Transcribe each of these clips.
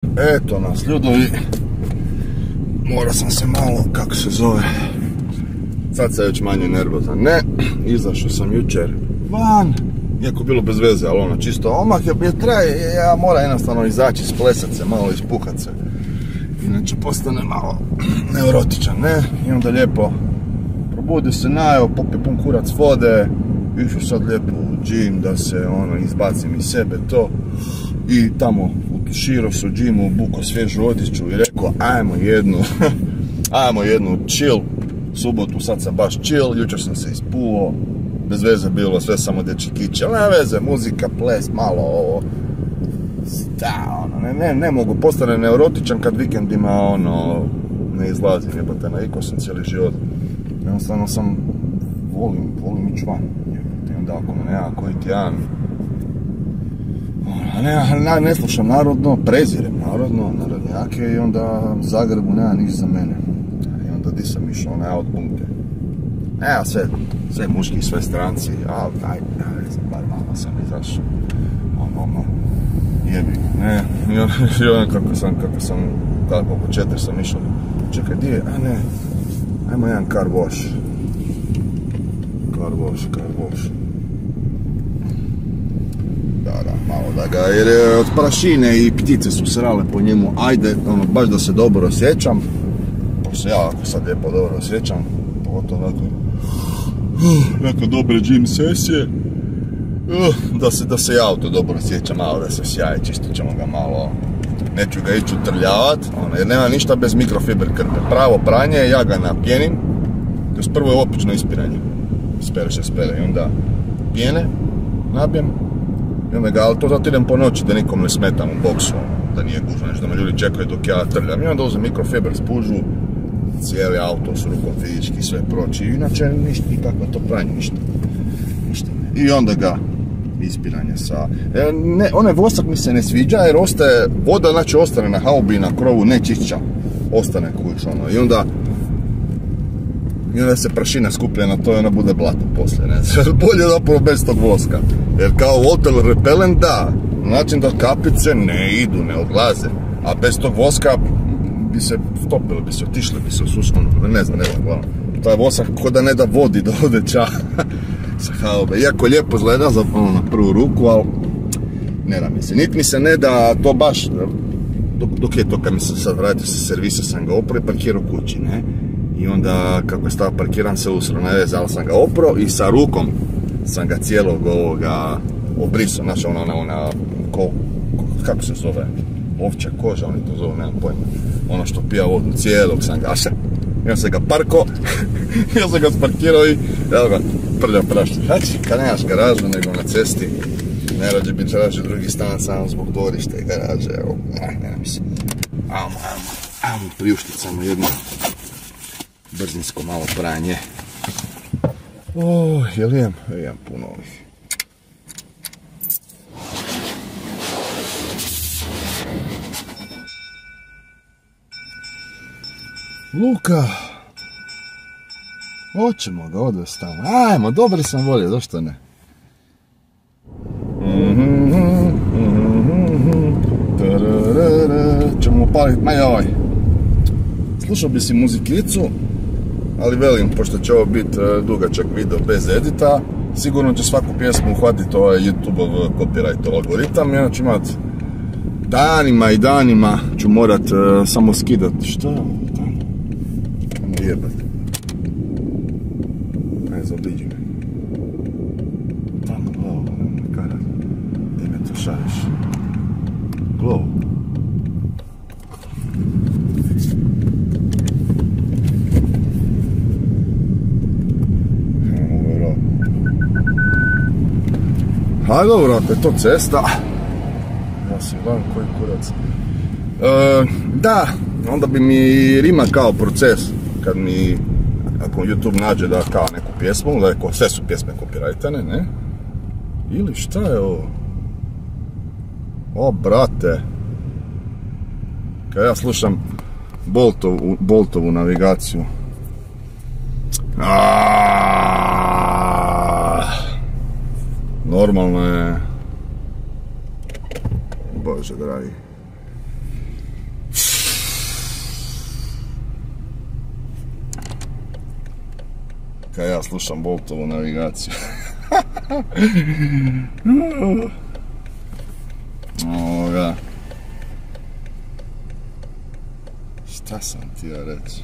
Eto nas ljudovi, morao sam se malo, kako se zove, sad se već manje nervozan, ne, izašao sam jučer van, iako bilo bez veze, ali ono, čisto omak je traje, ja moram jednostavno izaći, splesat se, malo ispuhat se, inače postane malo neurotičan, ne, i onda lijepo probudio se, najeo, popio pun kurac vode, išao sad lijepo u džim da se ono, izbacim iz sebe to, i tamo utuširao se u džimu, obukao svježu odjeću i rekao ajmo jednu chill subotu, sad sam baš chill, jučer sam se ispuvao, bez veze bilo, sve samo dječji kiće, ali nema veze, muzika, ples, malo ovo, da, ono, ne mogu, postane neurotičan kad vikendima, ono, ne izlazim, jebate, navikao sam cijeli život, jednostavno sam, volim ići van, jebate, onda ako me nema koji tjedan, ne slušam narodno, prezirem narodnjake i onda u Zagrebu nema niš za mene. I onda di sam išao na outpunkte. Evo sve muški, sve stranci, ne znam, bar malo sam izašao. Ono, jebi, ne, i onda kako sam, tako oko 4 sam išao. Čekaj, di je, ajmo jedan car wash. Da, malo da ga, jer od prašine i ptice su srale po njemu, ajde, ono, baš da se dobro osjećam, pošto ja ako sad lijepo dobro osjećam, pogotovo nakon dobre gym sesije, da se ja auto dobro osjećam, malo da se sjaje, čisto ćemo ga malo, neću ga ići utrljavat, ono, jer nema ništa bez mikrofiber krpe, pravo pranje, ja ga napjenim, to je prvo je opično ispiranje, spere i onda pjene, nabijem, i onda ga, ali to zato idem po noći da nikom ne smetam u boksu, da nije gužno, da me ljudi čekaju dok ja trljam. I onda uzem mikrofiber, spužu, cijeli auto s rukom fizički sve proći. Inače, nikakvo to pranje, ništa. I onda ga ispiranje sa... onaj vosak mi se ne sviđa jer ostaje, voda znači ostane na haubi, na krovu, ne čišća, ostane kuć, ono. I onda se prašina skuplja na to i ona bude blato poslije, ne znam. Bolje zapravo bez tog voska. Jer kao water repellent da, način da kapice ne idu, ne odlaze. A bez tog voska bi se stopili, bi se otišli, bi se osušnuli, ne znam, glavno. Taj vosak ko da ne da vodi do ode ča sa haube. Iako lijepo izgleda za ono na prvu ruku, ali ne da mi se. Niti mi se ne da to baš, dok je to kad mi se sad vratio sa servisa sam ga opro i parkirao kući, ne? I onda, kako je stao parkiran se usro, ne veze, ali sam ga opro i sa rukom sam ga cijelog ovoga obrisao, znači ona kako se zove, ovčja koža, oni to zove, nemam pojma, ono što pija vodu, cijelog sam ga, ja sam ga parko, ja sam ga sparkirao i, evo ga, prljao prašnik, znači, kad nemaš garažu, nego na cesti, ne rađe bi tražio drugi stan, samo zbog dvorišta i garaže, evo, nema mi se, ajmo, priuštit samo jedno brzinsko malo pranje. Jel imam? Imam puno ovih. Luka! Hoćemo ga odvesti tamo. Ajmo, dobri sam volje, zašto ne? Ćemo upaliti, slušao bi si muzikicu, ali velim, pošto će ovo biti dugačak video bez edita, sigurno će svaku pjesmu uhvatiti ovaj YouTube-ov copyright algoritam i onda ću imat danima ću morat samo skidat. Šta je ovo tamo? Ajmo jebat. Ne, zaobiđi me. Tamo, glavo, nemoj karat. Gdje me to šareš? Glavo. A dobro, ako je to cesta, ja si gledam koji kurac. Da, onda bi mi rima kao proces, kad mi, ako YouTube nađe da kao neku pjesmu, da je sve su pjesme copyrightane, ne? Ili šta je ovo? O, brate. Kad ja slušam Boltovu navigaciju. Normalno je... Bože dragi. kad ja slušam Boltovu navigaciju. Ovoga. Šta sam ti ja reći?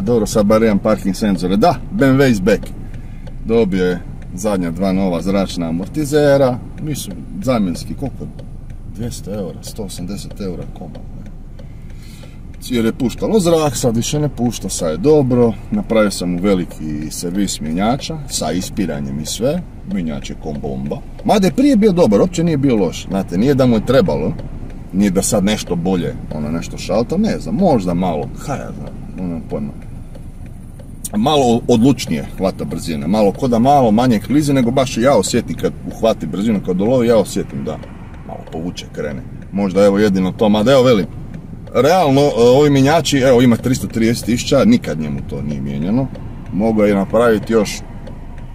Dobro, sad bar imam parking senzore. Da, BMW is back. Dobio je zadnja dva nova zračna amortizera. Mislim, zamjenski, koliko? 200 eura, 180 eura komad. Jer je puštalo zrak, sad više ne pušta, sad je dobro. Napravio sam mu veliki servis mjenjača, sa ispiranjem i sve. Mjenjač je ko bomba. Mada je prije bio dobar, uopće nije bio loš. Znate, nije da mu je trebalo, nije da sad nešto bolje, nešto šalta, ne znam, možda malo, kaj ja znam, nemam pojma. Malo odlučnije hvata brzine, malo ko da malo manje klizi, nego baš ja osjetim kad uhvati brzinu, kad dolovi, ja osjetim da malo povuče, krene. Možda evo jedino to, mada evo velim, realno ovi mjenjači, evo ima 330.000, nikad njemu to nije mijenjano. Mogu je napraviti još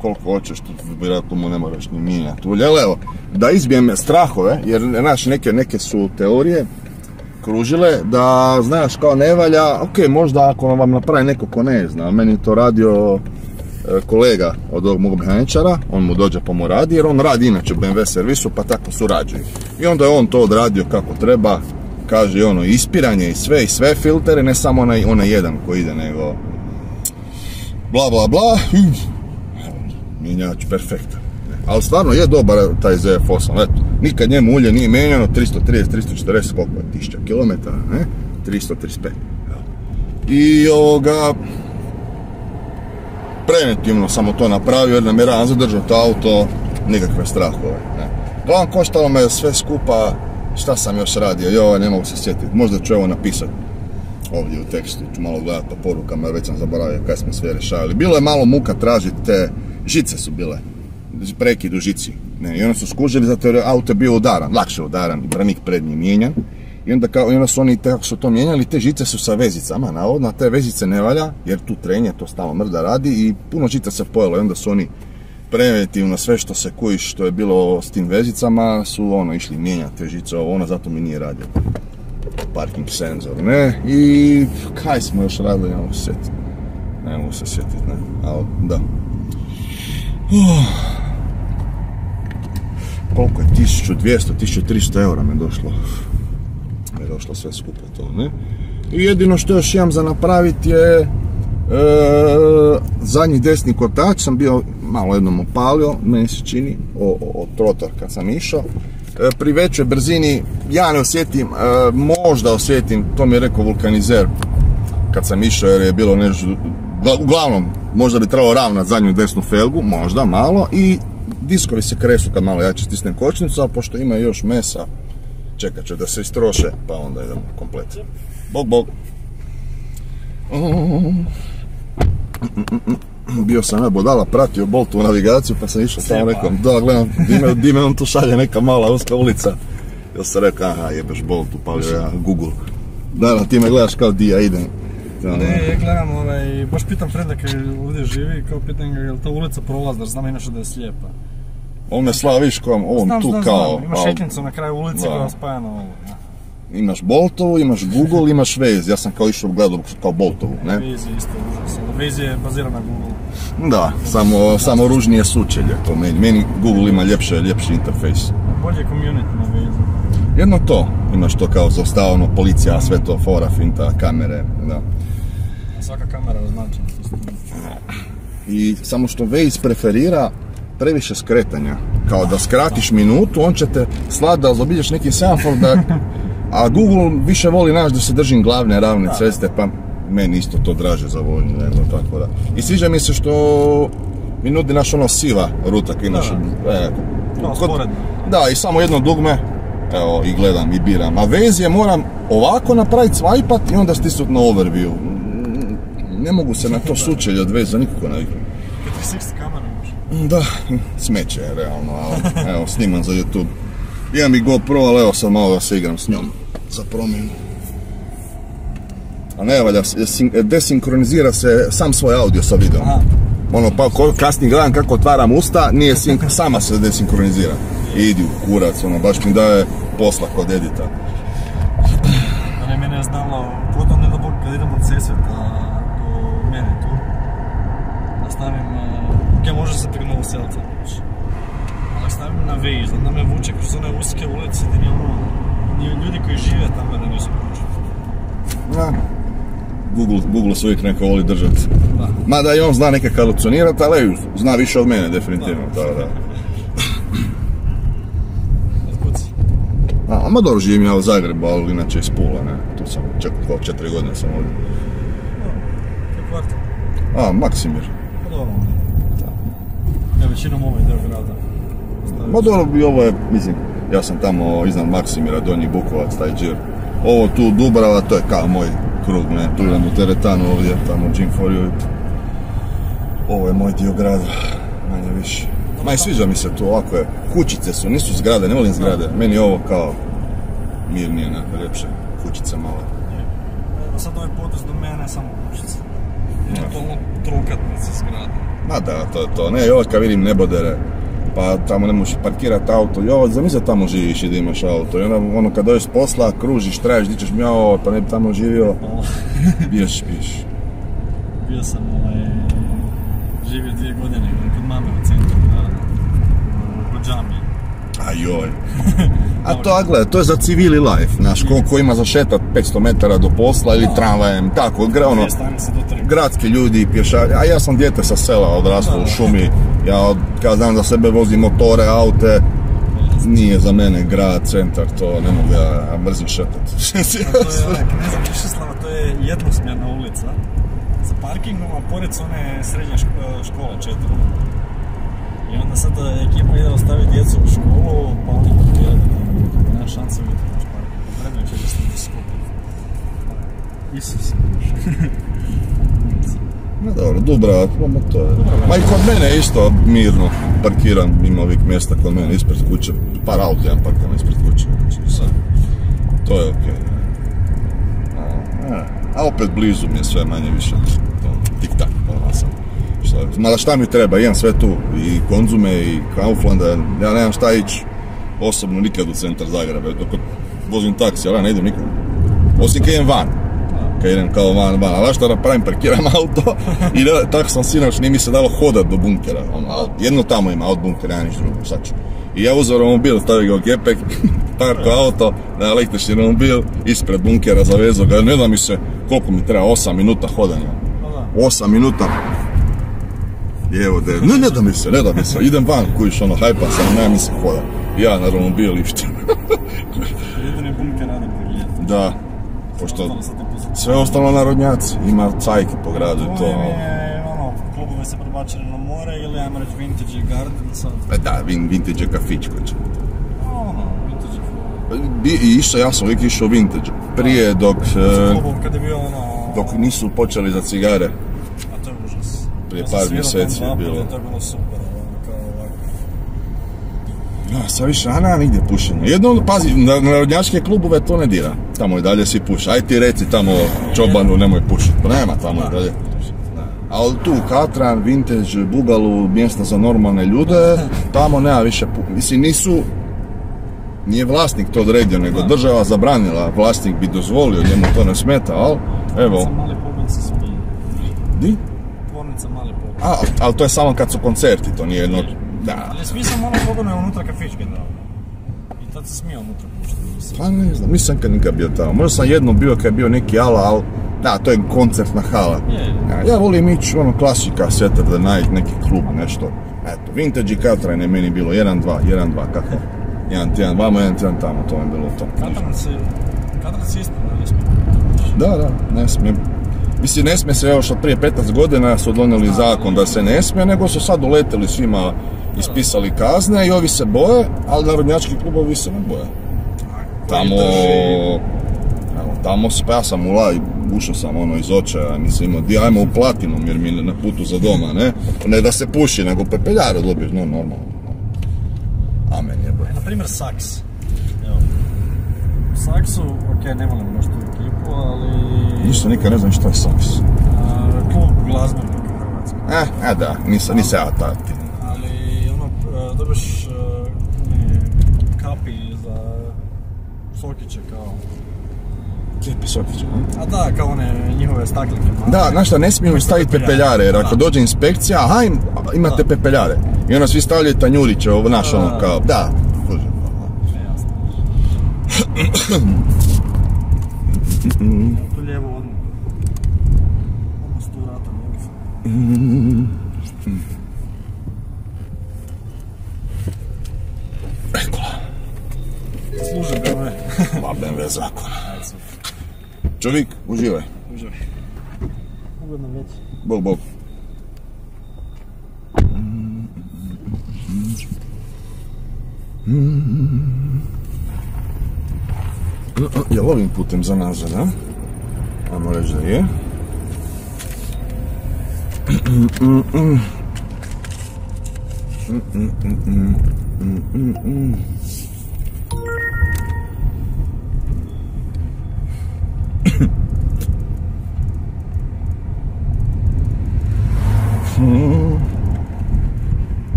koliko hoćeš, vjerojatno mu ne moraš ni mijenjati. Ali evo, da izbijem strahove, jer znaš, neke su teorije kružile, da znaš kao ne valja, ok, možda ako vam napravi neko ko ne zna, meni je to radio kolega od ovog mog mehaničara, on mu dođe pa mu radi, jer on radi inače u BMW servisu, pa tako surađuju. I onda je on to odradio kako treba, kaže ispiranje i sve filtere, ne samo onaj jedan koji ide, nego bla bla bla, mjenjač perfektan. Ali stvarno je dobar taj ZF8, eto, nikad njemu ulje nije mijenjano, 330, 340, koliko je, 1000 km, ne? 335. I preventivno sam to napravio jer namjeravam zadržati auto, nikakve strahove. Glavno koštalo me sve skupa, šta sam još radio, ne mogu se sjetiti, možda ću ovo napisati ovdje u tekstu, ću malo gledati po porukama jer već sam zaboravio kaj smo sve rješavali. Bilo je malo muka tražiti te žice su bile, prekid u žici, i onda su skužili zato jer auto je bio udaran, lakše udaran, branik prednji mijenjan. I onda su oni, kako su to mijenjali, te žice su sa vezicama, navodno, te vezice ne valja, jer tu trenje, to stalno mrda radi i puno žica se pojelo i onda su oni preventivno sve što se kujiš, što je bilo s tim vezicama, su išli mijenjati te žice, zato mi nije radio parking senzor, ne, i kaj smo još radili, ne mogu se sjetiti, ali da. Koliko je, 1200, 1300 eura me došlo sve skupo to, ne? I jedino što još imam za napraviti je zadnji desni kotač sam bio malo jednom opalio, meni se čini, od trotor kad sam išao. Pri većoj brzini ja ne osjetim, možda osjetim, to mi je rekao vulkanizer kad sam išao jer je bilo nešto, uglavnom možda bi trebalo ravnat zadnju desnu felgu, možda malo, i diskovi se kresu kad malo jače stisnem kočnicu, a pošto ima još mesa, čekat ću da se istroše, pa onda idemo komplet. Bog, bog. Bio sam ja bodala, pratio Boltovu navigaciju, pa sam išao tamo, rekao, da, gledam, di me on tu šalje neka mala uska ulica. Ja sam rekao, aha, jebeš Bolt, upalio ja Google. Da, ti me gledaš kao di ja idem. Ne, ja gledam, baš pitam Freda kad ovdje živi, kao pitam ga, je li ta ulica prolazna, jer znam inače da je slijepa. On me slava, viš kao, on tu kao... Imaš šetnicu na kraju ulici koja spaja na ovo. Imaš Boltovu, imaš Google, imaš Waze, ja sam kao išao gledao kao Boltovu, ne? Waze je isto užasno, Waze je baziran na Google. Da, samo ružnije sučelje to meni Google ima ljepši interfejs. Bolje community na Waze. Jedno to, imaš to kao zaustavljeno, policija, sve to, fora, finta, kamere, da. Svaka kamera označena. I samo što Waze preferira previše skretanja, kao da skratiš minutu, on će te slati da zaobiđeš neki semafor, a Google više voli da se držim glavne ravne ceste, pa meni isto to draže za vožnju, nego tako da. I sviđa mi se što mi nudi naš siva ruta, da, i samo jedno dugme, evo, i gledam i biram, a Waze je moram ovako napraviti, swajpat i onda stisnut na overview. Ne mogu se na to sučelje od Waze nikako naviknuti. 360 kamera može. Da, smeće je realno, ali evo, snimam za YouTube. Imam i GoPro, ali evo sad malo da se igram s njom za promjenu. A ne valja, desinkronizira se sam svoj audio sa videom. Pa kasnije gledam kako otvaram usta, nije sama se desinkronizira. Idi u kurac, baš mi daje posla kod edita. Ali mene mene je znalo, potom ne da Bog kad idem od Sesveta do mene tu, da stavim, gdje može se preko Novog Selca, ali stavim na Waze, onda me vuče kroz one uske ulice gdje ni ljudi koji žive tamo da nisu prošli. Da. Google se uvijek neko voli držati. Mada i on zna neke halucinirati, ali zna više od mene, definitivno. Da. Ma dobro, živim ja u Zagrebu, ali inače iz Pula, ne. Tu sam, čekao 4 godine sam ovdje. Kaj kvartal? Maksimir. Pa dobro. Ja većinom ovaj deo grada. Ma dobro, i ovo je, mislim, ja sam tamo iznad Maksimira, Donji Bukovac, taj džir. Ovo tu Dubrava, to je kao moj krug, ne, tu idem u teretanu ovdje, tamo Gym for you. Ovo je moj dio grada, manje više. Ma i sviđa mi se tu, ovako je, kućice su, nisu zgrade, ne volim zgrade, meni je ovo kao mirnije, nekako ljepše, kućice male. Sad ovaj potez do mene, samo kućice. Je to ono trokatnice zgrade. Ma da, to je to, ne, i ovo kad vidim nebodere, pa tamo ne možeš parkirati auto, i ovo, zamisli da tamo živiš i da imaš auto, i ono kad dođeš s posla, kružiš, tražiš, di ćeš mjao, pa ne bi tamo živio, biješ. Bio sam živio 2 godine kod mame u centru grada, u džamiji. Ajoj. A to, gledaj, to je za civili life, znaš, ko ima zašetat 500 metara do posla ili tramvajem, tako, ono, gradski ljudi, pješari, a ja sam dijete sa sela, odrastao u šumi, ja kad znam za sebe vozim motore, aute, nije za mene grad, centar, to ne mogu ja mrzim šetat. To je Kneza Višeslava, to je jednosmjerna ulica, sa parkingom, a pored su one srednje škole 4. I onda sad ekipa ide ostaviti djecu u školu, pa oni parkirati tamo. Nema šanse vidjeti naš parking. Predno će da se ljudi skupiti. Isus. No dobro, Dubrava, to je... Ma i kod mene isto mirno parkiram, ima ovih mjesta kod mene ispred kuće. Par auta jedan parkiram ispred kuće. To je okej. A opet blizu mi je sve manje više. Tik-tak, ono sam. Mada šta mi treba, imam sve tu, i Konzume, i Kauflanda, ja nemam šta ići osobno nikad u centar Zagreba, dok vozim taksi, ali ja ne idem nikad, osim kad idem van, kad idem kao van, ali što napravim, parkiram auto i tako sam sinoć, nije mi se dalo hodat do bunkera, jedno tamo ima, od bunkera, ja niš drugo, sad ću. I ja uzeo romobil, stavio ga u gepek, parko auto, na električni romobil, ispred bunkera zavezao ga, ne da mi se koliko mi treba, 8 minuta hodanja, 8 minuta. I evo da, ne da mi se, idem van, kujiš ono, hajpa sam, nema mi se hoda. Ja na romobil lištim. Jedine bunker radim pred ljetom. Da, pošto sve ostalo narodnjaci, ima cajki po gradu i to. Ovo je, klubove se prebačili na more ili ajmo reći vintage garden sad. Da, vintage je kafić koji će. Vintage je. I išao, ja sam uvijek išao vintage. Prije dok... Kad je bio dok nisu počeli za cigare. A to je užas. Prije par mjeseci je bilo. To je bilo super, kao ovako. Ja, sad više, nigdje pušenje. Jedno, pazi, na narodnjačke klubove to ne dira. Tamo i dalje si puši. Aj ti reci tamo čobanu, nemoj pušiti. Pa nema tamo i dalje. Ali tu Katran, Vintage, Bugalu, mjesta za normalne ljude, tamo nema više mislim, nije vlasnik to odredio, nego država zabranila, vlasnik bi dozvolio, njemu to ne smeta, ali evo... Tvornica Mali Pogon se smije. Di? Tvornica Mali Pogon. Ali to je samo kad su koncerti, to nije jedno... Da. Ali smisao Mali Pogon je unutra kafić generalno. I tad se smije unutra puštiti. Pa ne znam, nisam nikad bio tamo. Možda sam jednom bio kad je bio neki ala, ali... Da, to je koncertna hala. Ja volim ići ono klasika, Saturday the Night, neki klub, nešto. Eto, Vintage i Katran je meni bilo 1-2, kako? Jedan tjedan vamo, jedan tjedan tamo, to je bilo to. Katran se isto ne smije. Da, ne smije. Mislim, ne smije se, još od prije 15 godina su donijeli zakon da se ne smije, nego su sad uleteli svima, ispisali kazne i ovi se boje, ali narodnjački klubovi se ne boje. Tamo pa ja sam ušao sam ono iz očaja, mislim imao, ajmo u Platinum jer mi je na putu za doma, ne? Ne da se puši, nego pepeljaru dobiješ, no normalno. Amen jeboj. Na primjer saks. Evo. U saksu, okej, ne volim baš tu ekipu, ali... Ništa, nikad ne znam šta je saks. Klub glazbenika u Hrvatskoj. Da, nisam ja tati. Ali ono, dobiš kapi za sokiće kao... Lijepi sokić, a? A da, kao one njihove staklenke. Da, znaš šta, ne smijemo staviti pepeljare, jer ako dođe inspekcija, aha, imate pepeljare. I onda svi stavljaju tanjuriće, ovo naš ono kao, da. Tu lijevo odmah. Odmah s tu vrata, lijevo sam. Ekola. Služim ga ove. Ma BMW zakona. Čovjek, uživaj. Uživaj. Ugodno već. Bog, bog. Jel ovim putem za nazad, a? Ajmo reći da je.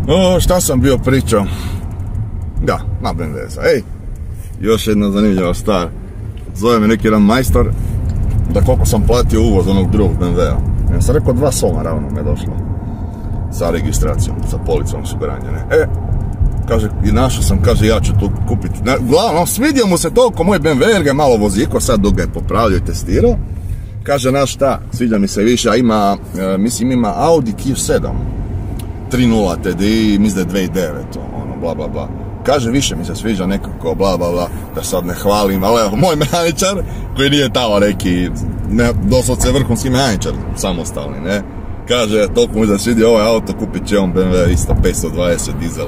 O, šta sam bio pričao? Da, na BMW-za. Ej, još jedna zanimljiva stvar. Zove me neki jedan majstor da koliko sam platio uvoz onog drugog BMW-a. Ja sam rekao 2 soma ravno me došlo. Sa registracijom, sa policom osiguranja, ne? Kaže, i našao sam, kaže, ja ću tu kupiti. Uglavnom, svidio mu se toliko moj BMW, jer ga je malo voziko, sad dok ga je popravljao i testirao. Kaže, znaš šta, sviđa mi se više, a ima, mislim, ima Audi Q7. 3.0 TDI, mislim da je 2.9, ono, bla bla bla. Kaže, više mi se sviđa nekako, bla bla bla, da sad ne hvalim, ali evo, moj mehaničar, koji nije tamo neki, doslovce vrhunski mehaničar, samostalni, ne? Kaže, toliko mi da svidi ovaj auto, kupit će on BMW isto 520 dizel.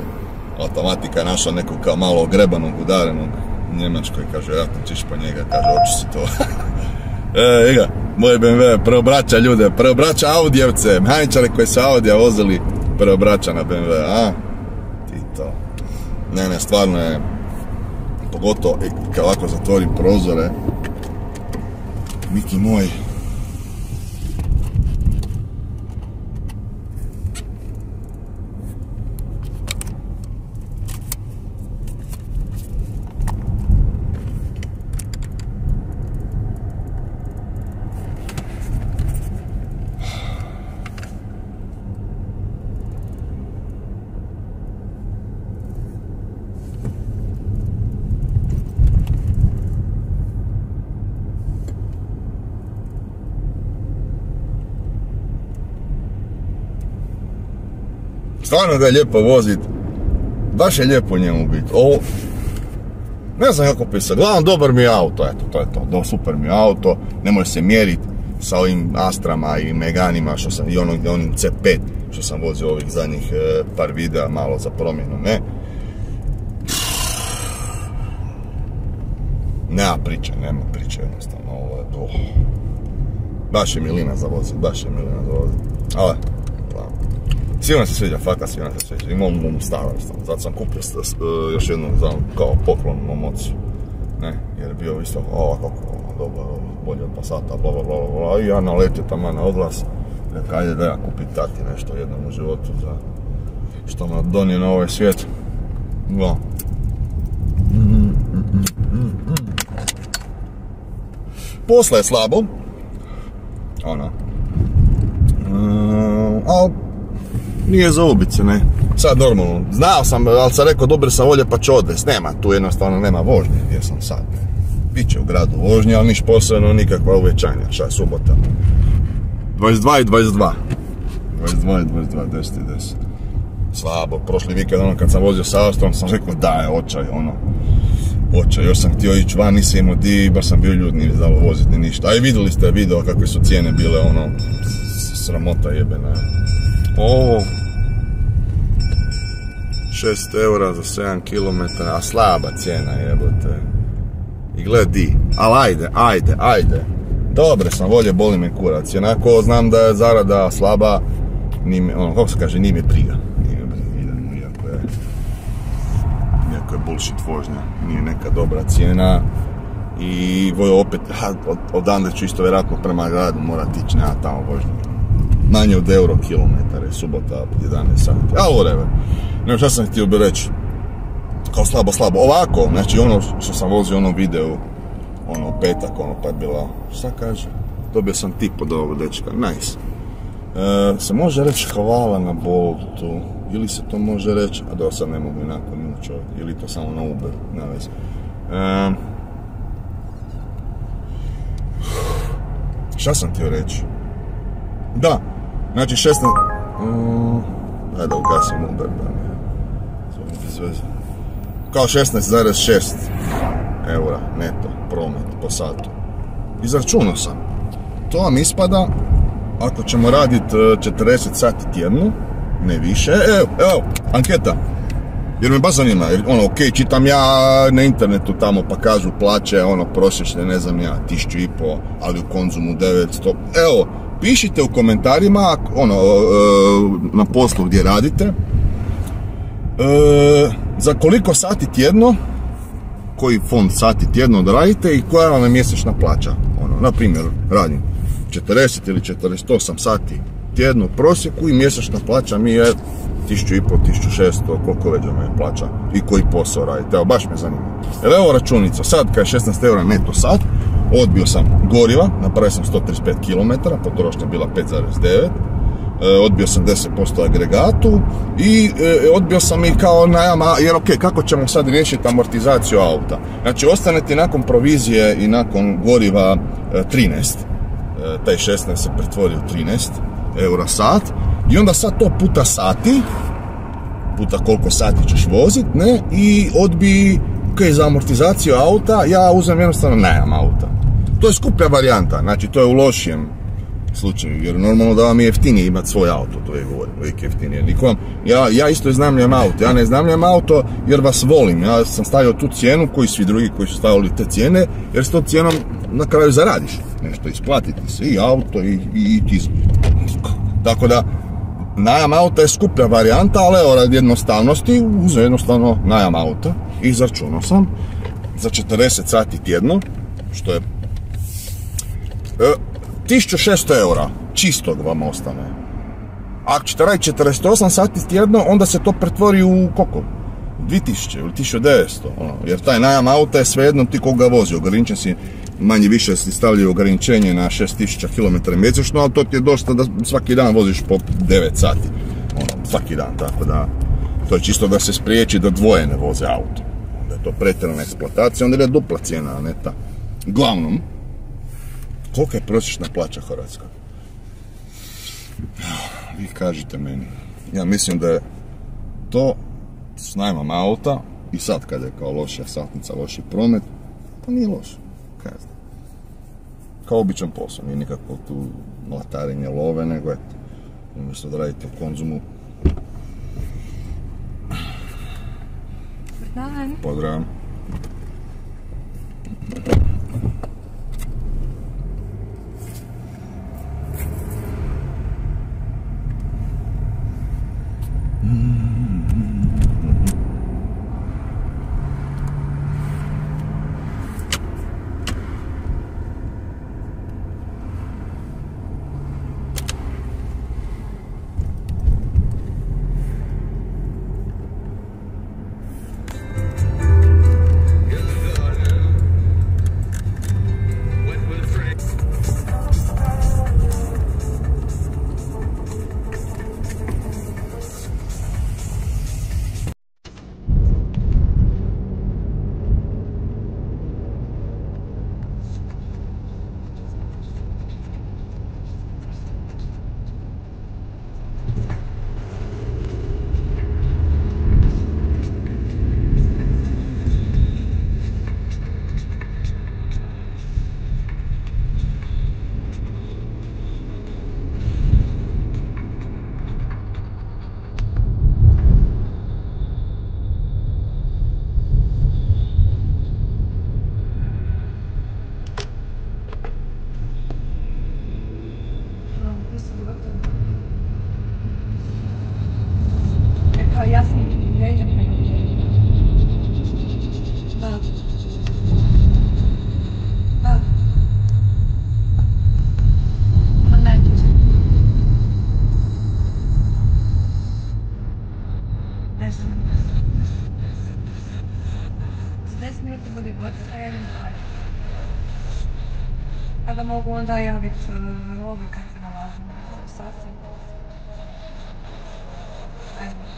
Automatika je našla nekog kao malo ogrebanog, udarenog u Njemačkoj, kaže, ja ti ćeš po njega, kaže, hoću si to. Ega, moj BMW preobraća ljude, preobraća Audijevce, mehaničare koji se Audija vozili, preobraća na BMW, a? Ti to. Ne, stvarno je, pogotovo, kad ovako zatvorim prozore, Miki moj, stvarno ga je lijepo vozit, baš je lijepo njemu biti. Ne znam kako pisati, glavno dobar mi je auto, eto, to je to, super mi je auto, ne može se mjeriti sa ovim Astrama i Meganima što sam, i onim C5 što sam vozio ovih zadnjih par videa, malo za promjenu, ne. Nema priče jednostavno, ovo je, baš je milina za vozit, ali, sigurno se sviđa, fakat sigurno se sviđa, imam mu staro, zato sam kupio još jednu kao poklon mom ocu, ne, jer je bio isto, kako dobar, bolje od Passata, bla bla bla bla, i ja naletio tamo na oglas, rekao, ajde da ja kupim tati nešto jednom u životu za što me donio na ovaj svijet, no. Posla je slabo, ali nije za ubice, ne. Sad normalno, znao sam, ali sam rekao dobre sam volje pa ću odvest. Nema, tu jednostavno nema vožnje gdje sam sad. Biće u gradu vožnje, ali niš posebno nikakva uvećanja. Šta je subota? 22 i 22. 22 i 22, 10 i 10. Slabo, prošli vikend kad sam vozio sa Astrom sam rekao da je očaj, očaj, još sam htio ići van, nisam imao di, baš sam bio ljud, nije znalo voziti ni ništa. A i vidjeli ste video kakve su cijene bile, sramota jebena. 6 eura za 7 km, a slaba cijena jebote. I gledi, ali ajde. Dobre sam, volje, boli me kurac. Onako znam da je zarada slaba, kako se kaže, nije me briga. Iako je bullshit vožnja, nije neka dobra cijena. I opet, odande ću isto vjerojatno prema gradu morati ići, nema tamo vožnje. Manje od euro kilometara je subota 11 sati, ali whatever. Nego šta sam htio bi reći, kao slabo. Ovako, znači ono što sam vozio ono videu, ono petak, ono pa je bila, šta kaže? Dobio sam tip od ovog dečka, nice. Se može reći hvala na Boltu, ili se to može reći, a da sad ne mogu inako nići ovdje, ili to samo na Uber, ne vezi. Šta sam htio reći? Da, znači 16... Daj da ugasim Uber, da ne... Bez veze. Kao 16,6 eura neto, promet po satu. Izračunao sam. To vam ispada, ako ćemo raditi 40 sati tjedno, ne više. Evo, anketa. Jer me baš zanima, jer ono, ok, čitam ja na internetu tamo pa kažu plaće, ono, prosječne, ne znam ja, 1500, ali u Konzumu 900. Evo, pišite u komentarima, ono, na poslu gdje radite, za koliko sati tjedno, koji fond sati tjedno da radite i koja vam je mjesečna plaća. Ono, na primjer, radim 40 ili 48 sati tjedno u prosjeku i mjesečna plaća mi je 1500, 1600, koliko već me plaća i koji posao radite. Evo, baš me zanima. Jer evo računica, sad kad je 16 eura neto sat, odbio sam goriva, napravio sam 135 km, potrošnja bila 5,9, odbio sam 10% agregatu i odbio sam i kao najam, jer ok, kako ćemo sad riješiti amortizaciju auta? Znači, ostanete nakon provizije i nakon goriva 13, taj 16 se pretvori u 13 eura sat i onda sad to puta sati, puta koliko sati ćeš vozit, ne, i odbi, ok, za amortizaciju auta, ja uzem jednostavno najam auta. To je skuplja varijanta, znači to je u lošijem slučaju, jer normalno da vam je jeftinije imati svoj auto, to je govorim, uvijek jeftinije. Nikom, ja isto iznajmljujem auto, ja ne iznajmljujem auto jer vas volim, ja sam stavio tu cijenu koji svi drugi koji su stavili te cijene, jer s tom cijenom na kraju zaradiš nešto, isplatiti se, i auto i ti. Tako da, najam auta je skuplja varijanta, ali evo radi jednostavnosti, uzeo jednostavno najam auta i izračunao sam za 40 sati tjedno, što je 1600 eura, čistog vam ostane. Ako ćete raditi 48 sati tjedno, onda se to pretvori u koliko? 2000 ili 1900, ono, jer taj najam auta je svejedno ti koga vozi, ograničen si, manje više si stavljaju ograničenje na 6000 km mjesečno, ali to ti je dosta da svaki dan voziš po 9 sati, ono, svaki dan, tako da to je čisto da se spriječi da dvoje ne voze auto, onda je to pretjerana eksploatacija, onda je dupla cijena, a ne ta. Glavnom, kolika je prosječna plaća Hrvatska? Vi kažite meni. Ja mislim da je to s najmom auta i sad kad je kao loša satnica, loši promet, pa nije loše. Kaj znam. Kao običan posao, nije nikako tu mlatarenje love, nego eto, umjesto da radite u Konzumu. Pozdrav. minuta budi gotovo, a jedem dalje. Kada mogu onda javiti ove kad se nalazim sasvim. Ajmo.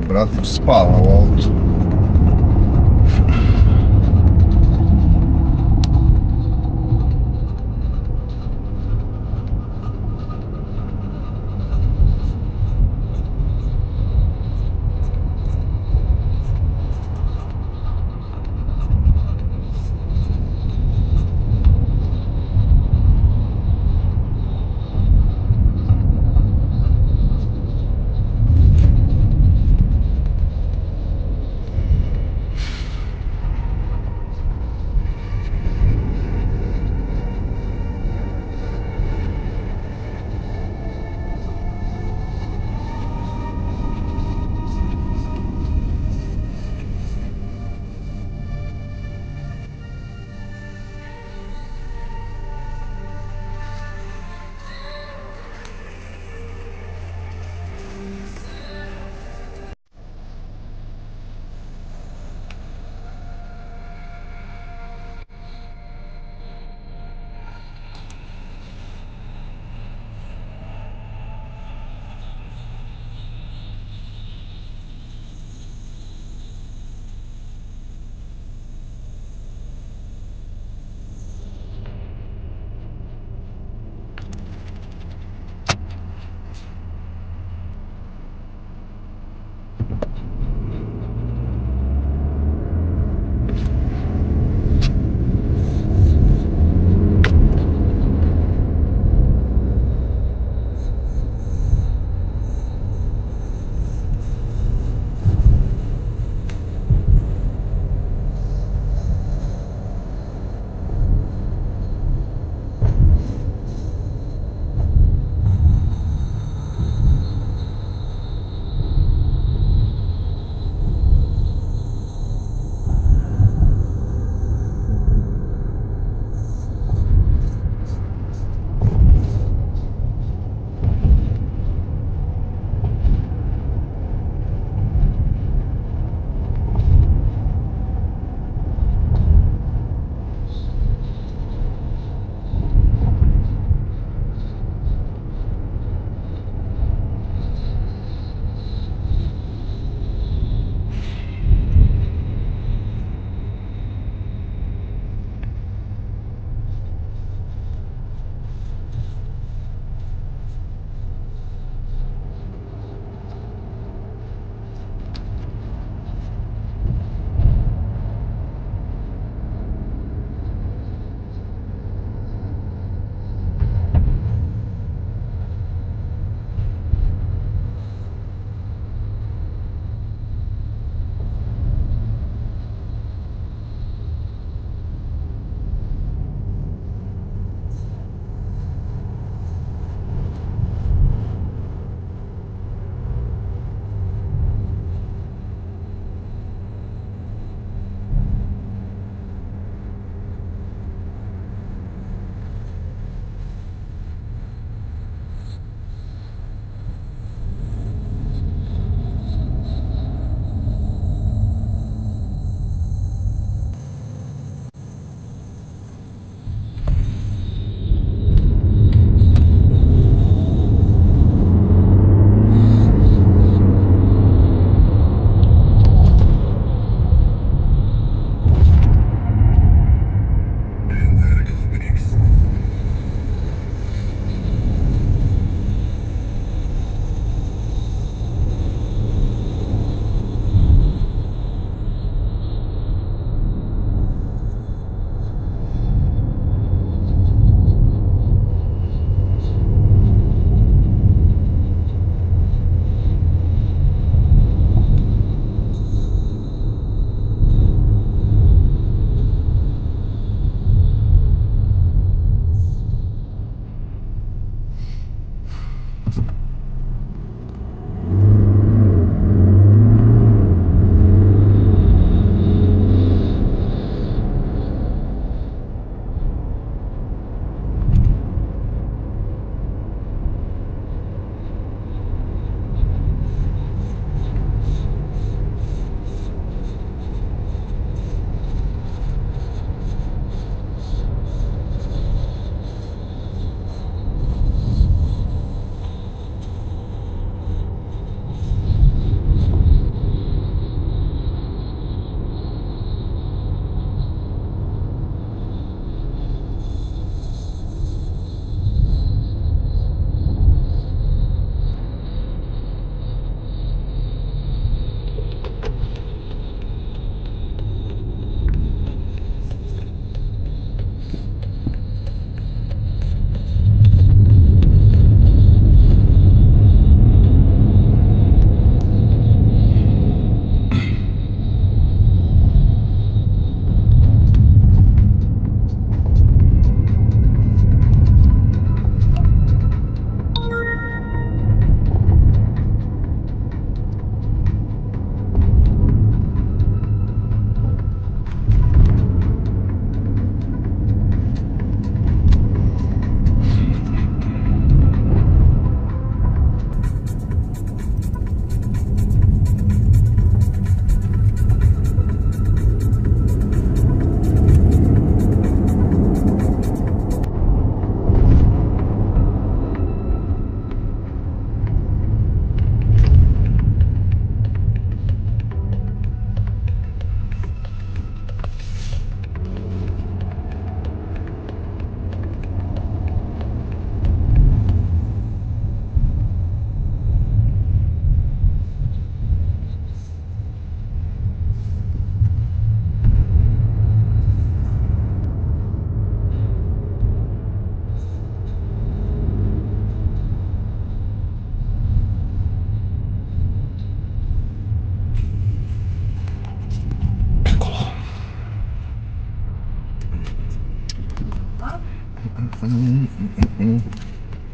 Bratić spava u autu.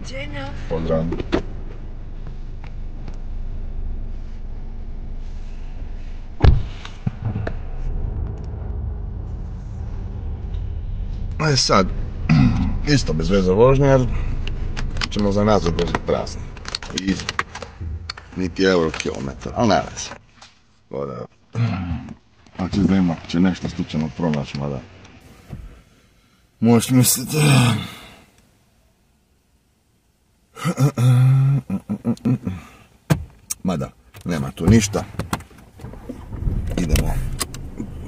Dženja. Pozdrav. E sad, isto bez veze vožnje jer ćemo za nazad voziti prazni. I niti euro kilometar, ali ne veze. A će zima, će nešto slučajno pronaći, mada. Možeš misliti... Mada, nema tu ništa. Idemo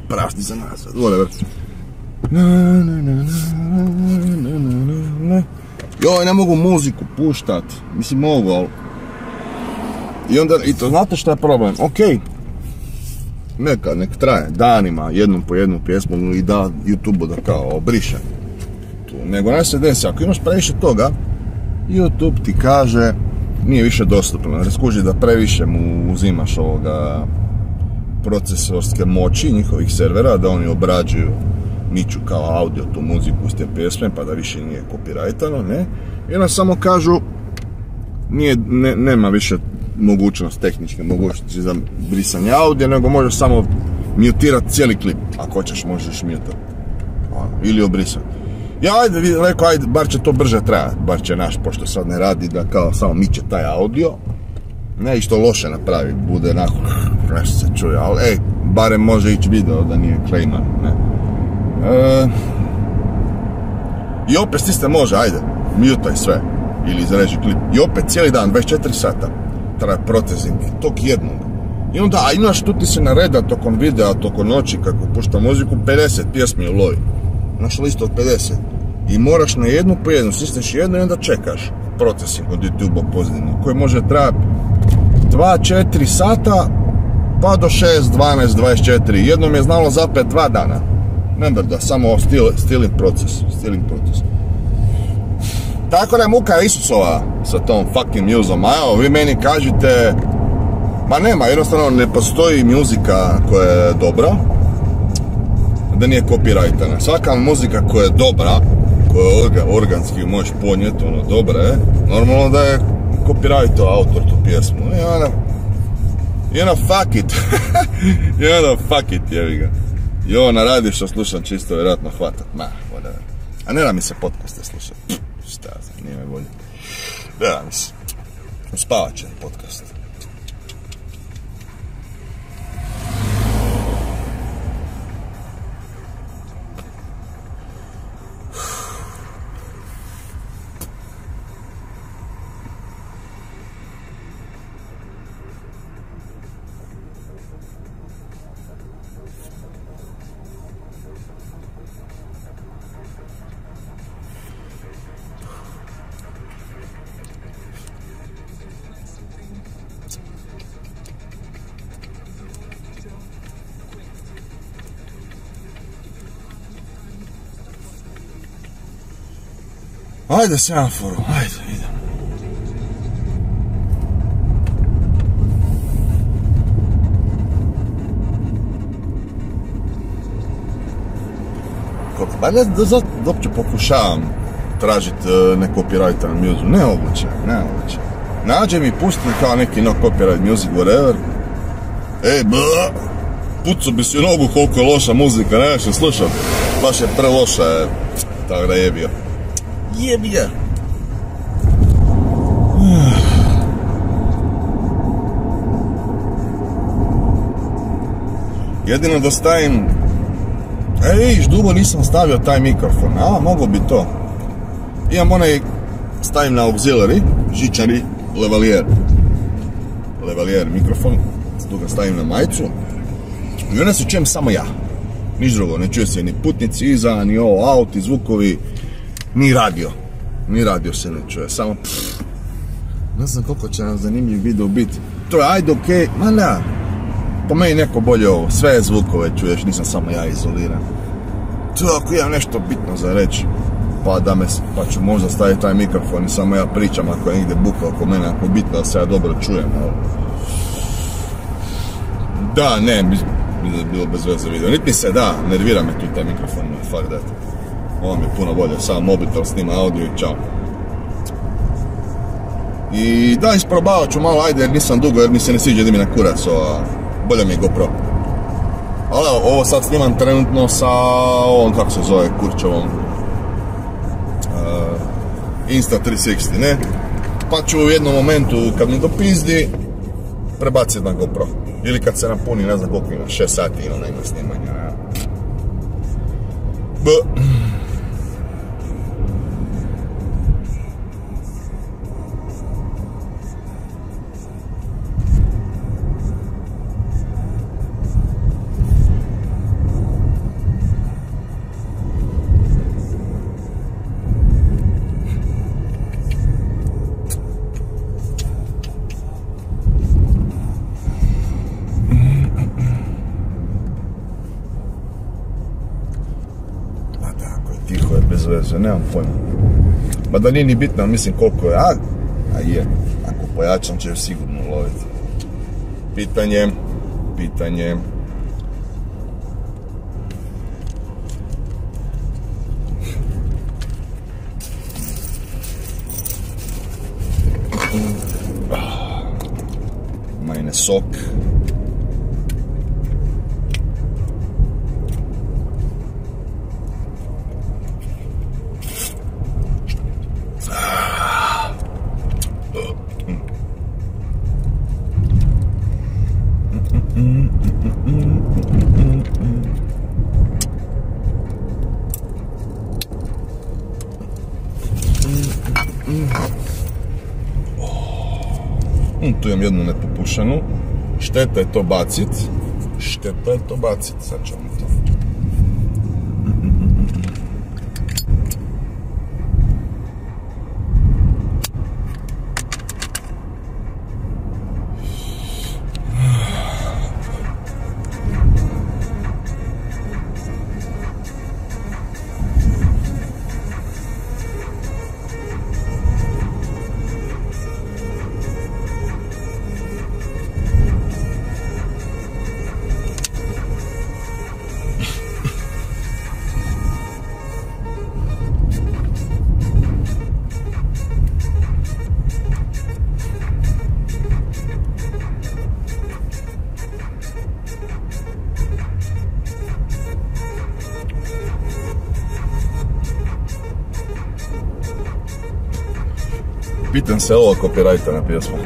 prazni za nazad, whatever. Joj, ne mogu muziku puštat. Mislim, mogu, ali... I to znate šta je problem? Okej. Nek traje danima, jednom po jednu pjesmu i da YouTube-u da kao obriše. Nego ne se desi, ako imaš previše toga, YouTube ti kaže nije više dostupno. Ne skuži da previše mu uzimaš ovoga procesorske moći njihovih servera, da oni obrađuju miču kao audio tu muziku iz te pjesme, pa da više nije copyrightano, ne? I onda samo kažu nema više mogućnost, tehničke mogućnosti za brisanje audio, nego možeš samo mutirati cijeli klip. Ako hoćeš, možeš mutirati. Ili obrisati. Ja, rekao, ajde, bar će to brže trajati, bar će naš, pošto sad ne radi da kao samo miče taj audio. Ne, i što loše napravi, bude onako, nešto se čuje, ali ej, barem može ići video da nije klejman, ne. I opet isto može, ajde, mutaj sve, ili izreži klip. I opet cijeli dan, 24 sata, traje procesing tog jednog. I onda, a imaš tu ti se nareda tokom videa, tokom noći, kako pušta muziku, 50 pjesmi u loji. Naš listu od 50. I moraš na jednu po jednu, stisneš jednu i onda čekaš procesing od YouTube-a pozitivno, koji može trajati 2-4 sata, pa do 6, 12, 24. Jednom je znalo zapet 2 dana. Remember da samo stealing proces. Tako da je muka Isusova sa tom fucking muzom. A evo, vi meni kažete, ma nema, jednostavno ne postoji muzika koja je dobra, da nije copyrightana. Svaka muzika koja je dobra, koja je organski možeš ponijeti, ono, dobra je, normalno da je copyrightao autor tu pjesmu. I ona fuck it. Jevi ga. I ovo na radiju što slušam čisto vjerojatno hvatat. Whatever. A ne da mi se podcaste slušati. Šta znam, nije me bolje. Ne da mi se. Spavat će podcast. Ajde semaforu, ajde, idem. Ba ne, da uopće pokušavam tražiti necopyrightan music, nemoguće. Nađe mi, pusti mi kao neki no copyright music, whatever. Ej, pucu bi si u nogu koliko je loša muzika, ne što slušam. Baš je preloša, tako da jebio. Jebija. Jedino da stavim... vidiš, dugo nisam stavio taj mikrofon. Mogu bi to. Imam onaj... Stavim na auxiliary, žičari, lavalier mikrofon. Tu ga stavim na majicu. I onda se čujem samo ja. Niš drugo, ne čuje se ni putnici iza, ni ovo auti, zvukovi. Ni radio se ne čuje, samo ne znam koliko će nam zanimljiv video biti. To je ajde okej, ma ne, po meni neko bolje ovo, sve zvukove čuješ, nisam samo ja izoliran. To ako imam nešto bitno za reći, pa ću možda staviti taj mikrofon i samo ja pričam ako je negdje buka oko mene, ako je bitno da se ja dobro čujem. Da, ne, bilo bez veze video, niti mi se da, nervira me tu taj mikrofon, fuck that. Ovo mi je puno bolje, sam mobitel snima audio i čao. I da, isprobavat ću malo, ajde, jer nisam dugo, jer mi se ne sviđa da mi na kurac, bolje mi je GoPro. Ali evo, ovo sad snimam trenutno sa ovom, kako se zove, Kurčevom Insta360, ne? Pa ću u jednom momentu, kad mi dopizdi, prebaciti na GoPro. Ili kad se napuni, ne znam koliko ima, 6 sati ili nema snimanja. Bez veze, nemam pojma. Ma da nije ni bitno, mislim koliko je, a je, ako pojačam će sigurno loviti. Pitanje. Majne sok. Tu imam jednu nepopušanu. Šteta je to bacit. Sad ćemo to. Pitam se ovo copyrighta na pjesmu.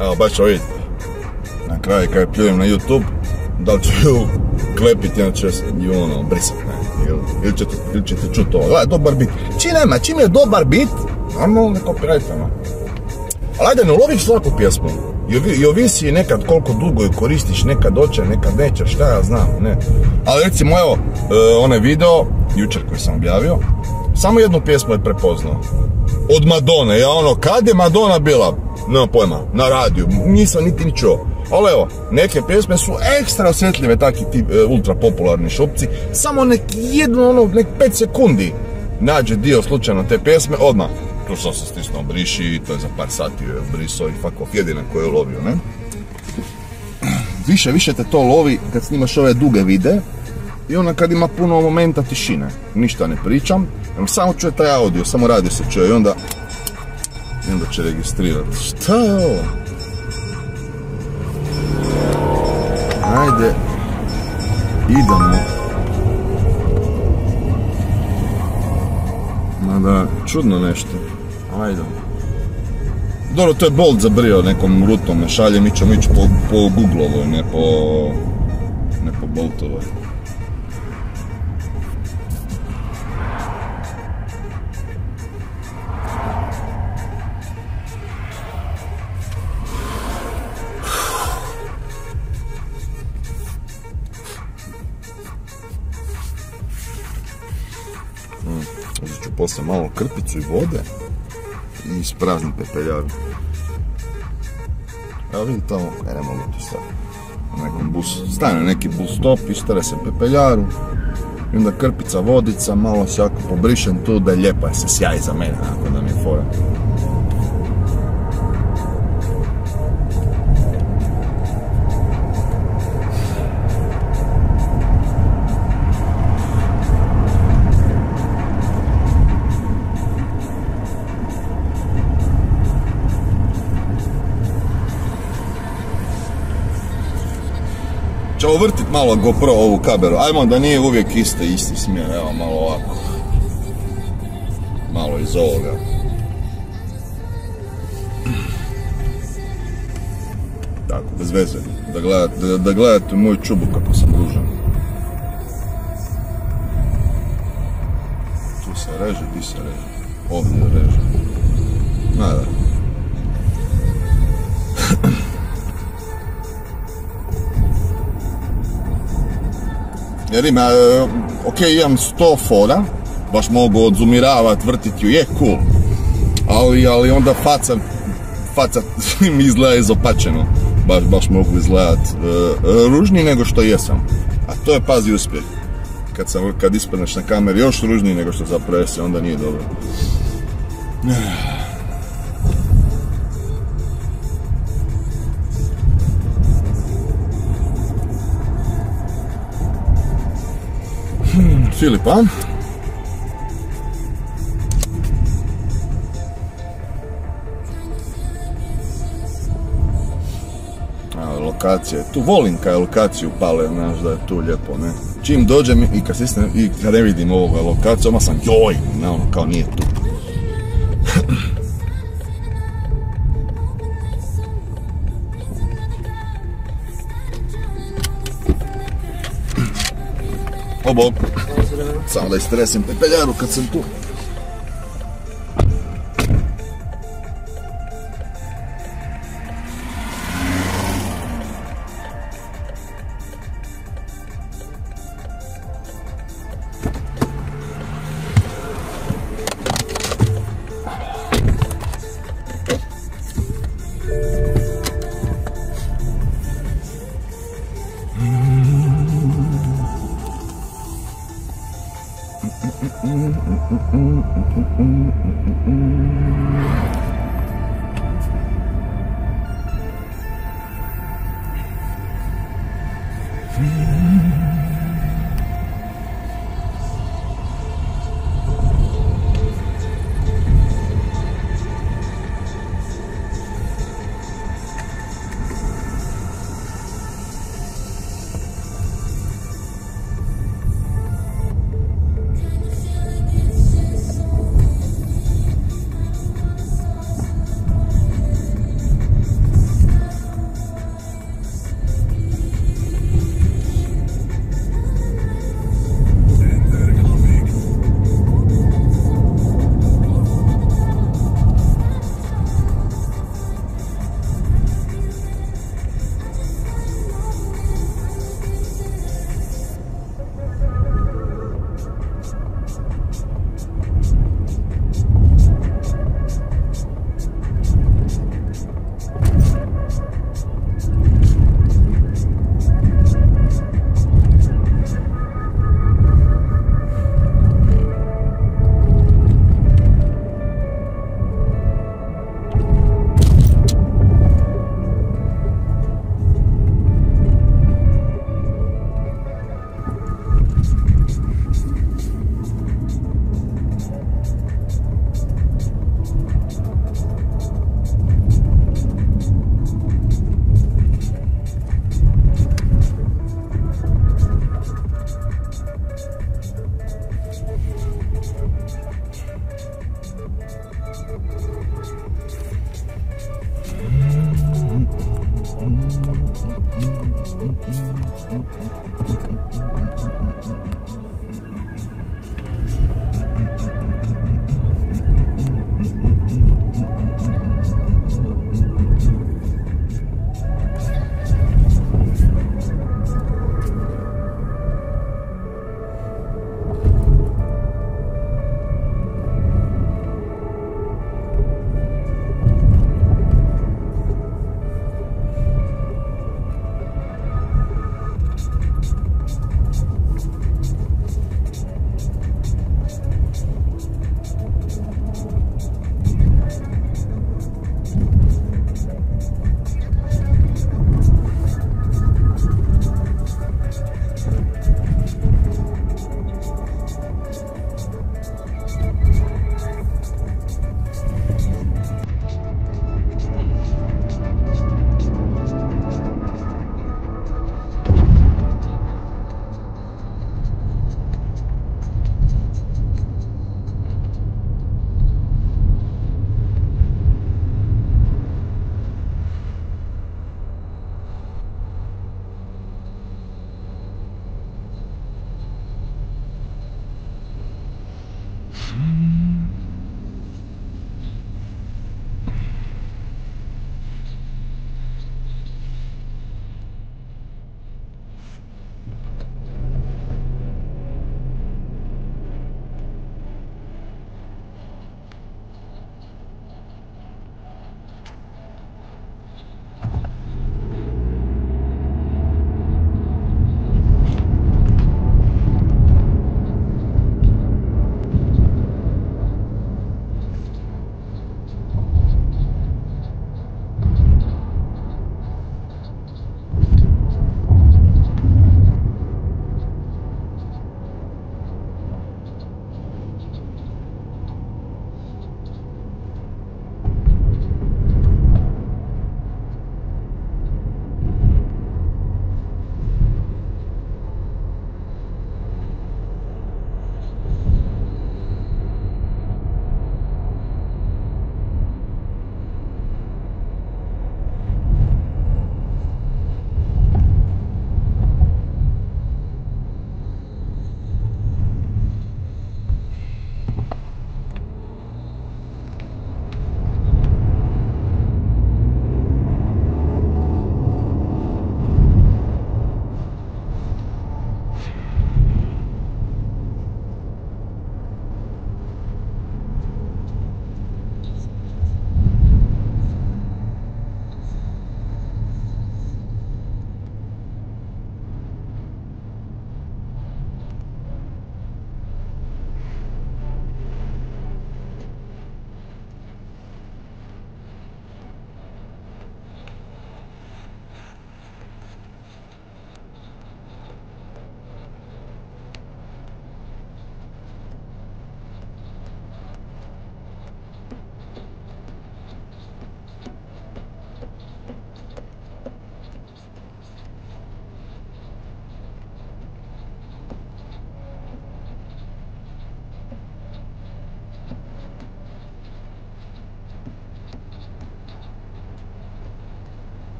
Evo, baš ću vidjeti. Na kraju kad pljujem na YouTube, da li ću ju klepiti, ili ću ju ono brisat, ne? Ili ćete čuti ovo. Gledaj, dobar bit. Čim je dobar bit, normalno ne copyrightama. Ali ajde, ne loviš svaku pjesmu. I ovisi nekad koliko dugo ju koristiš, nekad hoće, nekad neće, šta ja znam, ne. Ali recimo, evo, onaj video, jučer koji sam objavio, samo jednu pjesmu je prepoznao. Od Madone, ja ono, kad je Madonna bila, nema pojma, na radiju, nisam niti ni čuo. Ali evo, neke pjesme su ekstra osjetljive, takvi ti ultra popularni šupci, samo nek 5 sekundi nađe dio slučajno te pjesme, odmah. Tu sam se stisnuo briši, to je za par sati je brisao i fuck off, jedina koju je lovio, ne? Više te to lovi kad snimaš ove duge videe i onda kad ima puno momenta tišine, ništa ne pričam, samo čuje taj audio, samo radio se čuje i onda će registrirati. Šta je ovo? Ajde, idemo. Mada, čudno nešto. Ajde. Dobro, to je Bolt zabrio nekom rutom, ne šalje, mi ćemo ići po Googlovoj, ne po Boltovoj. Uzet ću poslije malo krpicu i vode i ispraznit pepeljaru. Evo vidi tamo, ne mogu tu staviti. Na nekom stane neki bus stop, istare se pepeljaru i onda krpica, vodica, malo se jako pobrišem tu da je lijepa, se sjaji za mene, ako da mi je fora. Ćemo vrtit malo GoPro ovu kameru, ajmo da nije uvijek isti smjer, evo malo ovako. Malo iz ovoga. Tako, bez veze, da gledate moj čubuk kako sam ružan. Tu se reže, di se reže, ovdje reže. Nada. Jer ima, ok, imam 100 fora, baš mogu odzumiravat, vrtit ju, je cool, ali onda faca mi izgleda izopačeno, baš mogu izgledat ružniji nego što jesam, a to je pazi uspjeh, kad ispadneš na kameri još ružniji nego što zapravo jesi, onda nije dobro. Filipa. Lokacija, tu volim kad lokaciju pale, znaš da je tu lijepo, ne? Čim dođem i kad ne vidim ovoga lokaciju, odmah sam joj, ne ono, kao nije tu. Obo, samo da istresim pepeljaru kad sam tu.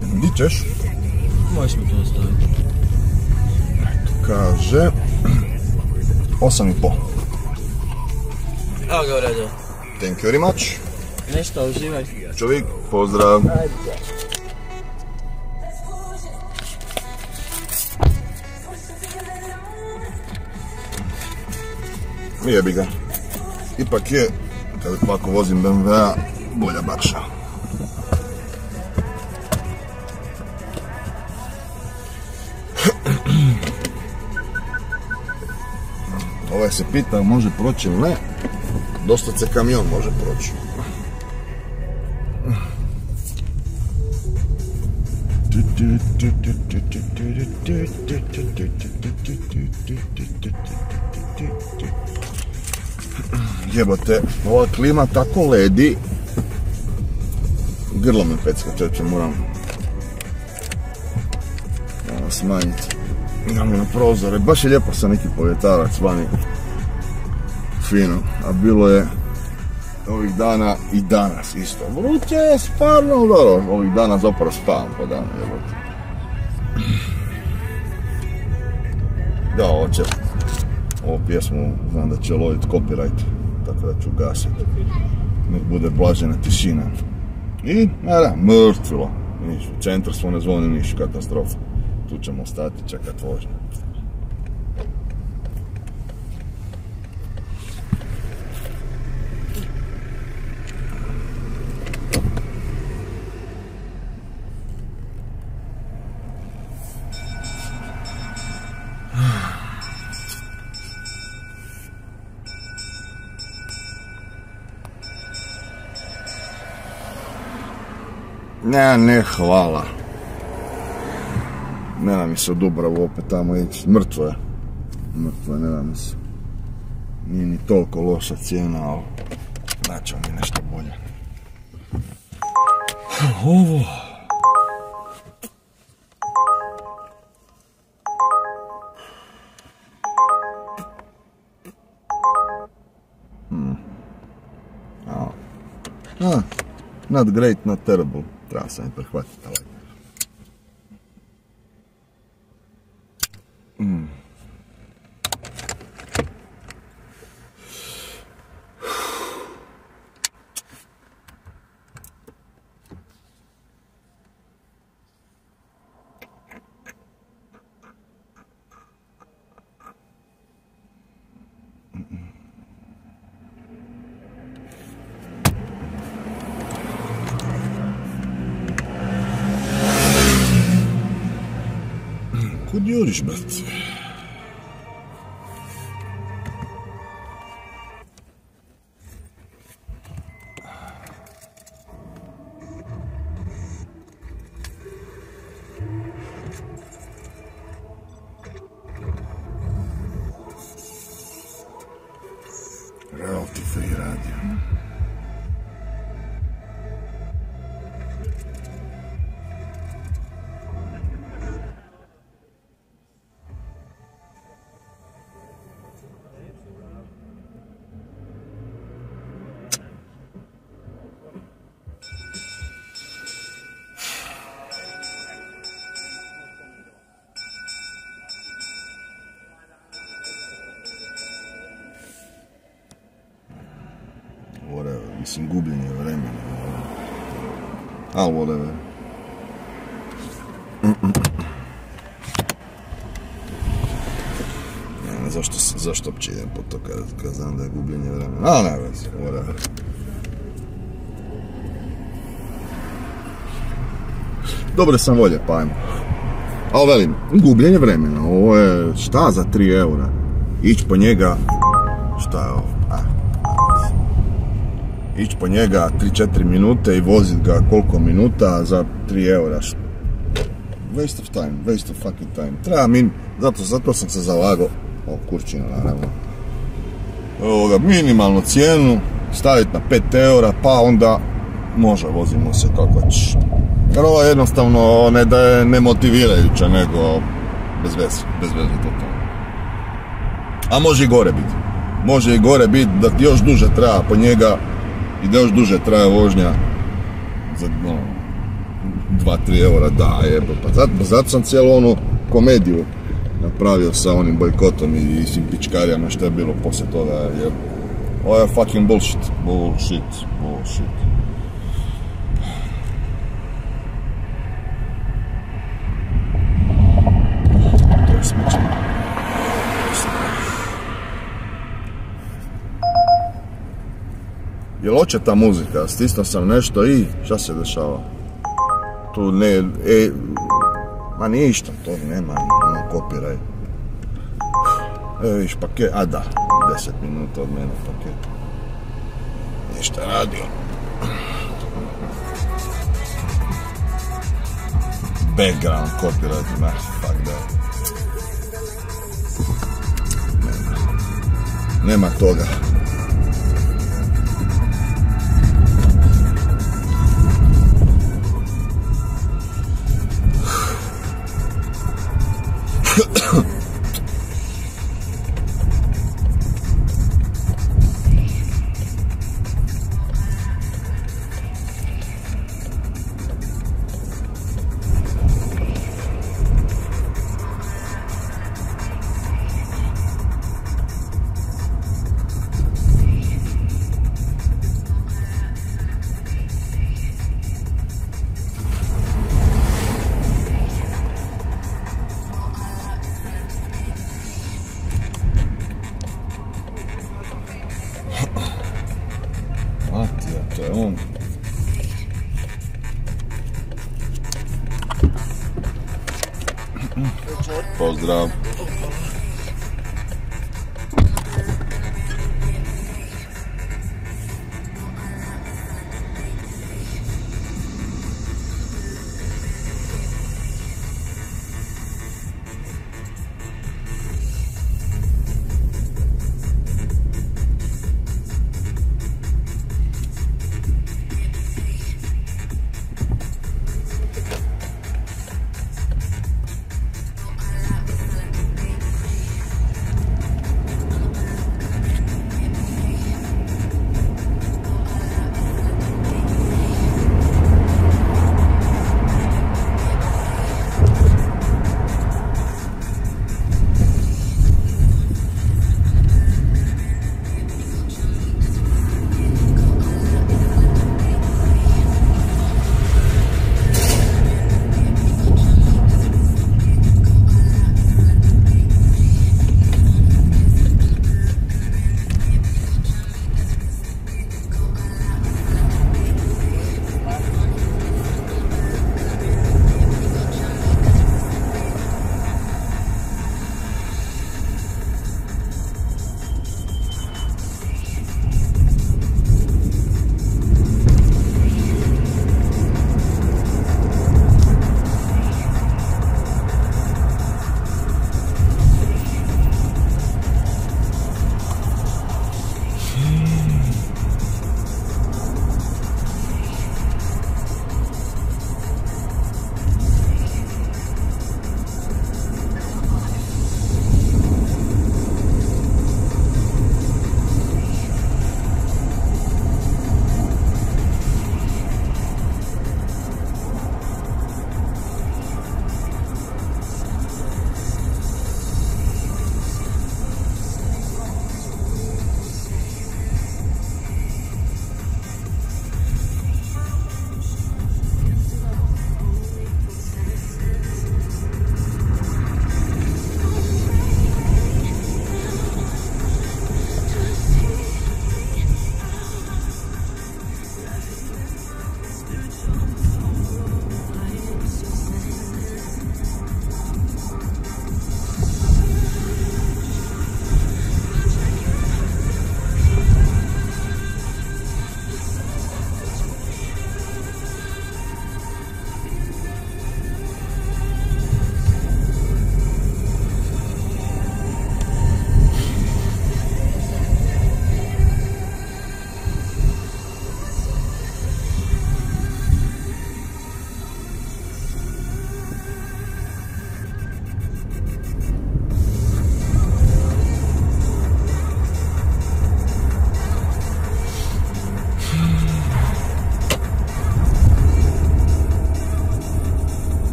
Di ćeš? Možeš mi to ostaviti. Kaže 8,5. Evo ga u redu. Thank you very much. Nešto, uživaj. Čovjek, pozdrav. Jebi ga. Ipak je, kada ovako vozim BMW-a, bolja bakša. Ovaj se pita može proći ili ne. Dosta se kamion može proći. Jebote, ova klima tako ledi. Grlo me pecka, čeče, moram smanjiti. Idemo na prozore, baš je lijepo sa neki povjetarac vani. Fino, a bilo je ovih dana i danas isto. Vruće je stvarno dobro, ovih dana zapravo spavam po danu, jebote. Da, hoće. Ovu pjesmu znam da će lovit copyright, tako da ću gasiti. Nek bude blažena tišina. I, mrtvilo. U centru smo ne zvoni niš, katastrofa. Tu ćemo stati, čekat vožnju. Ne, hvala. Ne da mi se u Dubravu opet tamo ići. Mrtvo je, ne da mi se. Nije ni toliko loša cijena, ali naćemo mi nešto bolje. Ovo. Not great, not terrible. Treba sam i prihvatiti, ali. Kud juriš, brate? Royalty free radio. Mislim, gubljenje vremena. Ali whatever. Ne znam zašto uopće idem po to kad znam da je gubljenje vremena. Ali ne vezi, whatever. Dobre sam volje, pa ajmo. Ali velim, gubljenje vremena. Ovo je šta za 3 eura? Ići po njega, šta je ovo? Ići po njega 3-4 minute i vozit ga koliko minuta za 3 eura. Waste of time, waste of fucking time. Treba mi, zato sam se zalagao, o kurčina naravno, minimalnu cijenu staviti na 5 eura, pa onda može, vozimo se kako ćeš. Jer ovo jednostavno ne da je nemotivirajuće, nego bez veze totalno. A može i gore biti. Može i gore biti da ti još duže treba po njega i da još duže traje vožnja za 2-3 eura, da, jebo, pa zato sam cijelu onu komediju napravio sa onim bojkotom i svim pičkarijama što je bilo poslije toga, jer ovo je fucking bullshit. To je smeće. Je loše ta muzika, stisnuo sam nešto i šta se dešava? Tu ne, ma nije išta, to nema copyright. Viš paket, a da, 10 minuta od mene paket. Ništa radio. Background copyright, ma, fuck that. Nema toga. To je on. Pozdrav.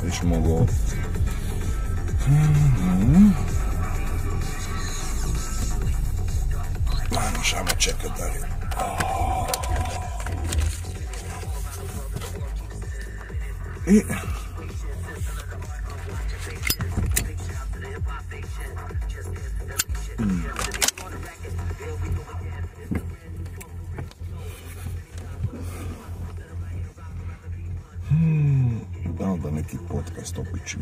Više mogu ovo. Ajmo šamo čekat dalje. I... Da onda neki podcast opičim.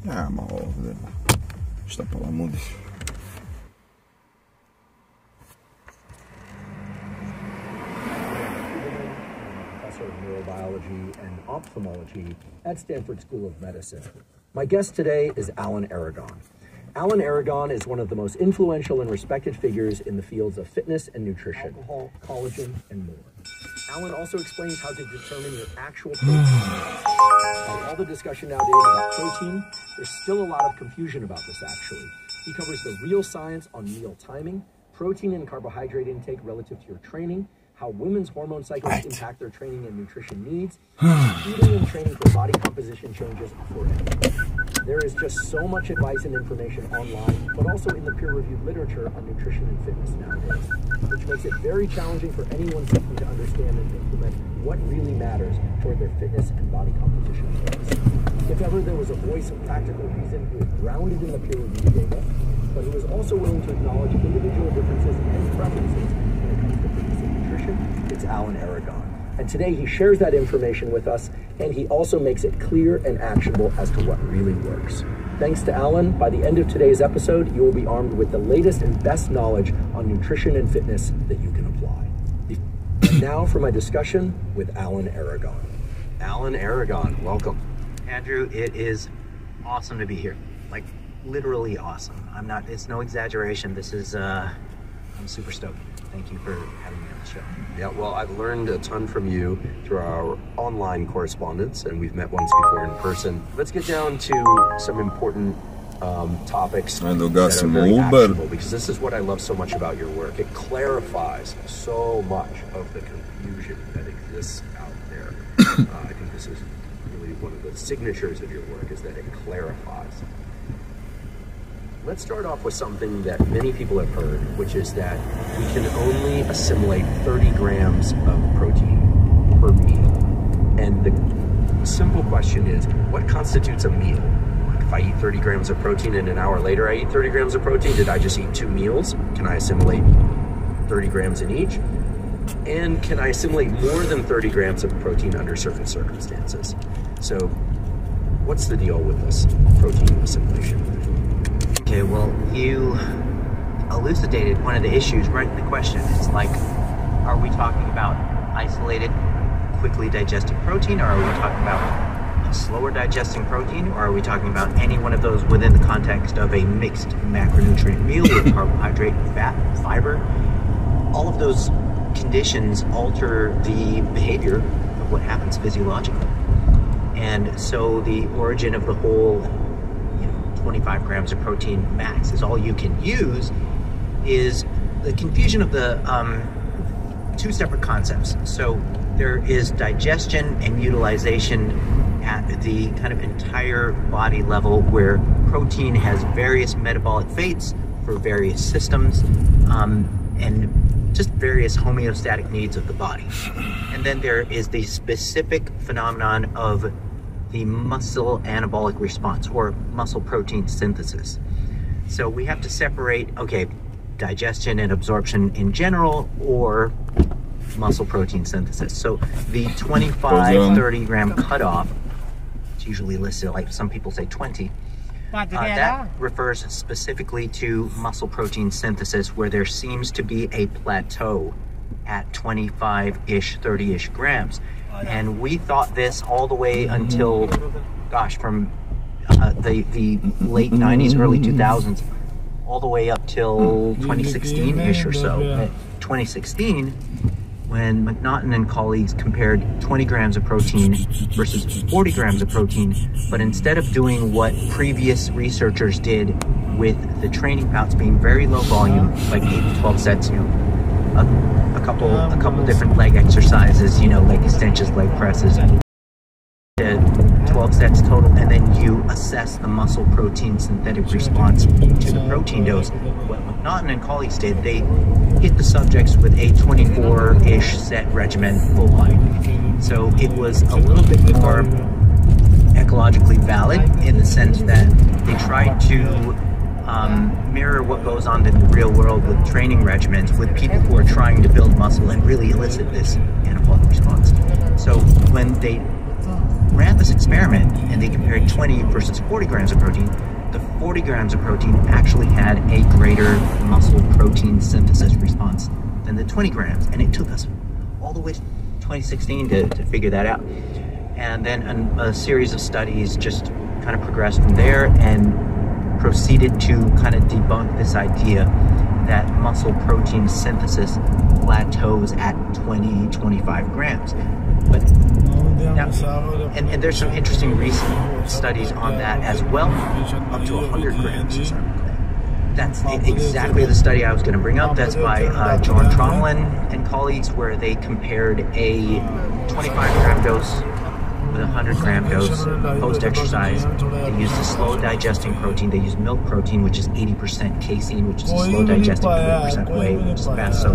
Nema ovdje, šta palamudi. Professor of Neurobiology and Ophthalmology at Stanford School of Medicine. My guest today is Alan Aragon. Alan Aragon is one of the most influential and respected figures in the fields of fitness and nutrition, alcohol, collagen, and more. Alan also explains how to determine your actual protein needs. Like all the discussion nowadays about protein, there's still a lot of confusion about this actually. He covers the real science on meal timing, protein and carbohydrate intake relative to your training, how women's hormone cycles impact their training and nutrition needs, eating and training for body composition changes for everyone. There is just so much advice and information online, but also in the peer-reviewed literature on nutrition and fitness nowadays, which makes it very challenging for anyone seeking to understand and implement what really matters toward their fitness and body composition goals. If ever there was a voice of practical reason who was grounded in the peer-reviewed data, but who was also willing to acknowledge individual differences and preferences when it comes to fitness and nutrition, it's Alan Aragon. And today he shares that information with us, and he also makes it clear and actionable as to what really works. Thanks to Alan, by the end of today's episode, you will be armed with the latest and best knowledge on nutrition and fitness that you can apply. And now for my discussion with Alan Aragon. Alan Aragon, welcome. Andrew, it is awesome to be here. Like, literally awesome. It's no exaggeration. This is, I'm super stoked. Thank you for having me on the show. Yeah, well, I've learned a ton from you through our online correspondence, and we've met once before in person. Let's get down to some important topics that are very actionable, because this is what I love so much about your work. It clarifies so much of the confusion that exists out there. I think this is really one of the signatures of your work, is that it clarifies. Let's start off with something that many people have heard, which is that we can only assimilate 30 grams of protein per meal. And the simple question is, what constitutes a meal? Like if I eat 30 grams of protein and an hour later I eat 30 grams of protein, did I just eat 2 meals? Can I assimilate 30 grams in each? And can I assimilate more than 30 grams of protein under certain circumstances? So what's the deal with this protein assimilation? Okay, well, you elucidated one of the issues right in the question. It's like, are we talking about isolated, quickly digested protein, or are we talking about a slower digesting protein, or are we talking about any one of those within the context of a mixed macronutrient meal with carbohydrate, fat, fiber? All of those conditions alter the behavior of what happens physiologically. And so the origin of the whole 25 grams of protein max is all you can use is the confusion of the two separate concepts. So there is digestion and utilization at the kind of entire body level, where protein has various metabolic fates for various systems, and just various homeostatic needs of the body. And then there is the specific phenomenon of the muscle anabolic response, or muscle protein synthesis. So we have to separate, okay, digestion and absorption in general, or muscle protein synthesis. So the 25, 30 gram cutoff, it's usually listed, like some people say 20, that refers specifically to muscle protein synthesis, where there seems to be a plateau at 25-ish, 30-ish grams. And we thought this all the way until, gosh, from the late 90s, early 2000s, all the way up till 2016-ish or so. 2016, when McNaughton and colleagues compared 20 grams of protein versus 40 grams of protein, but instead of doing what previous researchers did with the training bouts being very low volume, like 8 to 12 sets, you know, a couple different leg exercises, you know, leg extensions, leg presses, 12 sets total, and then you assess the muscle protein synthetic response to the protein dose. What McNaughton and colleagues did, they hit the subjects with a 24-ish set regimen full body. So it was a little bit more ecologically valid in the sense that they tried to mirror what goes on in the real world with training regimens with people who are trying to build muscle and really elicit this anabolic response. So when they ran this experiment and they compared 20 versus 40 grams of protein, the 40 grams of protein actually had a greater muscle protein synthesis response than the 20 grams. And it took us all the way to 2016 to figure that out. And then a series of studies just kind of progressed from there and proceeded to kind of debunk this idea that muscle protein synthesis plateaus at 20, 25 grams. But now, and there's some interesting recent studies on that as well, up to 100 grams. That's exactly the study I was going to bring up. That's by John Tromlin and colleagues, where they compared a 25 gram dose with a 100 gram dose post-exercise. They used a slow digesting protein. They used milk protein, which is 80% casein, which is a slow digesting 20% whey, which is fast. So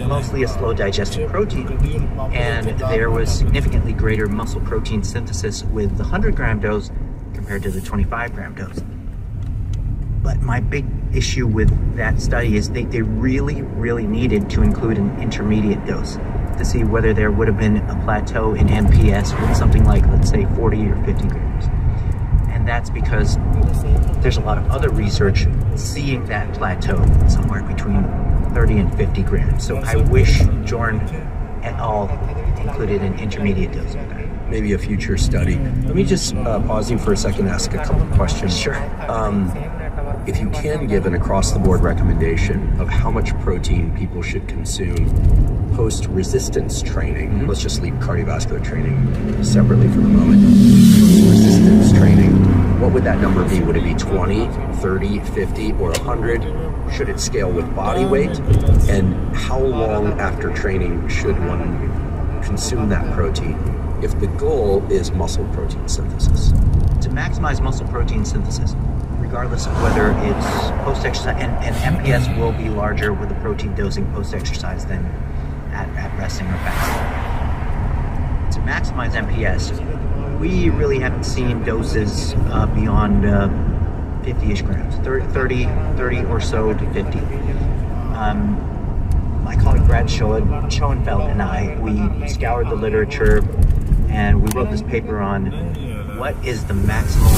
mostly a slow digesting protein. And there was significantly greater muscle protein synthesis with the 100 gram dose compared to the 25 gram dose. But my big issue with that study is they really, really needed to include an intermediate dose to see whether there would have been a plateau in MPS with something like, let's say, 40 or 50 grams. And that's because there's a lot of other research seeing that plateau somewhere between 30 and 50 grams. So I wish Jorn et al. Included an intermediate dose of that. Maybe a future study. Let me just pause you for a second and ask a couple of questions. Sure. If you can give an across-the-board recommendation of how much protein people should consume post-resistance training, let's just leave cardiovascular training separately for the moment. Post-resistance training, what would that number be? Would it be 20, 30, 50, or 100? Should it scale with body weight? And how long after training should one consume that protein if the goal is muscle protein synthesis? To maximize muscle protein synthesis, regardless of whether it's post-exercise, and MPS will be larger with the protein dosing post-exercise than at resting or fasting. To maximize MPS, we really haven't seen doses beyond 50-ish grams, 30 or so to 50. My colleague Brad Schoenfeld and I, we scoured the literature and we wrote this paper on what is the maximum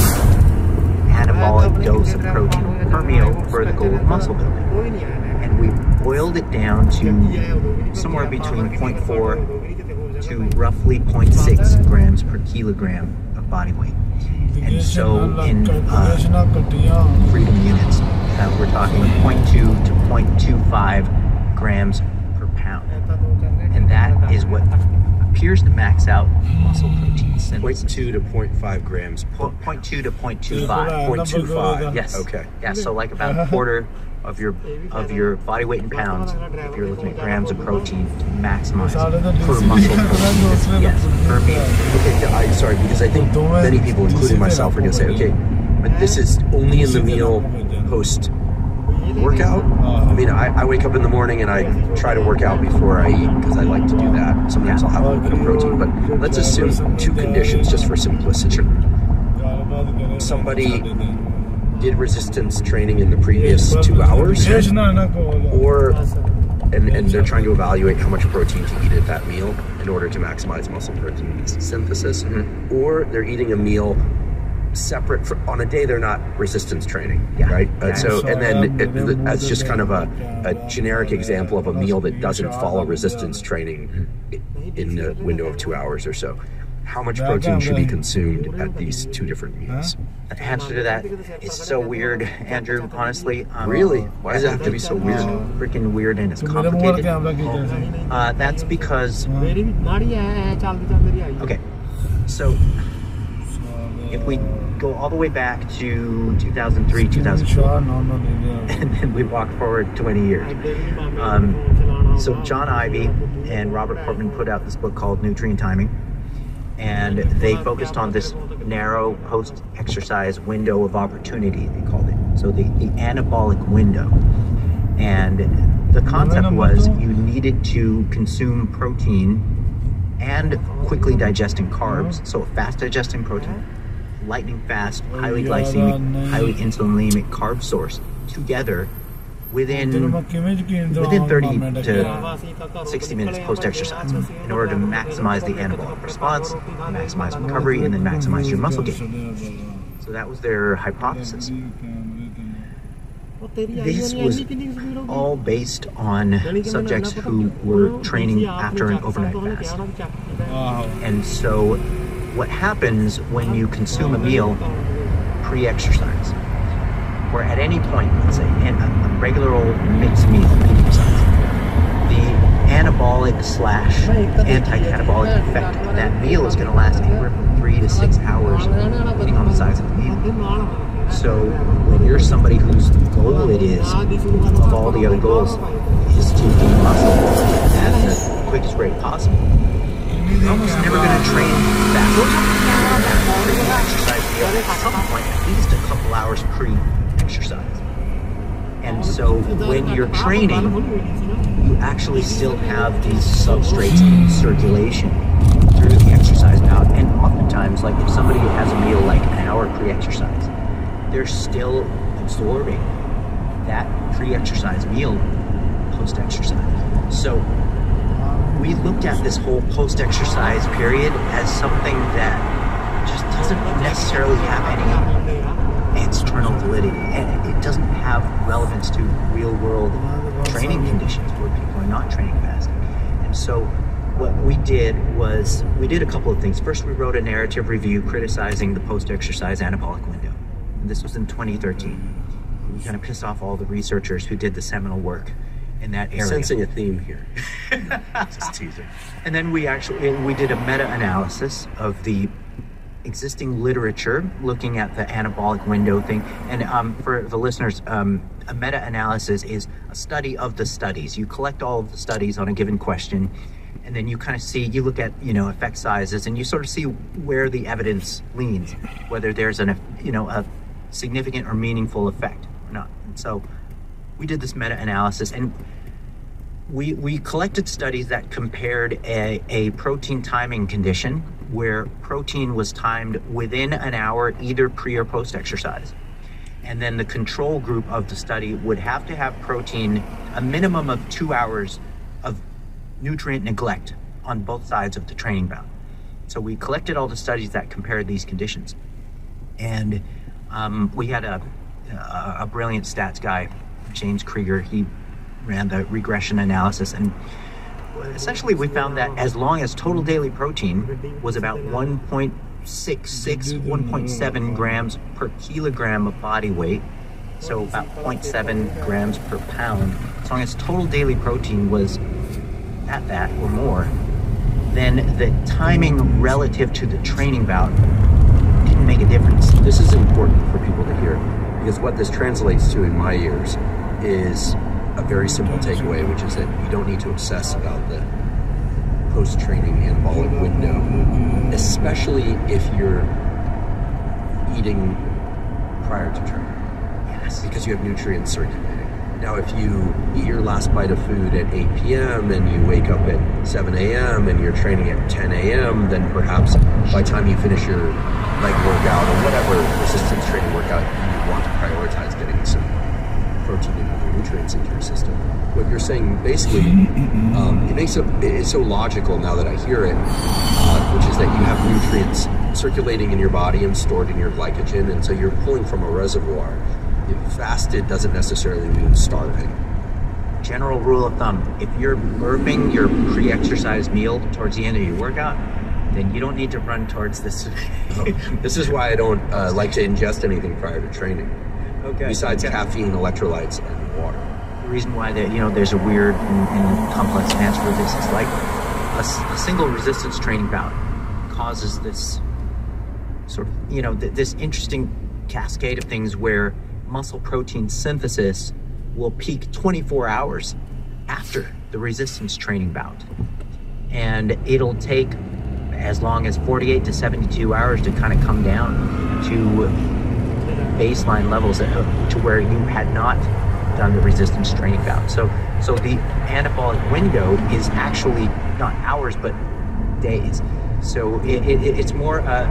anabolic dose of protein per meal for the goal of muscle building. And we boiled it down to somewhere between 0.4 to roughly 0.6 grams per kilogram of body weight. And so in freedom units, we're talking 0.2 to 0.25 grams per pound. And that is what appears to max out muscle protein synthesis. 0.2 to 0.5 grams. 0.2 to 0.25. 0.25. Yes. Okay. Yeah, so like about a quarter of your body weight in pounds if you're looking at grams of protein to maximize per muscle protein. Yes, per meal. Okay, sorry, because I think many people, including myself, are going to say, okay, But this is only in the meal post workout. I mean, I wake up in the morning and I try to work out before I eat because I like to do that. Sometimes I'll have a little bit of protein, but let's assume two conditions just for simplicity. Somebody did resistance training in the previous 2 hours, and they're trying to evaluate how much protein to eat at that meal in order to maximize muscle protein synthesis, or they're eating a meal separate on a day they're not resistance training, right? And then that's just kind of a generic example of a meal that doesn't follow resistance training in the window of 2 hours or so. How much protein should be consumed at these two different meals? The answer to that is so weird, Andrew, honestly. Really? Why does it have to be so weird? Freaking weird, and it's complicated. That's because... Okay, so if we go all the way back to 2003, 2004, and then we walk forward 20 years. So John Ivey and Robert Portman put out this book called Nutrient Timing, and they focused on this narrow post-exercise window of opportunity, they called it. So the anabolic window. And the concept was you needed to consume protein and quickly digesting carbs, so a fast digesting protein, lightning fast, highly glycemic, highly insulinemic carb source together within 30 to 60 minutes post-exercise in order to maximize the anabolic response, maximize recovery, and then maximize your muscle gain. So that was their hypothesis. This was all based on subjects who were training after an overnight fast. And so what happens when you consume a meal pre-exercise, or at any point, let's say, in a regular old mixed meal, medium size, the anabolic / anti-catabolic effect of that meal is going to last anywhere from 3 to 6 hours, depending on the size of the meal. So when you're somebody whose goal it is, of all the other goals, is to gain muscle at the quickest rate possible, you're almost never going to train fast. Exercise meal at some point, at least a couple hours pre-exercise. And so when you're training, you actually still have these substrates in circulation through the exercise bout. And oftentimes, like if somebody has a meal like an hour pre-exercise, they're still absorbing that pre-exercise meal post-exercise. So we looked at this whole post-exercise period as something that just doesn't necessarily have any external validity, and it doesn't have relevance to real-world training conditions where people are not training fasting. And so what we did was, we did a couple of things. First, we wrote a narrative review criticizing the post-exercise anabolic window. And this was in 2013. We kind of pissed off all the researchers who did the seminal work in that area. Sensing a theme here. Just teasing. And then we did a meta-analysis of the existing literature looking at the anabolic window thing. And for the listeners, a meta-analysis is a study of the studies. You collect all of the studies on a given question, and then you kind of see, you look at, effect sizes, and you sort of see where the evidence leans, whether there's a significant or meaningful effect or not. And so we did this meta-analysis, and we collected studies that compared a protein timing condition where protein was timed within an hour, either pre or post-exercise. And then the control group of the study would have to have protein a minimum of 2 hours of nutrient neglect on both sides of the training bout. So we collected all the studies that compared these conditions. And we had a brilliant stats guy, James Krieger. He ran the regression analysis, and essentially we found that as long as total daily protein was about 1.66, 1.7 grams per kilogram of body weight, so about 0.7 grams per pound, as long as total daily protein was at that or more, then the timing relative to the training bout didn't make a difference. This is important for people to hear, because what this translates to in my ears is a very simple takeaway, which is that you don't need to obsess about the post-training anabolic window, especially if you're eating prior to training. Yes. Because you have nutrients circulating. Now, if you eat your last bite of food at 8 p.m. and you wake up at 7 a.m. and you're training at 10 a.m., then perhaps by the time you finish your leg workout or whatever resistance training workout, you want to prioritize getting some protein and other nutrients into your system. What you're saying basically, it's so logical now that I hear it, which is that you have nutrients circulating in your body and stored in your glycogen, and so you're pulling from a reservoir. Fasted doesn't necessarily mean starving. General rule of thumb, if you're burping your pre-exercise meal towards the end of your workout, then you don't need to run towards this. This is why I don't like to ingest anything prior to training. Okay. Besides caffeine, electrolytes, and water. The reason why there's a weird and complex answer to this is like a single resistance training bout causes this sort of, this interesting cascade of things where muscle protein synthesis will peak 24 hours after the resistance training bout. And it'll take as long as 48 to 72 hours to kind of come down to baseline levels to where you had not done the resistance training bout. So the anabolic window is actually not hours, but days. So it's more a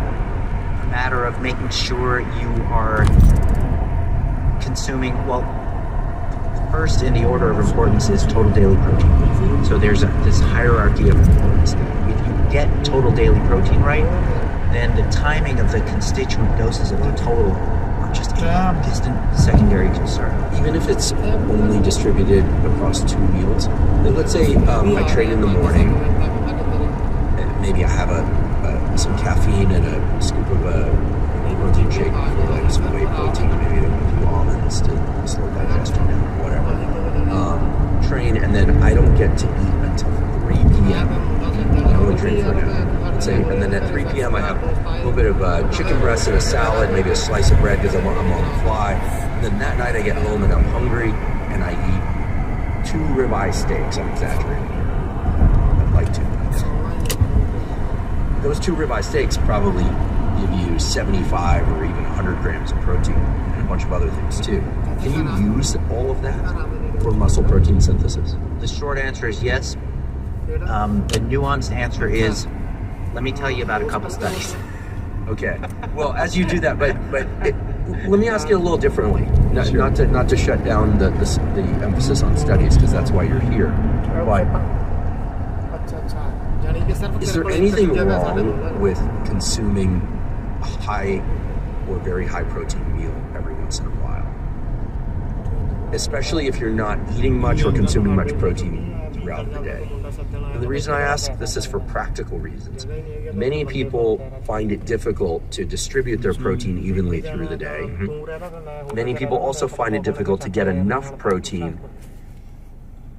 matter of making sure you are consuming, well, first in the order of importance is total daily protein. So there's this hierarchy of importance. If you get total daily protein right, then the timing of the constituent doses of the total are just a distant secondary concern. Even if it's only distributed across 2 meals, then let's say I train in the morning, and maybe I have some caffeine and a scoop of a protein shake for like some whey protein, maybe a few almonds to slow digestion down, whatever. Train, and then I don't get to eat until 3 p.m. I only train for an hour. Let's say, and then at 3 p.m. I have a little bit of chicken breast and a salad, maybe a slice of bread because I'm on the fly. And then that night I get home and I'm hungry and I eat 2 ribeye steaks. I'm exaggerating here. I'd like to. Those 2 ribeye steaks probably give you 75 or even 100 grams of protein and a bunch of other things too. Can you use all of that for muscle protein synthesis? The short answer is yes. The nuanced answer is, let me tell you about a couple studies. Okay. Well, as you do that, but let me ask you a little differently. Not to shut down the emphasis on studies, because that's why you're here. But is there anything wrong with consuming a high or very high protein meal every once in a while? Especially if you're not eating much or consuming much protein throughout the day. And the reason I ask this is for practical reasons. Many people find it difficult to distribute their protein evenly through the day. Many people also find it difficult to get enough protein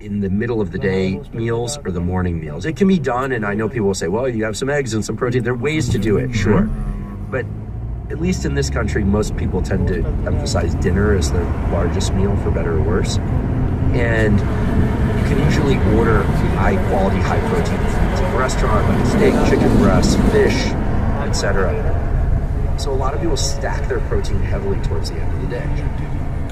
in the middle of the day meals or the morning meals. It can be done, and I know people will say, well, you have some eggs and some protein. There are ways to do it, sure. But at least in this country, most people tend to emphasize dinner as their largest meal, for better or worse. And you can usually order high quality, high protein foods at a restaurant, like steak, chicken breast, fish, etc. So a lot of people stack their protein heavily towards the end of the day.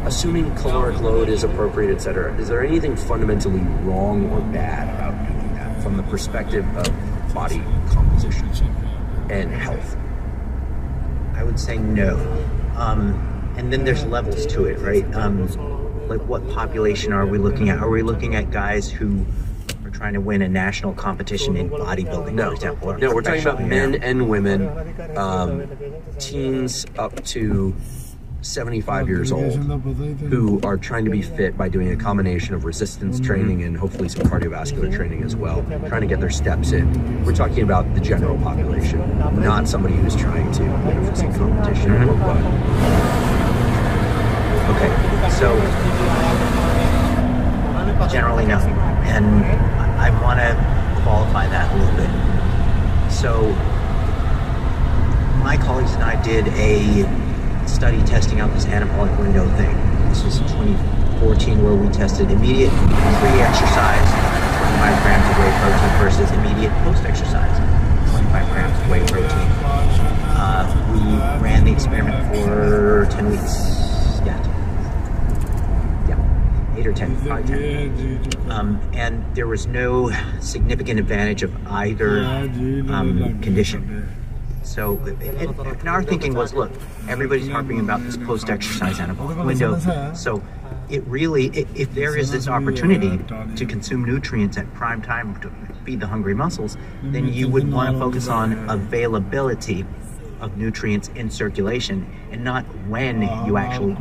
Assuming caloric load is appropriate, etc., is there anything fundamentally wrong or bad about doing that from the perspective of body composition and health? I would say no. And then there's levels to it, right? Like what population are we looking at? Are we looking at guys who are trying to win a national competition in bodybuilding, for example? No, we're talking about men and women, teens up to 75 years old, who are trying to be fit by doing a combination of resistance training and hopefully some cardiovascular training as well, trying to get their steps in. We're talking about the general population, not somebody who's trying to win a physique competition or what. Okay, so generally no, and I want to qualify that a little bit. So my colleagues and I did a study testing out this anabolic window thing. This was in 2014, where we tested immediate pre-exercise 25 grams of whey protein versus immediate post-exercise 25 grams of whey protein. We ran the experiment for 10 weeks. Yeah, 8 or 10, probably 10. And there was no significant advantage of either condition. So, and our thinking was, look, everybody's harping about this post-exercise anabolic window. So, it really, if there is this opportunity to consume nutrients at prime time to feed the hungry muscles, then you would want to focus on availability of nutrients in circulation and not when you actually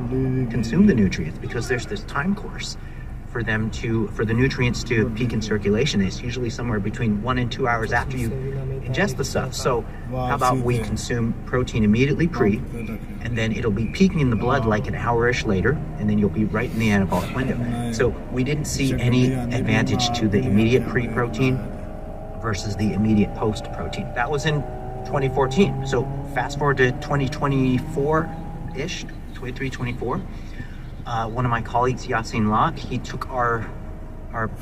consume the nutrients, because there's this time course for them for the nutrients to peak in circulation. It's usually somewhere between 1 and 2 hours after you ingest the stuff. So how about we consume protein immediately pre, and then it'll be peaking in the blood like an hour-ish later, and then you'll be right in the anabolic window. So we didn't see any advantage to the immediate pre-protein versus the immediate post-protein. That was in 2014. So fast forward to 2024-ish, 23, 24. One of my colleagues, Yasin Locke, he took our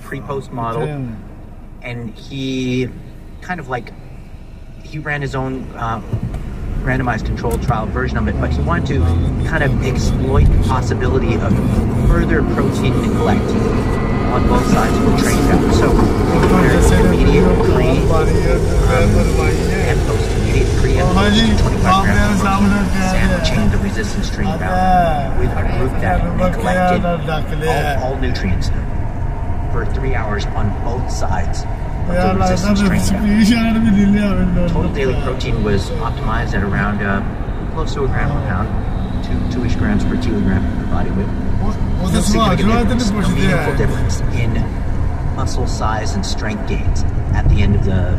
pre-post model, and he kind of like, he ran his own randomized controlled trial version of it, but he wanted to kind of exploit the possibility of further protein neglect on both sides of the train route. So immediate pre and post-immediate pre and post 25 grams sandwich chain the resistance train route with a group that neglected all nutrients for 3 hours on both sides of the resistance train route. Total daily protein was optimized at around close to a gram per pound, 2-ish grams per kilogram of body weight. No significant difference, no meaningful difference in muscle size and strength gains at the end of the, I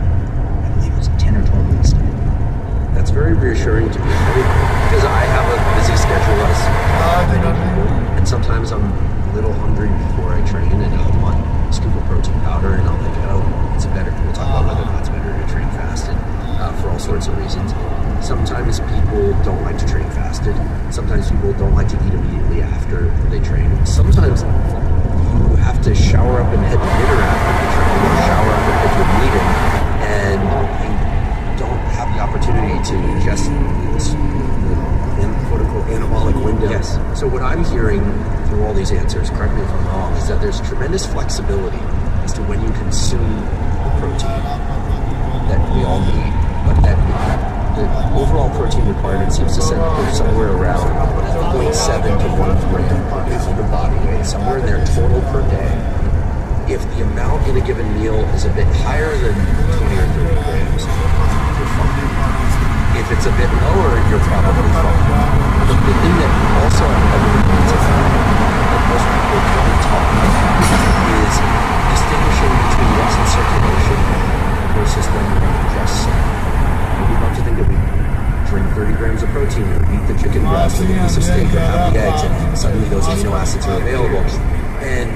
believe it was a 10 or 12 week study. That's very reassuring to me. I mean, because I have a busy schedule as many people, and sometimes I'm a little hungry before I train, and I'll want a scoop of protein powder, and I'll think, oh, it's better. We'll talk about whether or not it's better to train fasted for all sorts of reasons. Sometimes people don't like to train fasted. Sometimes people don't like to eat immediately after they train. Sometimes you have to shower up and head to dinner after you train, or shower up and head to a meeting, and you don't have the opportunity to ingest this quote-unquote anabolic window. Yes. So what I'm hearing through all these answers, correct me if I'm wrong, is that there's tremendous flexibility as to when you consume the protein that we all need, but that the overall protein requirement seems to set somewhere around 0.7 to 1 gram per pound of body weight, somewhere in there total per day. If the amount in a given meal is a bit higher than 20 or 30 grams, you're fine. If it's a bit lower, you're probably fine. But the thing that also everyone needs to find, that most people don't talk about, is distinguishing between what's in circulation versus when you ingest something. We love to think that we drink 30 grams of protein or eat the chicken breast or the piece of steak or have the eggs, and suddenly those amino acids are available. And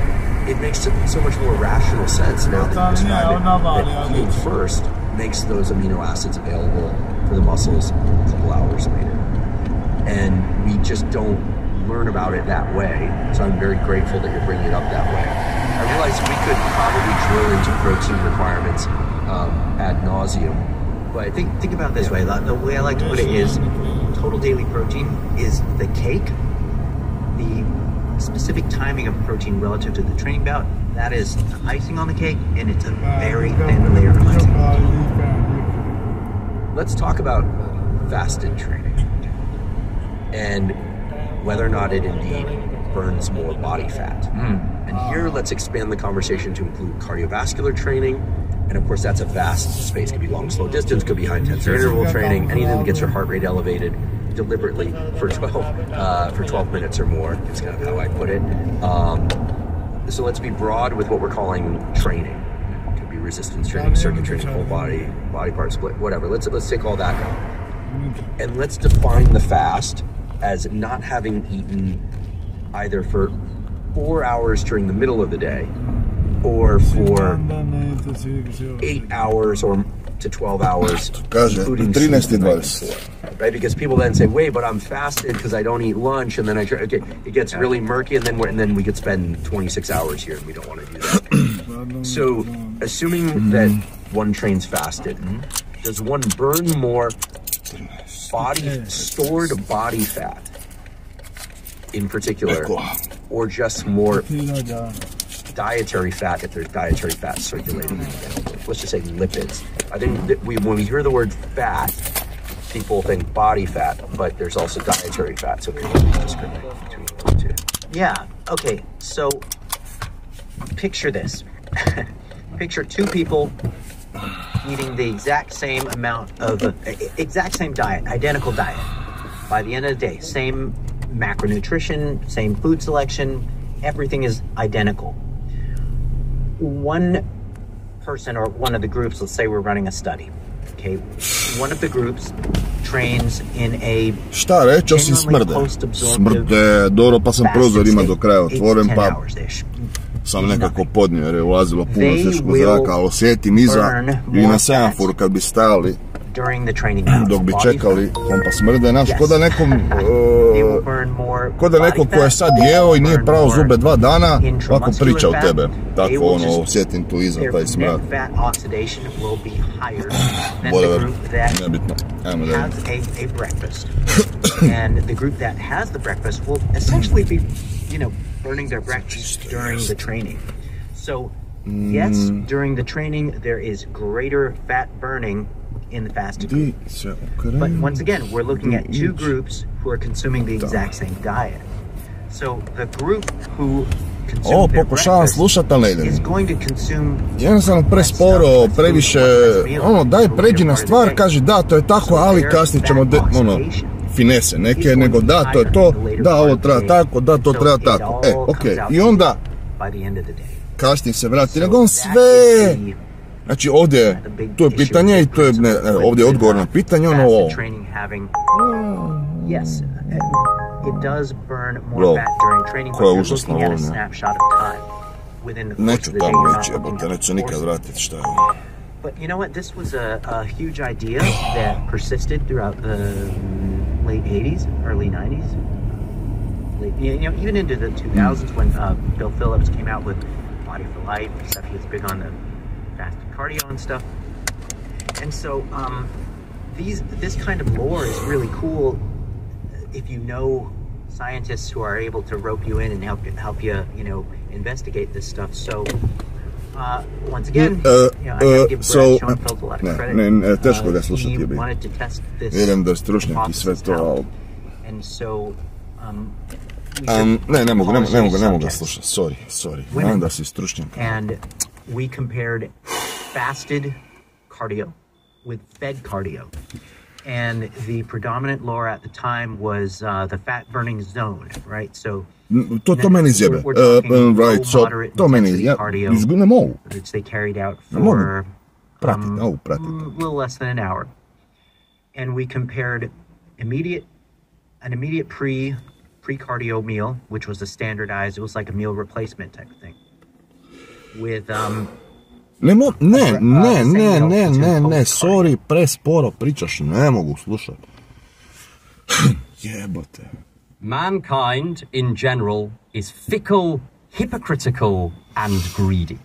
it makes so much more rational sense now that you describe it, that eating first makes those amino acids available for the muscles a couple hours later. And we just don't learn about it that way, so I'm very grateful that you're bringing it up that way. I realize we could probably drill into protein requirements ad nauseum. But think about it this way. The way I like to put it is total daily protein is the cake. The specific timing of protein relative to the training bout, that is the icing on the cake, and it's a very thin layer of icing. Let's talk about fasted training and whether or not it indeed burns more body fat. And here let's expand the conversation to include cardiovascular training. And of course, that's a vast space. It could be long, slow distance, could be high intensity interval training, anything that gets your heart rate elevated deliberately for 12 minutes or more. Is kind of how I put it. So let's be broad with what we're calling training. It could be resistance training, circuit training, whole body part split, whatever. Let's take all that out, and let's define the fast as not having eaten either for 4 hours during the middle of the day, or for 8 hours or to 12 hours, including 13:20. right? Because people then say, wait, but I'm fasted because I don't eat lunch, and then I try, okay, it gets really murky, and then we could spend 26 hours here, and we don't want to do that. So, assuming that one trains fasted, does one burn more stored body fat in particular, or just more dietary fat, if there's dietary fat circulating. Let's just say lipids. I think that when we hear the word fat, people think body fat, but there's also dietary fat, so people discriminate between the two. Yeah, okay, so picture this. Picture two people eating the exact same amount of, exact same diet, identical diet. By the end of the day, same macronutrition, same food selection, everything is identical. One person or one of the groups, let's say we're running a study, okay? One of the groups trains in a Šta reći osim smrde? Smrde, dobro, pa sam prozor ima do kraja otvoren, pa sam nekako podnio jer je ulazilo puno svježkog zraka, ali osjetim iza i na semaforu kad bi stajali dok bi čekali kompa smrde, znaš, ko da neko ko je sad jeo i nije prao zube 2 dana, ovako priča u tebe, tako ono, osjetim tu iza taj smrad. Whatever, nebitno, ajmo da And the group that has the breakfast will essentially be, burning their breakfast during the training. So, yes, during the training, there is greater fat burning in the fasted group. But once again, we're looking at two groups who are consuming the exact same diet. So, the group who consume their breakfast is going to consume... Jednostavno presporo, previše, daj pređi na stvar, kaži da, to je tako, ali kasnije ćemo, finese neke, nego da, to je to, da, ovo treba tako, da, to treba tako. Okej, i onda kasnije se vrati, nego on sve... Znači ovdje, to je pitanje i to je, ovdje je odgovor na pitanje, ovo. Koja je užasna voljna. Neću tamo ići, jebote, neću se nikad vratiti, šta je ovo. But you know what? This was a huge idea that persisted throughout the late 80s, early 90s, even into the 2000s when Bill Phillips came out with Body for Life. Stuff. He was big on the fasted cardio and stuff. And so this kind of lore is really cool if you know scientists who are able to rope you in and help you, investigate this stuff. So. Once again, I gotta give Brad Schoenfeld a lot of credit. Teško ga slušati je bi. Vjerujem da stručnjak i sve to, ali... Ne mogu ga slušati, sorry. Znam da si stručnjak. And we compared fasted cardio with fed cardio. And the predominant lore at the time was the fat burning zone, right? So to meni zjebe, right, so to meni, ja, ne mogu. Which they carried out for a little less than an hour. And we compared an immediate pre-cardio meal, which was a standardized, it was like a meal replacement type of thing, with ne, sorry, presporo pričaš, ne mogu slušat. Jebote. Mankind in general is fickle, hypocritical, and greedy.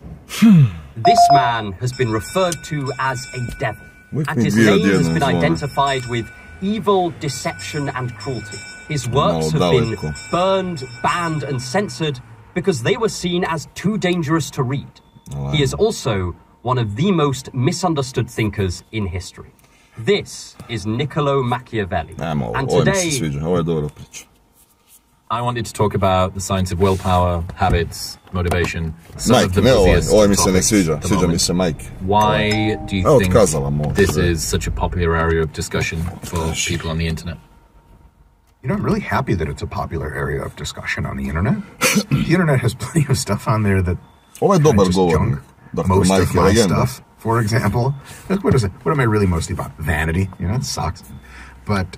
This man has been referred to as a devil, and his name has been identified with evil, deception, and cruelty. His works have been burned, banned, and censored because they were seen as too dangerous to read. He is also one of the most misunderstood thinkers in history. This is Niccolo Machiavelli. And today, I wanted to talk about the science of willpower, habits, motivation, some of the busiest topics at the moment. Why do you think this is such a popular area of discussion for people on the internet? I'm really happy that it's a popular area of discussion on the internet. The internet has plenty of stuff on there that just junk. Most of my stuff, for example, what am I really mostly about? Vanity, it sucks. But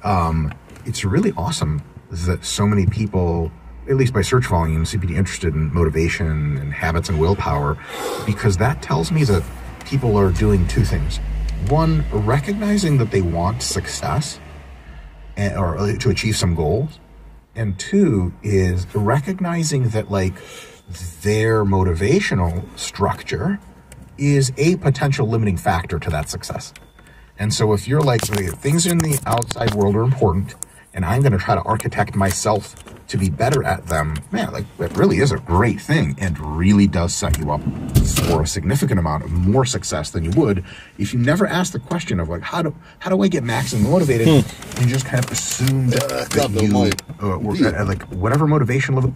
it's really awesome that so many people, at least by search volume, seem to be interested in motivation and habits and willpower, because that tells me that people are doing two things. One, recognizing that they want success or to achieve some goals. And two is recognizing that their motivational structure is a potential limiting factor to that success. And so if you're like, things in the outside world are important, and I'm going to try to architect myself to be better at them, man, like that really is a great thing and really does set you up for a significant amount of more success than you would if you never asked the question of like, how do I get maximally motivated? And you just kind of assumed that you at like whatever motivation level.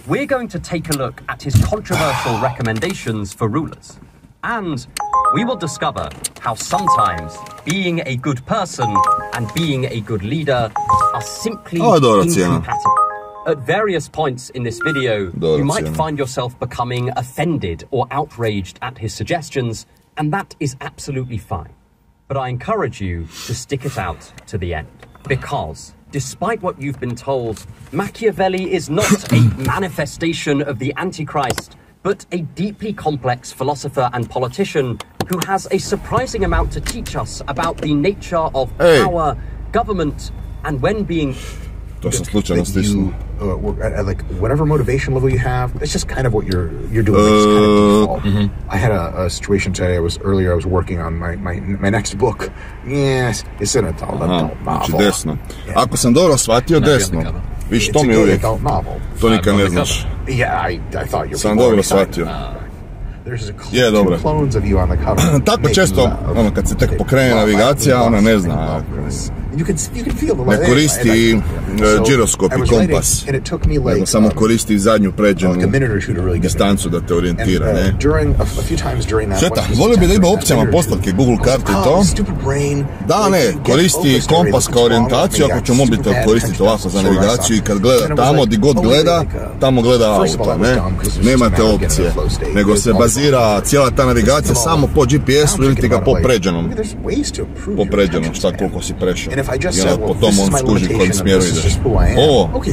We're going to take a look at his controversial recommendations for rulers. And we will discover how sometimes being a good person and being a good leader are simply incompatible. At various points in this video, you might find yourself becoming offended or outraged at his suggestions, and that is absolutely fine. But I encourage you to stick it out to the end, because despite what you've been told, Machiavelli is not a manifestation of the Antichrist, but a deeply complex philosopher and politician who has a surprising amount to teach us about the nature of power, government, and when being... like whatever motivation level you have, it's just kind of what you're doing. It's kind of default. I had a situation today. I was working on my next book. Yes, it's an adult novel. Desno. Ako sam dobro shvatio, desno. Viš, to mi uvijek. To nikad ne znaš. Yeah, I thought you sam dobro shvatio. Je, dobro. Tako često, kad se tek pokrene navigacija, ona ne zna. Ne koristi giroskop i kompas, nego samo koristi zadnju pređenu distancu da te orijentira, ne? Šeta, volio bi da ima opcijama postavke Google karte i to. Da, ne, koristi kompas kao orijentaciju, ako ću mobitel koristiti ovako za navigaciju i kad gleda tamo, di god gleda, tamo gleda auto, ne? Nemate opcije, nego se bazira cijela ta navigacija samo po GPS-u ili ti ga po pređenom, šta koliko si prešao. I onda po tom on skuži kojim smjeru ideš. Ovo,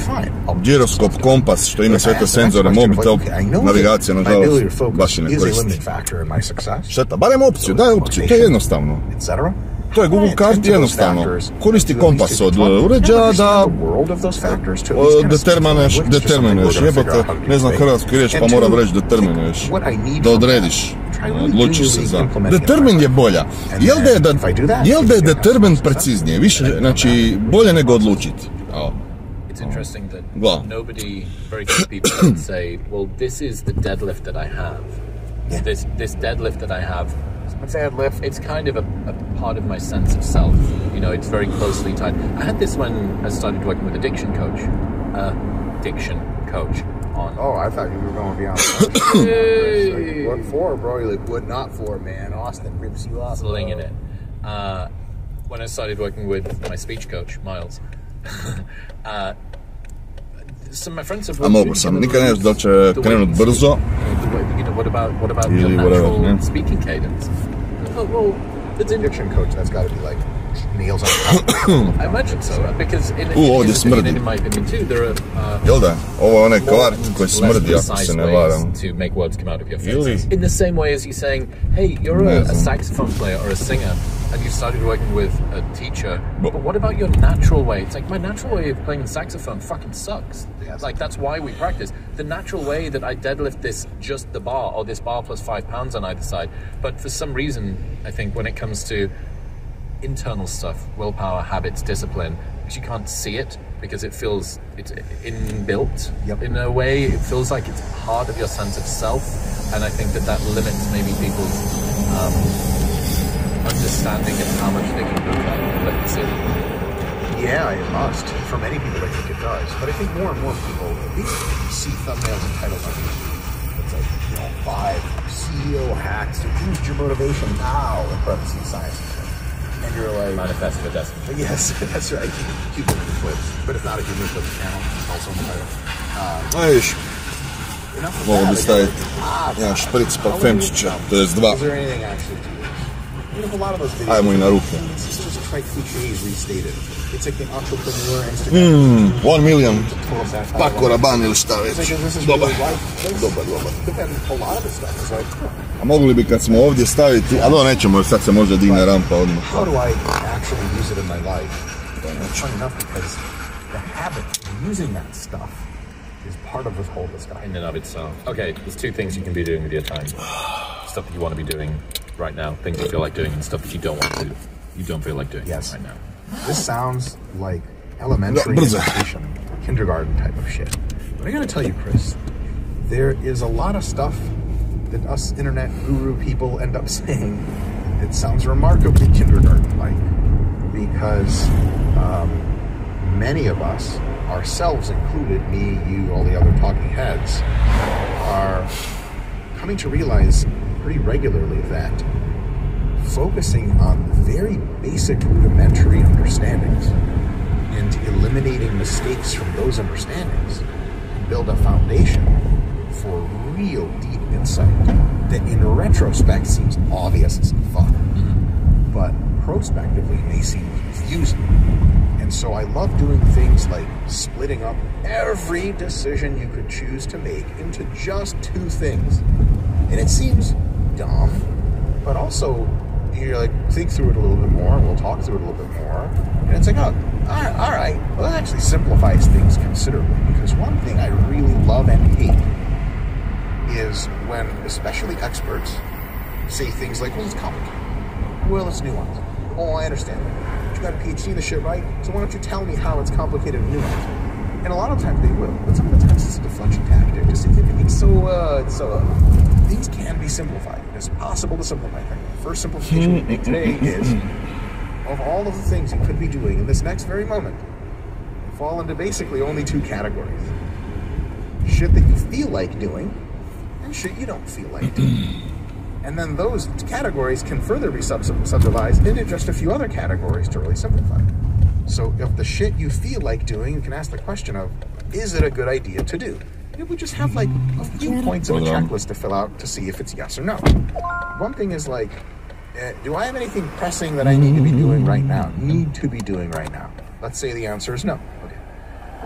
giroskop, kompas, što ima sve te senzore, mobitel, navigacija, nažalost, baš i ne koristi. Šteta, barem opciju, daj opciju, to je jednostavno. To je Google karti jednostavno. Koristi kompas od uređaja da determinuješ, jebate, ne znam hrvatsku riječ pa moram reći determinuješ, da odrediš. Odlučiš se za... Determin je bolja. Jel da je determin preciznije? Više, znači, bolje nego odlučiti. It's interesting that nobody, very few people can say, well, this is the deadlift that I have. This deadlift that I have, it's kind of a part of my sense of self. You know, it's very closely tied. I had this when I started working with a diction coach. Oh, I thought you were going beyond that. What for, bro? You're like, what not for, man? Austin rips you off. Slinging it. When I started working with my speech coach, Miles, some of my friends have... Nikad ne znaš da će krenut brzo. What about your natural speaking cadence? Well, it's an addiction coach. That's got to be like nails on. I imagine so, because in my opinion too, there are... Jel da? Ovo je onaj kvart koji smrdi, ako se ne varam. To make words come out of your faces. In the same way as you saying, hey, you're a saxophone player or a singer, and you started working with a teacher, but what about your natural way? It's like, my natural way of playing the saxophone fucking sucks. Like, that's why we practice. The natural way that I deadlift just the bar, or this bar plus 5 pounds on either side. But for some reason, I think when it comes to internal stuff, willpower, habits, discipline, because you can't see it, because it's inbuilt in a way. It feels like it's part of your sense of self, and I think that limits maybe people's understanding of how much they can do that. Let me see. Yeah, it must. For many people, I think it does. But I think more and more people, at least see thumbnails and titles on YouTube. It's like, 5 CEO hacks to boost your motivation now, in parentheses, science. And you're like... Manifest the destiny. Yes, that's right. Keep looking at clips. But it's not a human clip channel. It's also on the title. Vidiš, mogu bi staviti jedan špric parfemčića, to je 2. Ajmo i na ruke. Mmm, 1 million. Pako raban ili šta već. Dobar. A mogli bi kad smo ovdje staviti, ali nećemo jer sad se možda digne rampa odmah. Part of this whole discussion in and of itself. Okay, there's 2 things you can be doing with your time. Stuff that you want to be doing right now, things you feel like doing and stuff that you don't want to do. You don't feel like doing right now. This sounds like elementary education, kindergarten type of shit. But I gotta tell you, Chris, there is a lot of stuff that us internet guru people end up saying. It sounds remarkably kindergarten-like, because many of us, ourselves included, me, you, all the other talking heads, are coming to realize pretty regularly that focusing on very basic rudimentary understandings and eliminating mistakes from those understandings can build a foundation for real deep insight that in retrospect seems obvious as fuck, but prospectively may seem confusing. And so I love doing things like splitting up every decision you could choose to make into just 2 things. And it seems dumb, but also you like think through it a little bit more, and we'll talk through it a little bit more. And it's like, oh, all right. Well, that actually simplifies things considerably, because one thing I really love and hate is when especially experts say things like, well, it's complicated. Well, it's nuanced. Oh, I understand that. But you got a PhD in this shit, right? So why don't you tell me how it's complicated and nuanced? And a lot of times they will, but some of the times it's a deflection tactic to say things things can be simplified. It's possible to simplify things. The first simplification we make today is, of all of the things you could be doing in this next very moment, you fall into basically only 2 categories. Shit that you feel like doing, and shit you don't feel like doing. And then those categories can further be subdivided into just a few other categories to really simplify. So if the shit you feel like doing, you can ask the question of, is it a good idea to do? And we just have like a few points in a checklist to fill out to see if it's yes or no. One thing is like, do I have anything pressing that I need to be doing right now? Let's say the answer is no. Okay.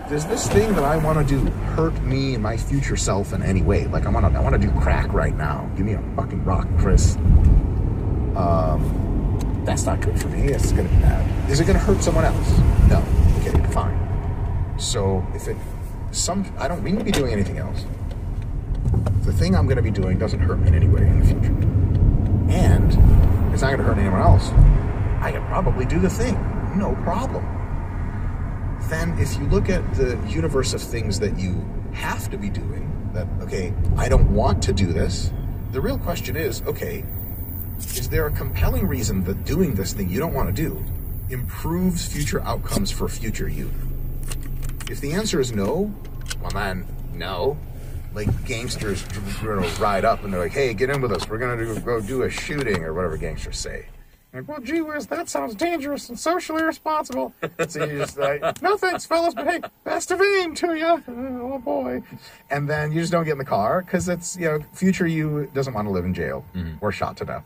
Does this thing that I want to do hurt me and my future self in any way? Like I want to do crack right now. Give me a fucking rock, Chris. That's not good for me. It's gonna be bad. Is it gonna hurt someone else? No. Okay, fine. So if I don't need to be doing anything else. The thing I'm gonna be doing doesn't hurt me in any way in the future, and it's not gonna hurt anyone else. I can probably do the thing, no problem. Then if you look at the universe of things that you have to be doing, that, okay, I don't want to do this, the real question is, okay, is there a compelling reason that doing this thing you don't want to do improves future outcomes for future you? If the answer is no, well then, no. Like gangsters ride up and they're like, hey, get in with us. We're going to go do a shooting, or whatever gangsters say. Like, well, gee whiz, that sounds dangerous and socially irresponsible. So you're just like, no thanks, fellas, but hey, best of aim to you. Oh, boy. And then you just don't get in the car because it's, future you doesn't want to live in jail or shot to death.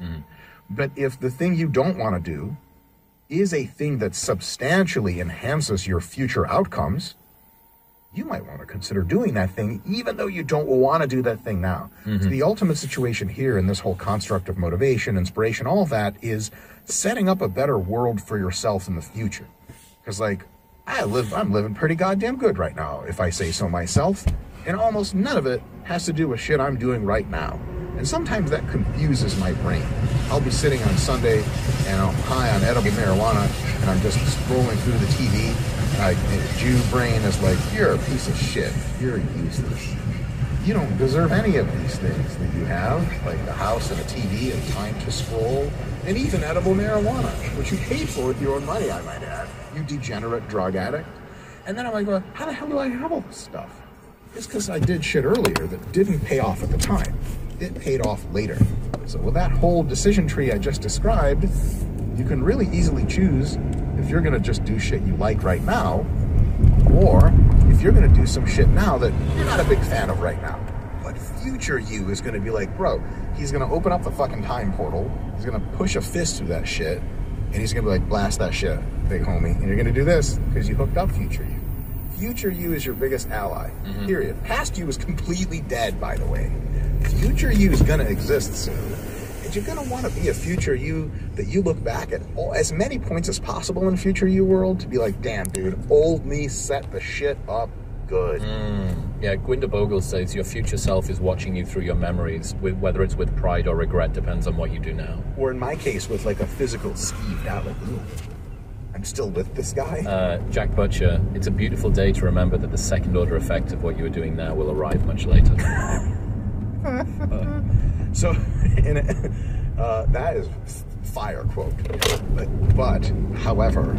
But if the thing you don't want to do is a thing that substantially enhances your future outcomes, you might want to consider doing that thing, even though you don't want to do that thing now. So the ultimate situation here in this whole construct of motivation, inspiration, all of that is setting up a better world for yourself in the future. Because, like, I'm living pretty goddamn good right now, if I say so myself, and almost none of it has to do with shit I'm doing right now. And sometimes that confuses my brain. I'll be sitting on Sunday, and I'm high on edible marijuana, and I'm just scrolling through the TV, and Jew brain is like, you're a piece of shit. You're useless. You don't deserve any of these things that you have, like a house and a TV and time to scroll, and even edible marijuana, which you paid for with your own money, I might add. You degenerate drug addict. And then I'm like, well, how the hell do I have all this stuff? It's because I did shit earlier that didn't pay off at the time. It paid off later. So with that whole decision tree I just described, you can really easily choose if you're going to just do shit you like right now, or if you're going to do some shit now that you're not a big fan of right now. But future you is going to be like, bro, he's going to open up the fucking time portal, he's going to push a fist through that shit, and he's going to be like, blast that shit, big homie. And you're going to do this because you hooked up future you. Future you is your biggest ally, period. Past you is completely dead, by the way. Future you is going to exist soon. And you're going to want to be a future you that you look back at as many points as possible in future you world to be like, damn, dude, old me set the shit up good. Yeah, Gwynder Bogle says your future self is watching you through your memories, whether it's with pride or regret, depends on what you do now. Or in my case, with like a physical skeeved out, like, ooh, I'm still with this guy. Jack Butcher, it's a beautiful day to remember that the second order effect of what you are doing now will arrive much later. So, that is fire quote. But, however,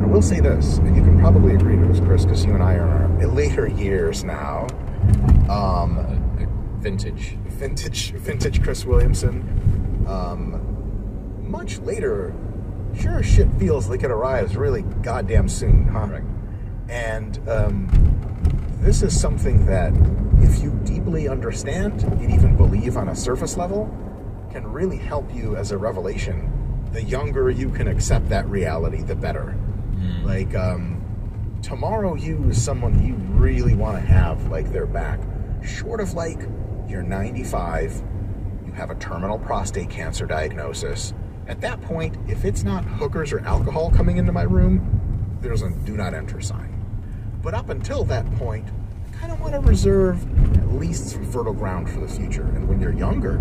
I will say this, and you can probably agree to this, Chris, because you and I are in our later years now. Vintage Chris Williamson. Much later, sure as shit feels like it arrives really goddamn soon, huh? Right. And this is something that, if you deeply understand and even believe on a surface level, can really help you as a revelation. The younger you can accept that reality, the better. Like, tomorrow you is someone you really want to have, like, their back. Short of, like, you're 95, you have a terminal prostate cancer diagnosis. At that point, if it's not hookers or alcohol coming into my room, there's a do not enter sign. But up until that point, I kind of want to reserve at least some fertile ground for the future. And when you're younger,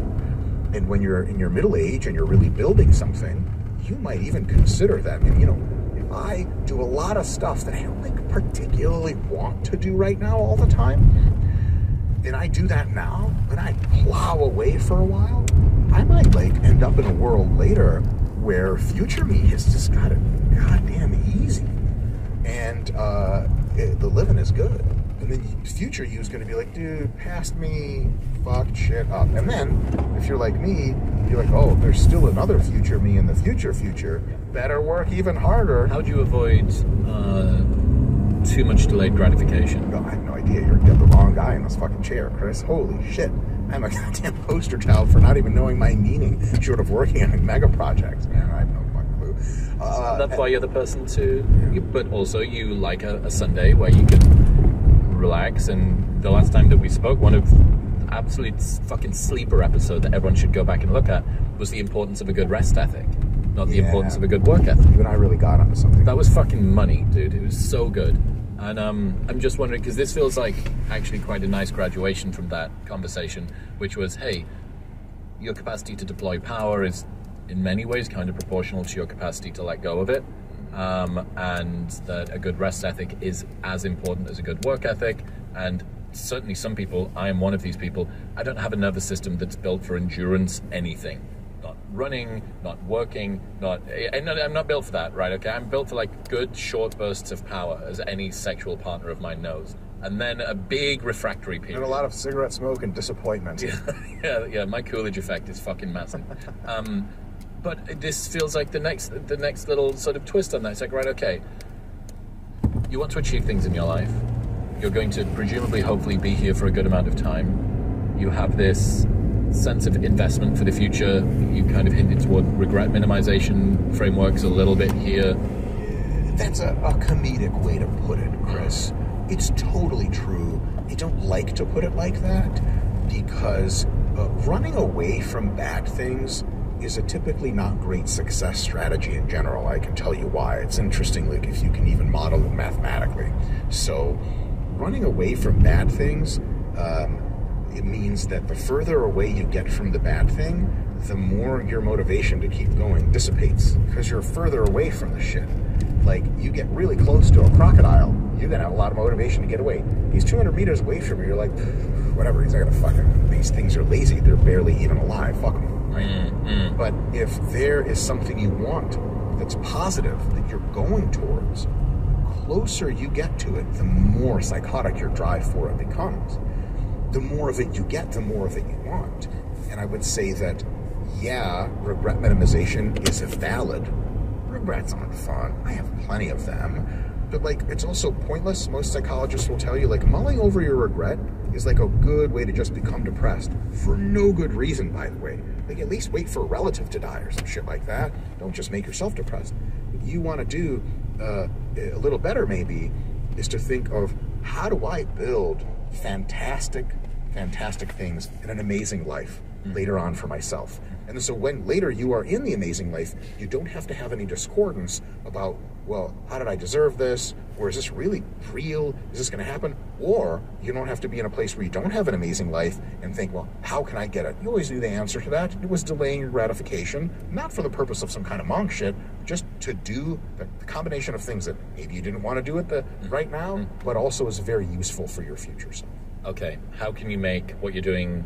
and when you're in your middle age and you're really building something, you might even consider that. I mean, you know, if I do a lot of stuff that I don't like particularly want to do right now all the time, and I do that now, and I plow away for a while, I might like end up in a world later where future me has just got it goddamn easy, and the living is good. And then future you is going to be like, dude, past me fucked shit up. And then, if you're like me, you're like, oh, there's still another future me in the future. Better work even harder. How do you avoid too much delayed gratification? No, I have no idea. You're the wrong guy in this fucking chair, Chris. Holy shit. I'm a goddamn poster child for not even knowing my meaning, short of working on mega projects. Man, I have no fucking clue. That's why you're the person to... Yeah. But also, you like a Sunday where you can relax. And the last time that we spoke, one of the absolute fucking sleeper episode that everyone should go back and look at was the importance of a good rest ethic, not the importance of a good work ethic. You and I really got onto something. That was fucking money, dude. It was so good. And I'm just wondering, because this feels like actually quite a nice graduation from that conversation, which was, hey, your capacity to deploy power is in many ways kind of proportional to your capacity to let go of it. And that a good rest ethic is as important as a good work ethic. And certainly some people, I am one of these people, I don't have a nervous system that's built for endurance anything. Not running, not working, I'm not built for that, right? Okay, I'm built for like good short bursts of power, as any sexual partner of mine knows. And then a big refractory period. And a lot of cigarette smoke and disappointment. Yeah, my Coolidge effect is fucking massive. But this feels like the next little sort of twist on that. It's like, right, okay, you want to achieve things in your life. You're going to presumably, hopefully, be here for a good amount of time. You have this sense of investment for the future. You kind of hinted toward regret minimization frameworks a little bit here. That's a comedic way to put it, Chris. It's totally true. I don't like to put it like that because running away from bad things is a typically not great success strategy in general. I can tell you why. It's interesting, like, if you can even model it mathematically. So running away from bad things, it means that the further away you get from the bad thing, the more your motivation to keep going dissipates because you're further away from the shit. Like, you get really close to a crocodile, you're gonna have a lot of motivation to get away. He's 200 meters away from you, you're like, whatever, he's not gonna fuck him. These things are lazy, they're barely even alive, fuck them. Right? But if there is something you want that's positive, that you're going towards, the closer you get to it, the more psychotic your drive for it becomes. The more of it you get, the more of it you want. And I would say that, yeah, regret minimization is valid. Regrets aren't fun. I have plenty of them. But, like, it's also pointless. Most psychologists will tell you, like, mulling over your regret is, like, a good way to just become depressed. For no good reason, by the way. Like, at least wait for a relative to die or some shit like that. Don't just make yourself depressed. What you want to do a little better, maybe, is to think of, how do I build fantastic things in an amazing life later on for myself? And so when later you are in the amazing life, you don't have to have any discordance about well, how did I deserve this? Or is this really real? Is this going to happen? Or you don't have to be in a place where you don't have an amazing life and think, well, how can I get it? You always knew the answer to that. It was delaying your gratification, not for the purpose of some kind of monk shit, just to do the combination of things that maybe you didn't want to do right now, but also is very useful for your future self. Okay, how can you make what you're doing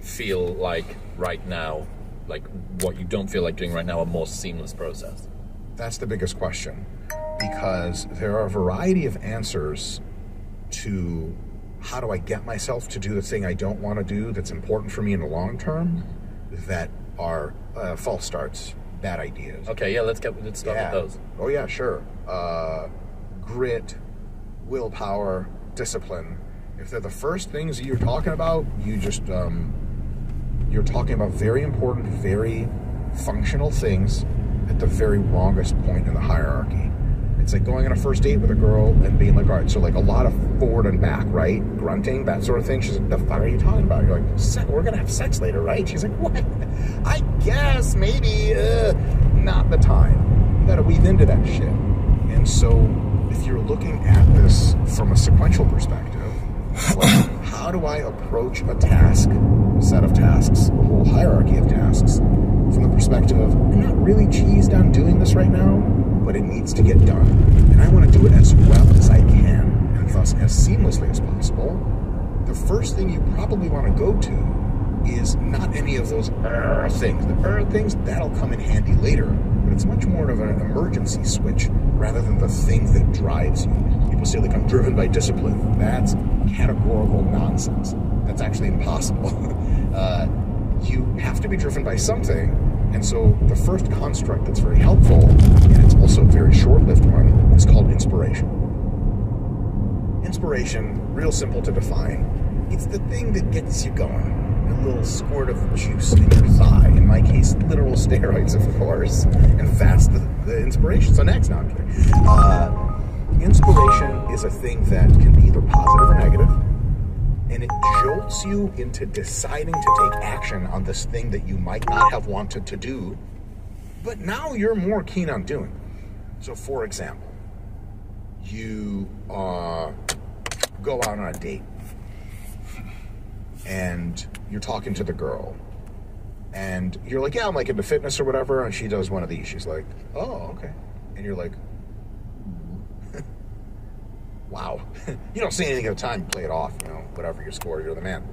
feel like right now, like what you don't feel like doing right now, a more seamless process? That's the biggest question, because there are a variety of answers to how do I get myself to do the thing I don't want to do that's important for me in the long term that are false starts, bad ideas. Okay, yeah, let's start with those. Oh yeah, sure. Grit, willpower, discipline. If they're the first things you're talking about, you just you're talking about very important, very functional things at the very wrongest point in the hierarchy. It's like going on a first date with a girl and being like, all right, so like a lot of forward and back, right? Grunting, that sort of thing. She's like, the fuck are you talking about? You're like, we're gonna have sex later, right? She's like, what? I guess, maybe, not the time. You gotta weave into that shit. And so, if you're looking at this from a sequential perspective, like, how do I approach a task, set of tasks, a whole hierarchy of tasks, from the perspective of, I'm not really cheesed on doing this right now, but it needs to get done. And I want to do it as well as I can, and thus as seamlessly as possible. The first thing you probably want to go to is not any of those things. The things, that'll come in handy later, but it's much more of an emergency switch rather than the thing that drives you. People say, like, I'm driven by discipline. That's categorical nonsense. That's actually impossible. You have to be driven by something, and so the first construct that's very helpful, and it's also a very short-lived one, is called inspiration. Inspiration, real simple to define, it's the thing that gets you going. A little squirt of juice in your thigh, in my case, literal steroids, of course, and that's the inspiration. So next, no, I'm kidding. Inspiration is a thing that can be either positive or negative, and it jolts you into deciding to take action on this thing that you might not have wanted to do, but now you're more keen on doing. So, for example, you go out on a date, and you're talking to the girl, and you're like, yeah, I'm like into fitness or whatever, and she does one of these. She's like, oh, okay. And you're like, wow. You don't say anything at the time, you play it off, you know, whatever your score, you're the man.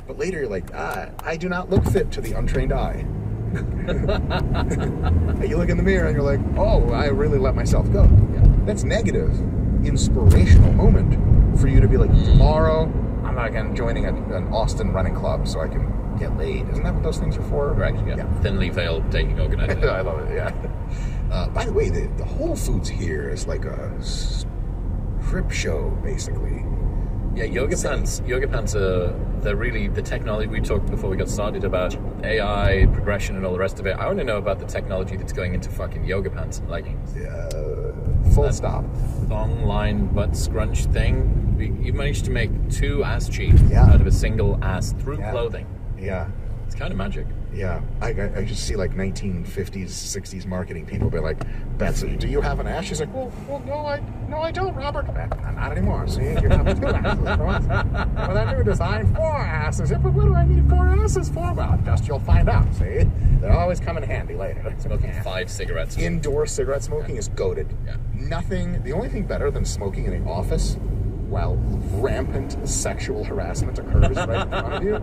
But later you're like, I do not look fit to the untrained eye. You look in the mirror and you're like, oh, I really let myself go. Yeah. That's negative, inspirational moment for you to be like, tomorrow I'm not again joining an Austin running club so I can get laid. Isn't that what those things are for? Correct, yeah. Thinly veiled dating organization. I love it, yeah. By the way, the Whole Foods here is like a crip show, basically. Yeah, yoga pants are, they're really the technology. We talked before we got started about AI, progression and all the rest of it. I want to know about the technology that's going into fucking yoga pants and leggings. Yeah, full stop. Long line butt scrunch thing. You managed to make two ass cheeks out of a single ass through clothing. Yeah. It's kind of magic. Yeah, I just see like 1950s, 60s marketing people be like, Betsy, do you have an ass? She's like, well, no, I don't, Robert. Not anymore. See, you have two asses. Well, that new design, 4 asses. But what do I need 4 asses for? Well, just you'll find out. See, they'll always come in handy later. Smoking 5 cigarettes. Indoor cigarette smoking is goated. Yeah. Nothing. The only thing better than smoking in the office, while rampant sexual harassment occurs right in front of you,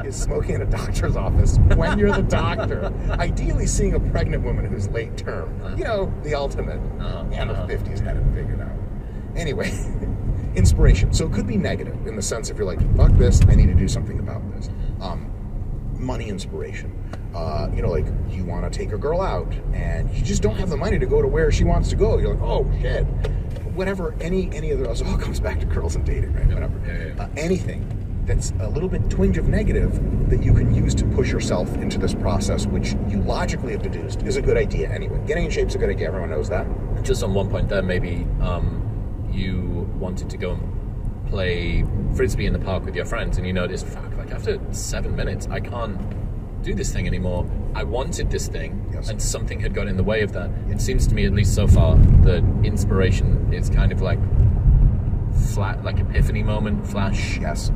is smoking in a doctor's office when you're the doctor. Ideally seeing a pregnant woman who's late term. You know, the ultimate. And the 50s had it figured out. Anyway, inspiration. So it could be negative in the sense if you're like, fuck this, I need to do something about this. Money inspiration. You know, like you want to take a girl out and you just don't have the money to go to where she wants to go. You're like, oh shit. Whatever, any of those, all comes back to girls and dating, right? Whatever. Anything that's a little bit twinge of negative that you can use to push yourself into this process, which you logically have deduced is a good idea anyway. Getting in shape is a good idea, everyone knows that. Just on one point there, maybe you wanted to go and play Frisbee in the park with your friends and you noticed, fuck, like after 7 minutes, I can't do this thing anymore. I wanted this thing, and something had got in the way of that. It seems to me, at least so far, that inspiration is kind of like flat, like epiphany moment, flash. Yes.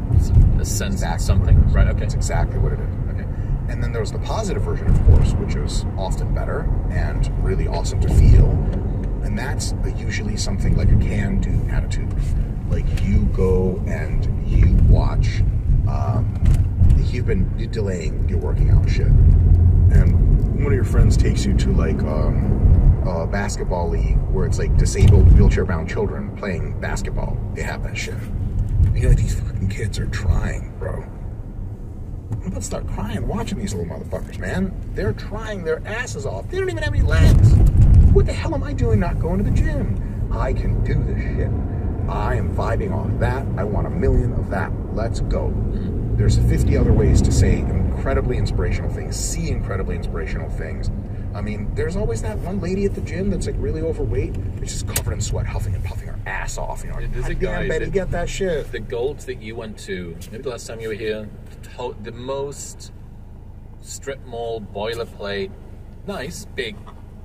A sense of something. Right, okay. That's exactly what it is. Okay. And then there's the positive version, of course, which is often better and really awesome to feel. And that's usually something like a can-do attitude. Like you go and you watch, you've been delaying your working out shit. And one of your friends takes you to like a basketball league where it's like disabled, wheelchair-bound children playing basketball. They have that shit. And you're like, these fucking kids are trying, bro. I'm about to start crying watching these little motherfuckers, man. They're trying their asses off. They don't even have any legs. What the hell am I doing not going to the gym? I can do this shit. I am vibing off that. I want 1 million of that. Let's go. There's 50 other ways to say incredibly inspirational things, see incredibly inspirational things. I mean, there's always that one lady at the gym that's like really overweight, it's just covered in sweat, huffing and puffing her ass off. You know, there's a guy, Betty, get that shit. The Golds that you went to, maybe the last time you were here, the most strip mall, boilerplate, nice, big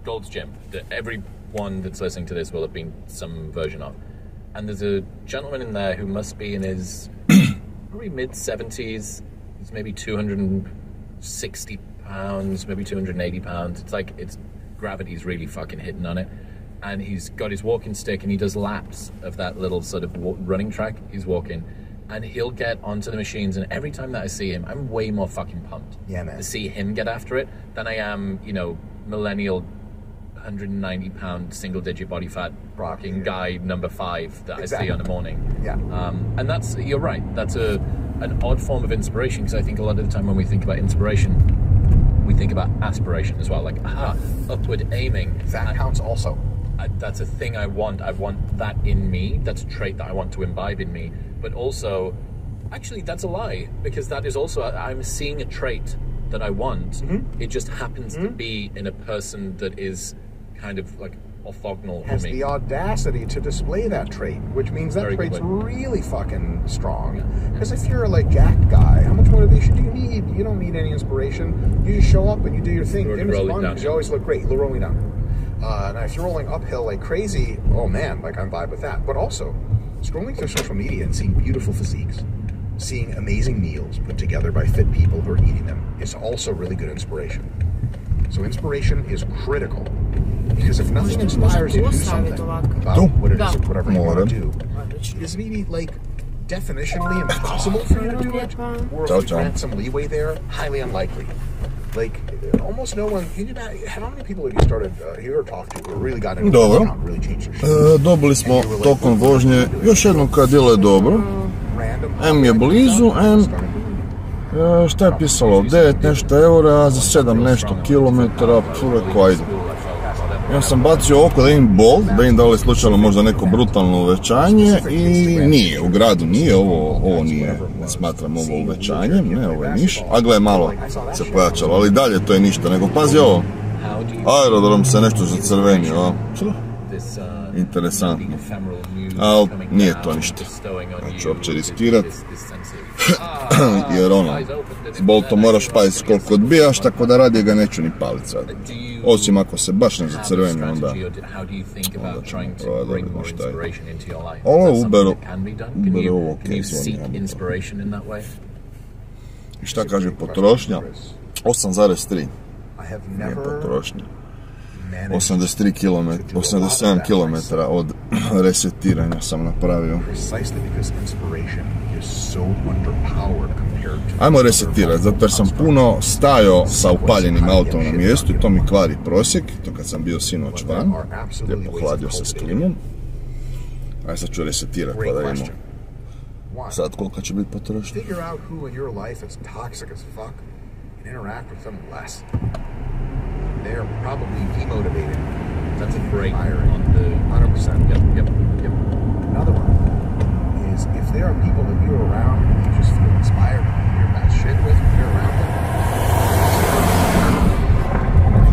Gold's Gym that everyone that's listening to this will have been some version of. And there's a gentleman in there who must be in his probably mid-70s. He's maybe 260 pounds, maybe 280 pounds. It's like gravity's really fucking hitting on it. And he's got his walking stick and he does laps of that little sort of running track he's walking. And he'll get onto the machines, and every time that I see him, I'm way more fucking pumped to see him get after it than I am, you know, millennial 190-pound single-digit body fat barking guy number 5 that I see on the morning. Yeah. And that's, you're right, that's an odd form of inspiration, because I think a lot of the time when we think about inspiration, we think about aspiration as well, like, upward aiming. That counts also. That's a thing I want that in me, that's a trait that I want to imbibe in me, but also, actually that's a lie, because that is also, I'm seeing a trait that I want, it just happens to be in a person that is kind of like orthogonal has to me. The audacity to display that trait, which means that trait's really fucking strong. Because if you're a like jacked guy, how much motivation do you need? You don't need any inspiration. You just show up and you do your thing. Gym is fun because you always look great. You're rolling down. Now if you're rolling uphill like crazy, oh man, like I'm vibe with that. But also, scrolling through social media and seeing beautiful physiques, seeing amazing meals put together by fit people who are eating them is also really good inspiration. So inspiration is critical. Because if nothing inspires you to do something about what it is, whatever you want to do, is maybe like definitionally impossible for you to do it, or if you grant some leeway there, highly unlikely. Like, almost no one, how many people have you started here or talked to who really got into it, really changed their shit? Dobili smo tokom vožnje još jednom kada djeluje dobro. M je blizu, M šta je pisalo, 9 nešto eura za 7 nešto kilometara, rekao ajde. Ja sam bacio oko da im bol, da im da li slučajno možda neko brutalno uvećanje i nije, u gradu nije, ovo nije, ne smatram ovo uvećanjem, ne, ovo je niš, a gle malo se pojačalo, ali dalje to je ništa, nego pazi ovo, aerodrom se nešto zacrvenio, interesantno, ali nije to ništa, neću uopće riskirat, jer ono, s boltom moraš paziti koliko odbijaš, tako da radije ga neću ni palit sad. Osim ako se baš ne zacrveni, onda ćemo provat da vidimo šta je. Ovo je Uberu ovo ok zvoni. I šta kaže potrošnja? 8,3 nije potrošnja. 87 km od resetiranja sam napravio. Ajmo resetirati, zato jer sam puno stajao sa upaljenim autom na mjestu i to mi kvari prosjek, to kad sam bio sinoć van, lijepo hladio se s klimom. Ajde sad ću resetirati pa da vidimo sad koliko će biti potrošnja. They're probably demotivated. That's a great on the 100%. Yep. Another one is if there are people that you're around and you just feel inspired to do your best shit with, if you're around them,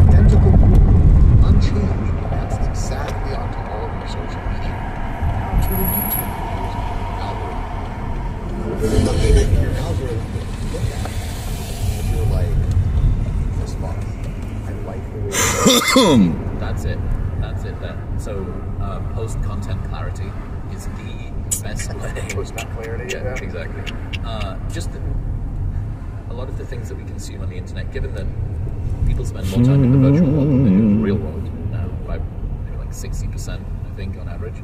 identical group, unchanged. That's exactly onto all of your social media. Now it's really YouTube. Your algorithm. Your algorithm that you look at, and you're like, That's it. That's it then. So, post-content clarity is the best way. Post-content clarity? Yeah, exactly. Just a lot of the things that we consume on the internet, given that people spend more time in the virtual world than they do in the real world now, by maybe like 60%, I think, on average.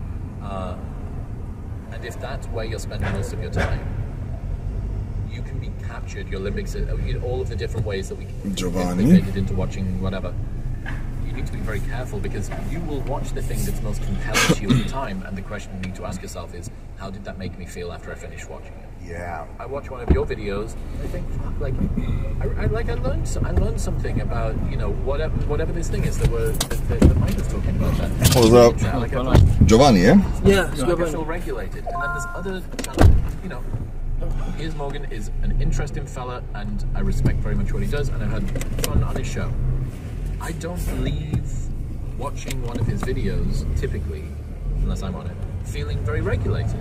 And if that's where you're spending most of your time, you can be captured, your limbics, all of the different ways that we can get it into watching whatever. You need to be very careful because you will watch the thing that's most compelling to you at the time, and the question you need to ask yourself is, how did that make me feel after I finished watching it? Yeah. I watch one of your videos, and I think, fuck, like, I learned something about, you know, whatever this thing is that Mike was talking about. That. What was that? Like Giovanni, yeah? Yeah, I feel regulated. And then this other channel, you know, Piers Morgan is an interesting fella, and I respect very much what he does, and I've had fun on his show. I don't leave watching one of his videos, typically, unless I'm on it, feeling very regulated.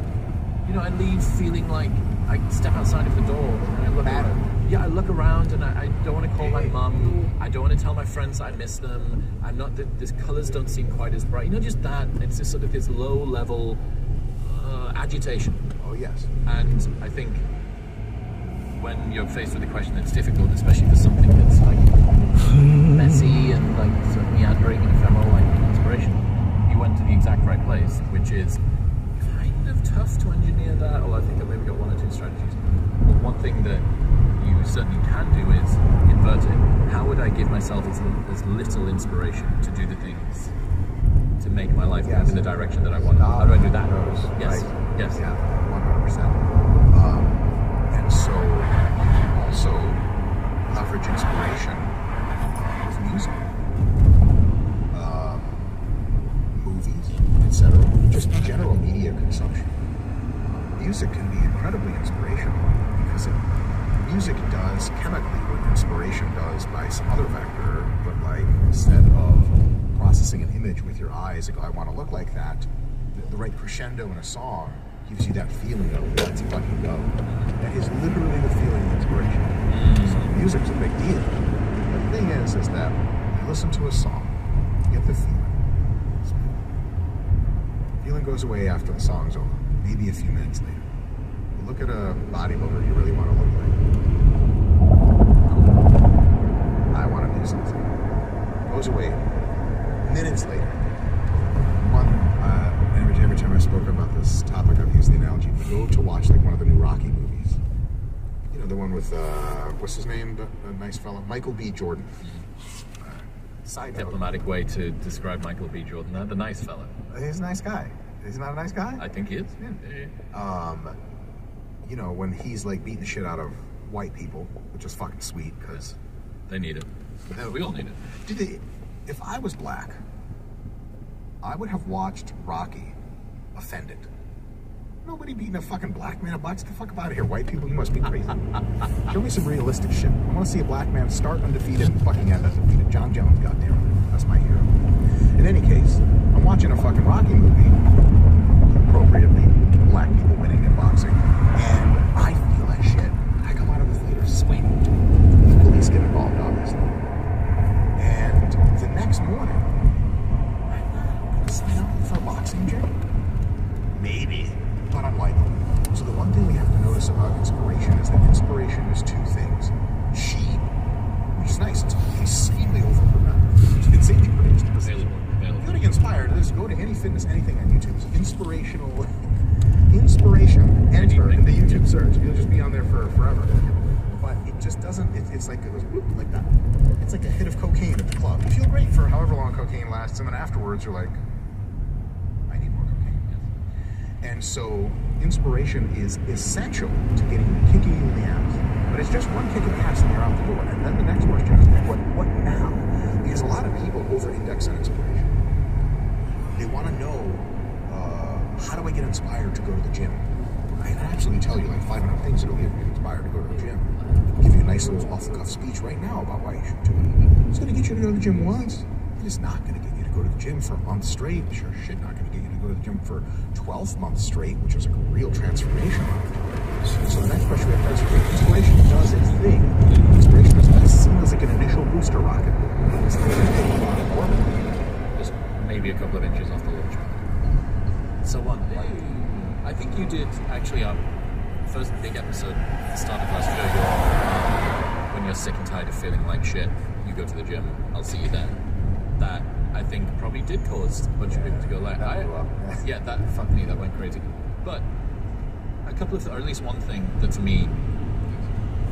You know, I leave feeling like I step outside of the door and I look around. Yeah, I look around and I don't want to call my mum. I don't want to tell my friends I miss them. I'm not, the colours don't seem quite as bright. You know, just that. It's just sort of this low-level agitation. Oh, yes. And I think when you're faced with a question that's difficult, especially for something that's like messy and like sort of meandering and ephemeral, like inspiration, you went to the exact right place, which is kind of tough to engineer that. Or I think I've maybe got one or two strategies. But one thing that you certainly can do is invert it. How would I give myself as little inspiration to do the things to make my life move in the direction that I want? How do I do that? Yes. Right. Yes. Yeah, 100%. And so you can also leverage inspiration with music, movies, etc. Just general media consumption. Music can be incredibly inspirational because music does chemically what inspiration does by some other vector, but like instead of processing an image with your eyes and go, I want to look like that, the right crescendo in a song gives you that feeling of let's fucking go. That is literally the feeling of inspiration. So music's a big deal. The thing is that you listen to a song, you get the feeling. The feeling goes away after the song's over, maybe a few minutes later. You look at a bodybuilder you really want to look like. I want to do something. Goes away minutes later. Every time I spoke about this topic, I've used the analogy. You go to watch like one of the new Rocky movies. You know, the one with, what's his name? The nice fellow? Michael B. Jordan. Side diplomatic way to describe Michael B. Jordan. The nice fellow. He's a nice guy. He's not a nice guy? I think he is. Yeah. You know, when he's like beating the shit out of white people, which is fucking sweet, because they need it. We all need it. If I was black, I would have watched Rocky offended. Nobody beating a fucking black man. Get the fuck out of here. White people, you must be crazy. Show me some realistic shit. I want to see a black man start undefeated and fucking end undefeated. John Jones, goddamn. That's my hero. In any case, I'm watching a fucking Rocky movie, appropriately, black people winning in boxing, and I feel like shit. I come out of the theater swinging. The police get involved, obviously. And the next morning, I'm going to sign up for a boxing gym. Maybe, but unlikely. So the one thing we have to notice about inspiration is that inspiration is two things. Cheap, which is nice. It's insanely overproductive. It's insanely produced. Available. If you want to get inspired, just go to any fitness, anything on YouTube. It's inspiration, enter in the YouTube search. You'll just be on there for forever. But it just doesn't, it's like, it goes whoop, like that. It's like a hit of cocaine at the club. You feel great for however long cocaine lasts, and then afterwards you're like, and so inspiration is essential to kicking you in the ass. But it's just one kick in the ass and you're out the door. And then the next question is, what now? Because a lot of people over-index on inspiration. They want to know, how do I get inspired to go to the gym? I can actually tell you like 500 things that'll get you inspired to go to the gym. I'll give you a nice little off-the-cuff speech right now about why you should do it. It's going to get you to go to the gym once. It's not going to get you to go to the gym for a month straight. Sure shit, not going to get you to go to the gym for 12 months straight, which is like a real transformation. So the next question we have to ask is, inspiration does its thing. Inspiration is seen as like an initial booster rocket. It's like an orbit. so on. I think you did actually our first big episode at the start of last year. When you're sick and tired of feeling like shit, you go to the gym. I'll see you there. That I think probably did cause a bunch of people to go like, yeah, that fucked me. That went crazy. But a couple of, or at least one thing that to me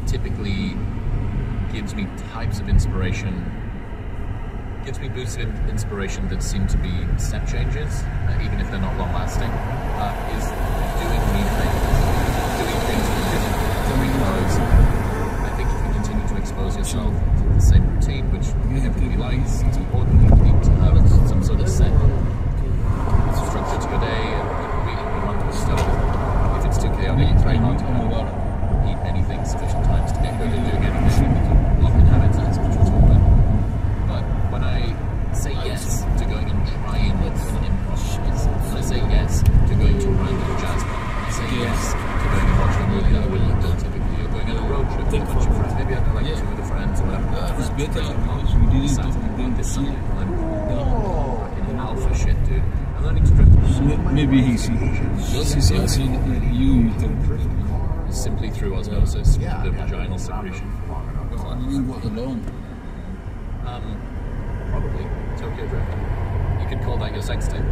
typically gives me types of inspiration, gives me boosts of inspiration that seem to be step changes, even if they're not long lasting, is doing new things, doing things that you didn't, because I think if you continue to expose yourself to the same routine, which everybody likes, it's important. You need to have some sort of set structure to your day, and you want to stuff. If it's too chaotic, it's very hard to eat anything sufficient times to get good at doing anything. Locking habits, that's what we'll talk about. But when I say yes to going and trying an improv piece, when I say yes to going to a random jazz bar, when I say yes to going and watching a movie that I wouldn't have done typically, or going on a road trip with a bunch of friends, maybe I'd like 2 other friends or whatever. This Sunday, I'm fucking alpha shit, dude. I'm learning to drift. Maybe he's you simply through osmosis, the vaginal secretion. Alone. Probably Tokyo Drift. You could call that your sex tape.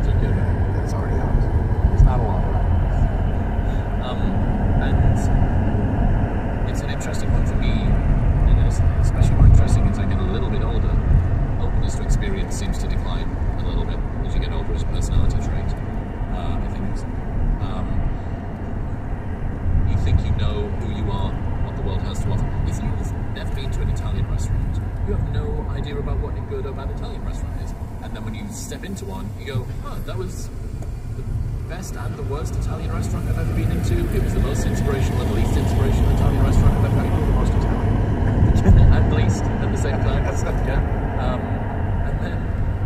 Tokyo Drift. It's already out. It's not a lot. And it's an interesting one for me, and it's especially more interesting as I get a little bit older. Openness to experience seems to decline a little bit as you get older as a personality trait. I think you think you know who you are, what the world has to offer. If you've never been to an Italian restaurant, you have no idea about what a good or bad Italian restaurant is. And then when you step into one, you go, huh, that was the best and the worst Italian restaurant I've ever been into. It was the most inspirational and least inspirational Italian restaurant I've ever been to. The most Italian. And least at the same time. Yeah. And then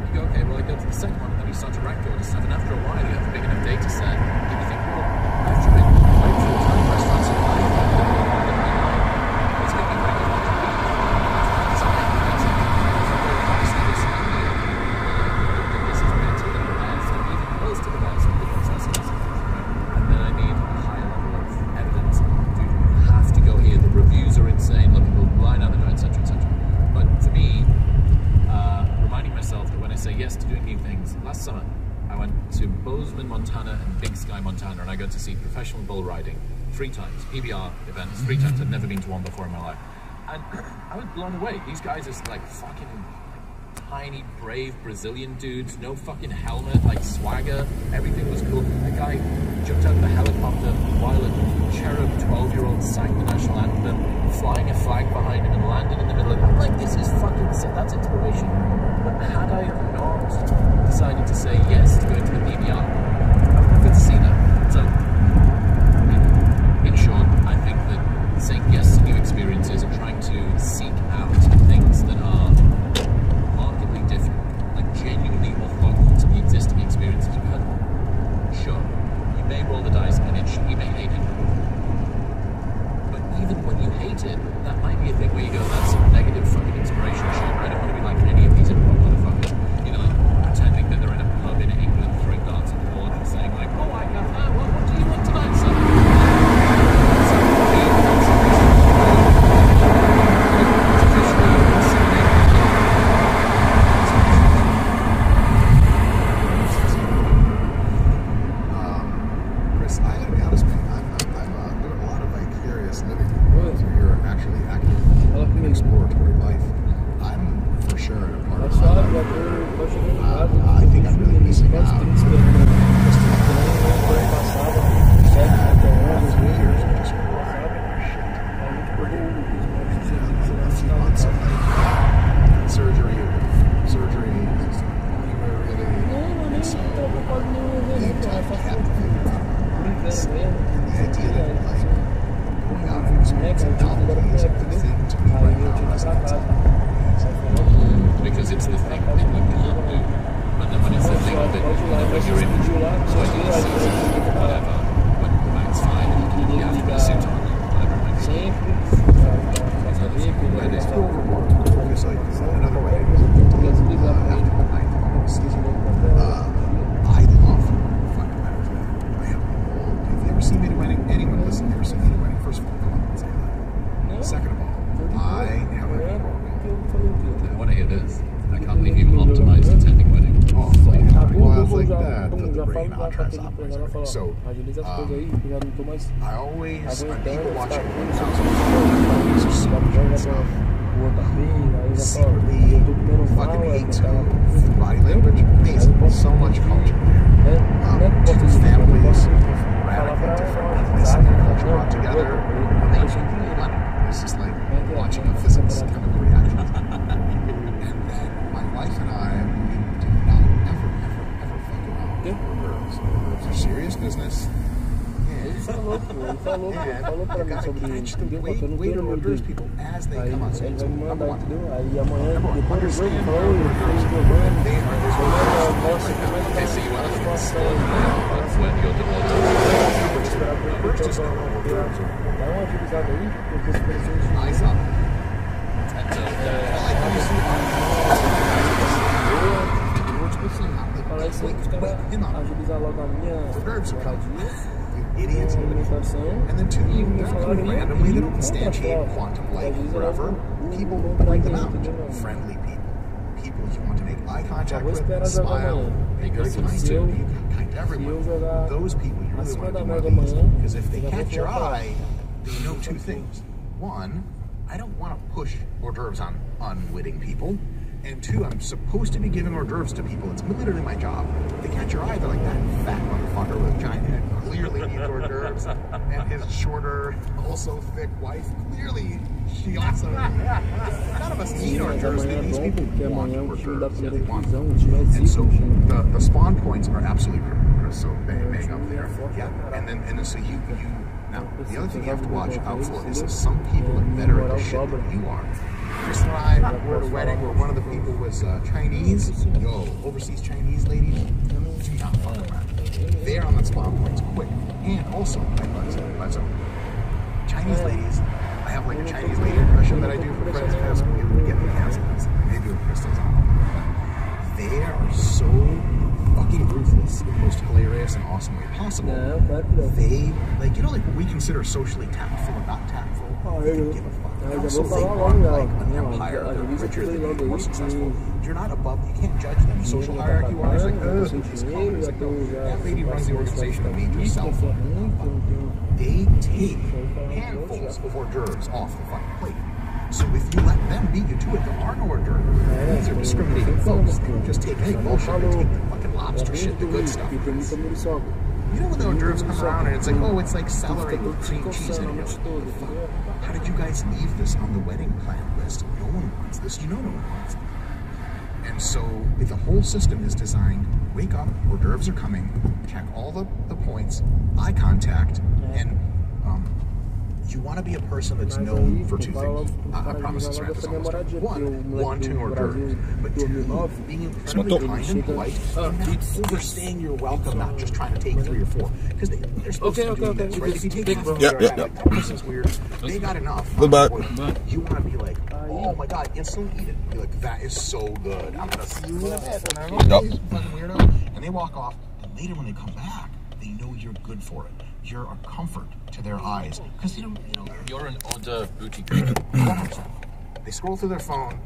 you go, okay, well, I go to the second one, and then you start to rank order stuff. And after a while, you have a big enough data set, and you think, well, after been quite a few Italian restaurants in life, it's going to be very hard to beat. This is meant to be the best, and even close to the best of the processes. And then I need a higher level of evidence. You have to go here. The reviews are insane. Look, people line out the door, etc., etc. But for me, reminding myself that when I say yes to doing new things, last summer I went to Bozeman, Montana and Big Sky, Montana, and I got to see professional bull riding 3 times, PBR events 3 times. I'd never been to one before in my life, and I was blown away. These guys are like fucking tiny, brave Brazilian dudes, no fucking helmet, like swagger, everything was cool. A guy jumped out of the helicopter while a cherub 12-year-old sang the national anthem, flying a flag behind him and landed in the middle of it. I'm like, this is fucking sick, that's inspiration. But had I not decided to say yes to going to the PBR, I would never get to see that. So, in short, I think that saying yes to new experiences and trying to seek out things that are markedly different, like genuinely orthogonal to the existing experiences you've had. Sure, you may roll the dice and you may hate it. But even when you hate it, that might be a thing where you go, that's some negative fucking inspiration shit. I don't want to be like any of these improv motherfuckers. You know, like pretending that they're in a pub in England throwing darts at the board and saying like, oh, I got that, what do you want tonight, son? Because it's the thing that you can't do. But then when it's the thing that you're in, so I do like the brain tries to operate. So, I always, when people watching these are so much stuff, secretly fucking hate body language. Amazing. So much culture there. Two families, radically different ethnicity and culture brought together. Amazing. It's just like watching a physics chemical reaction. And then my wife and I, we do not ever fuck around with herbs. Herbs are serious business. Ele falou pra mim sobre isso, entendeu? Botando todo mundo dele. Aí ele vai me mandar, entendeu? Aí amanhã, depois do jogo, falou, eu fiz o programa, nossa, como é que tá a situação, dá uma agilizada aí, porque as pessoas eu vou tipo assim, falar isso aí, os caras agilizar logo a minha moradia. Idiots, and then two, randomly that instantiate quantum light wherever, people point them out. Friendly people you want to make eye contact with, smile, be very kind to, be kind to everyone. Those people you really want to be one of these, because if they catch your eye, they know two things. One, I don't want to push hors d'oeuvres on unwitting people. And two, I'm supposed to be giving hors d'oeuvres to people. It's literally my job. If they catch your eye, they're like, that fat motherfucker with a giant head clearly needs hors d'oeuvres. And his shorter, also thick wife, clearly, she also... None of us need hors d'oeuvres. These people want hors d'oeuvres. They want them. And so the spawn points are absolutely critical. So bang up there. Yeah. And then so you... Now, the other thing you have to watch out for is that some people are better at this shit than you are. Chris and I were at a wedding where one of the people was Chinese. Yo, overseas Chinese ladies, do not fuck around. They're on the spawn points quick. And also, let's Chinese ladies, I have like a Chinese lady impression that I do for friends because we get the answers. Maybe with crystals on. They are so fucking ruthless in the most hilarious and awesome way possible. They, like, you know, like what we consider socially tactful and not tactful. They don't give a fuck. Also, they run like an empire. They're richer than you, more successful. You're not above. You can't judge them. Social hierarchy wise, like, these colors, like, that lady runs the organization, the major self. They take handfuls of hors d'oeuvres off the fucking plate. So if you let them beat you to it, there are no hors d'oeuvres. These are discriminating folks. They don't just take any bullshit. They take the fucking lobster shit, the good stuff. You know when the hors d'oeuvres come around and it's like, oh, it's like celery with cream cheese in it. How did you guys leave this on the wedding plan list? No one wants this. You know no one wants it. And so the whole system is designed, wake up, hors d'oeuvres are coming, check all the points, eye contact, and you want to be a person that's known for two things. I promise this right. One, wanting hors d'oeuvres, but two, being incredibly kind and polite, and overstaying your welcome, not just trying to take 3 or 4, because they're supposed to do this, right? If you take this is weird. They got enough. Goodbye. You want to be like, oh my god, instantly eat it. Be like, that is so good. I'm gonna see you in a bit. Fucking weirdo. And they walk off, and later when they come back, they know you're good for it. You're a comfort to their eyes because you know you're an order booty. They scroll through their phone.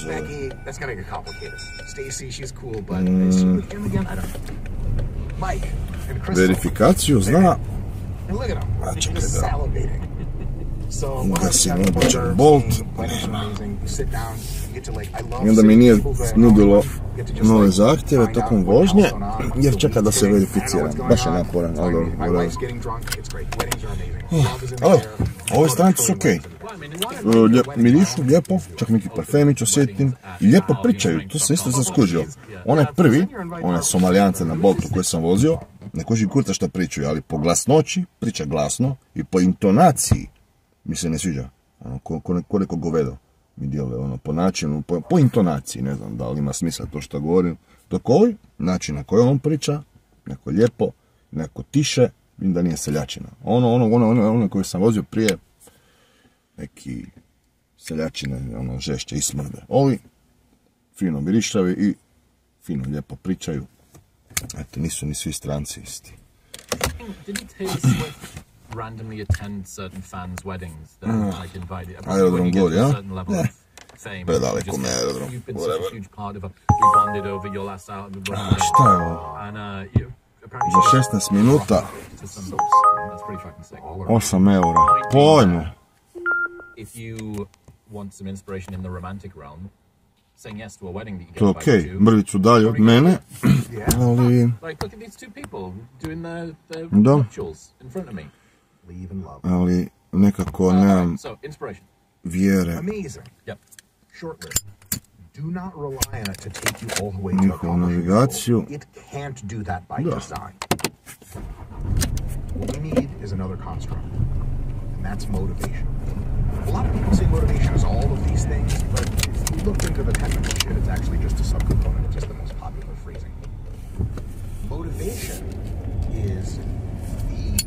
Becky, that's gonna get complicated. Stacy, she's cool, but is she with him again? I don't know. Mike and Crystal. Verifikaciju zna. And look at him. He's just salivating. So Bolt. I onda mi nije nudilo nove zahtjeve tokom vožnje jer čeka da se verificira. Baš je naporan, ali dobro. Ali, ove stranice su okej. Mirišu lijepo, čak neki parfemić osjetim i lijepo pričaju, to se isto zaskužio. Onaj prvi, onaj Somalijance na Boltu koji sam vozio, ne kuži kurca šta pričaju, ali po glasnoći priča glasno i po intonaciji mi se ne sviđa, ko neko govedo mi djeluje, ono, po načinu, po intonaciji, ne znam da li ima smisla to što govorim, dok ovaj način na koji on priča, neko lijepo, neko tiše, vidim da nije seljačina. Ono koji sam vozio prije, neki seljačine, ono, žešće i smrde. Ovi, fino mirišavi i fino lijepo pričaju. Eto, nisu ni svi stranci isti. Randomly attend certain fans' weddings that like invited I don't go, yeah? predaleko me aerodrom. You've been such a huge part of it. We bonded over your last out. Šta je ovo? Za 16 minuta 8 eura. Pojme. If you want some inspiration in the romantic realm, saying yes to a wedding that you get to je okej, mrvicu dalje od mene, ali... Like, look at these two people doing their nuptials in front of me. Ali nekako nemam vjere. Njihovu navigaciju. Da. What we need is another construct, and that's motivation. A lot of people say motivation is all of these things, but if you look into the technical shit, it's actually just a subcomponent. It's just the most popular phrasing. Motivation is the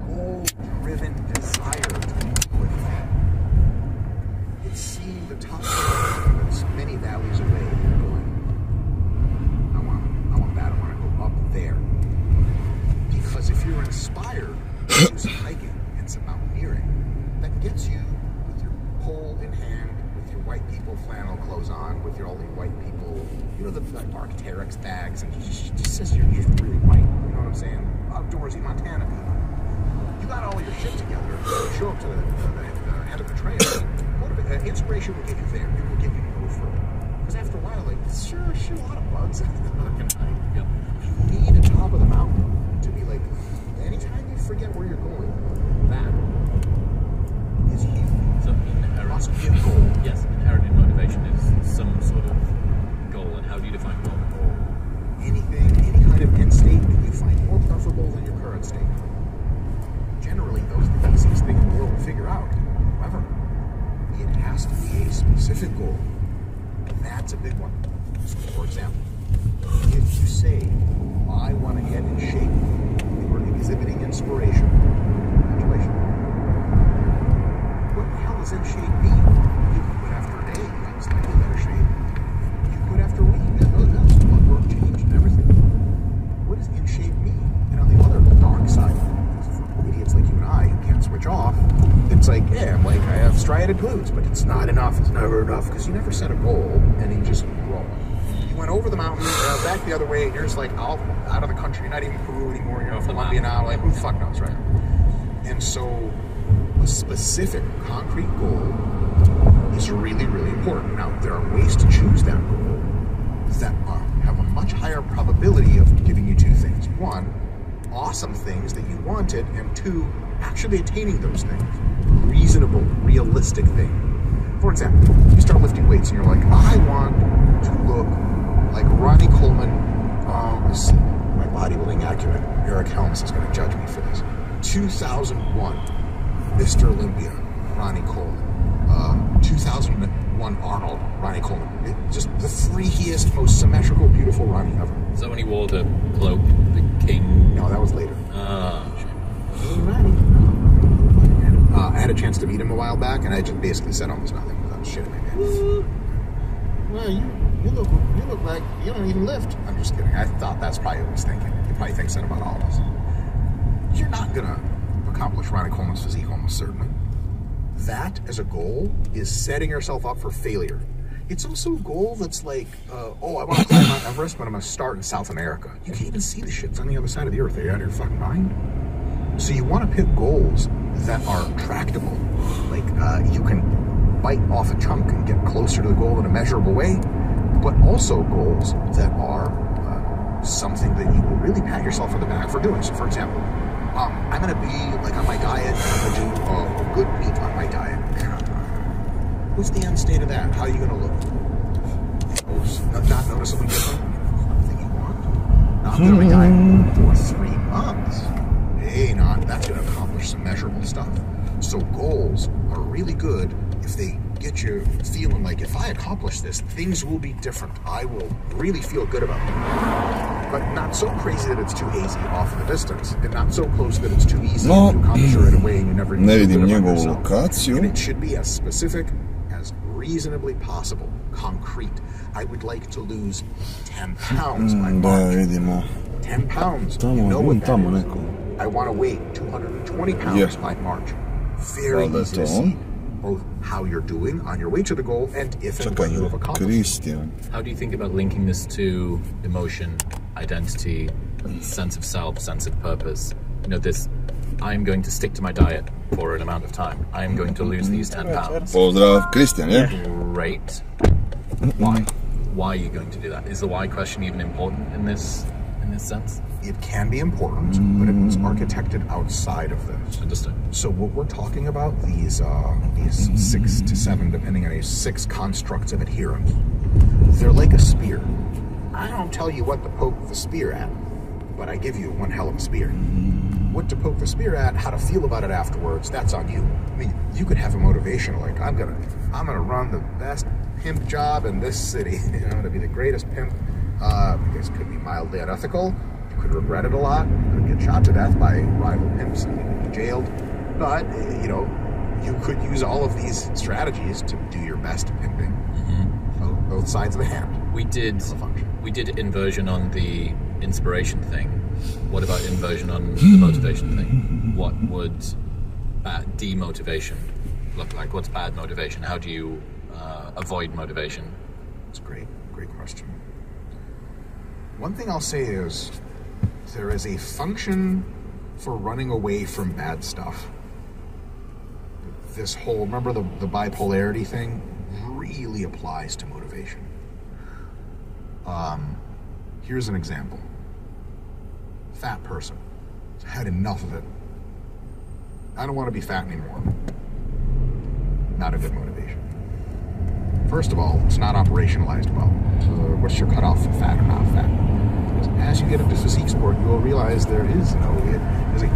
goal-driven desire to do it. It's seeing the top that's many valleys away and going, I want that, I want to go up there. Because if you're inspired to do some hiking and some mountaineering, that gets you with your pole in hand, with your white people flannel clothes on, with your all the white people, you know, the Arc'teryx bags, and just says you're really white, you know what I'm saying? Outdoorsy Montana people. You got all your shit together, you show up to the head of the trail, inspiration will get you there, it will get you to go further. Because after a while, like, sure, a lot of bugs at the fucking hike. Yep. You need a top of the mountain to be like, anytime you forget where you're going, that is huge. So inherent, yes, inherent in motivation is some sort of goal, and how do you define goal? Anything, any kind of end state that you find more preferable than your current state. Generally, those are the easiest thing in the world to figure out. However, it has to be a specific goal. That's a big one. So, for example, if you say, I want to get in shape, you are exhibiting inspiration. Congratulations. What the hell does in shape mean? You can put after a day, you have slightly better shape. You put after a week, that's blood work change and everything. What does in shape mean? And on the other dark side, for idiots like you and I who can't switch off, it's like, yeah, I'm like, I have striated glutes, but it's not enough, it's never enough, because you never set a goal, and you just roll. You went over the mountain, back the other way, and you're just like, out of the country, you're not even Peru anymore, you're in Colombia now, like, who the fuck knows, right? And so, a specific, concrete goal is really, really important. Now, there are ways to choose that goal that have a much higher probability of giving you two things. One, awesome things that you wanted, and two, actually attaining those things. Reasonable, realistic thing. For example, you start lifting weights and you're like, I want to look like Ronnie Coleman. Let's see, my bodybuilding acumen. Eric Helms is going to judge me for this. 2001, Mr. Olympia, Ronnie Coleman. 2001 Arnold, Ronnie Coleman. Just the freakiest, most symmetrical, beautiful Ronnie ever. Is that when he wore the cloak, the king? No, that was later. King Ronnie. I had a chance to meet him a while back, and I just basically said almost nothing without shitting my pants. Well, you look like you don't even lift. I'm just kidding. I thought that's probably what he was thinking. He probably thinks that about all of us. You're not gonna accomplish Ronnie Coleman's physique, almost certainly. That, as a goal, is setting yourself up for failure. It's also a goal that's like, oh, I want to climb Mount Everest, but I'm gonna start in South America. You can't even see the shit. It's on the other side of the earth. Are you out of your fucking mind? So you want to pick goals that are tractable. Like, you can bite off a chunk and get closer to the goal in a measurable way, but also goals that are something that you will really pat yourself on the back for doing. So, for example, I'm going to be, like, on my diet, I'm going to do good meat on my diet. What's the end state of that? How are you going to look? Not noticeably different? Something you want? Not going to diet for 3 months. Hey, that's going to accomplish some measurable stuff. So goals are really good if they get you feeling like, if I accomplish this, things will be different. I will really feel good about it. But not so crazy that it's too hazy off in the distance, and not so close that it's too easy to accomplish right away and you never ne vidim njegovu lokaciju. And it should be as specific as reasonably possible, concrete. I would like to lose 10 pounds by March. 10 pounds, you know what that is. I want to weigh 220 pounds by March. Very easy to see. both how you're doing on your way to the goal and if and when you have accomplished. How do you think about linking this to emotion, identity, sense of self, sense of purpose? You know, this, I'm going to stick to my diet for an amount of time. I'm going to lose these 10 pounds. Pozdrav, Christian, yeah? Great. Why? Why are you going to do that? Is the why question even important in this sense? It can be important, but it was architected outside of this. Understood. So what we're talking about, these 6 to 7, depending on age, 6 constructs of adherence, they're like a spear. I don't tell you what to poke the spear at, but I give you one hell of a spear. What to poke the spear at, how to feel about it afterwards, that's on you. I mean, you could have a motivation like, I'm gonna run the best pimp job in this city. You know, I'm gonna be the greatest pimp. This could be mildly unethical. You could regret it a lot. You could get shot to death by rival pimps and be jailed. But, you know, you could use all of these strategies to do your best pimping. Both sides of the hand. We did inversion on the inspiration thing. What about inversion on the motivation thing? What would demotivation look like? What's bad motivation? How do you avoid motivation? That's a great question. One thing I'll say is there is a function for running away from bad stuff. This whole, remember the bipolarity thing really applies to motivation. Here's an example. Fat person. Had enough of it. I don't want to be fat anymore. Not a good motivation. First of all, it's not operationalized well. What's your cutoff for fat or not fat? Because as you get into physique sport, you will realize there is no... the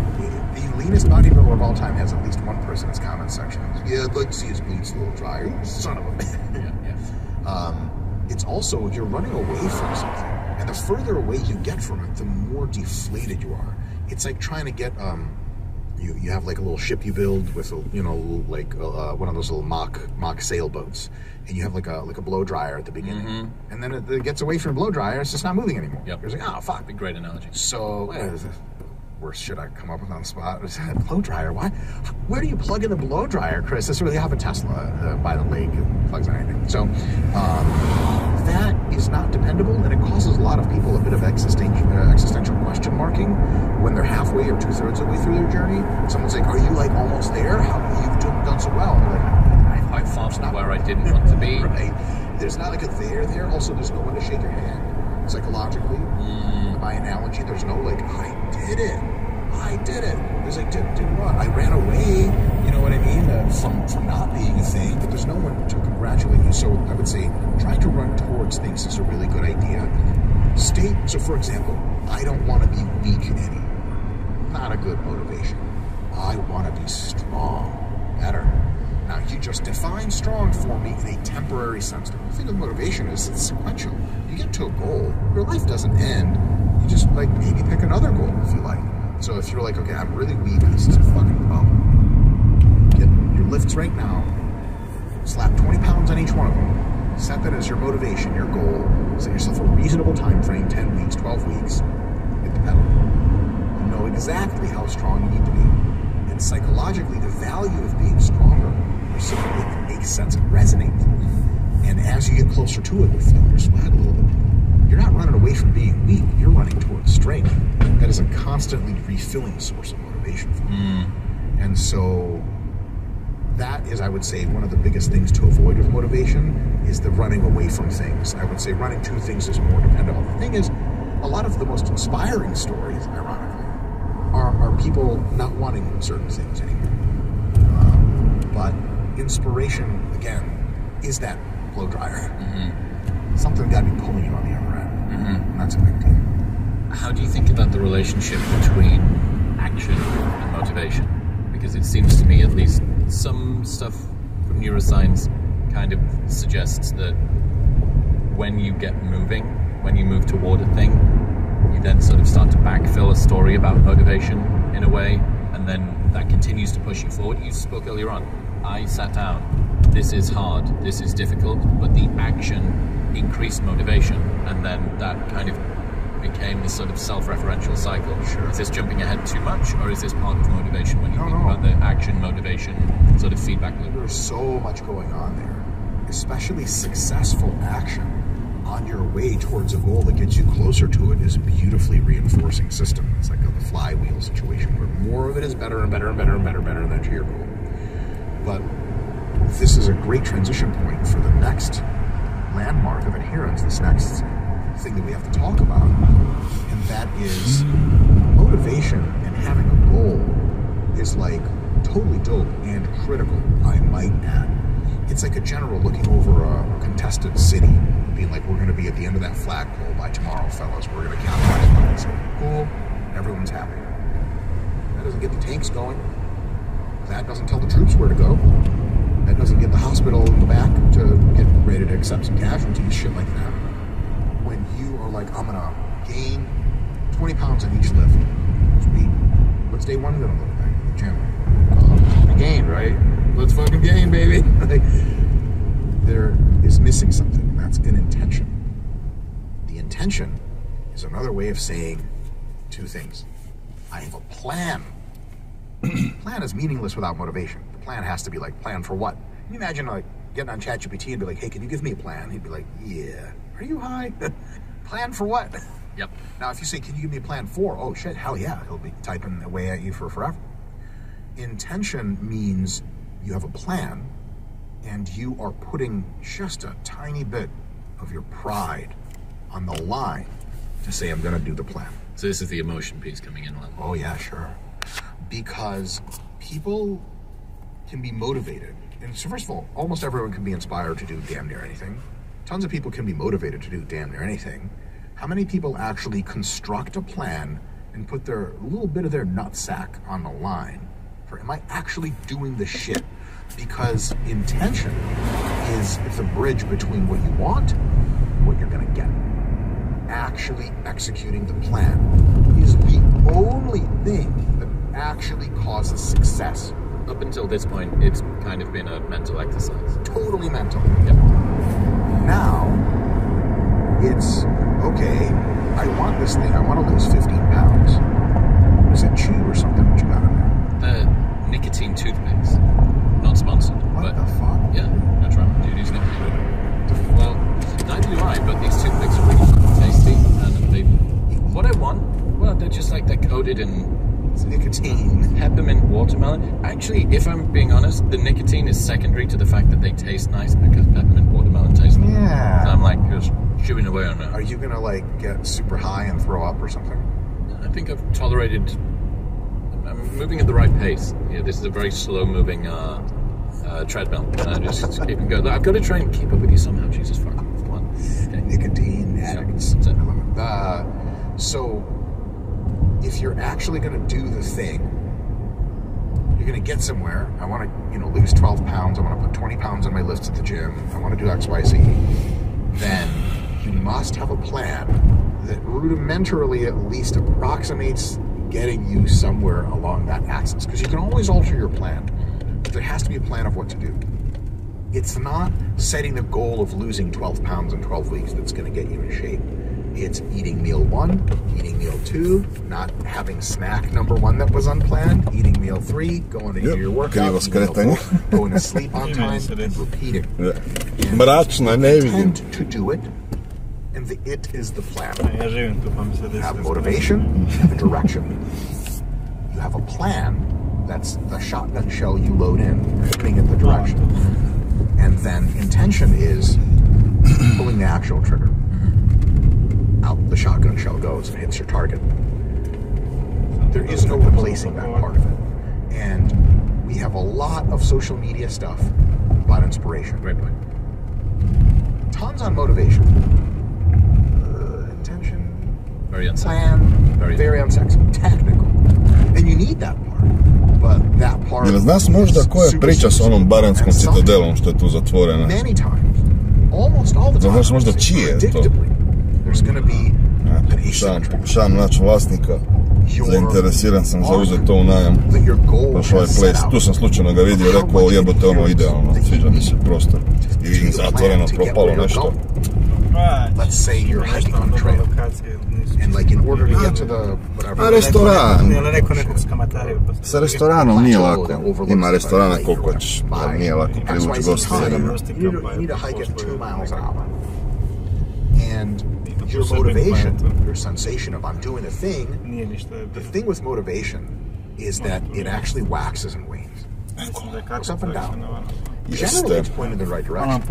leanest bodybuilder of all time has at least one person in his comment section. Yeah, I'd like to see his glutes a little drier. Son of a bitch. It's also, you're running away from something. And the further away you get from it, the more deflated you are. It's like trying to get... You have like a little ship you build with, you know, like one of those little mock sailboats, and you have like a blow dryer at the beginning, and then it gets away from the blow dryer, it's just not moving anymore. Yep. You're like, oh fuck, a great analogy. So, worst shit I come up with on the spot. Blow dryer? Why? Where do you plug in the blow dryer, Chris? That's where they have a Tesla by the lake. It plugs in anything. So that is not dependable, and it causes a lot of people a bit of existential question marking when they're halfway or 2/3 of the way through their journey. Someone's like, "Are you like almost there? How you've done so well?" And they're like, "I'm far from where I didn't want to be." Right? There's not like a there. Also, there's no one to shake your hand psychologically. By analogy, there's no like, I did it. There's like, did what? I ran away, you know what I mean, from not being a thing, but there's no one to congratulate you. So I would say trying to run towards things is a really good idea. So for example, I don't want to be weak anymore. Not a good motivation. I want to be strong. Better. Now, you just define strong for me in a temporary sense. The thing with motivation is it's sequential. You get to a goal, your life doesn't end. You just, like, maybe pick another goal if you like. So if you're like, okay, I'm really weak, this is a fucking bum. Get your lifts right now, slap 20 pounds on each one of them, set that as your motivation, your goal, set yourself a reasonable time frame, 10 weeks, 12 weeks, hit the pedal. You know exactly how strong you need to be. And psychologically, the value of being stronger, it makes sense, it resonates. And as you get closer to it, you feel your swag a little bit. You're not running away from being weak, you're running towards strength. That is a constantly refilling source of motivation for you. And so that is, I would say, one of the biggest things to avoid with motivation is the running away from things. I would say running to things is more dependable. The thing is, a lot of the most inspiring stories, ironically, are people not wanting certain things anymore. But inspiration, again, is that blow dryer. Something got to be pulling you on the other end. And that's a big deal. How do you think about the relationship between action and motivation? Because it seems to me, at least, some stuff from neuroscience kind of suggests that when you get moving, when you move toward a thing, you then sort of start to backfill a story about motivation in a way, and then that continues to push you forward. You spoke earlier on, I sat down, this is hard, this is difficult, but the action increased motivation, and then that kind of became this sort of self-referential cycle. Sure. Is this jumping ahead too much, or is this part of motivation when you think about the action, motivation, sort of feedback loop? There's so much going on there, especially successful action on your way towards a goal that gets you closer to it is a beautifully reinforcing system. It's like a flywheel situation where more of it is better and better and better and better and better, and that's your goal. But this is a great transition point for the next landmark of adherence, this next thing that we have to talk about, and that is motivation and having a goal is like totally dope and critical, I might add. It's like a general looking over a contested city, being like, we're going to be at the end of that flagpole by tomorrow, fellas. We're going to capitalize on it. So, cool, everyone's happy. That doesn't get the tanks going. That doesn't tell the troops where to go. That doesn't get the hospital in the back to get ready to accept some casualties, shit like that. When you are like, I'm going to gain 20 pounds on each lift. Sweet. What's day one going to look like at the gym? Gain, right? Let's fucking gain, baby. Like, there is missing something. That's an intention. The intention is another way of saying two things. I have a plan. Plan is meaningless without motivation. The plan has to be like, plan for what? Can you imagine like getting on ChatGPT and be like, hey, can you give me a plan? He'd be like, yeah. Are you high? Plan for what? Yep. Now, if you say, can you give me a plan for? Oh, shit, hell yeah. He'll be typing away at you for forever. Intention means you have a plan and you are putting just a tiny bit of your pride on the line to say, I'm going to do the plan. So this is the emotion piece coming in. Oh, yeah, sure. Because people can be motivated. And so first of all, almost everyone can be inspired to do damn near anything. Tons of people can be motivated to do damn near anything. How many people actually construct a plan and put their little bit of their nutsack on the line for, am I actually doing the shit? Because intention is the bridge between what you want and what you're gonna get. Actually executing the plan is the only thing that actually causes success. Up until this point, it's kind of been a mental exercise. Totally mental. Yep. Now, it's, okay, I want this thing, I want to lose 15 pounds. Is it chew or something that you got in there? The nicotine toothpicks. Not sponsored. What the fuck? Yeah, that's right. Do you use nicotine? Well, neither do I, but these toothpicks are really tasty, and they, what I want, well, they're just like, they're coated in nicotine. Peppermint watermelon. Actually, if I'm being honest, the nicotine is secondary to the fact that they taste nice because peppermint watermelon tastes nice. Yeah. So I'm like just chewing away on it. Are you gonna like get super high and throw up or something? I think I've tolerated. I'm moving at the right pace. Yeah, this is a very slow-moving treadmill. Just keep it going. I've got to try and keep up with you somehow. Jesus fuck. Come on. Okay. Nicotine addicts. Yeah. So, if you're actually going to do the thing, you're going to get somewhere. I want to, lose 12 pounds. I want to put 20 pounds on my lifts at the gym. I want to do X, Y, Z. Then you must have a plan that rudimentarily at least approximates getting you somewhere along that axis. Because you can always alter your plan, but there has to be a plan of what to do. It's not setting the goal of losing 12 pounds in 12 weeks that's going to get you in shape. It's eating meal 1, eating meal 2, not having snack number 1 that was unplanned, eating meal 3, going to do your workout, meal 4, going to sleep on time, and repeating. And intend to do it, and the it is the plan. You have motivation, you have a direction. You have a plan, that's the shotgun shell you load in, aiming at the direction. And then intention is pulling the actual trigger. Out the shotgun shell goes and hits your target. There is no replacing that part of it. And we have a lot of social media stuff about inspiration. Great point. Tons on motivation. Intention. Very unsexy. Plan. Very unsexy. Technical. And you need that part. But that part... Jel znaš možda koja priča s onom barenskom citadelom što je tu zatvorena? Many times. Almost all the time. Znaš možda čije je to? There's going to be pokušavam naći vlasnika, zainteresiran sam za uzeti to u najam. Prošao je place, tu sam slučajno ga vidio, rekao jebote ono idealno, sviđa mi se prostor. I zatvoreno, propalo nešto. let's say you're hiking on a trail, and like in order to get to the whatever. A restoran. Sa restoranom nije lako. Ima restorana koliko ćeš, ali nije lako privući goste. You need to hike at 2 miles an hour. And your motivation, your sensation of I'm doing a thing, the thing with motivation is that it actually waxes and wanes. Goes up and down. Generally it's pointed in the right direction.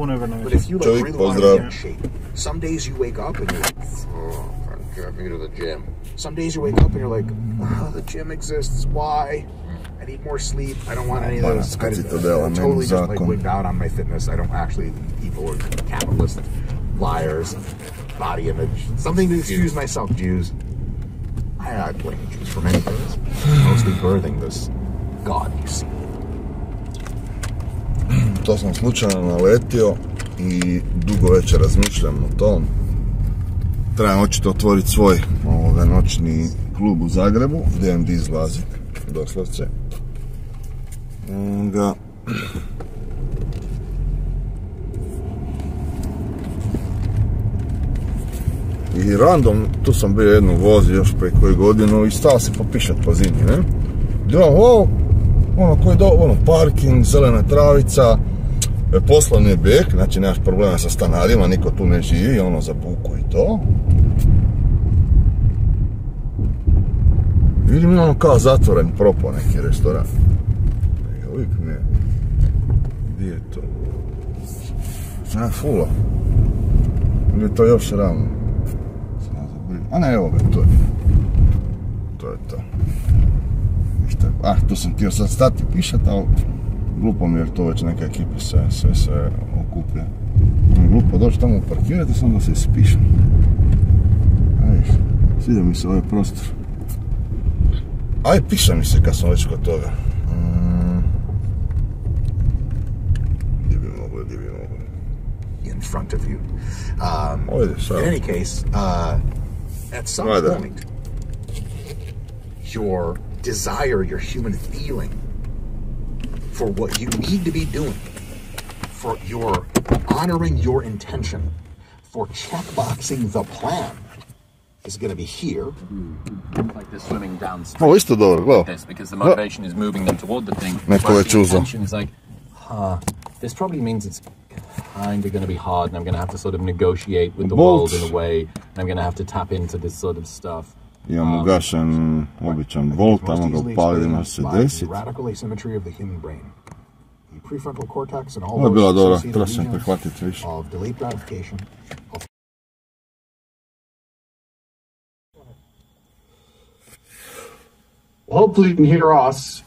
But if you like really want to get in shape, some days you wake up and you're like, oh, I'm going to the gym. Some days you wake up and you're like, oh, the gym exists, why? I need more sleep, I don't want any of those. I'm totally just like wigged out on my fitness. I don't actually, people are capitalist liars, body image, something to excuse myself, Jews. I blame Jews for many things, mostly birthing this God you see. To sam slučajno naletio i dugo već razmišljam o tom. Trebam očito otvoriti svoj noćni klub u Zagrebu, gdje imam di izlazit, doslovce. I random, tu sam bio jednu vozi još prije koju godinu i stao se popišat po zimi, ne? Gledam, parking, zelena travica, poslovni objekt, znači nemaš problema sa stanarima, niko tu ne živi, za buku i to. Vidim kao zatvoren, propao neki restoran. Uvijek ne. Gdje je to? Fula. Ili je to još ravno? A ne, evo ga, to je. To je to. Tu sam htio sad stati pišat, ali glupo mi jer to već neke ekipe sve okuplja. Glupo doći tamo parkirati, sam da se ispišem. Sviđa mi se ovaj prostor. Aj, piša mi se kad sam već kod toga. Gdje bi mogli? In front of you. In any case, at some point, your desire, your human feeling for what you need to be doing, for your honoring your intention, for checkboxing the plan, is going to be here. Like they're swimming downstream. Isto dobro, gledaj. Because the motivation is moving them toward the thing. Neko već uzeo. The intention is like, this probably means it's kind of going to be hard, and I'm going to have to sort of negotiate with the world in a way, and I'm going to have to tap into this sort of stuff. Imam ugašen običan volt, tamo ga upali na 60. Radical asymmetry of the human brain. The prefrontal cortex and all Ovo je bila dobra, treba sam prihvatiti više. Of delayed gratification. Hopefully you can hear us.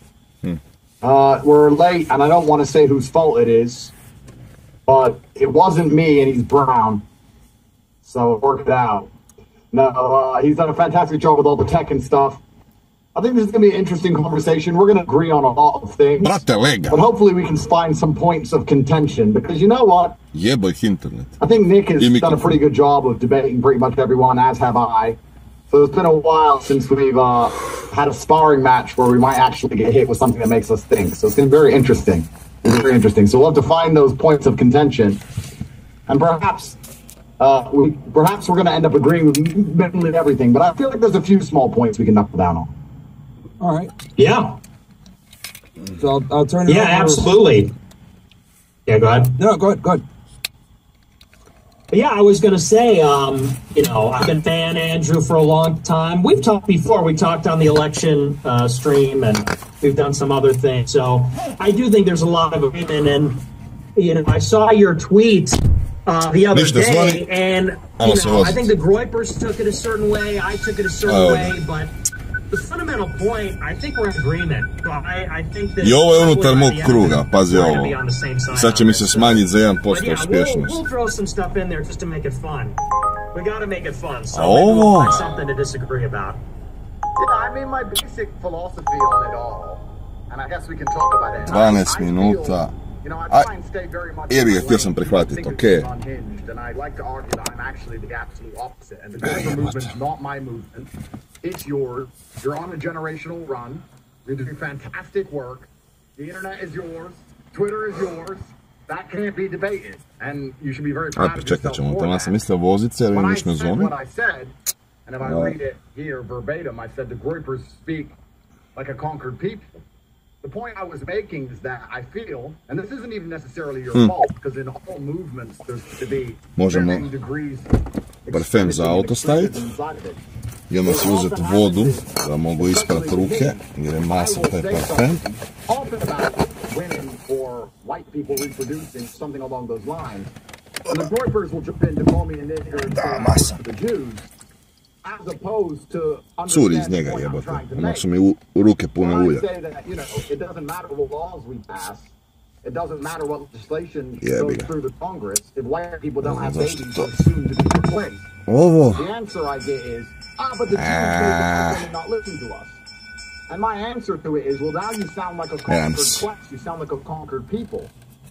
We're late, and I don't want to say whose fault it is, but it wasn't me, and he's brown, so work it out. No, he's done a fantastic job with all the tech and stuff. I think this is going to be an interesting conversation. We're going to agree on a lot of things, but hopefully we can find some points of contention, because you know what? I think Nick has done a pretty good job of debating pretty much everyone, as have I. So it's been a while since we've had a sparring match where we might actually get hit with something that makes us think. So it's going to be very interesting. Very interesting. So we'll have to find those points of contention, and perhaps we're going to end up agreeing with literally everything. But I feel like there's a few small points we can knuckle down on. All right. Yeah. So I'll turn it over. Yeah, absolutely. Yeah, go ahead. No, go ahead. Yeah, I was going to say, I've been a fan of Andrew for a long time. We've talked before. We talked on the election stream, and we've done some other things. So I do think there's a lot of agreement. And, I saw your tweet the other day, and, I think the Groypers took it a certain way. I took it a certain way, but the fundamental point, I think we're in agreement. So I think that I ovo je unutar mog kruga, pazi ovo. Sad će mi se smanjiti za 1% uspješnost. We'll throw some stuff in there just to make it fun. We gotta make it fun, so we'll find something to disagree about. Yeah, I mean my basic philosophy on it all, and I guess we can talk about it. 12 minuta. Jebi ga, htio sam prihvatiti, okej. And I like to argue that I'm actually the absolute opposite. And the Bimmer movement's not my movement. It's yours. You're on a generational run. You're doing fantastic work. The internet is yours. Twitter is yours. That can't be debated, and you should be very proud of čekat yourself ćemo, for tamo that. sam mislio vozit jer When I vidiš na said zoni. what I said, and if I read it here verbatim, I said the Groypers speak like a conquered people. The point I was making is that I feel, and this isn't even necessarily your fault, because in all movements there's to be varying degrees. Parfem za auto staviti i onda si uzeti vodu da mogu isprati ruke jer je masan taj parfem. Women or white people reproducing, something along those lines. And the Groypers will jump in to call me a nigger to the Jews, as opposed to Curi iz njega jebote, ono su mi u ruke pune ulja. say that, you know, it doesn't matter what laws we pass, it doesn't matter what legislation goes through the Congress, if white people don't have babies, they're soon to be replaced. The answer I get is, but the Jews may not listen to us. And my answer to it is, well, now you sound like a conquered class, you sound like a conquered people.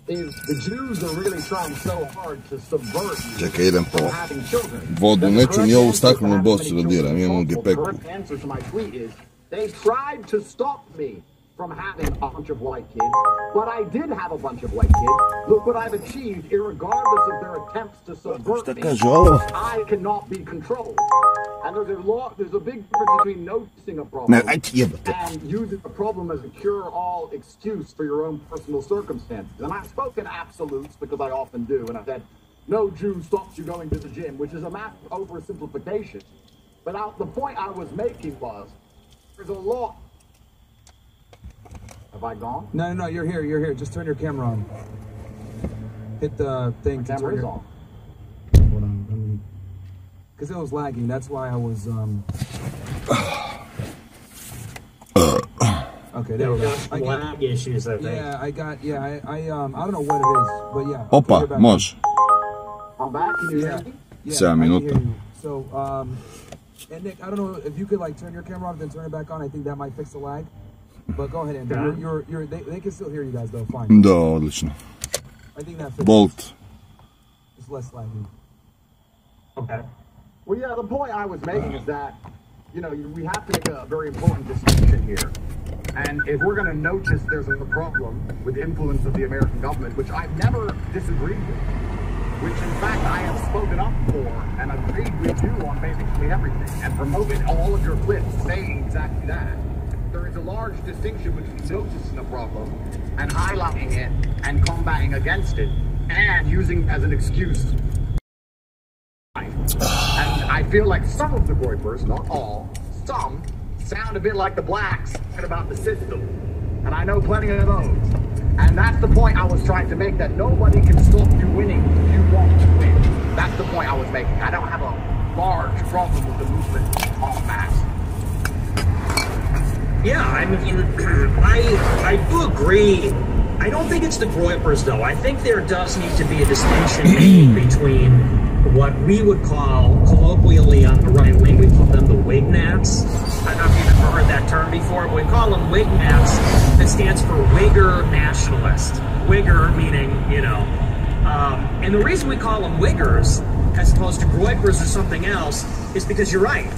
If the Jews are really trying so hard to subvert you from having children, vodu, neću ni ovu staklenu bocu da diram, imam u gepeku. the answer to my tweet is, they tried to stop me from having a bunch of white kids, but I did have a bunch of white kids. Look what I've achieved, irregardless of their attempts to subvert me. I cannot be controlled. And there's a big difference between noticing a problem and using a problem as a cure-all excuse for your own personal circumstances. And I've spoken absolutes, because I often do, and I said, no Jew stops you going to the gym, which is a massive oversimplification. But the point I was making was, there's a law. Have I gone? No, you're here. Just turn your camera on. Hit the thing to turn your... on. Hold on, because it was lagging, that's why I was, Okay, there we go. Lag issues, I think. Yeah, I don't know what it is, but yeah. Opa, može. I'm back, can you hear me? Yeah, 7 minuta. So, and Nick, I don't know if you could like turn your camera off and then turn it back on. I think that might fix the lag. But go ahead, Andrew. They can still hear you guys though, fine. Da, odlično. I think that fixes. Bolt. It's less lagging. Okay. Well, yeah, the point I was making is that, you know, we have to make a very important distinction here. And if we're going to notice there's a problem with the influence of the American government, which I've never disagreed with, which in fact I have spoken up for and agreed with you on basically everything, and promoted all of your clips saying exactly that. There is a large distinction between noticing a problem and highlighting it and combating against it and using it as an excuse. And I feel like some of the Groypers, not all, some sound a bit like the blacks about the system. And I know plenty of those. And that's the point I was trying to make, that nobody can stop you winning if you want to win. That's the point I was making. I don't have a large problem with the movement en masse. Yeah, I mean, I do agree. I don't think it's the Groypers, though. I think there does need to be a distinction made between what we would call, colloquially on the right wing, we call them the Wignats. I don't know if you've ever heard that term before, but we call them Wignats. That stands for Whigger nationalist. Whigger meaning, you know. And the reason we call them Whiggers, as opposed to Groypers or something else, is because you're right.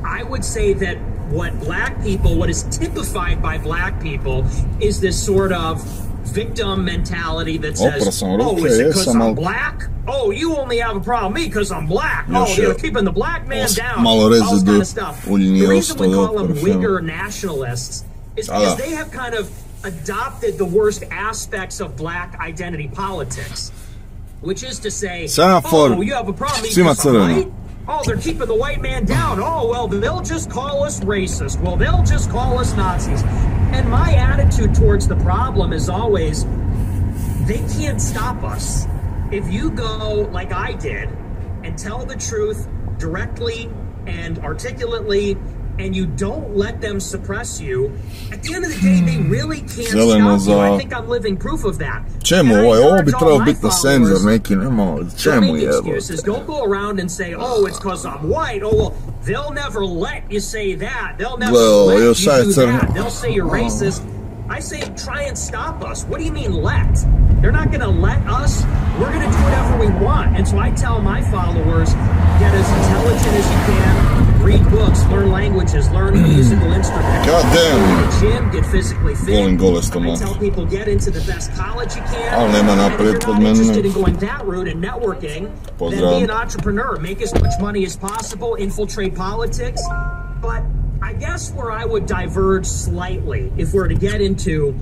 I would say that what is typified by black people is this sort of victim mentality that says, oh, is it because I'm black? Oh, you only have a problem with me because I'm black. Oh, you're keeping the black man down. All this kind of stuff. The reason we call them Whigger nationalists is because they have kind of adopted the worst aspects of black identity politics, which is to say, oh, you have a problem with me because I'm white? Oh, they're keeping the white man down. Oh, well, they'll just call us racist. Well, they'll just call us Nazis. And my attitude towards the problem is always, they can't stop us. If you go like I did and tell the truth directly and articulately, and you don't let them suppress you, at the end of the day, they really can't stop you. I think I'm living proof of that. Čemu ovo bi trebao biti na senzor neki, nema, čemu je? Don't go around and say, oh, it's because I'm white. Oh, well, they'll never let you say that. They'll never let you do that. They'll say you're racist. I say, try and stop us. What do you mean let? They're not going to let us. We're going to do whatever we want. And so I tell my followers, get as intelligent as you can, read books, learn languages, learn musical instruments. Goddamn. Go to the gym, get physically fit. I tell people get into the best college you can. And if you're not interested in going that route and networking, then be an entrepreneur. Make as much money as possible, infiltrate politics. But I guess where I would diverge slightly, if we're to get into,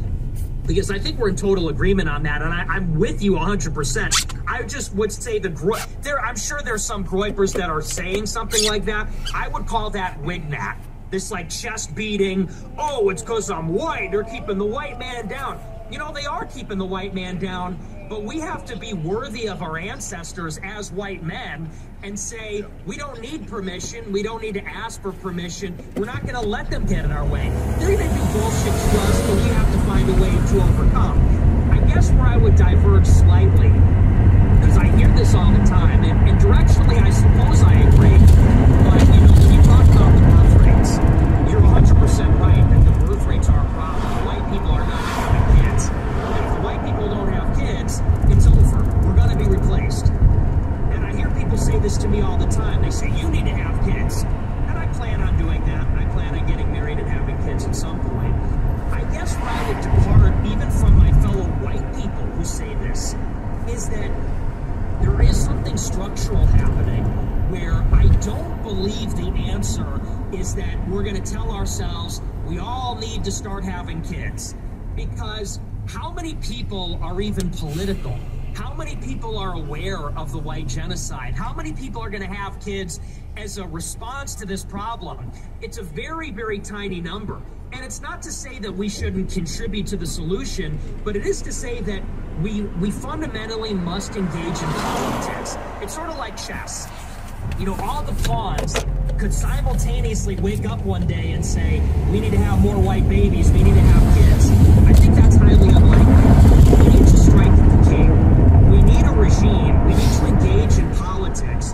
because I think we're in total agreement on that, and I'm with you 100%. I just would say I'm sure there's some groypers that are saying something like that. I would call that wigmat. This like chest beating, oh, it's because I'm white, they're keeping the white man down. You know, they are keeping the white man down, but we have to be worthy of our ancestors as white men and say, we don't need permission, we don't need to ask for permission, we're not gonna let them get in our way. They're gonna do bullshit to us, but we have to find a way to overcome. I guess where I would diverge slightly, because I hear this all the time, and directionally I suppose I agree, but you know, when you talk about the birth rates, you're 100% right that the birth rates are a problem. White people are not having kids. And if the white people don't have kids, it's over. We're gonna be replaced. And I hear people say this to me all the time. They say, you need to have kids. And I plan on doing that. I plan on getting married and having kids at some point. I guess where I would depart, even from my fellow white people who say this, is that there is something structural happening where I don't believe the answer is that we're going to tell ourselves we all need to start having kids. Because how many people are even political? How many people are aware of the white genocide? How many people are going to have kids as a response to this problem? It's a very, very tiny number. And it's not to say that we shouldn't contribute to the solution, but it is to say that we fundamentally must engage in politics. It's sort of like chess. You know, all the pawns could simultaneously wake up one day and say, we need to have more white babies, we need to have kids. I think that's highly unlikely. We need to strike the king. We need a regime. We need to engage in politics.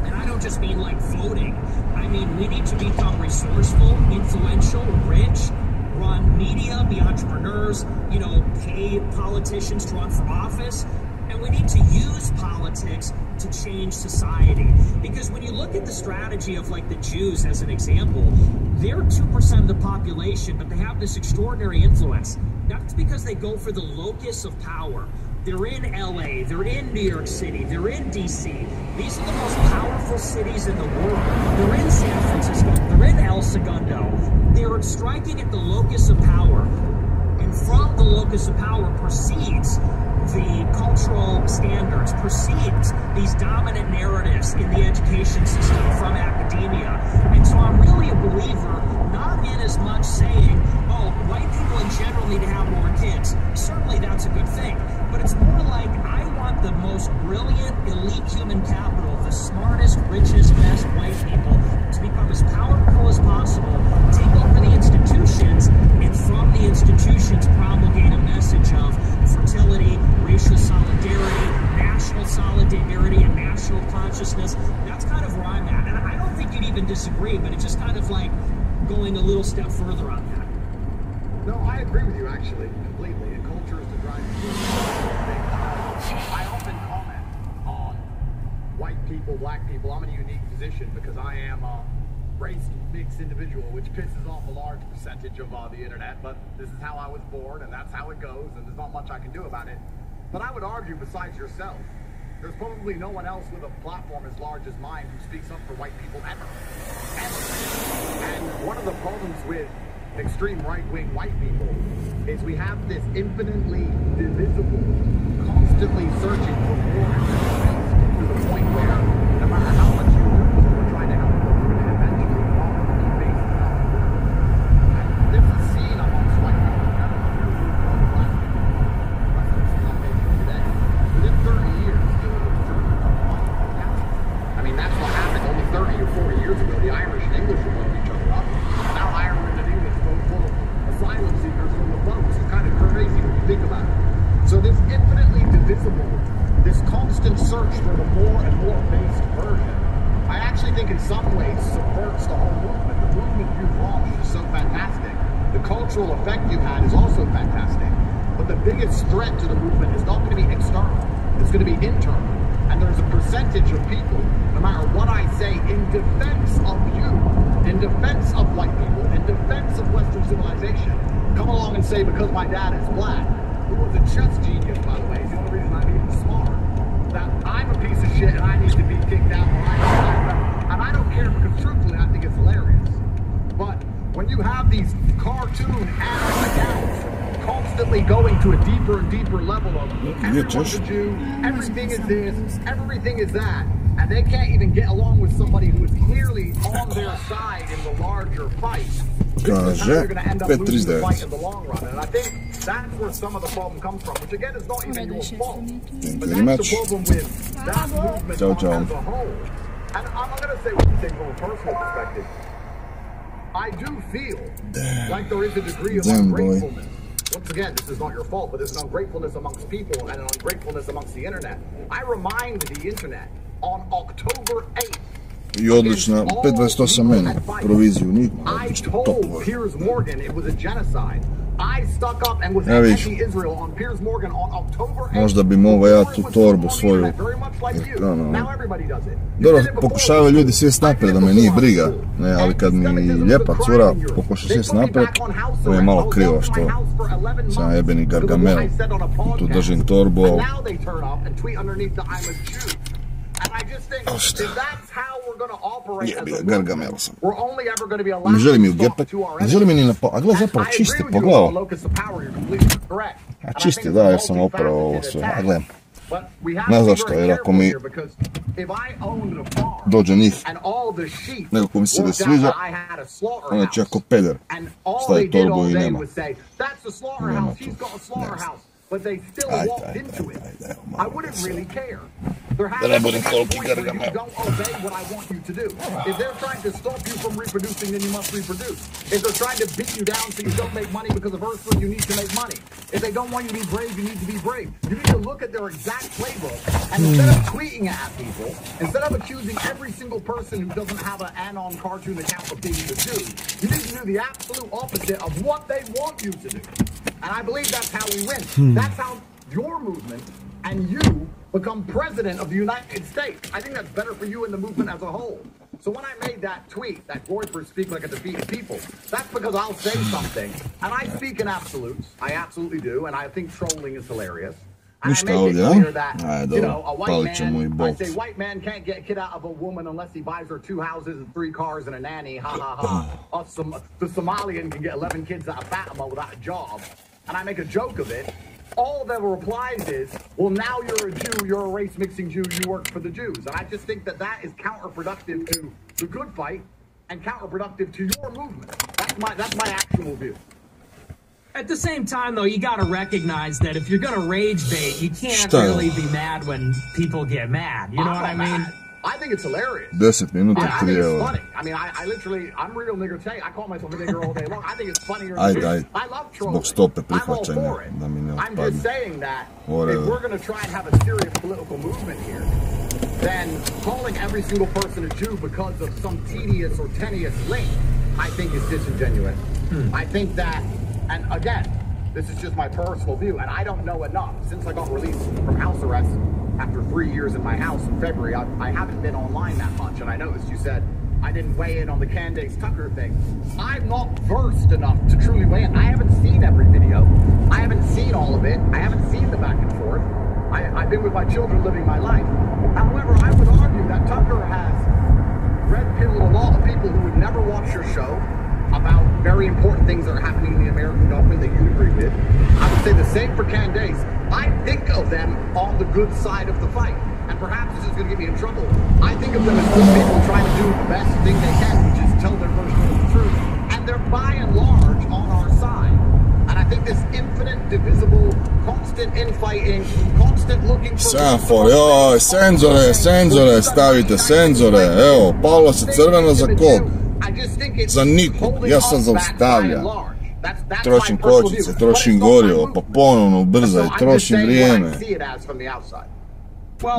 And I don't just mean like voting. I mean, we need to become resourceful, influential, rich, run media, be entrepreneurs, you know, pay politicians to run for office. And we need to use politics to change society. Because when you look at the strategy of like the Jews as an example, they're 2% of the population, but they have this extraordinary influence. That's because they go for the locus of power. They're in LA, they're in New York City, they're in DC. These are the most powerful cities in the world. They're in San Francisco, they're in El Segundo. They're striking at the locus of power. And from the locus of power proceeds the cultural standards, proceeds these dominant narratives in the education system from academia. And so I'm really a believer, not in as much saying, oh, white people in general need to have more kids. Certainly that's a good thing. But it's more like I want the most brilliant, elite human capital, the smartest, richest, best white people to become as powerful as possible, take over the institutions, and from the institutions promulgate a message of fertility, racial solidarity, national solidarity, and national consciousness. That's kind of where I'm at. And I don't think you'd even disagree, but it's just kind of like going a little step further on that. No, I agree with you actually, completely. And culture is the driving force. I often comment on white people, black people. I'm in a unique position because I am a race mixed individual, which pisses off a large percentage of the internet, but this is how I was born and that's how it goes, and there's not much I can do about it. But I would argue, besides yourself, there's probably no one else with a platform as large as mine who speaks up for white people ever. And one of the problems with extreme right-wing white people is we have this infinitely divisible, constantly searching for war and space to the point where no matter how much you lose, we're trying to help them and eventually fall and be based on war. And this is seen amongst white people never really among black people. Today. Within 30 years, it was observed to come on. I mean, that's what happened only 30 or 40 years ago. The Irish and English were blowing each other up. Now Ireland and England both full of asylum seekers from the boats. It's kind of crazy when you think about it. So this infinitely divisible, this constant search for the more and more based version, I actually think in some ways subverts the whole movement. The movement you've launched is so fantastic. The cultural effect you've had is also fantastic. But the biggest threat to the movement is not going to be external. It's going to be internal. And there's a percentage of people no matter what I say in defense of you, in defense of white people, in defense of Western civilization, come along and say because my dad is black, who was a chess genius, by the way, is the only reason I'm even smart, that I'm a piece of shit and I need to be kicked out. And I don't care because truthfully I think it's hilarious. But when you have these cartoon anime accounts constantly going to a deeper and deeper level of everyone's a Jew, everything is this, everything is that, and they can't even get along with somebody who is clearly on their side in the larger fight, this is how you're going to end up losing the fight in the long run. And I think that's where some of the problem comes from, which again is not even your fault. But that's the problem with that movement as a whole. And I'm going to say one thing from a personal perspective. I do feel like there is a degree of ungratefulness. Once again, this is not your fault, but there's an ungratefulness amongst people and an ungratefulness amongst the internet. I remind the internet on October 8th. I odlična, 5.28 meni, proviziju nikom. I told Piers Morgan it was a genocide. I stuck up and was anti-Israel on Piers Morgan on October 8th. Možda bi mogao ja tu torbu svoju. Dobro, pokušavaju ljudi sjest napred da me nije briga, ne, ali kad mi lijepa cura pokuša sjest napred, to je malo krivo što sam jebeni Gargamel, tu držim torbu. Jebi ga, Gargamel sam. Ne želi mi u gepek, ne želi mi ni na po... A gledaj, zapravo čisti, pogledao. A čisti, da, jer sam opravo ovo sve. A gledam. Ne znam zašto, jer ako mi dođe njih, nekako mi se ne sviđa, onda će ako peder stavi torbu i nema. Nema tu, nema. But they still walked into it. I wouldn't really care. There has to be a point where you don't obey what I want you to do. If they're trying to stop you from reproducing, then you must reproduce. If they're trying to beat you down so you don't make money because of Earthling, you need to make money. If they don't want you to be brave, you need to be brave. You need to look at their exact playbook, and instead of tweeting at people, instead of accusing every single person who doesn't have an Anon cartoon account of being the Jew, you need to do the absolute opposite of what they want you to do. And I believe that's how we win. That's how your movement and you become president of the United States. I think that's better for you and the movement as a whole. So when I made that tweet, that Goyfers speak like a defeated people, that's because I'll say something, and I speak in absolutes. I absolutely do, and I think trolling is hilarious. And I make it clear that, you know, a white man, I say white man can't get a kid out of a woman unless he buys her 2 houses and 3 cars and a nanny, ha ha ha. The Somalian can get 11 kids out of Fatima without a job. And I make a joke of it. All the replies is, well, now you're a Jew, you're a race-mixing Jew, you work for the Jews. And I just think that that is counterproductive to the good fight and counterproductive to your movement. That's my actual view. At the same time, though, you got to recognize that if you're going to rage bait, you can't really be mad when people get mad. You know what I mean? I think it's hilarious. 10 minuta I think it's funny. I mean, I literally, I'm real nigger Tay. I call myself a nigger all day long. I think it's funnier than it. I love trolling. I'm all for it. I'm just saying that if we're going to try and have a serious political movement here, then calling every single person a Jew because of some tedious or tenuous link, I think is disingenuous. I think that, and again, this is just my personal view, and I don't know enough. Since I got released from house arrest after 3 years in my house in February, I haven't been online that much, and I noticed you said I didn't weigh in on the Candace Tucker thing. I'm not versed enough to truly weigh in. I haven't seen every video. I haven't seen all of it. I haven't seen the back and forth. I've been with my children living my life. However, I would argue that Tucker has red-pilled a lot of people who would never watch your show about very important things that are happening in the American government that you agree with. I would say the same for Candace. I think of them on the good side of the fight. And perhaps this is going to get me in trouble. I think of them as good people trying to do the best thing they can, which is tell their version of the truth. And they're by and large on our side. And I think this infinite, divisible, constant infighting, constant looking for... Semafor, joj, senzore, stavite senzore. Evo, palo se crveno za kog. Za nikog, ja sam zaustavljam. Trošim kočice, trošim gorivo, pa ponovno ubrzaj, trošim vrijeme.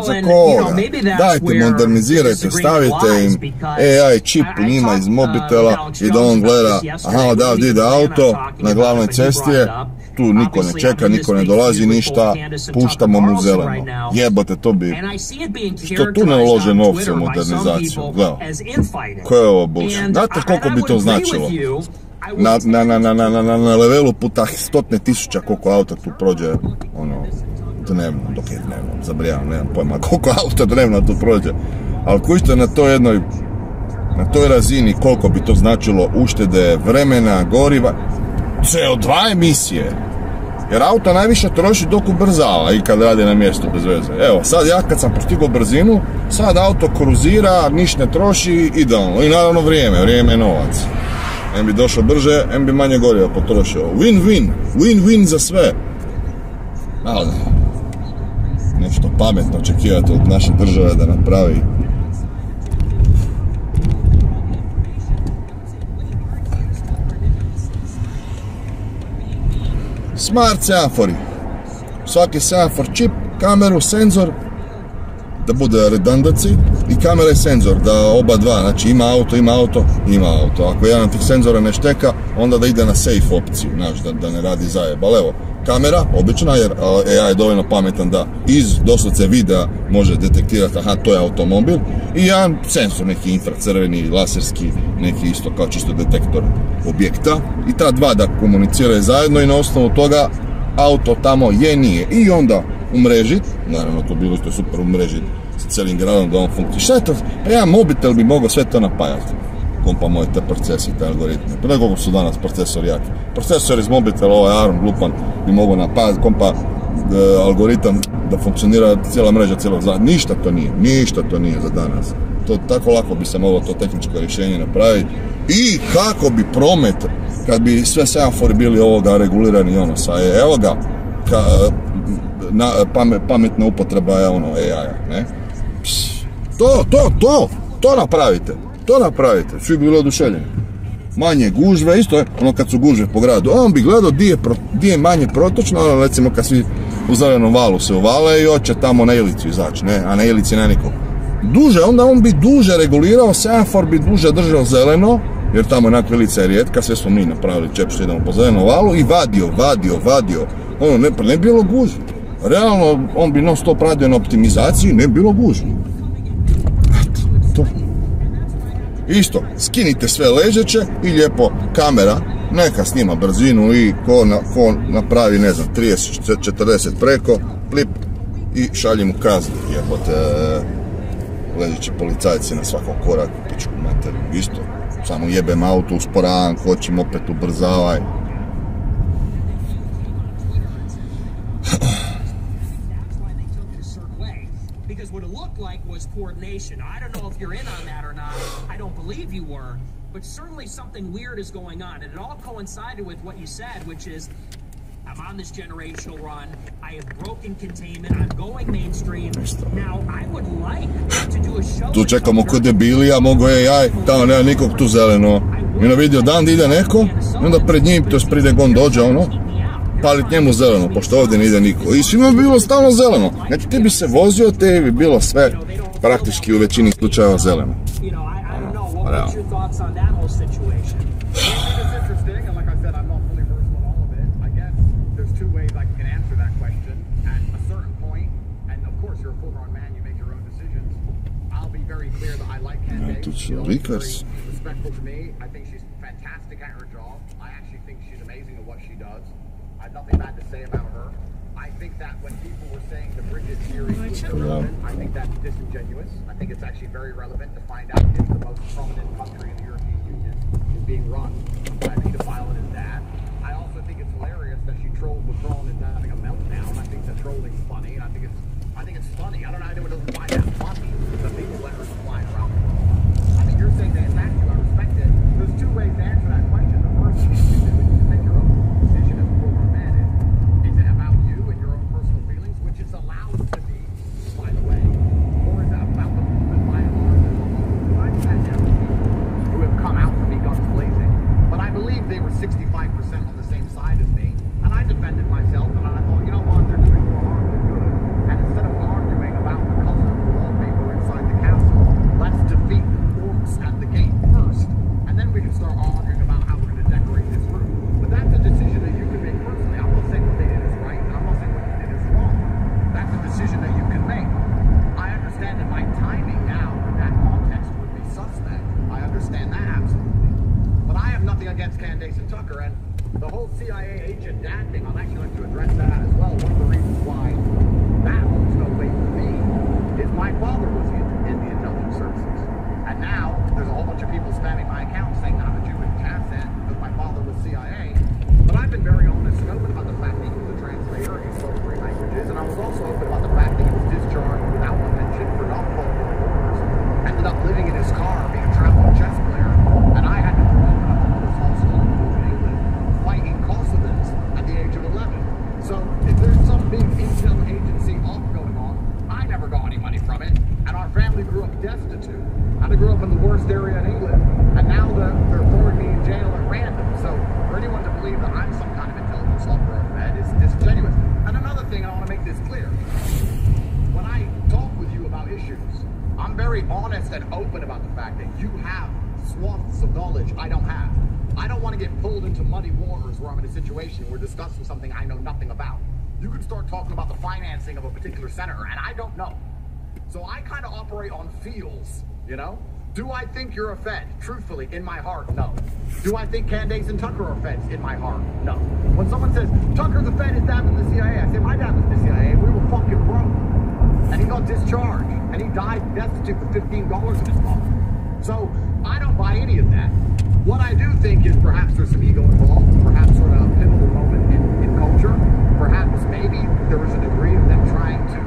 Za koga? Dajte, modernizirajte, stavite im AI čip njima iz mobitela i da on gleda, aha, odavde ide auto, na glavnoj cesti je, tu niko ne čeka, niko ne dolazi ništa, puštamo mu zeleno. Jebote, to bi... Što tu ne ulože novce u modernizaciju? Gledao. Ko je ovo bullshit? Znate koliko bi to značilo? Na levelu puta 100.000 koliko auta tu prođe, ono, dnevno, dok je dnevno, zabrijavam, nemam pojma koliko auta dnevno tu prođe. Ali kućite na toj jednoj, na toj razini koliko bi to značilo uštede vremena, goriva, CO2 emisije. Jer auto najviše troši dok ubrzava i kad radi na mjestu bez veze. Evo, sad ja kad sam postigao brzinu, sad auto kruzira, niš ne troši, idealno. I naravno vrijeme je novac. Em bi došao brže, em bi manje goriva potrošio. Win-win za sve. Ali, nešto pametno očekivati od naše države da napravi. Smart semafori. Svaki semafor čip, kameru, senzor, da bude redundancy, i kamera i senzor, da oba dva, znači ima auto. Ako jedan od tih senzora ne šteka, onda da ide na safe opciju, znači da ne radi zajeb. Ali evo, kamera, obična, jer AI je dovoljno pametan da iz doslovce videa može detektirati, aha, to je automobil, i jedan senzor, neki infracrveni, laserski, neki isto kao čisto detektor objekta, i ta dva da komuniciraju zajedno i na osnovu toga auto tamo je, nije, i onda umrežit, naravno to bilo što je super umrežit sa cijelim gradom da on funkcije. Šta je to? Pa jedan mobitel bi mogao sve to napajati. Kompa moje te procesi, te algoritme. Pa ne koliko su danas procesori jaki. Procesor iz mobitela, ovaj ARM glupan, bi mogao napajati kompa algoritam da funkcionira cijela mreža cijelog zada. Ništa to nije za danas. To tako lako bi se moglo to tehničko rješenje napraviti. I kako bi promet, kad bi sve semafori bili ovoga regulirani ono sa, evo ga, pametna upotreba je ono AI-a, ne? To napravite, svi bi bili oduševljeni. Manje gužve, isto je ono kad su gužve po gradu, on bi gledao gdje je manje protočno, ono recimo kad svi u zelenom valu se uvale i hoće tamo na ilicu izaći, ne? A na ilici ne nikog. Duže, onda on bi duže regulirao, semafor bi duže držao zeleno, jer tamo onako ilica je rijetka, sve smo mi napravili čep što idemo po zelenom valu i vadio, ono ne bi bilo gužve. Realno, on bi non stop radio na optimizaciji, ne bi bilo gužve. To. Isto, skinite sve ležeće i lijepo kamera, neka snima brzinu i ko napravi, ne znam, 30-40 preko, plip i šalje mu kaznu. Jebote, ležeći policajci na svakom koraku, pičku mater, isto. Samo jebem auto, usporavam, hoćem opet ubrzavaj. Coordination. I don't know if you're in on that or not. I don't believe you were, but certainly something weird is going on, and it all coincided with what you said, which is I'm on this generational run. I have broken containment. I'm going mainstream. Now, I would like to do a show. Tu čekamo kod debili, a mogu AI, tamo nema nikog tu zeleno. I na vidio dan da ide neko, i onda pred njim, to je pride gon dođe, ono, palit njemu zeleno, pošto ovdje ne ide niko. I svima bi bilo stalno zeleno. Znači ti bi se vozio, te bi bilo sve praktički u većini slučajeva zeleno. Realno. Tu su Rikers. Nothing bad to say about her. I think that when people were saying the Bridget series was irrelevant, I think that's disingenuous. I think it's actually very relevant to find out if the most prominent country in the European Union is being run by a pedophile and his dad. I also think it's hilarious that she trolled Macron into having a meltdown. I think that trolling's funny, and I think it's funny. I don't know anyone doesn't find that funny that people let her fly around. I mean, you're saying that it's actually, I respect it. There's two ways to answer that question. The first thing you do is you take your own decision as a former man. Is it about you and your own personal feelings, which is allowed to be, by the way, or is it about the movement by and large who have come out to me guns blazing? But I believe they were 65% on the same side as me, and I defended myself, and I thought, you know what, they're doing more harm than good. And instead of arguing about the also open about the fact that he was discharged without a pension for not following orders. Ended up living in his car, being a traveling chess player, and I had to grow up in a homeless hostel in England, fighting Kosovans at the age of 11. So if there's some big intel agency off going on, I never got any money from it, and our family grew up destitute. I grew up in the worst area in England, and now they're throwing me in jail at random. So for anyone to believe that I'm some kind of intelligence officer or Fed is disingenuous. And another thing, I want to make this clear. When I talk with you about issues, I'm very honest and open about the fact that you have swaths of knowledge I don't have. I don't want to get pulled into muddy waters where I'm in a situation where we're discussing something I know nothing about. You could start talking about the financing of a particular senator, and I don't know. So I kind of operate on feels, you know? Do I think you're a Fed? Truthfully, in my heart, no. Do I think Candace and Tucker are Feds? In my heart, no. When someone says, Tucker's a Fed, his dad was in the CIA, I say, my dad was in the CIA, we were fucking broke. And he got discharged, and he died destitute with $15 in his pocket. So, I don't buy any of that. What I do think is perhaps there's some ego involved, perhaps sort of a pivotal moment in culture, perhaps maybe there is a degree of them trying to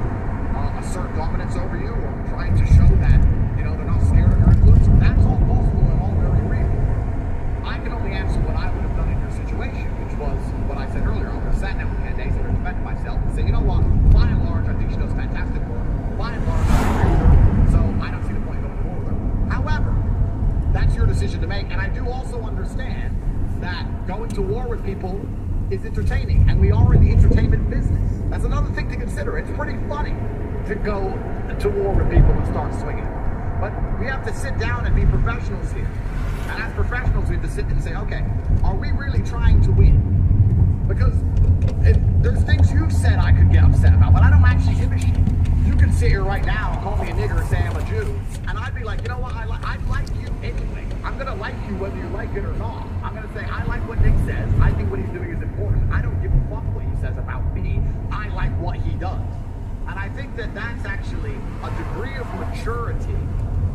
assert dominance over you, or trying to show that, you know, they're not scared of your influence. That's all possible and all very real. I can only answer what I would have done in your situation, which was what I said earlier. I would have sat down with Candace and defended myself and say, you know what, by and large, I think she does fantastic work. By and large, I agree with her, so I don't see the point going forward with her. However, that's your decision to make, and I do also understand that going to war with people is entertaining, and we are in the entertainment business. That's another thing to consider. It's pretty funny to go to war with people and start swinging. But we have to sit down and be professionals here. And as professionals, we have to sit and say, okay, are we really trying to win? Because there's things you've said I could get upset about, but I don't actually give a shit. You can sit here right now and call me a nigger and say I'm a Jew, and I'd be like, you know what, I like you anyway. I'm going to like you whether you like it or not. I'm going to say, I like what Nick says. I think what he's doing is important. I don't give a fuck what he says about me. I like what he does. And I think that that's actually a degree of maturity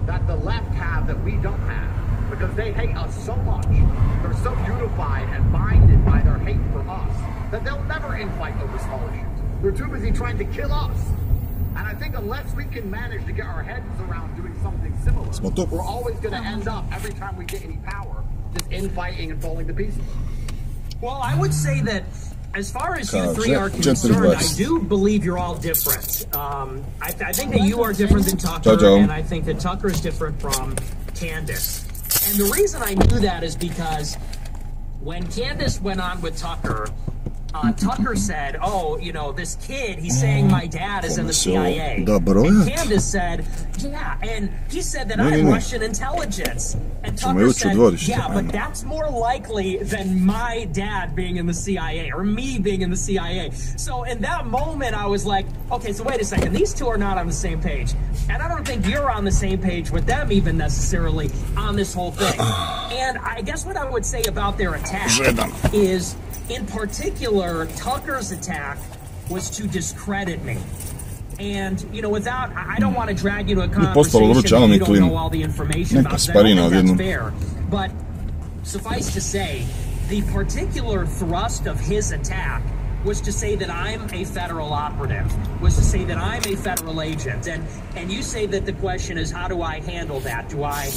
that the left have that we don't have. Because they hate us so much. They're so unified and binded by their hate for us that they'll never infight over small issues. They're too busy trying to kill us. And I think unless we can manage to get our heads around doing something similar, we're always going to end up, every time we get any power, just infighting and falling to pieces. Well, I would say that as far as you three are concerned, I do believe you're all different. I think that you are different than Tucker, and I think that Tucker is different from Candace. And the reason I knew that is because when Candace went on with Tucker, Tucker said, oh, you know, this kid, he's saying my dad is in the CIA. And Candace said, yeah, and he said that I'm Russian intelligence. And Tucker said, yeah, but that's more likely than my dad being in the CIA or me being in the CIA. So in that moment, I was like, okay, so wait a second. These two are not on the same page. And I don't think you're on the same page with them even necessarily on this whole thing. And I guess what I would say about their attack is, in particular, Tucker's attack was to discredit me. And, you know, without, I don't want to drag you to a conversation if you don't know all the information about that. I don't think that's fair. But suffice to say, the particular thrust of his attack was to say that I'm a federal operative, was to say that I'm a federal agent. And you say that the question is, how do I handle that? Do I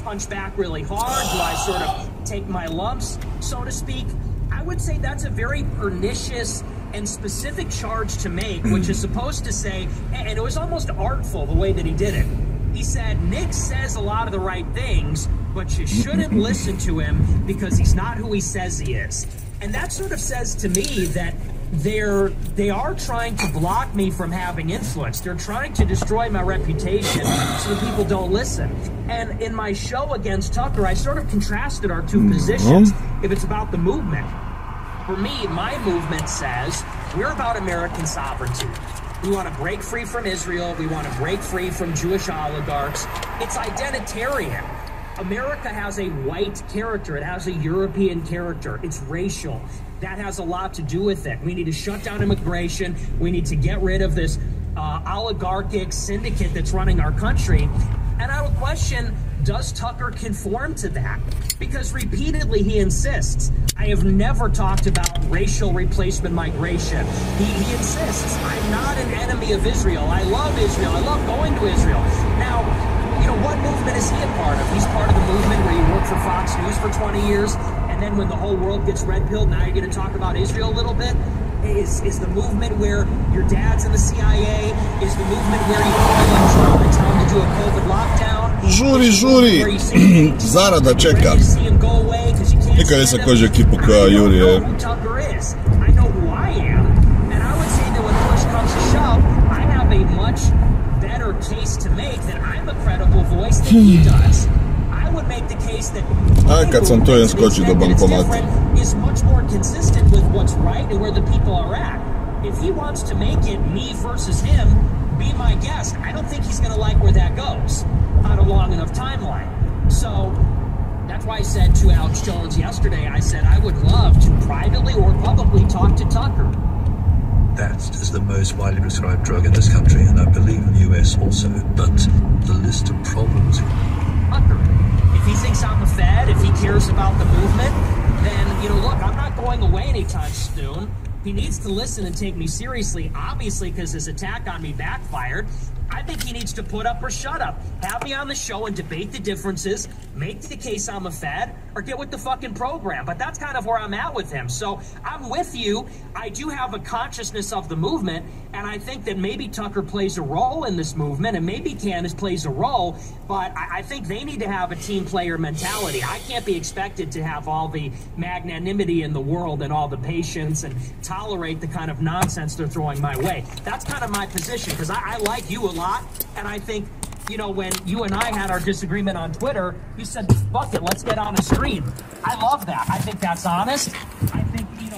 punch back really hard? Do I sort of take my lumps, so to speak? I would say that's a very pernicious and specific charge to make, which is supposed to say, and it was almost artful the way that he did it. He said, Nick says a lot of the right things, but you shouldn't listen to him because he's not who he says he is. And that sort of says to me that they are trying to block me from having influence. They're trying to destroy my reputation so that people don't listen. And in my show against Tucker, I sort of contrasted our two positions. If it's about the movement, for me, my movement says we're about American sovereignty. We want to break free from Israel. We want to break free from Jewish oligarchs. It's identitarian. America has a white character. It has a European character. It's racial. That has a lot to do with it. We need to shut down immigration. We need to get rid of this oligarchic syndicate that's running our country. And I would question, does Tucker conform to that? Because repeatedly he insists, I have never talked about racial replacement migration. He insists, I'm not an enemy of Israel. I love Israel. I love going to Israel. Now, you know, what movement is he a part of? He's part of the movement where you worked for Fox News for 20 years, and then when the whole world gets red-pilled, now you're going to talk about Israel a little bit? Is the movement where your dad's in the CIA? Is the movement where you call on Trump and tell him to do a COVID lockdown? Žuri, zarada čeka. Nikad nisam kožio ekipu koja Juri je. I know who I am, and I would say that when push comes to shove, I have a much better case to make that I'm a credible voice than he does. I would make the case that kad sam to skoči do bankomata. Is much more consistent with what's right and where the people are at. If he wants to make it me versus him, be my guest. I don't think he's going to like where that goes on a long enough timeline. So that's why I said to Alex Jones yesterday, I said I would love to privately or publicly talk to Tucker. That is the most widely prescribed drug in this country, and I believe in the US also. But the list of problems. Tucker, if he thinks I'm a Fed, if he cares about the movement, then, you know, look, I'm not going away anytime soon. He needs to listen and take me seriously, obviously, because his attack on me backfired. I think he needs to put up or shut up. Have me on the show and debate the differences, make the case I'm a Fed, or get with the fucking program. But that's kind of where I'm at with him. So I'm with you. I do have a consciousness of the movement, and I think that maybe Tucker plays a role in this movement, and maybe Candace plays a role, but I think they need to have a team player mentality. I can't be expected to have all the magnanimity in the world and all the patience and tolerate the kind of nonsense they're throwing my way. That's kind of my position, because I like you a lot, and I think, you know, when you and I had our disagreement on Twitter, you said, fuck it, let's get on a stream. I love that. I think that's honest. I think, you know...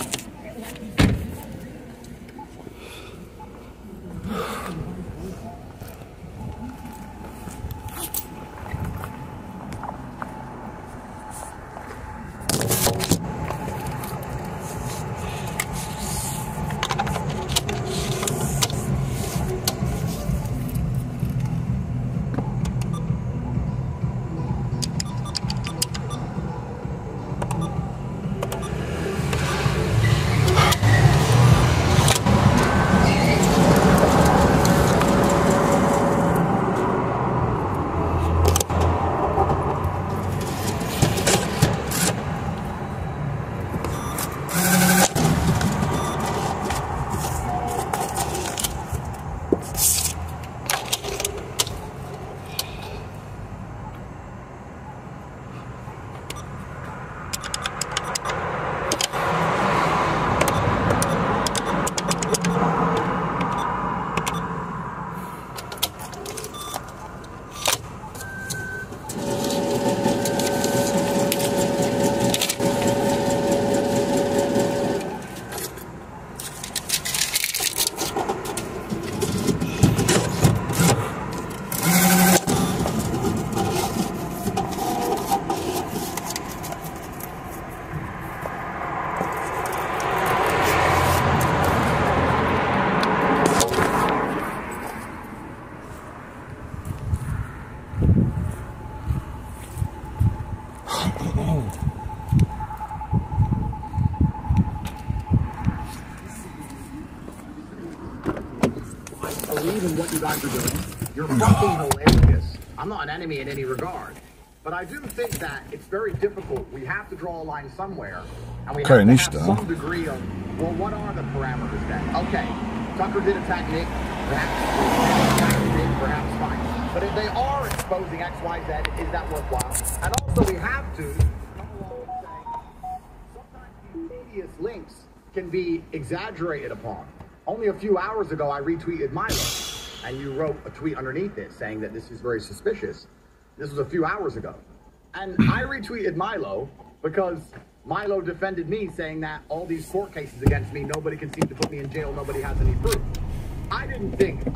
What you guys are doing. You're fucking hilarious. I'm not an enemy in any regard. But I do think that it's very difficult. We have to draw a line somewhere. And we have to have some degree of, well, what are the parameters then? Okay, Tucker did attack Nick. Perhaps fine. But if they are exposing X, Y, Z, is that worthwhile? And also we have to come along and say, sometimes media's links can be exaggerated upon. Only a few hours ago, I retweeted Milo, and you wrote a tweet underneath it saying that this is very suspicious. This was a few hours ago. And I retweeted Milo because Milo defended me, saying that all these court cases against me, nobody can seem to put me in jail, nobody has any proof. I didn't think,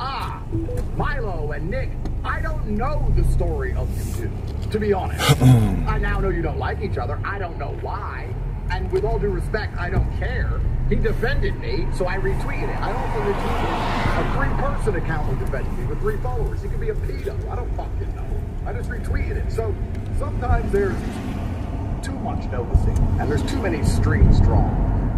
Milo and Nick, I don't know the story of you two, to be honest. I now know you don't like each other. I don't know why. And with all due respect, I don't care. He defended me, so I retweeted it. I also retweeted a 3-person account who defended me with 3 followers. He could be a pedo. I don't fucking know. I just retweeted it. So sometimes there's too much noticing, and there's too many strings drawn,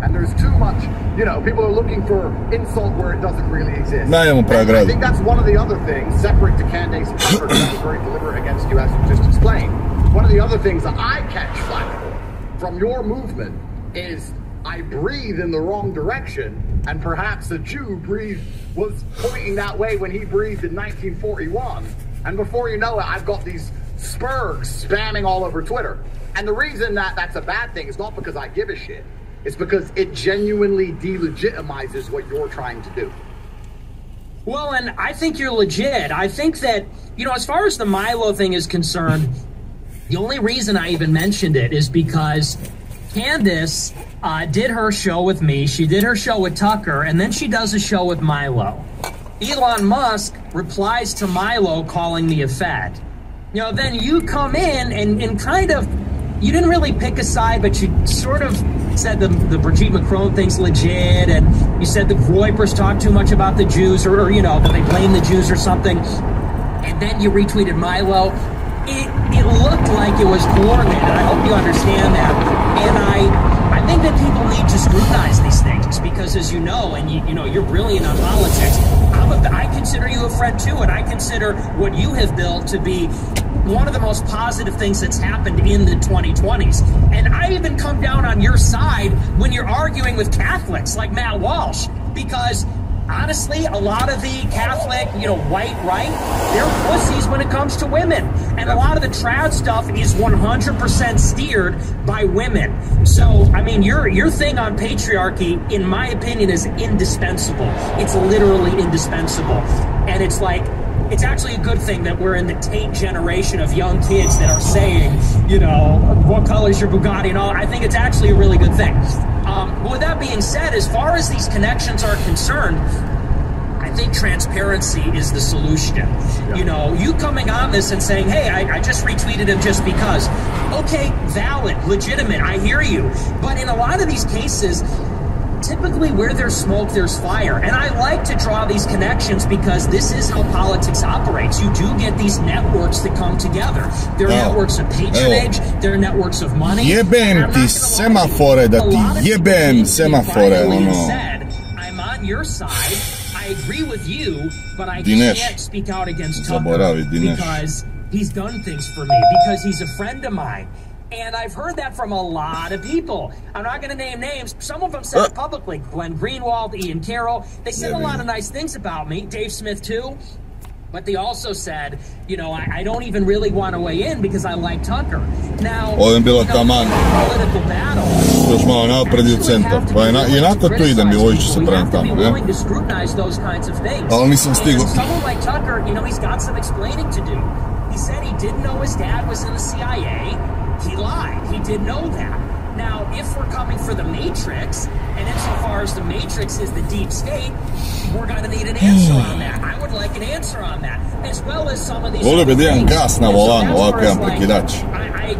and there's too much, you know, people are looking for insult where it doesn't really exist. I think that's one of the other things, separate to Candace's effort, that was very deliberate against you, as you just explained. One of the other things that I catch flack for from your movement is I breathe in the wrong direction, and perhaps a Jew was pointing that way when he breathed in 1941, and before you know it, I've got these spurgs spamming all over Twitter. And the reason that that's a bad thing is not because I give a shit, it's because it genuinely delegitimizes what you're trying to do. Well, and I think you're legit. I think that, you know, as far as the Milo thing is concerned, the only reason I even mentioned it is because Candace did her show with me, she did her show with Tucker, and then she does a show with Milo. Elon Musk replies to Milo calling me a fat. You know, then you come in and kind of, you didn't really pick a side, but you sort of said the Brigitte Macron thing's legit, and you said the Groypers talk too much about the Jews, or you know, that they blame the Jews or something, and then you retweeted Milo. It looked like it was coordinated. I hope you understand that. And I think that people need to scrutinize these things because, as you know, and you know, you're brilliant on politics. I consider you a friend too, and I consider what you have built to be one of the most positive things that's happened in the 2020s. And I even come down on your side when you're arguing with Catholics like Matt Walsh, because honestly, a lot of the Catholic, you know, white right, they're pussies when it comes to women. And a lot of the trad stuff is 100% steered by women. So, I mean, your thing on patriarchy, in my opinion, is indispensable. It's literally indispensable. And it's like, it's actually a good thing that we're in the Tate generation of young kids that are saying, you know, what color is your Bugatti and all. I think it's actually a really good thing. But with that being said, as far as these connections are concerned, I think transparency is the solution. Yeah. You know, you coming on this and saying, hey, I just retweeted him just because. Okay, valid, legitimate, I hear you. But in a lot of these cases, typically where there's smoke, there's fire. And I like to draw these connections because this is how politics operates. You do get these networks that come together. There are networks of patronage, there are networks of money. Jebem ti semafore, da ti jebem semafore, ono. I'm on your side, I agree with you, but I can't speak out against Tucker because he's done things for me, because he's a friend of mine. And I've heard that from a lot of people. I'm not going to name names. Some of them said it publicly. Glenn Greenwald, Ian Carroll. They said a lot of nice things about me. Dave Smith, too. But they also said, you know, I don't even really want to weigh in because I like Tucker. Now, bilo taman. Political battle. Još malo napred i u centar. Pa jednako tu idem i Vojić se prema tamo, ne? Willing to scrutinize those kinds of things. Ali nisam stigao. Someone like Tucker, you know, he's got some explaining to do. He said he didn't know his dad was in the CIA. He lied. He did know that. Now, if we're coming for the Matrix, and insofar as the Matrix is the deep state, we're going to need an answer on that. I would like an answer on that, as well as some of these other things. Volio bi da gas na volanu, ovako jedan prekidač.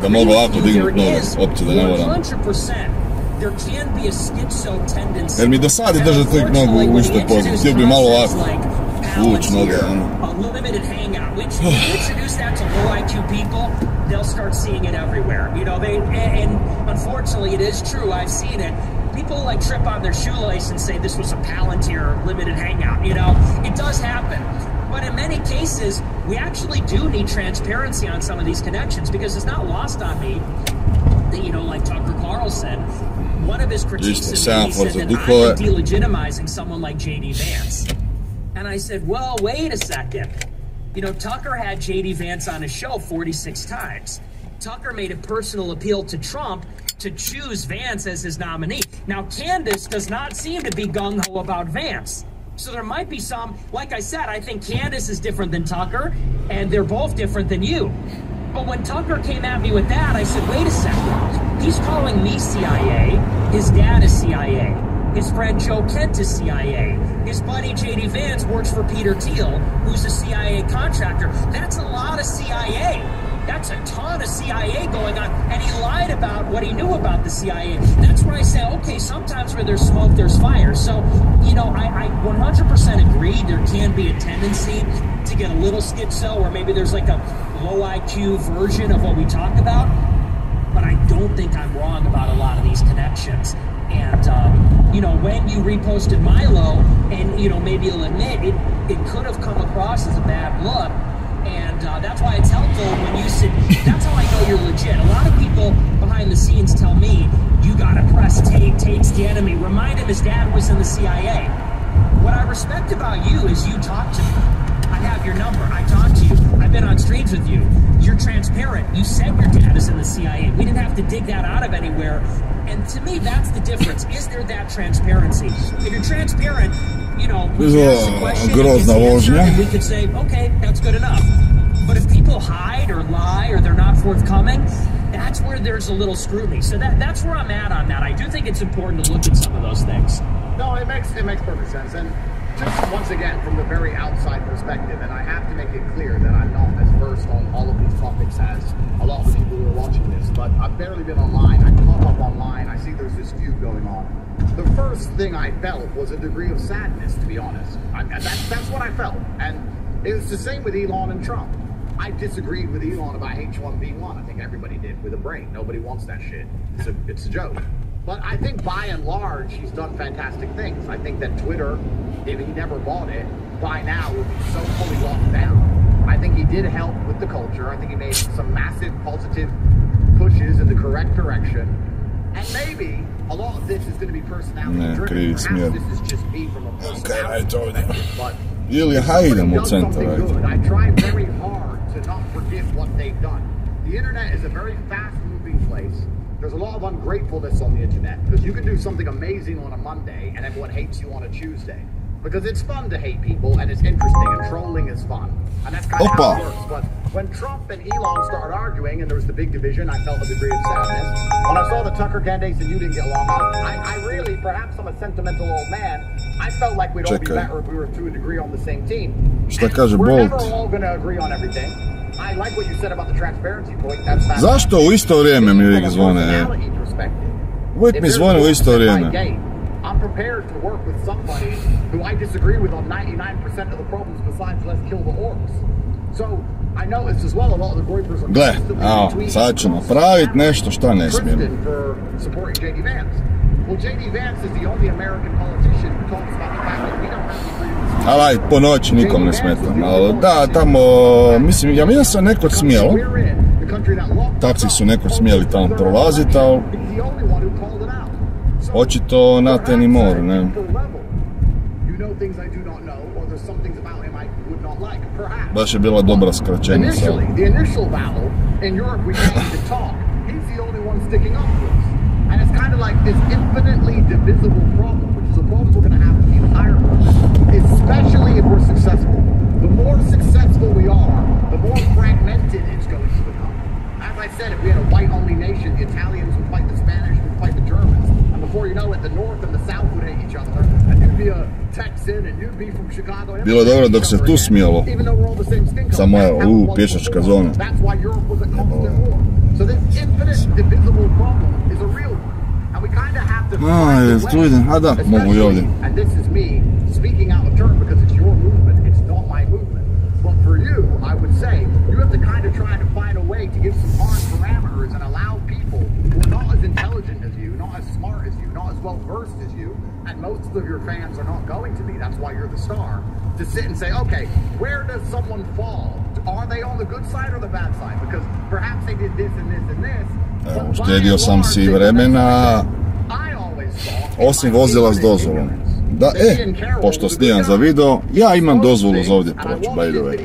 Da mogu ovako dignuti noge, opće da ne moram. 100%. There can be a schizo tendency. Jer mi dosadi držati tih nogu u istoj pozi. Htio bi malo ovako ući noge. A limited hangout. When you introduce that to low IQ people, they'll start seeing it everywhere. You know, and unfortunately it is true, I've seen it. People like trip on their shoelace and say this was a Palantir limited hangout. You know, it does happen. But in many cases, we actually do need transparency on some of these connections, because it's not lost on me that, you know, like Tucker Carlson, one of his critiques of me, he said that I'm delegitimizing someone like J.D. Vance. And I said, well, wait a second. You know, Tucker had J.D. Vance on his show 46 times. Tucker made a personal appeal to Trump to choose Vance as his nominee. Now, Candace does not seem to be gung-ho about Vance. So there might be some, like I said, I think Candace is different than Tucker, and they're both different than you. But when Tucker came at me with that, I said, wait a second. He's calling me CIA. His dad is CIA. His friend Joe Kent is CIA. His buddy J.D. Vance works for Peter Thiel, who's a CIA contractor. That's a lot of CIA. That's a ton of CIA going on. And he lied about what he knew about the CIA. That's where I say, okay, sometimes where there's smoke, there's fire. So, you know, I 100% agree there can be a tendency to get a little schizo, or maybe there's like a low IQ version of what we talk about. but I don't think I'm wrong about a lot of these connections. And, you know, when you reposted Milo, and, you know, maybe you'll admit, it could have come across as a bad look. And that's why it's helpful when you sit, that's how I know you're legit. A lot of people behind the scenes tell me, you gotta press Tate's the enemy. Remind him his dad was in the CIA. What I respect about you is you talk to me. I have your number, I talk to you, I've been on streams with you. You're transparent, you said your dad is in the CIA. We didn't have to dig that out of anywhere. And to me, that's the difference. Is there that transparency? If you're transparent, you know, we can ask the question, and we could say, okay, that's good enough. But if people hide or lie or they're not forthcoming, that's where there's a little scrutiny. So that's where I'm at on that. I do think it's important to look at some of those things. No, it makes perfect sense. And just once again, from the very outside perspective, and I have to make it clear that I'm not as versed on all of these topics as a lot of the people who are watching this, but I've barely been online. I pop up online, I see there's this feud going on. The first thing I felt was a degree of sadness, to be honest. That's what I felt. And it was the same with Elon and Trump. I disagreed with Elon about H1B1. I think everybody did with a brain. Nobody wants that shit. It's a joke. But I think by and large, he's done fantastic things. I think that Twitter, if he never bought it, by now would be so fully locked down. I think he did help with the culture. I think he made some massive positive pushes in the correct direction. And maybe a lot of this is going to be personality driven. Perhaps this is just me from a personality perspective. But ili hajdemo u centar. I try very hard to not forget what they've done. The internet is a very fast-moving place. There's a lot of ungratefulness on the internet because you can do something amazing on a Monday and everyone hates you on a Tuesday. Because it's fun to hate people and it's interesting and trolling is fun. And that's kind of how it works. But when Trump and Elon started arguing and there was the big division, I felt a degree of sadness. When I saw the Tucker candidates and you didn't get along, I really, perhaps I'm a sentimental old man, I felt like we'd all be better if we were to a degree on the same team. We're never all going to agree on everything. I like what you said about the transparency point. That's Zašto u isto vrijeme mi uvijek zvone? Uvijek mi zvone u isto vrijeme. I'm prepared to work with somebody who I disagree with on 99% of the problems besides let's kill the orcs. So I noticed as well a lot of the groypers are gle, sad ću napraviti nešto šta ne smijem. For supporting J.D. Vance. Well, J.D. Vance is the only American politician who talks about the fact that we don't have the agreements. Ali po noći nikom ne smetam. Ali da, tamo, mislim, ja vidim se nekod smjelo. Taksi su nekod smjeli tamo prolaziti, ali očito not anymore, ne? Baš je bila dobra skraćenica. The initial battle in Europe we can't even talk. He's the only one sticking up to us. And it's kind of like this infinitely divisible problem, which is a problem we're going to have in the entire world, especially if we're successful. The more successful we are, the more fragmented it's going to become. As I said, if we had a white-only nation, the Italians would fight the Spanish, would fight the Germans. And before you know it, the North and the South would hate each other. And you'd be a Texan, and you'd be from Chicago. Bilo dobro dok se tu smijelo. Samo evo, pješačka zona. That's why Europe was a constant war. So this infinite divisible problem is a real one. And we kind of have to find a way, and this is me speaking out of turn because it's your movement, it's not my movement. But for you, I would say, you have to kind of try to find a way to give some hard parameters and allow people who are not as intelligent as you, not as smart as you, not as well-versed as you, and most of your fans are not going to be, that's why you're the star, to sit and say, okay, where does someone fall? Are they on the good side or the bad side? Because perhaps they did this and this and this. Evo, uštedio sam si vremena, osim vozila s dozvolom. Da, pošto snimam za video, ja imam dozvolu za ovdje proći, by the way.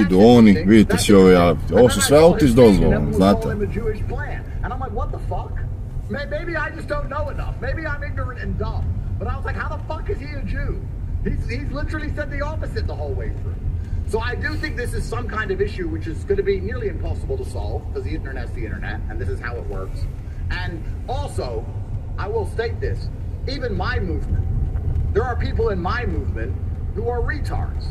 Idu oni, vidite svi ove javiti. Ovo su sve auti s dozvolom, znate. Maybe I just don't know enough. Maybe I'm ignorant and dumb. But I was like, how the fuck is he a Jew? He's literally said the opposite the whole way through. So I do think this is some kind of issue which is going to be nearly impossible to solve because the internet's the internet and this is how it works. And also, I will state this, even my movement, there are people in my movement who are retards.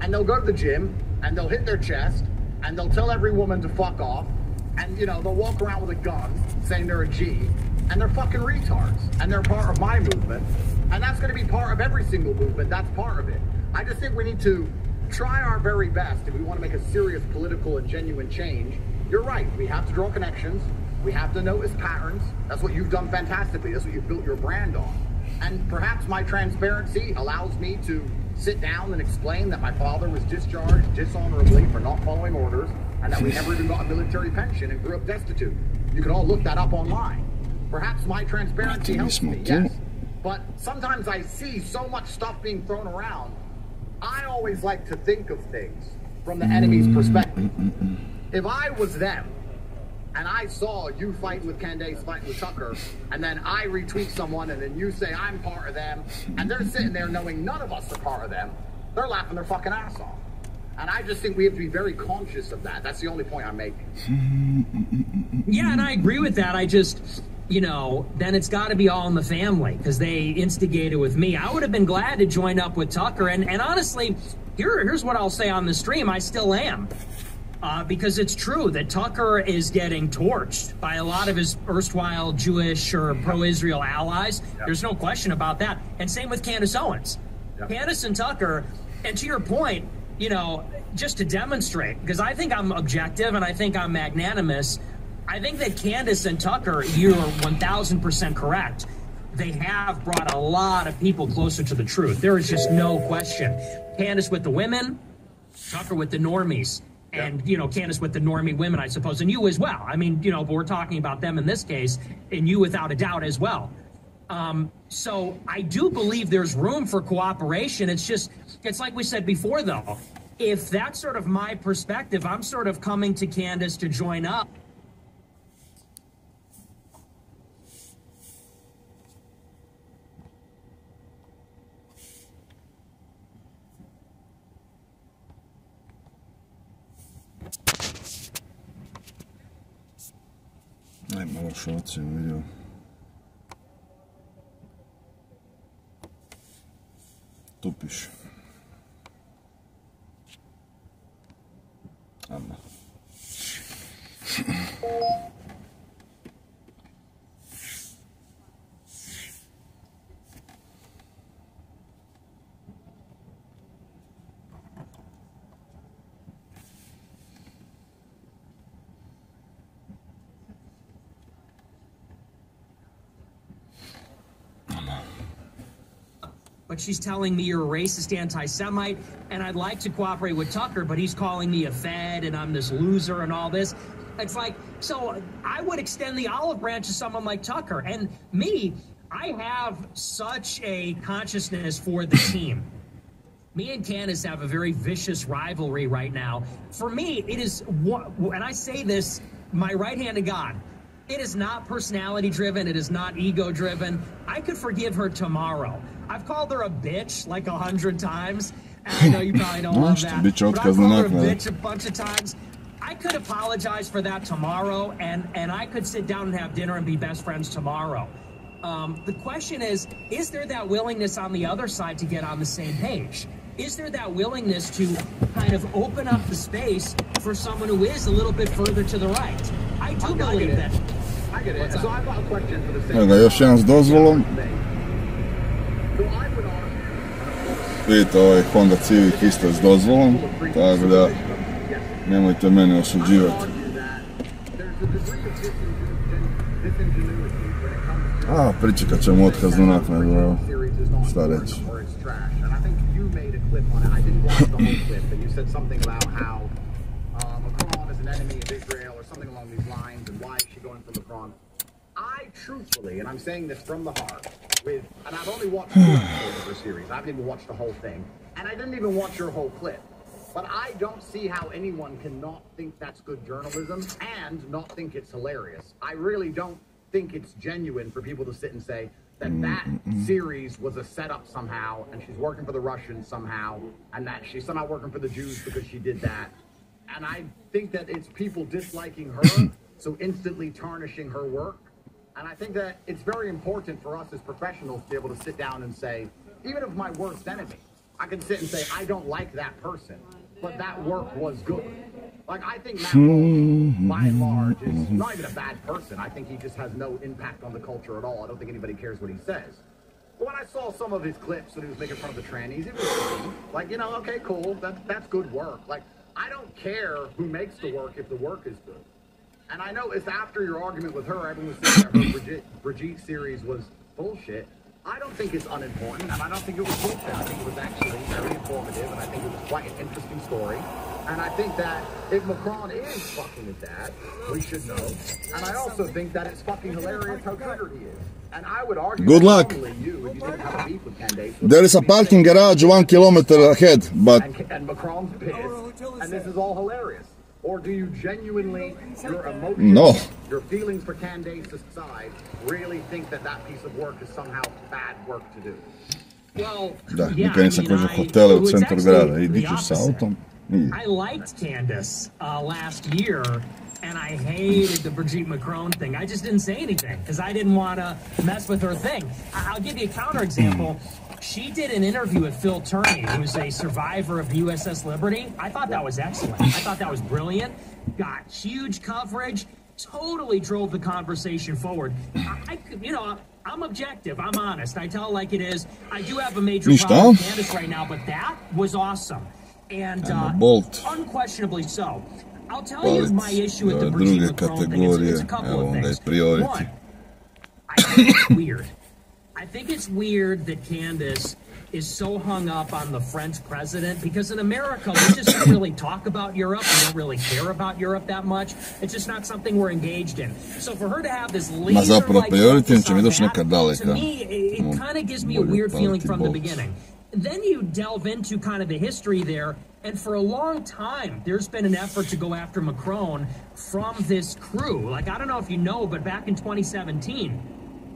And they'll go to the gym and they'll hit their chest and they'll tell every woman to fuck off. And, you know, they'll walk around with a gun saying they're a G. And they're fucking retards. And they're part of my movement. And that's going to be part of every single movement. That's part of it. I just think we need to try our very best if we want to make a serious political and genuine change you're right. We have to draw connections. We have to notice patterns. That's what you've done fantastically. That's what you've built your brand on. And perhaps my transparency allows me to sit down and explain that my father was discharged dishonorably for not following orders, and that we never even got a military pension and grew up destitute. You can all look that up online. Perhaps my transparency helps me, yes. But sometimes I see so much stuff being thrown around. I always like to think of things from the enemy's perspective. If I was them, and I saw you fighting with Candace, fighting with Tucker, and then I retweet someone, and then you say I'm part of them, and they're sitting there knowing none of us are part of them, they're laughing their fucking ass off. And I just think we have to be very conscious of that. That's the only point I'm making. Yeah, and I agree with that. I just, you know, then it's got to be all in the family, because they instigated with me. I would have been glad to join up with Tucker, and honestly, here's what I'll say on the stream. I still am. Because it's true that Tucker is getting torched by a lot of his erstwhile Jewish or pro-Israel allies. Yep. There's no question about that. And same with Candace Owens. Yep. Candace and Tucker, and to your point, you know, just to demonstrate, because I think I'm objective and I think I'm magnanimous, I think that Candace and Tucker, you're 1000% correct. They have brought a lot of people closer to the truth. There is just no question. Candace with the women, Tucker with the normies. And, you know, Candace with the normie women, I suppose, and you as well. I mean, you know, but we're talking about them in this case, and you without a doubt as well. So I do believe there's room for cooperation. It's just, it's like we said before, though. If that's sort of my perspective, I'm sort of coming to Candace to join up. Ajmo lošu ocjenu vidio. Tu piše. Ajmo. But she's telling me you're a racist anti-Semite, and I'd like to cooperate with Tucker, but he's calling me a Fed, and I'm this loser and all this. It's like, so I would extend the olive branch to someone like Tucker. And me, I have such a consciousness for the team. Me and Candace have a very vicious rivalry right now. For me, it is, and I say this, my right hand to God, it is not personality driven. It is not ego driven. I could forgive her tomorrow. I've called her a bitch like 100 times. And I know you probably don't love that. But I've called her a bitch a bunch of times. I could apologize for that tomorrow, and I could sit down and have dinner and be best friends tomorrow. The question is there that willingness on the other side to get on the same page? Is there that willingness to kind of open up the space for someone who is a little bit further to the right? I do believe that. I get it. So I've got a question for the same. Evo ga, još jedan s dozvolom. Vidite, ovaj Honda Civic isto s dozvolom, tako da nemojte mene osuđivati. A, pričekat ćemo otkaznu naknadu, evo, šta reći. Truthfully, and I'm saying this from the heart, and I've only watched the series. I haven't even watched the whole thing, and I didn't even watch your whole clip. But I don't see how anyone can not think that's good journalism and not think it's hilarious. I really don't think it's genuine for people to sit and say that that series was a setup somehow, and she's working for the Russians somehow, and that she's somehow working for the Jews because she did that. And I think that it's people disliking her, so instantly tarnishing her work. And I think that it's very important for us as professionals to be able to sit down and say, even if my worst enemy, I can sit and say, I don't like that person, but that work was good. Like, I think Matt Walsh, by and large, is not even a bad person. I think he just has no impact on the culture at all. I don't think anybody cares what he says. But when I saw some of his clips when he was making fun of the trannies, it was funny. Like, you know, okay, cool, that's good work. Like, I don't care who makes the work if the work is good. And I noticed after your argument with her, everyone was saying that her Brigitte series was bullshit. I don't think it's unimportant, and I don't think it was bullshit. I think it was actually very informative, and I think it was quite an interesting story. And I think that if Macron is fucking his dad, we should know. And I also think that it's fucking hilarious how triggered he is. And I would argue good luck. You, if you didn't have a beef with Candace, there is a parking garage 1 kilometer ahead, but... And Macron's pissed, and this is all hilarious. Or do you genuinely, your emotions, no. your feelings for Candace aside, really think that that piece of work is somehow bad work to do? Well, da, nikad nisam kroz hotele u centru grada i diću sa autom. I liked Candace last year, and I hated the Brigitte Macron thing. I just didn't say anything because I didn't want to mess with her thing. I'll give you a counterexample. She did an interview with Phil Turney, who's a survivor of the USS Liberty. I thought that was excellent. I thought that was brilliant. Got huge coverage. Totally drove the conversation forward. I'm objective. I'm honest. I tell it like it is. I do have a major problem with Candace right now, but that was awesome. And unquestionably so. I'll tell you my issue with the Brigitte Macron thing. It's a couple of things. One, I think it's weird. I think it's weird that Candace is so hung up on the French president, because in America, we just don't really talk about Europe. We don't really care about Europe that much. It's just not something we're engaged in. So for her to have this laser-like focus on that, to me, it kind of gives me a weird feeling from the beginning. Then you delve into kind of the history there, and for a long time, there's been an effort to go after Macron from this crew. Like, I don't know if you know, but back in 2017,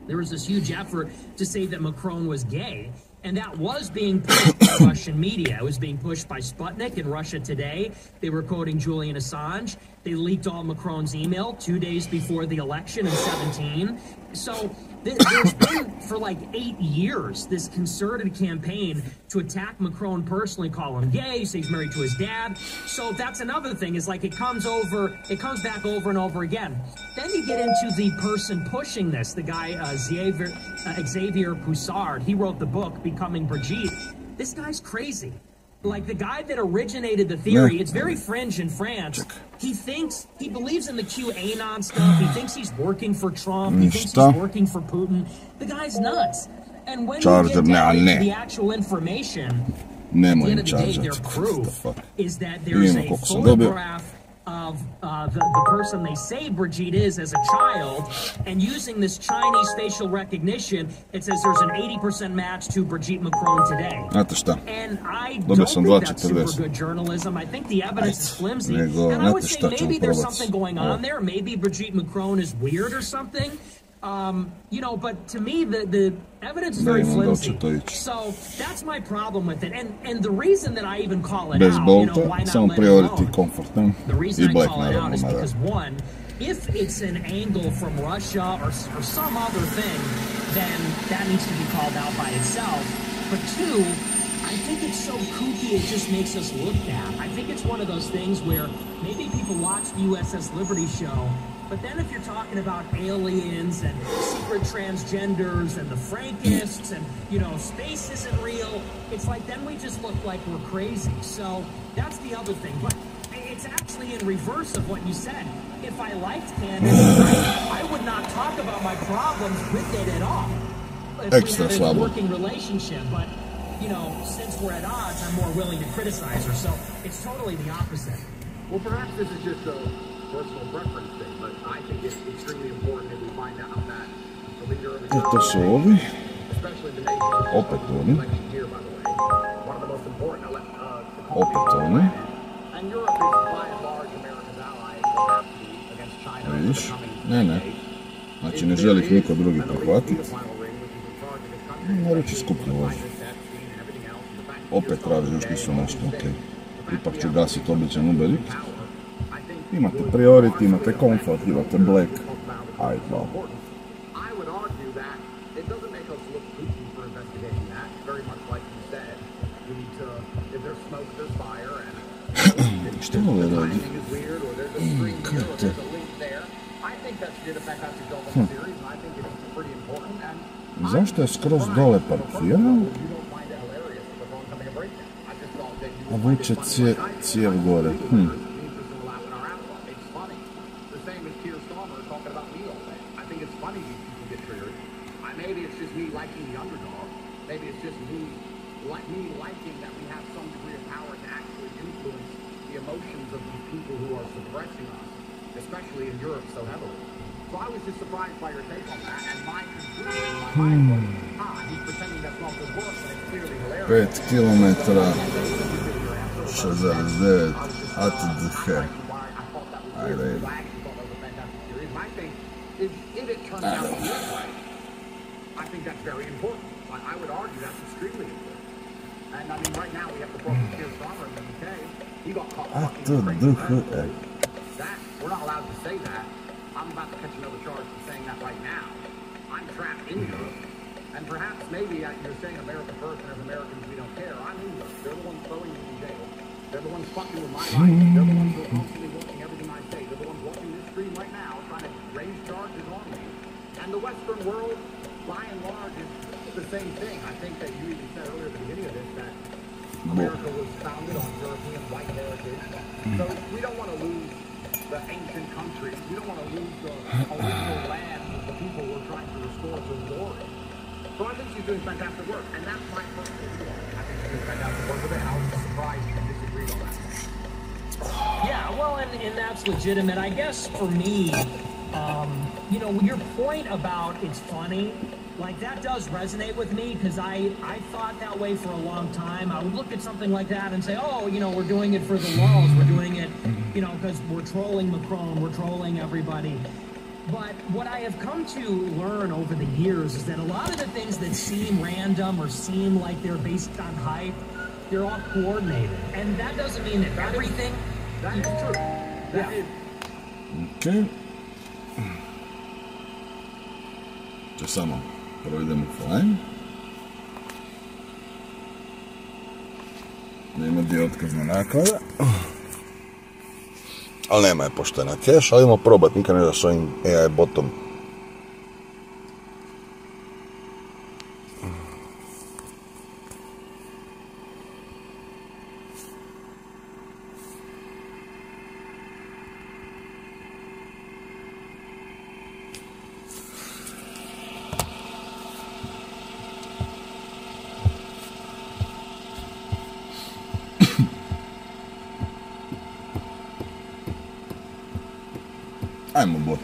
there was this huge effort to say that Macron was gay, and that was being pushed by Russian media. It was being pushed by Sputnik in Russia Today. They were quoting Julian Assange. They leaked all Macron's email 2 days before the election in 2017. So there's been, for like 8 years, this concerted campaign to attack Macron personally, call him gay, say he's married to his dad. So that's another thing, is like it comes back over and over again. Then you get into the person pushing this, the guy Xavier Poussard. He wrote the book, Becoming Brigitte. This guy's crazy. Like, the guy that originated the theory, it's very fringe in France. He believes in the QAnon stuff. He thinks he's working for Trump. He thinks he's working for Putin. The guy's nuts. And when you get down into the actual information, at the end of the day, their proof is that there's a photograph of the person they say Brigitte is as a child, and using this Chinese facial recognition, it says there's an 80% match to Brigitte Macron today. And I don't think that's super good journalism. I think the evidence is flimsy. And I would say maybe there's something going on there. Maybe Brigitte Macron is weird or something. But to me, the evidence is very flimsy. So that's my problem with it. And the reason that I even call it out, why not let it alone? The reason I call it out is because, one, if it's an angle from Russia or some other thing, then that needs to be called out by itself. But two, I think it's so kooky, it just makes us look bad. I think it's one of those things where maybe people watch the USS Liberty show, but then if you're talking about aliens and secret transgenders and the Frankists and, space isn't real, it's like then we just look like we're crazy. So that's the other thing. But it's actually in reverse of what you said. If I liked Candace, I would not talk about my problems with it at all. If we had a working relationship, but since we're at odds, I'm more willing to criticize her. So it's totally the opposite. Well, perhaps this is just a personal preference thing, but I think it's extremely important that we find out that the leader of the country, especially the nation, election here, by the way, one of the most important and Europe is by and large America's ally against China in the coming decade. Znači ne želi ih niko drugi prihvatiti. Naruči skupno vozi. Opet traži još nisu nešto, okej. Ipak ću gasiti običan uberik. Imate priority, imate comfort, imate black. Ajde, malo. Što ovo radi? Kaj je to? Zašto je skroz dole parkirao? A vuče cijev gore. striking that we have some degree of power to actually influence the emotions of these people who are suppressing us, especially in Europe so heavily. So I was just surprised by your take on that, and my conclusion in my mind was, he's pretending that's not good work, but it's clearly hilarious. 5 kilometara, 6,9 ATDH. Ajde. If it turns out to be right, I think that's very important. I would argue that's extremely important. And I mean, right now we have the problem with Keir Starmer in the UK. He got caught fucking that. We're not allowed to say that. I'm about to catch another charge for saying that right now. I'm trapped in Europe. And perhaps maybe you're saying America first, and as Americans we don't care. I'm in Europe. They're the ones throwing me in jail. They're the ones fucking with my life. They're the ones who are constantly watching everything I say. They're the ones watching this stream right now, trying to raise charges on me. And the Western world, by and large, is the same thing. I think that you even said earlier at the beginning of this that America was founded on European white heritage. So we don't want to lose the ancient countries. We don't want to lose the original land that the people were trying to restore to glory. So I think she's doing fantastic work, and that's my personal view on it. I think she's doing fantastic work with it, and I was surprised you disagreed on that. Yeah, well, and that's legitimate. I guess for me, you know, your point about it's funny, like that does resonate with me, because I thought that way for a long time. I would look at something like that and say, oh, you know, we're doing it for the lulz, we're doing it, you know, because we're trolling Macron, we're trolling everybody. But what I have come to learn over the years is that a lot of the things that seem random or seem like they're based on hype, they're all coordinated. And that doesn't mean that everything... That is true. That is... Okay. Če samo provedemo fajn. Da ima dio otkazna naklada. Ali nema je poštena cache, ali idemo probati, nikad ne da s ovim AI botom. Ajmo bot.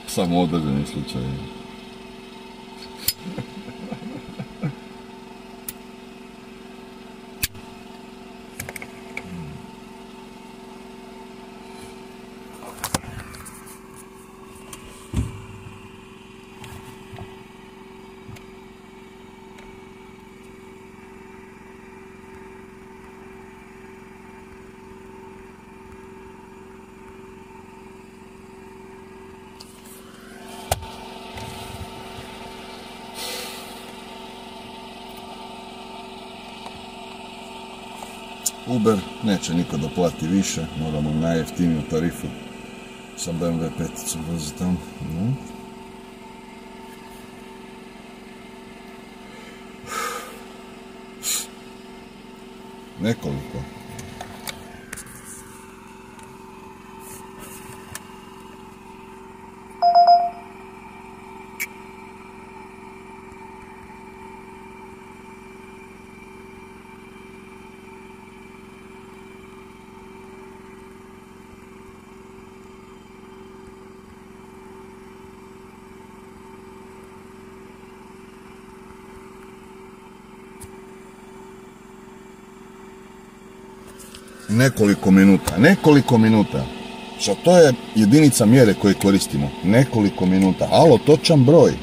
Samo određeni slučaj. Uber neće niko da plati više, moramo najjeftiniju tarifu sa BMW 5-icom vozi tamo. No. Nekoliko. Nekoliko minuta. Što to je jedinica mjere koju koristimo. Nekoliko minuta. Alo, točan broj.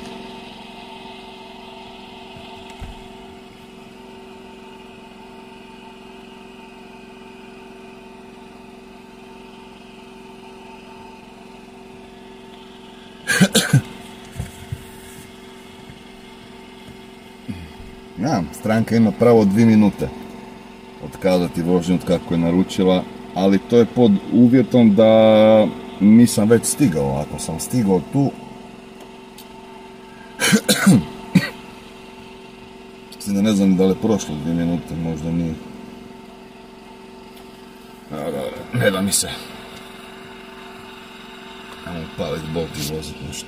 Ja, stranka ima pravo 2 minute. Otkazati vožnju od kako je naručila, ali to je pod uvjetom da nisam već stigao. Ako sam stigao tu, ne znam da li je prošlo 2 minute, možda nije. Ne da mi se. Ajmo paliti Bolt i voziti nešto.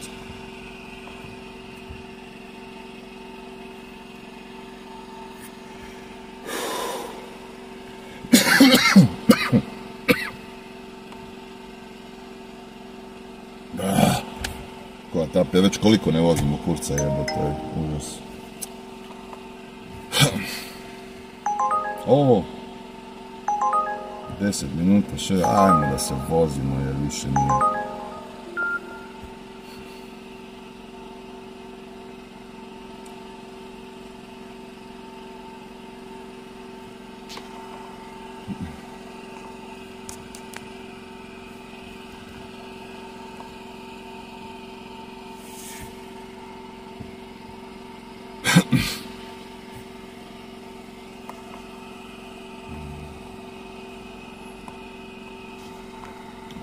Koja tapija, već koliko ne vozimo kurca, jebote, to je užas. Ovo 10 minuta, ajmo da se vozimo jer više nije.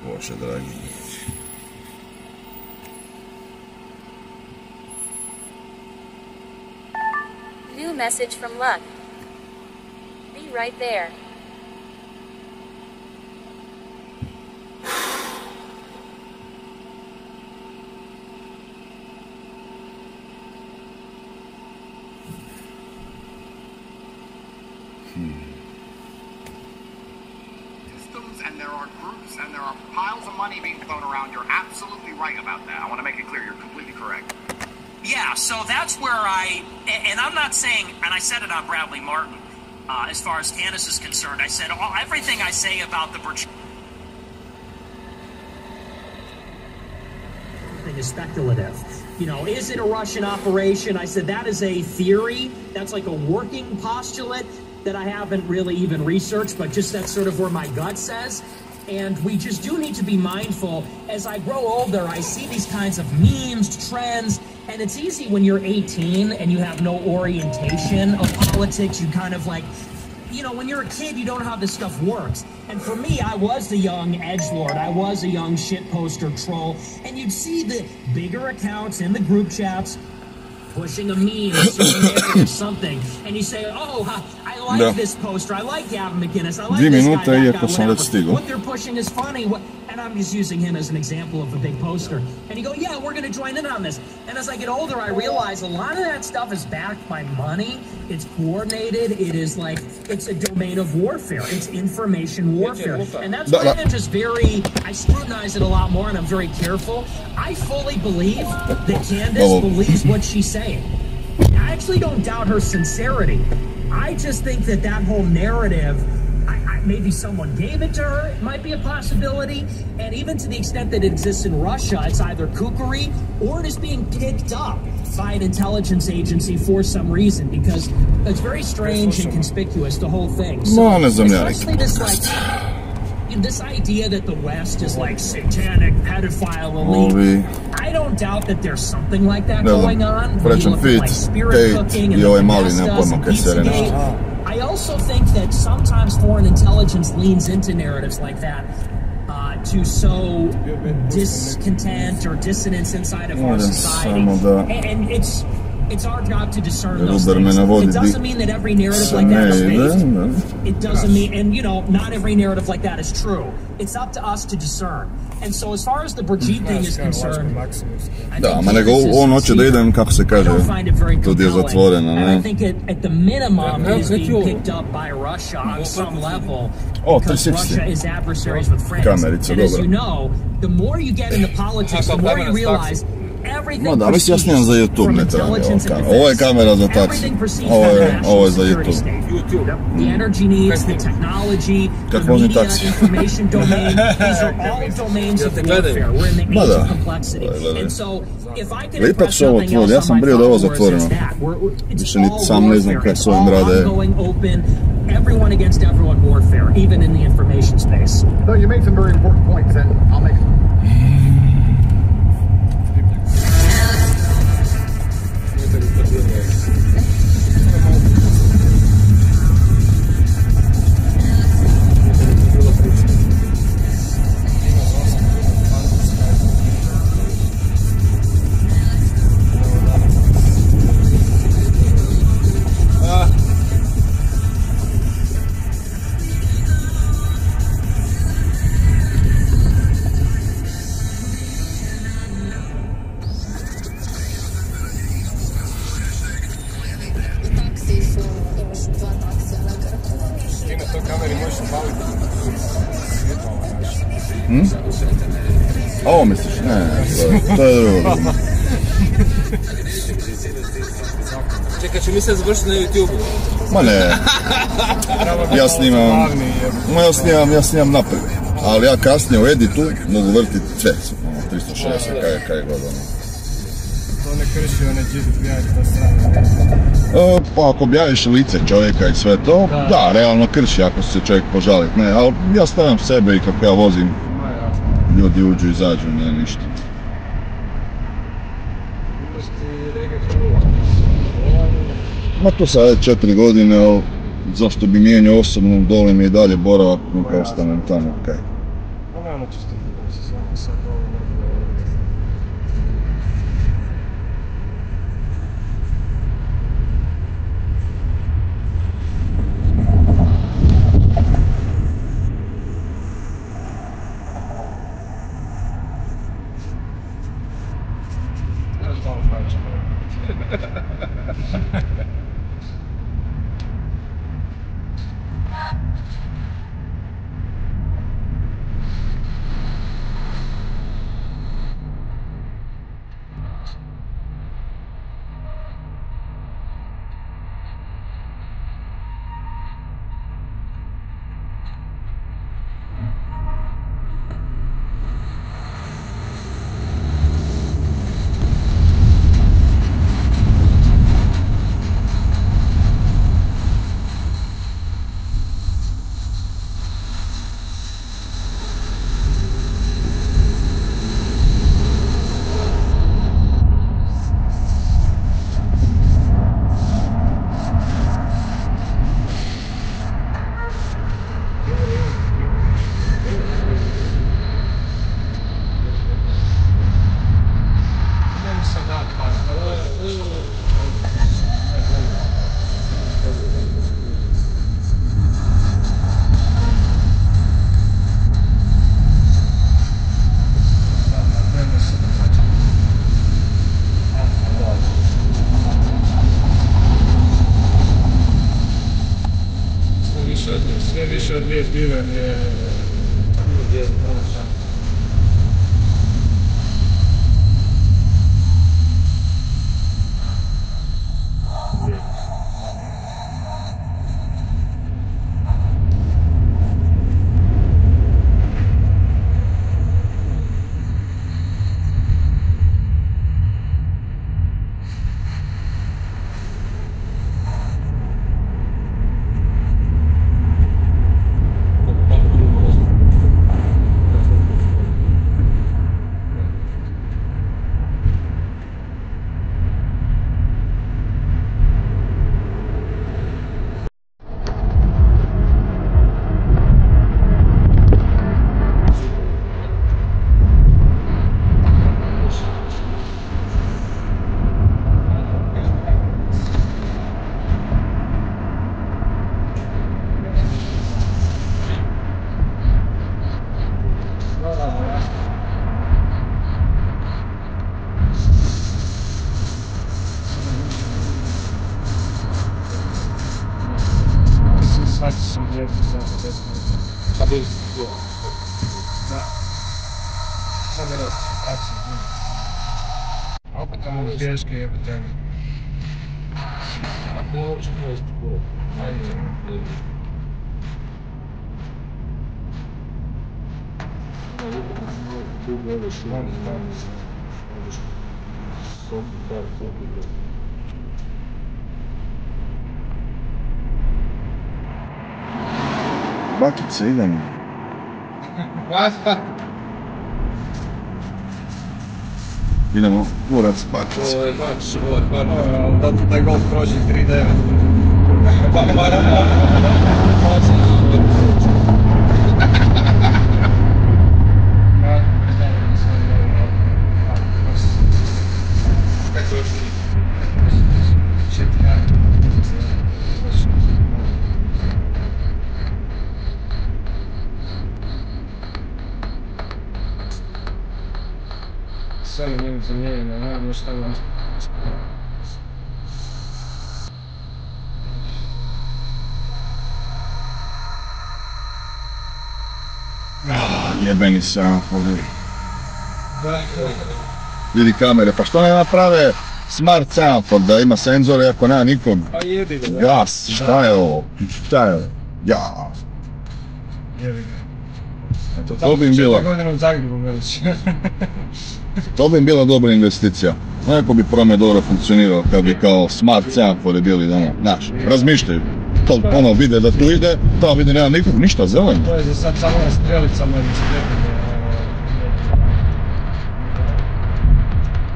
Bože, dragi. New message from Luck. Be right there. And there are groups and there are piles of money being thrown around. You're absolutely right about that. I want to make it clear. You're completely correct. Yeah, so that's where and I'm not saying, and I said it on Bradley Martin, as far as Candace is concerned, I said everything I say about the thing is speculative. You know, is it a Russian operation? I said that is a theory. That's like a working postulate that I haven't really even researched, but just that's sort of where my gut says. And we just do need to be mindful. As I grow older, I see these kinds of memes, trends, and it's easy when you're 18 and you have no orientation of politics. You kind of like, you know, when you're a kid, you don't know how this stuff works. And for me, I was the young edgelord. I was a young shitposter troll. And you'd see the bigger accounts in the group chats pushing a meme or something, and you say, oh, I like this poster, I like Gavin McInnes, I like this guy, that guy, whatever. What they're pushing is funny, and I'm just using him as an example of a big poster. And you go, yeah, we're going to join in on this. And as I get older, I realize a lot of that stuff is backed by money, it's coordinated, it is like, it's a domain of warfare, it's information warfare. And that's why I'm just I scrutinize it a lot more, and I'm very careful. I fully believe that Candace believes what she's saying. I actually don't doubt her sincerity. I just think that whole narrative, maybe someone gave it to her, it might be a possibility, and even to the extent that it exists in Russia, it's either kookery or it is being picked up by an intelligence agency for some reason, because it's very strange and conspicuous, the whole thing. So, especially this idea that the West is like satanic, pedophile elite. I don't doubt that there's something like that going on. When you look at like spirit cooking and Pizzagate. I also think that sometimes foreign intelligence leans into narratives like that to sow discontent or dissonance inside of our society. And it's our job to discern those things. It doesn't mean that every narrative like that is fake. It doesn't mean, and you know, not every narrative like that is true. It's up to us to discern. And so as far as the Brigitte thing is concerned, da, ma nego on hoće da idem, kako se kaže, to je zatvoreno, ne? And I think at the minimum is being picked up by Russia on some level, because Russia is adversaries with France. And as you know, the more you get into politics, the more you realize no da, mislim ja snimam za YouTube, ne treba mi ova kamera. Ovo je kamera za taksi. Ovo je za YouTube. The energy needs, the technology, the media, information domain, these are all domains of warfare. We're in the age of complexity. And so, if I can impress something else on my followers, it's that. It's all warfare. It's all ongoing, open, everyone against everyone warfare, even in the information space. So you made some very important points, and I'll make some. Ovo misliš? Ne, to je drugo. Čekaj, ću mi se završiti na YouTube-u? Ma ne, ja snimam naprijed, ali ja kasnije u editu mogu vrtiti sve, 360 kaj je god ono. To ne krši one GDPR, to strane. Pa ako objaviš lice čovjeka i sve to, da, realno krši ako se čovjek požali, ne, ali ja stavljam sebe i kako ja vozim, ljudi uđu, izađu, ne, ništa. Ma to sad je 4 godine, ali zašto bi mijenjao osobno, dole mi i dalje boravak, neka ostanem tamo, okej. Ono čisto se sad ovo. Sve više od 2 bile je pješke je potem. Bakice, idemo. Idemo Burac Bakice. Ovo je baš, da ti taj golf prođe 3.9. Sve je njim zamijenjeno, nemam šta vam. Jebeni samfori. Vidi kamere, pa što ne naprave smart semafor da ima senzore ako nema nikog? Pa jebi ga. Gas, šta je ovo? Šta je ovo? Ja. Jebi ga. Eto, to bi im bila. 4 godine u Zagrebu već. To bi im bila dobra investicija. Neko bi promet dobro funkcionirao kad bi kao smart semafori bili, znaš, razmišljaju. To ono vide da tu ide, tamo vide nema nikog, ništa, zeleno. To je za sad samo na strelicama ili streljanje.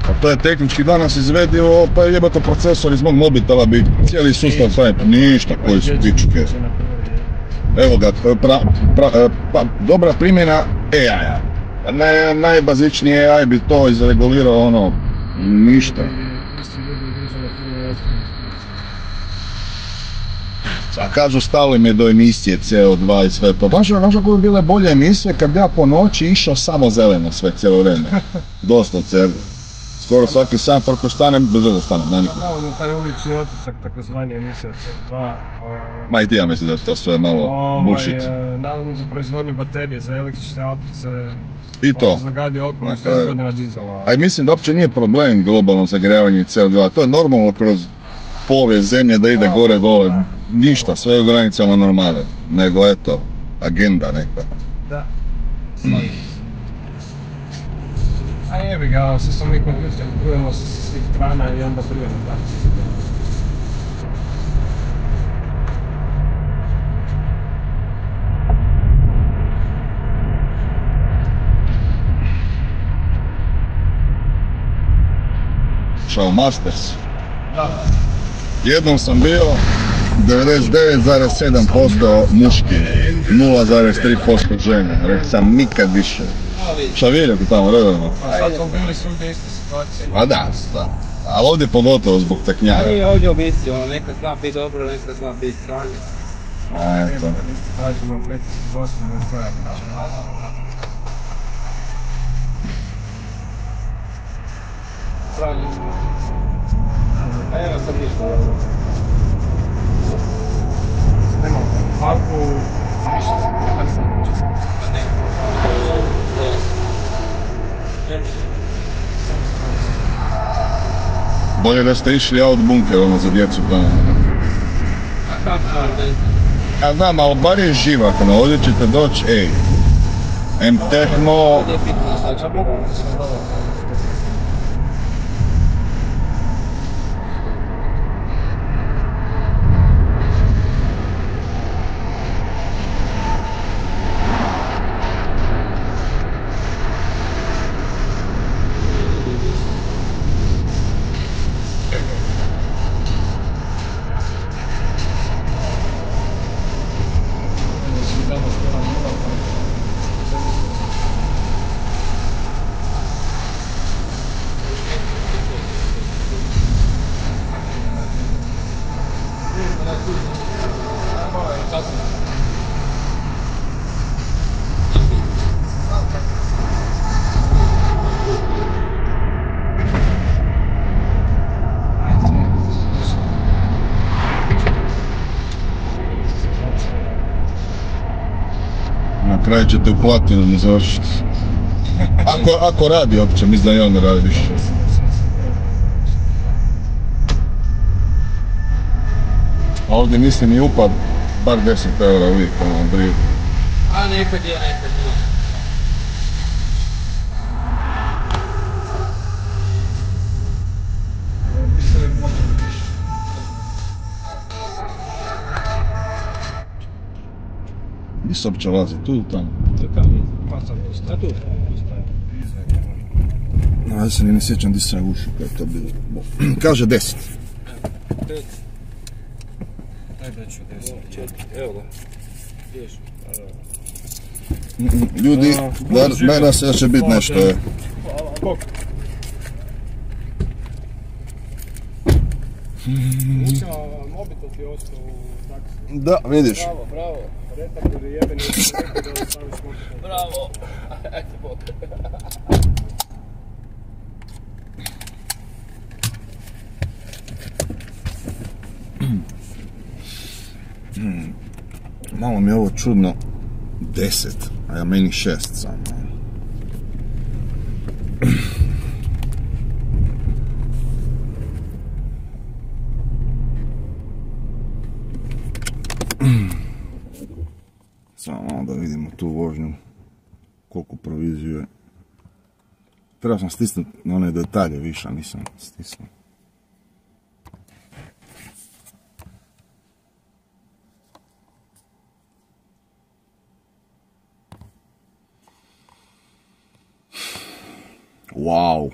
A to je tehnički danas izvedivo, pa jebate procesor iz mog mobitela bi cijeli sustav stavio, ništa koji su pičuke. Evo ga, dobra primjena AI-a. Najbazičniji AI bi to izregulirao ono, ništa. A kažu stali me do emisije CO2 i sve to. Znaš kako bi bile bolje emisije kad ja po noći išao samo zeleno sve cijelo vrijeme. Doslovce. Skoro svaki semafor ko stane, bez da stane, na nikom. Navodno taj ulični otisak, takozvani emisija CO2. Ma i ti ja mislim da je to sve malo bullshit. Navodno za proizvodnju baterije, za električne autice. I to. Zagadio okolo 5 godina dizela. A i mislim da uopće nije problem globalno zagrijavanje CO2, to je normalno kroz povijest zemlje da ide gore dole. Ništa, sve je u granicama normale. Nego eto, agenda neka. Da. A jebi ga, svi smo mi kompjuter, trujemo se sa svih strana i onda prijemo tako. Šao Masters. Da. Jednom sam bio 99,7% muški, 0,3% žene. Rekao sam nikad više. Šta vidjeti tamo redovno? Sad smo bili svugdje iste situacije. Pa da. Ali ovdje pogotovo zbog taknjara. Nije ovdje ovisi, nekad zna biti dobro, nekad zna biti stranje. Eto. Tražimo pleći Bosnu na svoja priča. Stranje. A evo sam ništa dobro. Nemam parku, ništa. Pa ne. Bolje da ste išli out bunker, ono za djecu tamo. Ja znam, ali bar je živahno, ovdje ćete doći, M-Techno... Na kraju ćete u platinu završiti. Ako radi uopće, mislim da i on radi više. A ovdje mislim i upad bar 10 eura uvijek, ono, briju. A nekad je. Gdje se uopće lazi, tu ili tamo? Pa sad postaje. Tu postaje. No, ja se ne sjećam gdje sam je ušao, kada je to bilo. Kaže 10. 10. Daj da ću 10. Evo ga. Ideš. Ljudi, nadam se da će biti nešto. Bok. Mobitel ti je ostao u taksi. Da, vidiš. Bravo. Retak ili jebeni rekao da staviš mobitel. Bravo. Ajde bok. Malo mi je ovo čudno. 10. A ja meni 6 samo. Samo da vidimo tu vožnju, koliko proviziju je. Trebao sam stisnuti na one detalje više, a nisam stisnuo. Wow!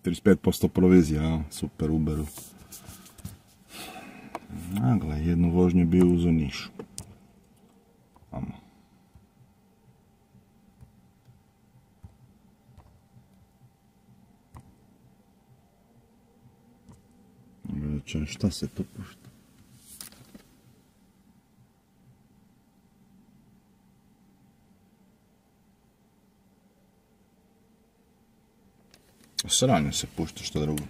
35% provizija, super Uberu. Gle, jednu vožnju bio uzo Nišu. Amo. Šta se to pušta? Sranje se pušta, što drugo.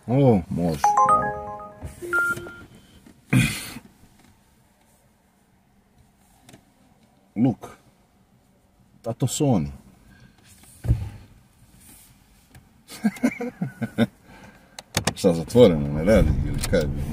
O, može. Luk. A to su oni. Šta, zatvoreno, ne radi ili kaj je bilo?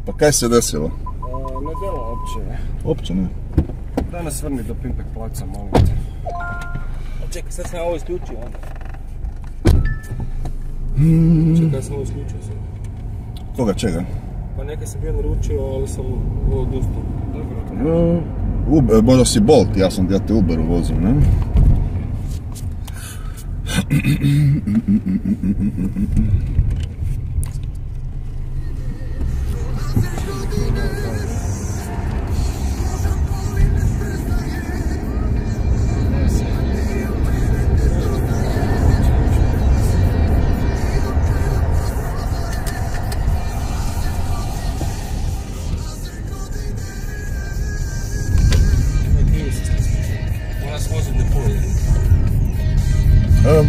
Pa kaj se desilo? Ne dela opće. Opće ne? Da nas vrni do Pimpek placa, molim te. Čekaj, sad sam ovo isključio onda. Čekaj, sam ovo isključio sad. Koga čega? Pa neka sam bio naručio, ali sam ovo odustao. Dobro. Možda si Bolt, ja te Uberu vozim, ne?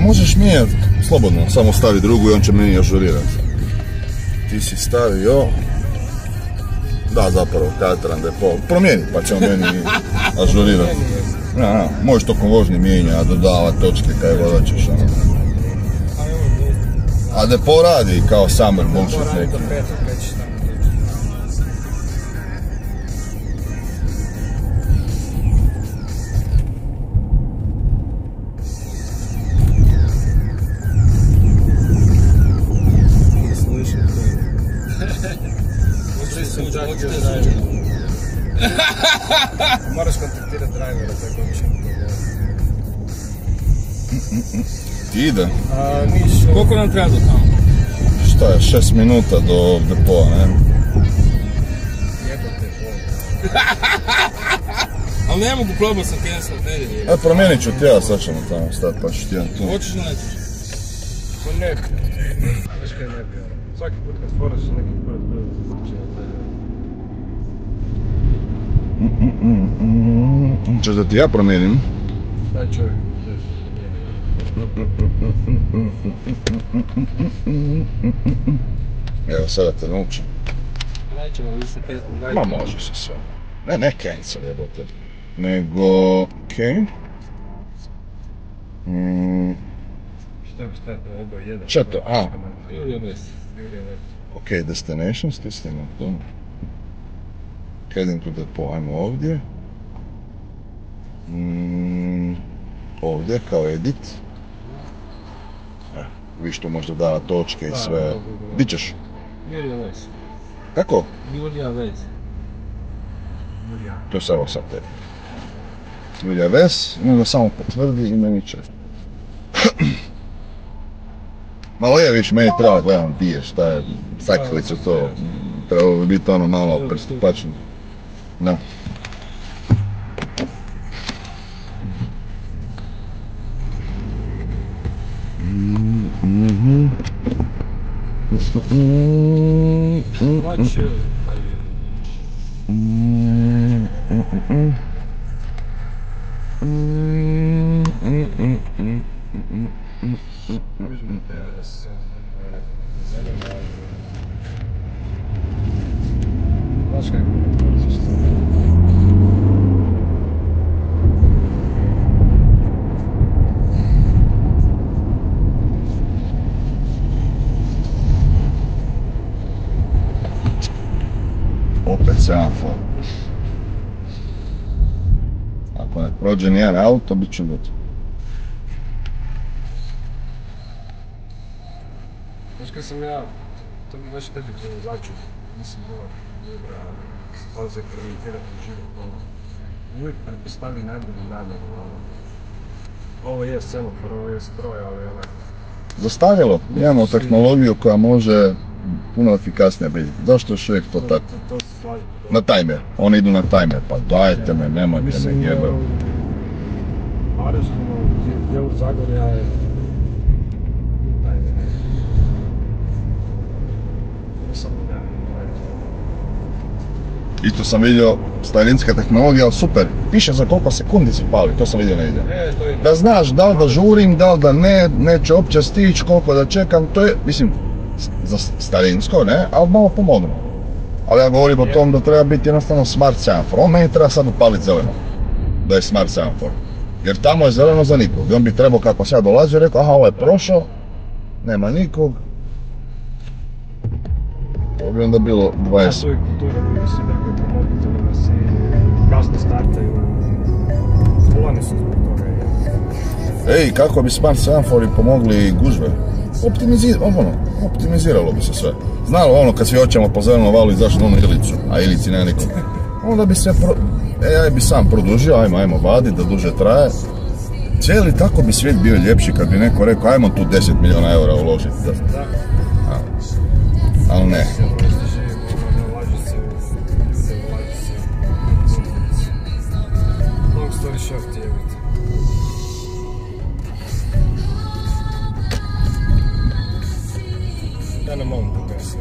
Možeš mijenjati, slobodno, samo stavi drugu i on će meni ažurirati. Ti si stavio... Da, zapravo, katran depo. Promijeni, pa će on meni ažurirati. Možeš tokom vožnje mijenjati, dodavati točke, kaj god hoćeš. A depo radi kao summer bullshit neki. Moraš kontaktirati drivera, tako više. Ide. Koliko nam treba do tamo? Šta je, 6 minuta do depoa, ne? Jebote, ali ne mogu, probao sam cancel nedelje. Promijenit ću ti ja, sad ćemo tamo stati, pa ću ti ja tu. Hoćeš ili nećeš? Pa ne. Znaš kaj ne bi, svaki put kad stvaraš neki kurac prvi znači na tebe. Češ da ti ja promijenim? Daj čovjek. Evo sada te naučim. Nećemo vi se 5 Ma može se sve. Ne cancel jebote. Nego... okej. Šta je to, ovo jedan? Šta to, a? Okej, destination, stisnimo to. Heading to depot, ajmo ovdje. Ovdje kao edit. Viš tu možda dava točke i sve. Di ćeš? Julija Vez. Kako? Julija Vez. To je samo sad tebi. Julija Vez, nego samo potvrdi i meni će. Malo je viš, meni treba gledam di je, šta je, saklicu to. Trebalo bi biti ono malo pristupačno. Da. Opet semafor. Ako ne prođe nijedan auto, bit će gotovo. Znaš kad sam ja, to bi baš tebi bilo začuo, nisam dobra faze eksperimentirati u život. Uvijek pretpostavi najbolji namjer. Ovo je semafor, ovo je stroj, ali onak... Zastarjelo, imamo tehnologiju koja može puno efikasnije biti. Zašto još uvijek to tako? Na tajmer, oni idu na tajmer, pa dajte me, nemojte me jebati. Varaždinu, dijelu Zagorja je... Isto sam vidio starinska tehnologija, ali super, piše za koliko sekundi se pali, to sam vidio negdje. Da znaš da li da žurim, da li da ne, neće opće stići, koliko da čekam, to je, mislim, za starinsko, ne, ali malo pomodno. Ali ja govorim o tom da treba biti jednostavno smart semafor, on meni treba sad upaliti zeleno, da je smart semafor. Jer tamo je zeleno za nikog, i on bi trebao kako se ja dolazio, rekao, aha, ovo je prošao, nema nikog. To bi onda bilo 20. To je kultura, mislim da je pomogitelima se kasno startaju. Polani su zbog toga. Ej, kako bi smart semafori pomogli gužve? Optimiziralo bi se sve. Znalo ono kad svi hoćemo po zelenom valu izaći na onu ilicu, a ilici nema nikom. Onda bi se AI bi sam produžio, ajmo vadit da duže traje. Cijeli tako bi svijet bio ljepši kad bi neko rekao ajmo tu 10 milijuna eura uložiti. Ali ne. Long story short je. Ja ne mogu pogasiti.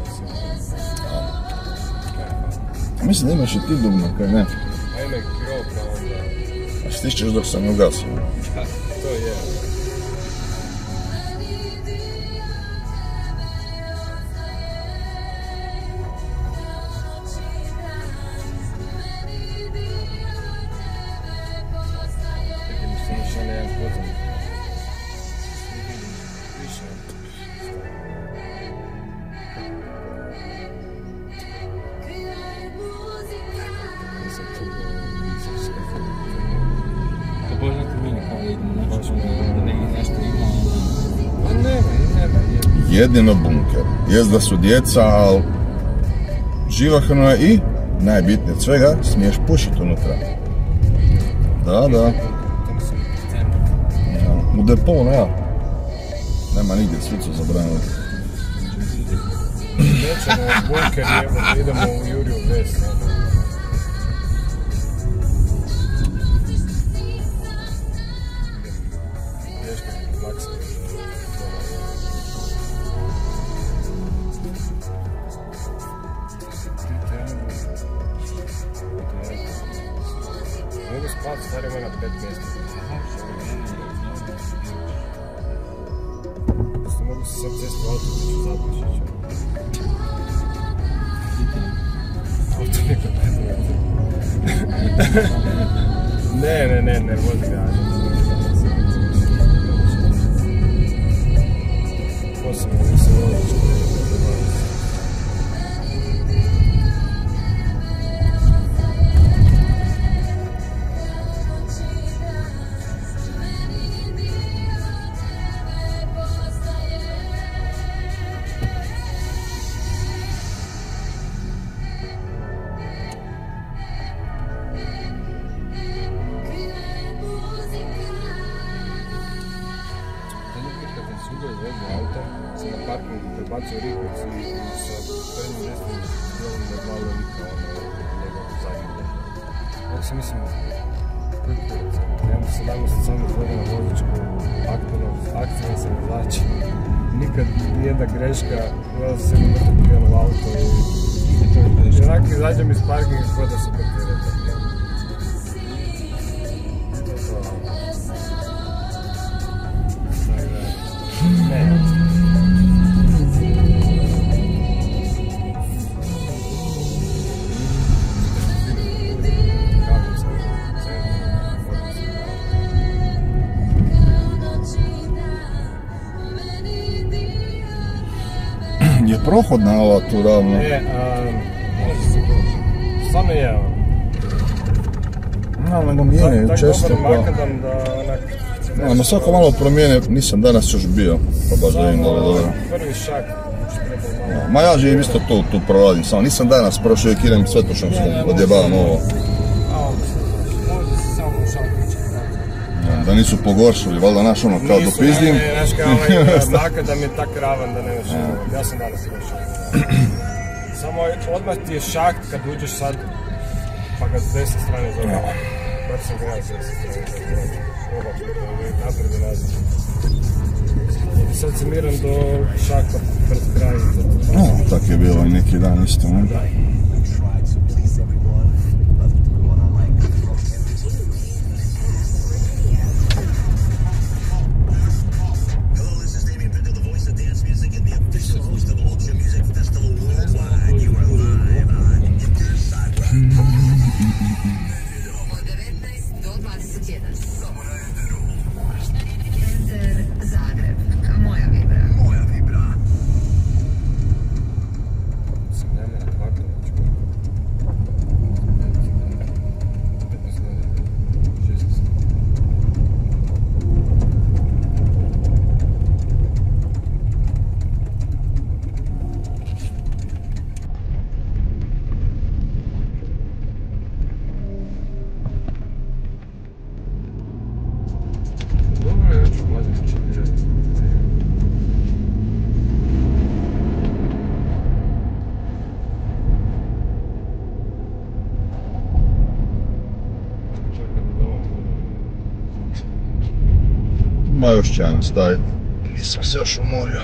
Mislim da imaš i ti dugme, kaj ne? A ima i kiroka onda. A stišćeš dok sam ugasio. To je. Jedino bunker. Jest da su djeca, ali živahno je i najbitnije od svega, smiješ pušiti unutra. Da. U depo, ne. Nema nigdje, svi su zabranili. Nećemo u bunker, idemo u Juriju Ves. Mogu spati, stvari ima na 5 mjesta. Mogu se sad cestu auto, da ću zapušiti. Auto nekad ne vozim ja. Posebno nisam vozio što je auta, se na parkingu prebacio rikvic i sa prednjim desnim dijelom normalno nikao njegov zadnji dan. Tako se mislim, kukurac. Ja imam 17 godina vozičku, aktivan sam vozač. Nikad nijedna greška, ulazio sam mrtvo pijano u auto i onako izađem iz parkinga kod da se parkirate. Ne. Je prohodna ova tu ravno? Ne, može se proći. Stvarno je ovo. No, nego mijenjaju često pa... makadam da onak... No, svako malo promijene, nisam danas još bio, pa baš da vidim da je dobro. Prvi šak, malo... Ma ja živim isto tu proladim, samo nisam danas prošao i idem Svetošanskom, odjebavam ovo. Može se samo šak. Da nisu pogoršali, valjda naš ono kao dopizdim. Nisu, znaš kao ovaj znaka da mi je tak ravan da nemaš ovo. Ja sam danas prošao. Samo odmah ti je šakt kad uđeš sad, pa ga s desne strane zove. Bar sam ga ja s desne strane zove. Napred i nazad. I sad se miram do šaka pred krajem. Tak je bilo i neki dan isto, ne? Da. Ma još će nam staviti, nisam se još umorio.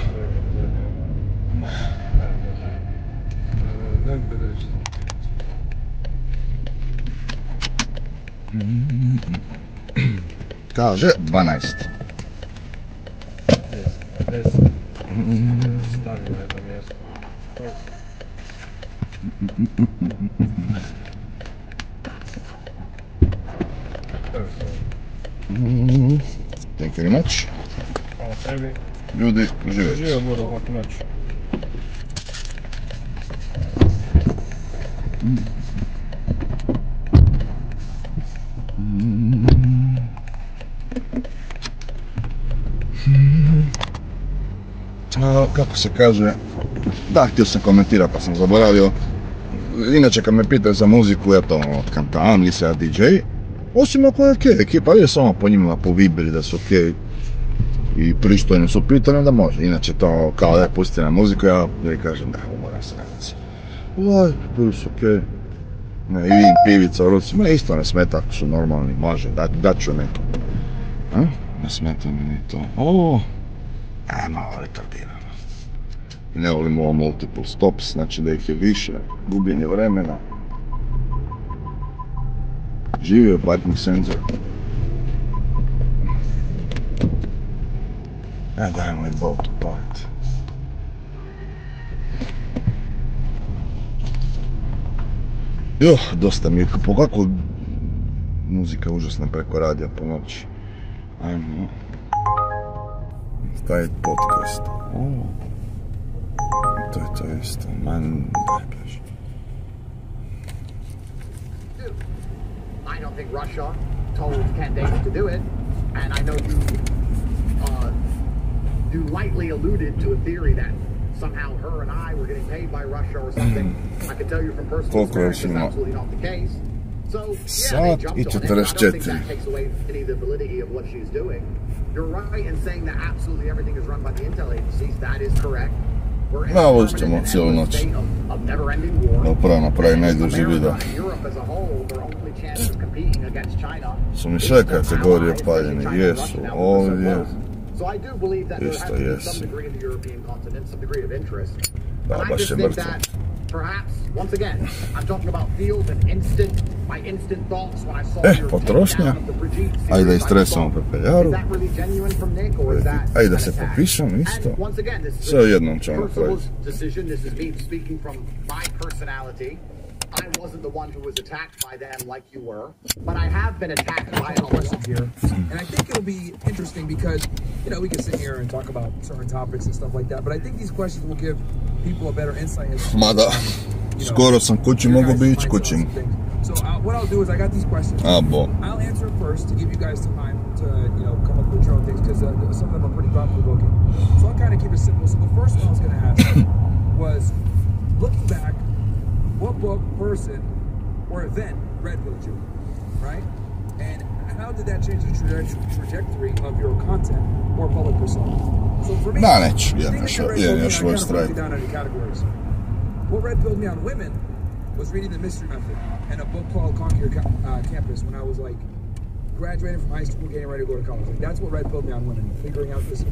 Kaže 12. Stavim na jedno mjesto. Thank you very much. Hvala tebi. Ljudi, uživajte. Živio budu ovako noć. Kako se kaže, da, htio sam komentirati pa sam zaboravio. Inače kad me pitaju za muziku, ja to kantam, nisam ja DJ. Osim ako je okej, ekipa je samo po njima po vibri da su okej i pristojno su pitanje, onda može. Inače to kao da je pusti na muziku, ja kažem da umoram se raditi. Bili su okej. Ne, i vin, pivica u ruci, me isto ne smeta ako su normalni, može, dat ću nekom. Ne smeta mi ni to. Malo retardirano. I ne volim ovo multiple stops, znači da ih je više, gubljenje vremena. Živio parking senzor. Dajmo i bol tu palit. Dosta mi je, kako muzika užasna preko radija po noći. Ajmo. Staviti podcast. To je to isto, man, daj beži. I don't think Russia told candidates to do it, and I know you lightly alluded to a theory that somehow her and I were getting paid by Russia or something. I can tell you from personal experience that's absolutely not the case. So, yeah, they jumped on it. I don't think that takes away any of the validity of what she's doing. You're right in saying that absolutely everything is run by the intel agencies. That is correct. No, vozit ćemo cijelu noć. Upravo napravi najduži video. Su mi sve kategorije paljene, jesu, ovdje, isto jesu. Da, baš je mrtvo. Potrošnja, ajde da istresamo pepeljaru, ajde da se popišem isto, sve jednom ćemo napraviti. I wasn't the one who was attacked by them like you were, but I have been attacked by a question here. And I think it'll be interesting because, you know, we can sit here and talk about certain topics and stuff like that, but I think these questions will give people a better insight into, Mada, skoro sam kući, mogu bi ići kući. So what I'll do is I got these questions. I'll answer it first to give you guys time to, you know, come up with your own things because some of them are pretty thought-provoking. So I'll kind of keep it simple. So the first one I was going to ask was, looking back, what book, person, or event red-pilled you, right? And how did that change the trajectory of your content or public persona? So for me, da, neću, još svoj strajk. What red-pilled me on women was reading The Mystery Method and a book called Conquer Your Campus when I was like graduating from high school, getting ready to go to college. Like, that's what red-pilled me on women, figuring out this,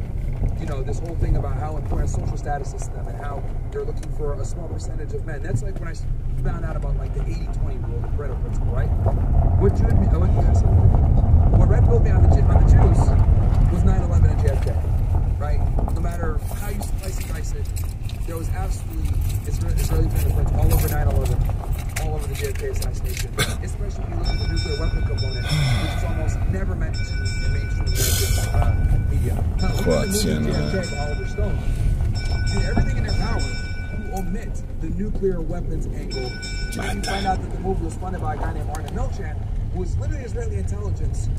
you know, this whole thing about how important social status is to them and how they're looking for a small percentage of men. That's like when I found out about like the 80-20 rule, the Pareto principle, right? What red-pilled me on the Jews was 9/11 and JFK, right? No matter how you slice and dice it, there was absolutely Israeli fingerprints all over 9/11, all over the JFK assassination, especially when you look at the nuclear weapon component, which is almost never mentioned in mainstream American media. Now, look at the movie JFK by Oliver Stone. Do everything in their power to omit the nuclear weapons angle. And you find out that the movie was funded by a guy named Arne Milchan, who was literally Israeli intelligence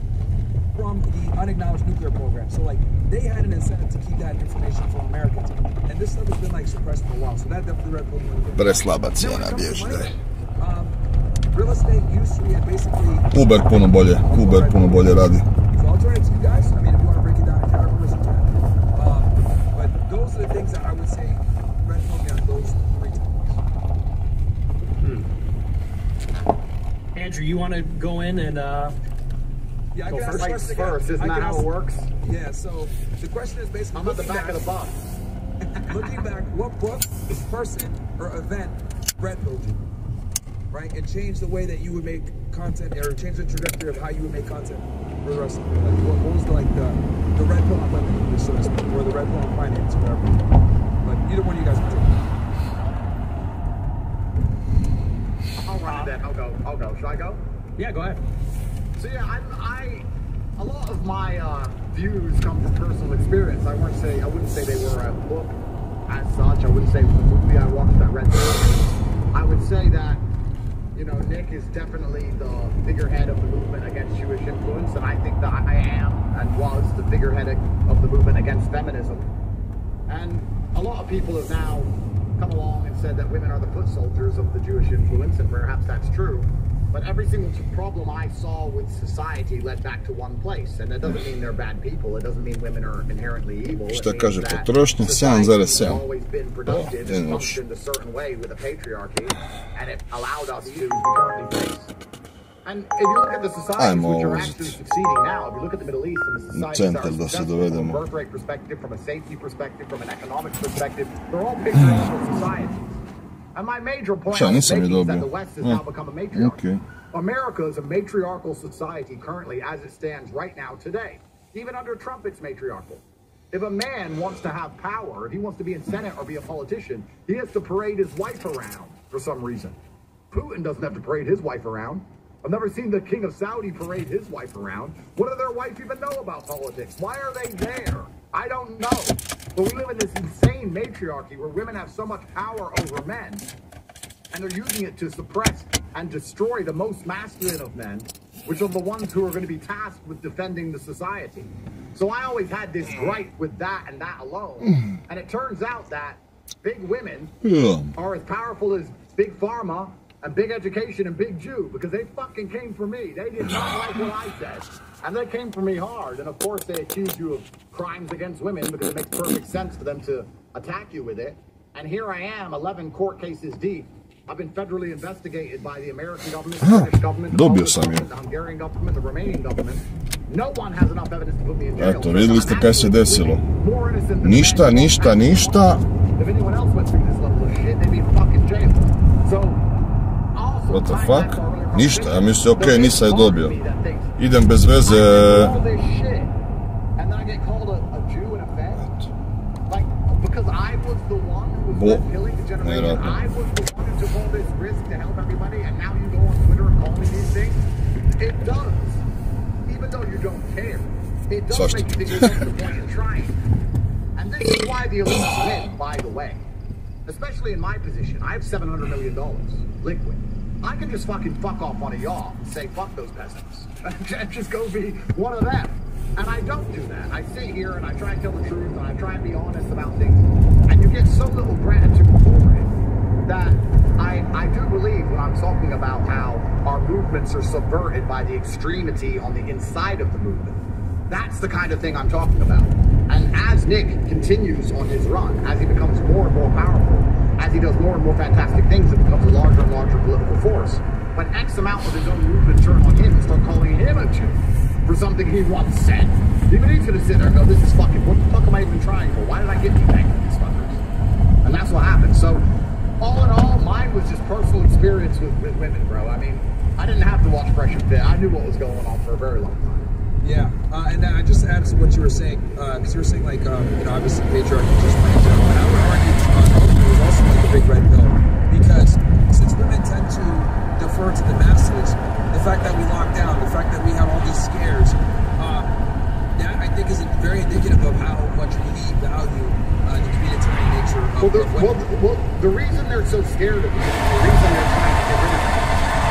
from the unacknowledged nuclear program. So like they had an incentive to keep that information from Americans. And this stuff has been like suppressed for a while. So that definitely red pill. Preslaba cijena bježde. Real estate usury and basically Uber puno bolje radi. So I'll turn it to you guys. I mean, if you want to break it down in categories, you can. But those are the things that I would say red pill me on those three topics. Andrew, you want to go in and yeah, I go can first. Isn't that how it works? Yeah, so the question is basically I'm at the back of the bus. Looking back, what book, person, or event red-pilled you? Right? And change the way that you would make content, or change the trajectory of how you would make content for the rest of your life. What was the red pill on women, so to speak, or the red pill on finance, or whatever. But either one of you guys can take it. I'll run it then. I'll go. Should I go? Yeah, go ahead. So yeah, a lot of my views come from personal experience. I wouldn't say they were a book as such. I wouldn't say it was a movie I watched that read through. I would say that, you know, Nick is definitely the figurehead of the movement against Jewish influence, and I think that I am and was the figurehead of the movement against feminism. And a lot of people have now come along and said that women are the foot soldiers of the Jewish influence, and perhaps that's true. But every single problem I saw with society led back to one place, and that doesn't mean they're bad people. It doesn't mean women are inherently evil. Šta kaže potrošnja? 7,7. Always been productive and functioned a certain way with a patriarchy, and it allowed us to be currently face. And if you look at the societies which are actually succeeding now, if you look at the Middle East and the societies that are successful from a birth rate perspective, from a safety perspective, from an economic perspective, they're all patriarchal societies. And my major point is that the West has now become a matriarch. Okay. America is a matriarchal society currently as it stands right now today. Even under Trump, it's matriarchal. If a man wants to have power, if he wants to be in Senate or be a politician, he has to parade his wife around for some reason. Putin doesn't have to parade his wife around. I've never seen the king of Saudi parade his wife around. What do their wife even know about politics? Why are they there? I don't know. But we live in this insane matriarchy where women have so much power over men, and they're using it to suppress and destroy the most masculine of men, which are the ones who are going to be tasked with defending the society. So I always had this gripe with that and that alone. And it turns out that big women are as powerful as big pharma and big education and big Jew, because they fucking came for me. They did not like what I said. And they came for me hard. And of course they accuse you of crimes against women because it makes perfect sense for them to attack you with it. And here I am, 11 court cases deep. I've been federally investigated by the American government, the British government, the Polish government, the Hungarian government, the Romanian government. No one has enough evidence to put me in jail. Eto, vidjeli ste kaj se desilo. Ništa, ništa, ništa. If anyone else went through this level of shit, they'd be fucking jailed. So, what the fuck? Ništa, ja mislim, okej, nisam je dobio. Idem bez veze. Bo, nevjerojatno. Took all this risk to help everybody, and now you go on Twitter and call me these things. It does, even though you don't care. It does make you think there's no point in trying. And this is why the elites win, by the way. Especially in my position, I have $700 million liquid. I can just fucking fuck off on a yacht and say fuck those peasants, and just go be one of them. And I don't do that. I sit here and I try and tell the truth, and I try and be honest about things. And you get so little gratitude for it that I do believe when I'm talking about how our movements are subverted by the extremity on the inside of the movement. That's the kind of thing I'm talking about. And as Nick continues on his run, as he becomes more and more powerful, as he does more and more fantastic things, it becomes a larger and larger political force. When X amount of his own movement turn on him and start calling him a Jew for something he once said, even he's gonna sit there and go, this is fucking, what the fuck am I even trying for? Why did I get me back from these fuckers? And that's what happened. So, all in all, mine was just personal experience with women, bro. I mean, I didn't have to watch Fresh and Fit. I knew what was going on for a very long time. Yeah, and I just added to what you were saying, because you were saying, like, you know, obviously patriarchy just went into it. And I would argue it was also like a big red pill, because since women tend to defer to the masses, the fact that we locked down, the fact that we had all these scares, that I think is very indicative of how much we value the communitarian nature of women. Well, the reason they're so scared of it, the reason they're trying to get rid of it,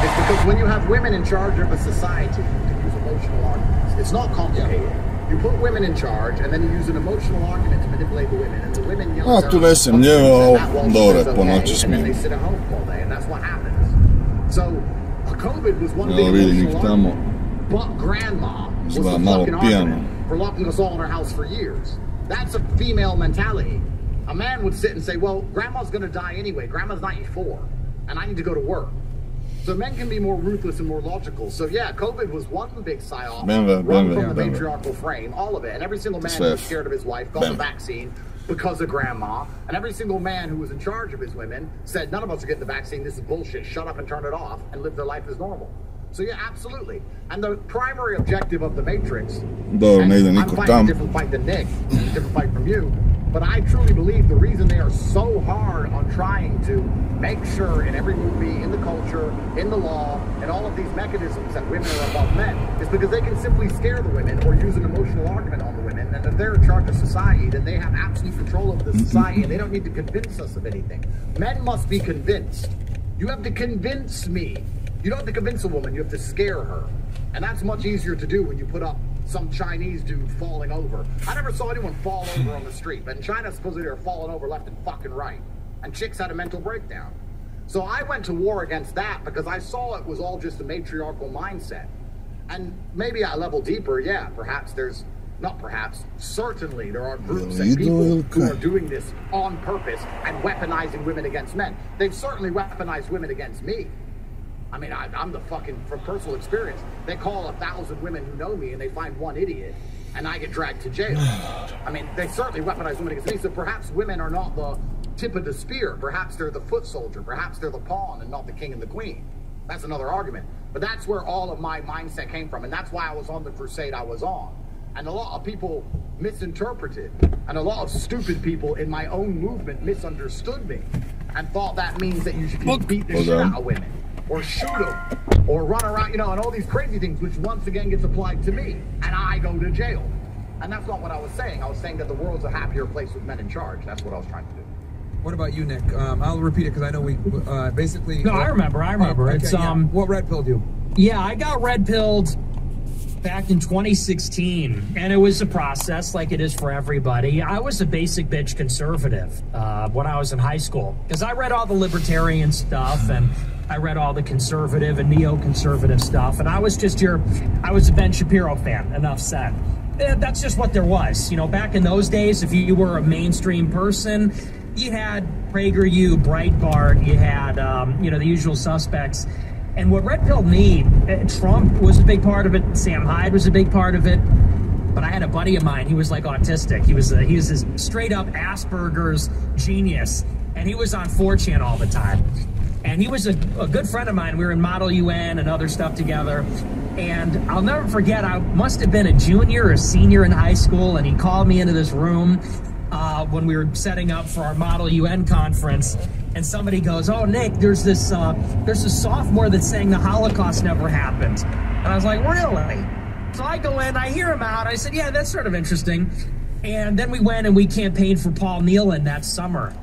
is because when you have women in charge of a society, you can use emotional arguments. It's not complicated. Yeah. You put women in charge, and then you use an emotional argument to manipulate the women, and the women yell at tu ne sam njevao, dobro, po noći smijem. And they sit at home all day, and that's what happens. So, COVID was one big emotional argument, but grandma was the fucking argument for locking us all in our house for years. That's a female mentality. A man would sit and say, well, grandma's gonna die anyway. Grandma's 94, and I need to go to work. So men can be more ruthless and more logical. So yeah, COVID was one big psyop, run from the matriarchal frame, all of it. And every single man who was scared of his wife got the vaccine because of grandma. And every single man who was in charge of his women said, none of us are getting the vaccine, this is bullshit, shut up and turn it off, and live their life as normal. So yeah, absolutely. And the primary objective of the Matrix, I'm fighting a different fight than Nick, and a different fight from you, but I truly believe the reason they are so hard on trying to make sure in every movie, in the culture, in the law, and all of these mechanisms that women are above men is because they can simply scare the women or use an emotional argument on the women, and if they're in charge of society, then they have absolute control of the society, and they don't need to convince us of anything. Men must be convinced. You have to convince me. You don't have to convince a woman, you have to scare her. And that's much easier to do when you put up some Chinese dude falling over. I never saw anyone fall over on the street, but in China, supposedly they were falling over left and fucking right. And chicks had a mental breakdown. So I went to war against that because I saw it was all just a matriarchal mindset. And maybe at a level deeper, yeah, perhaps there's, not perhaps, certainly there are groups and people who are doing this on purpose and weaponizing women against men. They've certainly weaponized women against me. I mean, I'm the fucking, from personal experience, they call 1,000 women who know me and they find one idiot and I get dragged to jail. I mean, they certainly weaponize women against me, so perhaps women are not the tip of the spear. Perhaps they're the foot soldier. Perhaps they're the pawn and not the king and the queen. That's another argument. But that's where all of my mindset came from, and that's why I was on the crusade I was on. And a lot of people misinterpreted, and a lot of stupid people in my own movement misunderstood me and thought that means that you should beat the shit out of women, or shoot them, or run around, you know, and all these crazy things, which once again gets applied to me, and I go to jail. And that's not what I was saying. I was saying that the world's a happier place with men in charge. That's what I was trying to do. What about you, Nick? I'll repeat it because I know we basically... No, I remember. Okay, it's what red pilled you? Yeah, I got red pilled back in 2016, and it was a process like it is for everybody. I was a basic bitch conservative when I was in high school because I read all the libertarian stuff and I read all the conservative and neoconservative stuff, and I was just I was a Ben Shapiro fan, enough said. That's just what there was. You know, back in those days, if you were a mainstream person, you had PragerU, Breitbart, you had, you know, the usual suspects. And what red pilled me, Trump was a big part of it, Sam Hyde was a big part of it, but I had a buddy of mine, he was like autistic. He was this straight up Asperger's genius, and he was on 4chan all the time. And he was a good friend of mine. We were in Model UN and other stuff together. And I'll never forget, I must have been a junior or a senior in high school, and he called me into this room when we were setting up for our Model UN conference, and somebody goes, "Oh, Nick, there's this sophomore that's saying the Holocaust never happened." And I was like, "Really?" So I go in, I hear him out. I said, "Yeah, that's sort of interesting." And then we went and we campaigned for Paul Nealon that summer,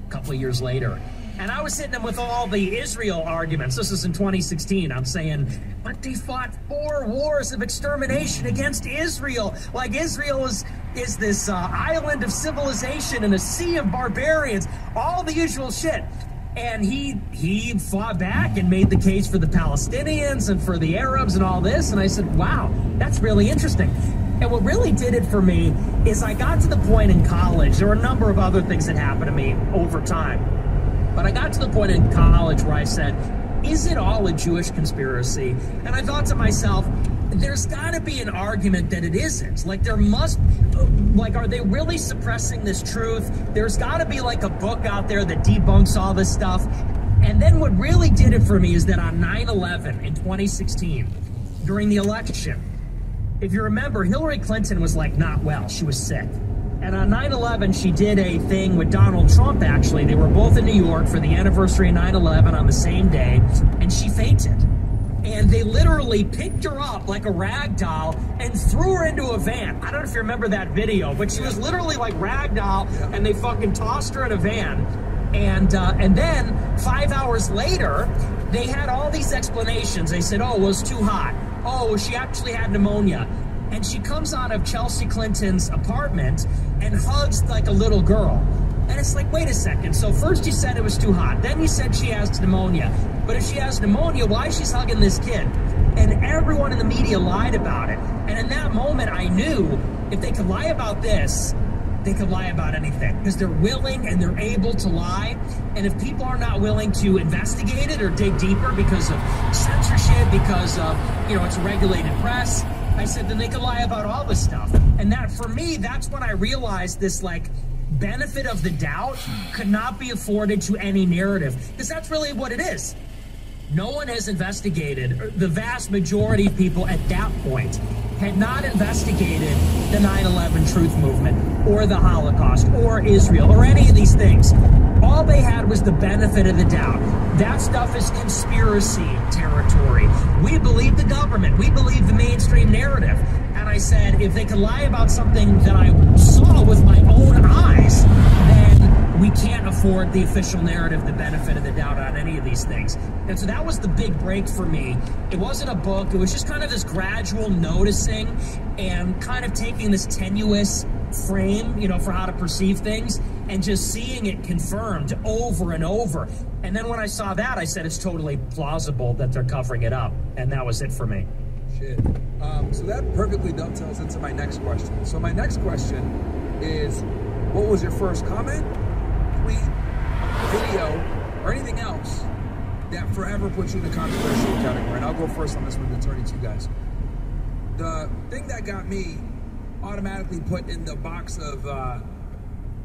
a couple of years later. And I was hitting him with all the Israel arguments. This is in 2016. I'm saying, but they fought 4 wars of extermination against Israel. Like Israel is this island of civilization in a sea of barbarians. All the usual shit. And he fought back and made the case for the Palestinians and for the Arabs and all this. And I said, wow, that's really interesting. And what really did it for me is I got to the point in college. There were a number of other things that happened to me over time. But I got to the point in college where I said, is it all a Jewish conspiracy? And I thought to myself, there's got to be an argument that it isn't. Like, there must, like, are they really suppressing this truth? There's got to be, like, a book out there that debunks all this stuff. And then what really did it for me is that on 9/11 in 2016, during the election, if you remember, Hillary Clinton was, like, not well. She was sick. And on 9/11, she did a thing with Donald Trump, actually. They were both in New York for the anniversary of 9/11 on the same day, and she fainted. And they literally picked her up like a rag doll and threw her into a van. I don't know if you remember that video, but she was literally like rag doll, and they fucking tossed her in a van. And then 5 hours later, they had all these explanations. They said, oh, it was too hot. Oh, she actually had pneumonia. And she comes out of Chelsea Clinton's apartment and hugs like a little girl. And it's like, wait a second. So first you said it was too hot. Then you said she has pneumonia. But if she has pneumonia, why is she hugging this kid? And everyone in the media lied about it. And in that moment, I knew if they could lie about this, they could lie about anything. Because they're willing and they're able to lie. And if people are not willing to investigate it or dig deeper because of censorship, because of, you know, it's a regulated press, I said, then they could lie about all this stuff. And that, for me, that's when I realized this, like, benefit of the doubt could not be afforded to any narrative. Because that's really what it is. No one has investigated, the vast majority of people at that point had not investigated the 9/11 truth movement or the Holocaust or Israel or any of these things. All they had was the benefit of the doubt. That stuff is conspiracy territory. We believe the government. We believe the mainstream narrative. And I said, if they could lie about something that I saw with my own eyes, then we can't afford the official narrative, the benefit of the doubt on any of these things. And so that was the big break for me. It wasn't a book. It was just kind of this gradual noticing and kind of taking this tenuous frame, you know, for how to perceive things and just seeing it confirmed over and over. And then when I saw that, I said, it's totally plausible that they're covering it up. And that was it for me. Shit. So that perfectly dovetails into my next question. So my next question is, what was your first comment, tweet, video, or anything else that forever puts you in the controversial category? And I'll go first on this one, then turn it to you guys. The thing that got me automatically put in the box of,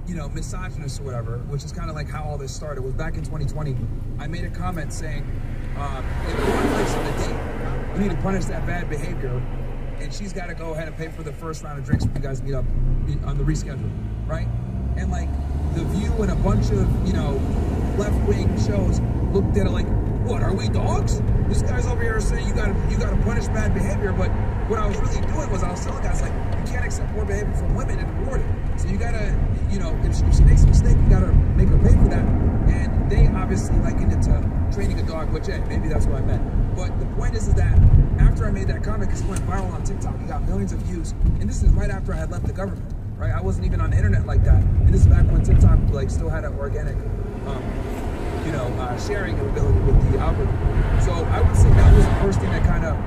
you know, misogynist or whatever, which is kind of like how all this started, was back in 2020. I made a comment saying, if you want to place on a date, you need to punish that bad behavior, and she's got to go ahead and pay for the first round of drinks when you guys meet up on the reschedule, right? And like The View and a bunch of, you know, left-wing shows looked at it like, what, are we dogs? This guy's over here saying you gotta punish bad behavior, but what I was really doing was I was telling guys, like, you can't accept poor behavior from women and reward it. So you gotta, you know, if she makes a mistake, you gotta make her pay for that. And they obviously likened it to training a dog, which, hey, maybe that's what I meant. But the point is that after I made that comment, because it went viral on TikTok, it got millions of views, and this is right after I had left the government, right? I wasn't even on the internet like that. And this is back when TikTok, like, still had an organic, you know, sharing ability with the algorithm. So I would say that was the first thing that kind of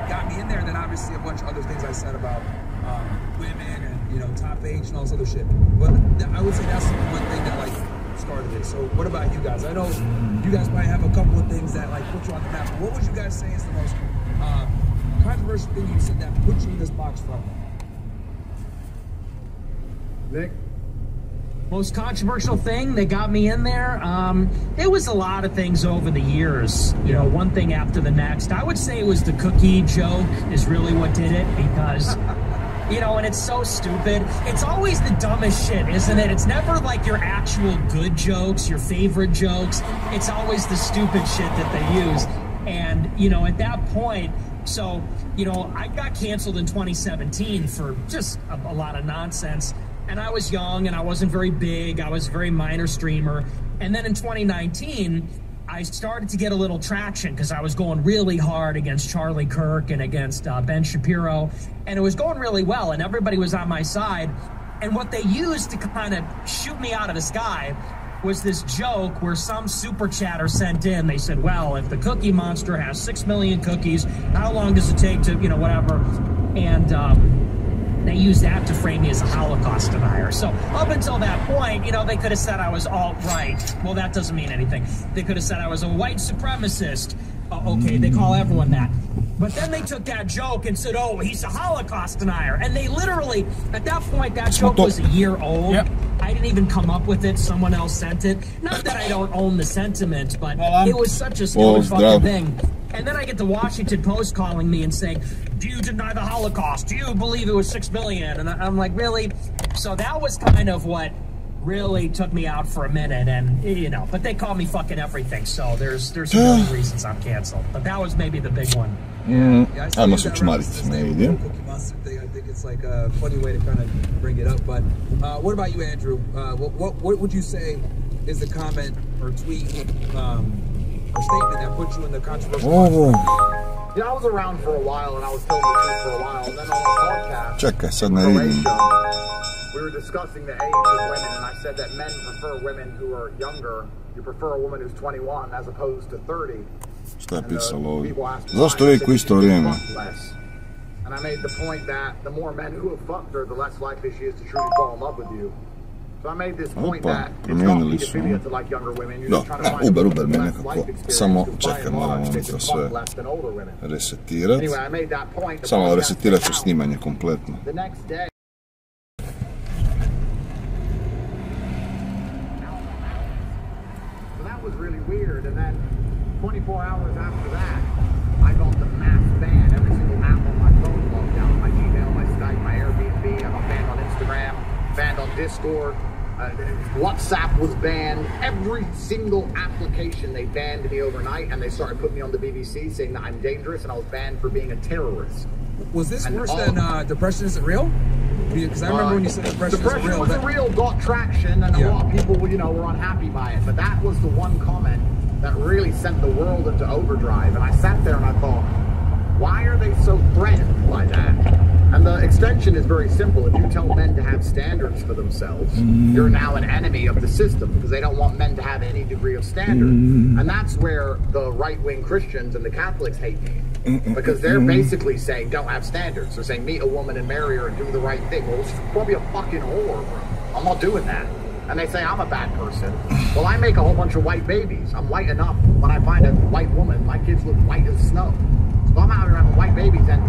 got me in there. And then obviously a bunch of other things I said about women and, you know, top age and all this other shit. But I would say that's the one thing that, like, started this. So what about you guys? I know you guys might have a couple of things that like put you on the map. But what would you guys say is the most controversial thing you said that put you in this box from? Nick? Most controversial thing that got me in there, it was a lot of things over the years, you know, one thing after the next. I would say it was the cookie joke is really what did it, because, you know, and it's so stupid. It's always the dumbest shit, isn't it? It's never like your actual good jokes, your favorite jokes. It's always the stupid shit that they use. And, you know, at that point, so, you know, I got canceled in 2017 for just a lot of nonsense. And I was young and I wasn't very big. I was a very minor streamer. And then in 2019, I started to get a little traction because I was going really hard against Charlie Kirk and against Ben Shapiro. And it was going really well and everybody was on my side. And what they used to kind of shoot me out of the sky was this joke where some super chatter sent in. They said, well, if the Cookie Monster has 6 million cookies, how long does it take to, you know, whatever. And, they used that to frame me as a Holocaust denier. So up until that point, you know, they could have said I was alt-right. Well, that doesn't mean anything. They could have said I was a white supremacist. Okay, they call everyone that. But then they took that joke and said, oh, he's a Holocaust denier. And they literally, at that point, that joke was a year old. Yep. I didn't even come up with it. Someone else sent it. Not that I don't own the sentiment, but it was such a stupid fucking thing. And then I get the Washington Post calling me and saying, do you deny the Holocaust? Do you believe it was 6 million? And I'm like, really? So that was kind of what really took me out for a minute. And, you know, but they call me fucking everything. So there's a million reasons I'm canceled. But that was maybe the big one. Ajmo se čmariti, ne vidim. I think it's like a funny way to kind of bring it up. But what about you, Andrew? What would you say is the comment or tweet or statement that put you in the controversial? Yeah, I was around for a while and I was telling the truth for a while. And then on the podcast, čekaj, sad ne vidim. We were discussing the age of women, and I said that men prefer women who are younger. You prefer a woman who's 21 as opposed to 30. Šta je pisalo ovdje? Zašto uvijek u isto vrijeme? And I made the point that the more men who have fucked her, the less likely she is to truly fall in love with you. So I made this point that it's not pedophilia to like younger women. You're just trying to find Uber me nekako. Samo čekaj, moramo to sve resetirati. Samo resetirat ću snimanje kompletno. So that was really weird, and then 24 hours after that, I got the mass ban. Every single app on my phone logged down. My Gmail, my Skype, my Airbnb. I got banned on Instagram, banned on Discord. WhatsApp was banned. Every single application they banned me overnight, and they started putting me on the BBC saying that I'm dangerous and I was banned for being a terrorist. Was this worse than depression isn't real? Because I remember when you said depression wasn't real, got traction, and a lot of people, you know, were unhappy by it. But that was the one comment that really sent the world into overdrive. And I sat there and I thought, why are they so threatened by that? And the extension is very simple. If you tell men to have standards for themselves, you're now an enemy of the system because they don't want men to have any degree of standard. And that's where the right-wing Christians and the Catholics hate me. Because they're basically saying, don't have standards. They're saying, meet a woman and marry her and do the right thing. Well, it's probably a fucking whore, bro. I'm not doing that. And they say I'm a bad person. Well, I make a whole bunch of white babies. I'm white enough. When I find a white woman, my kids look white as snow. So I'm out here having white babies, and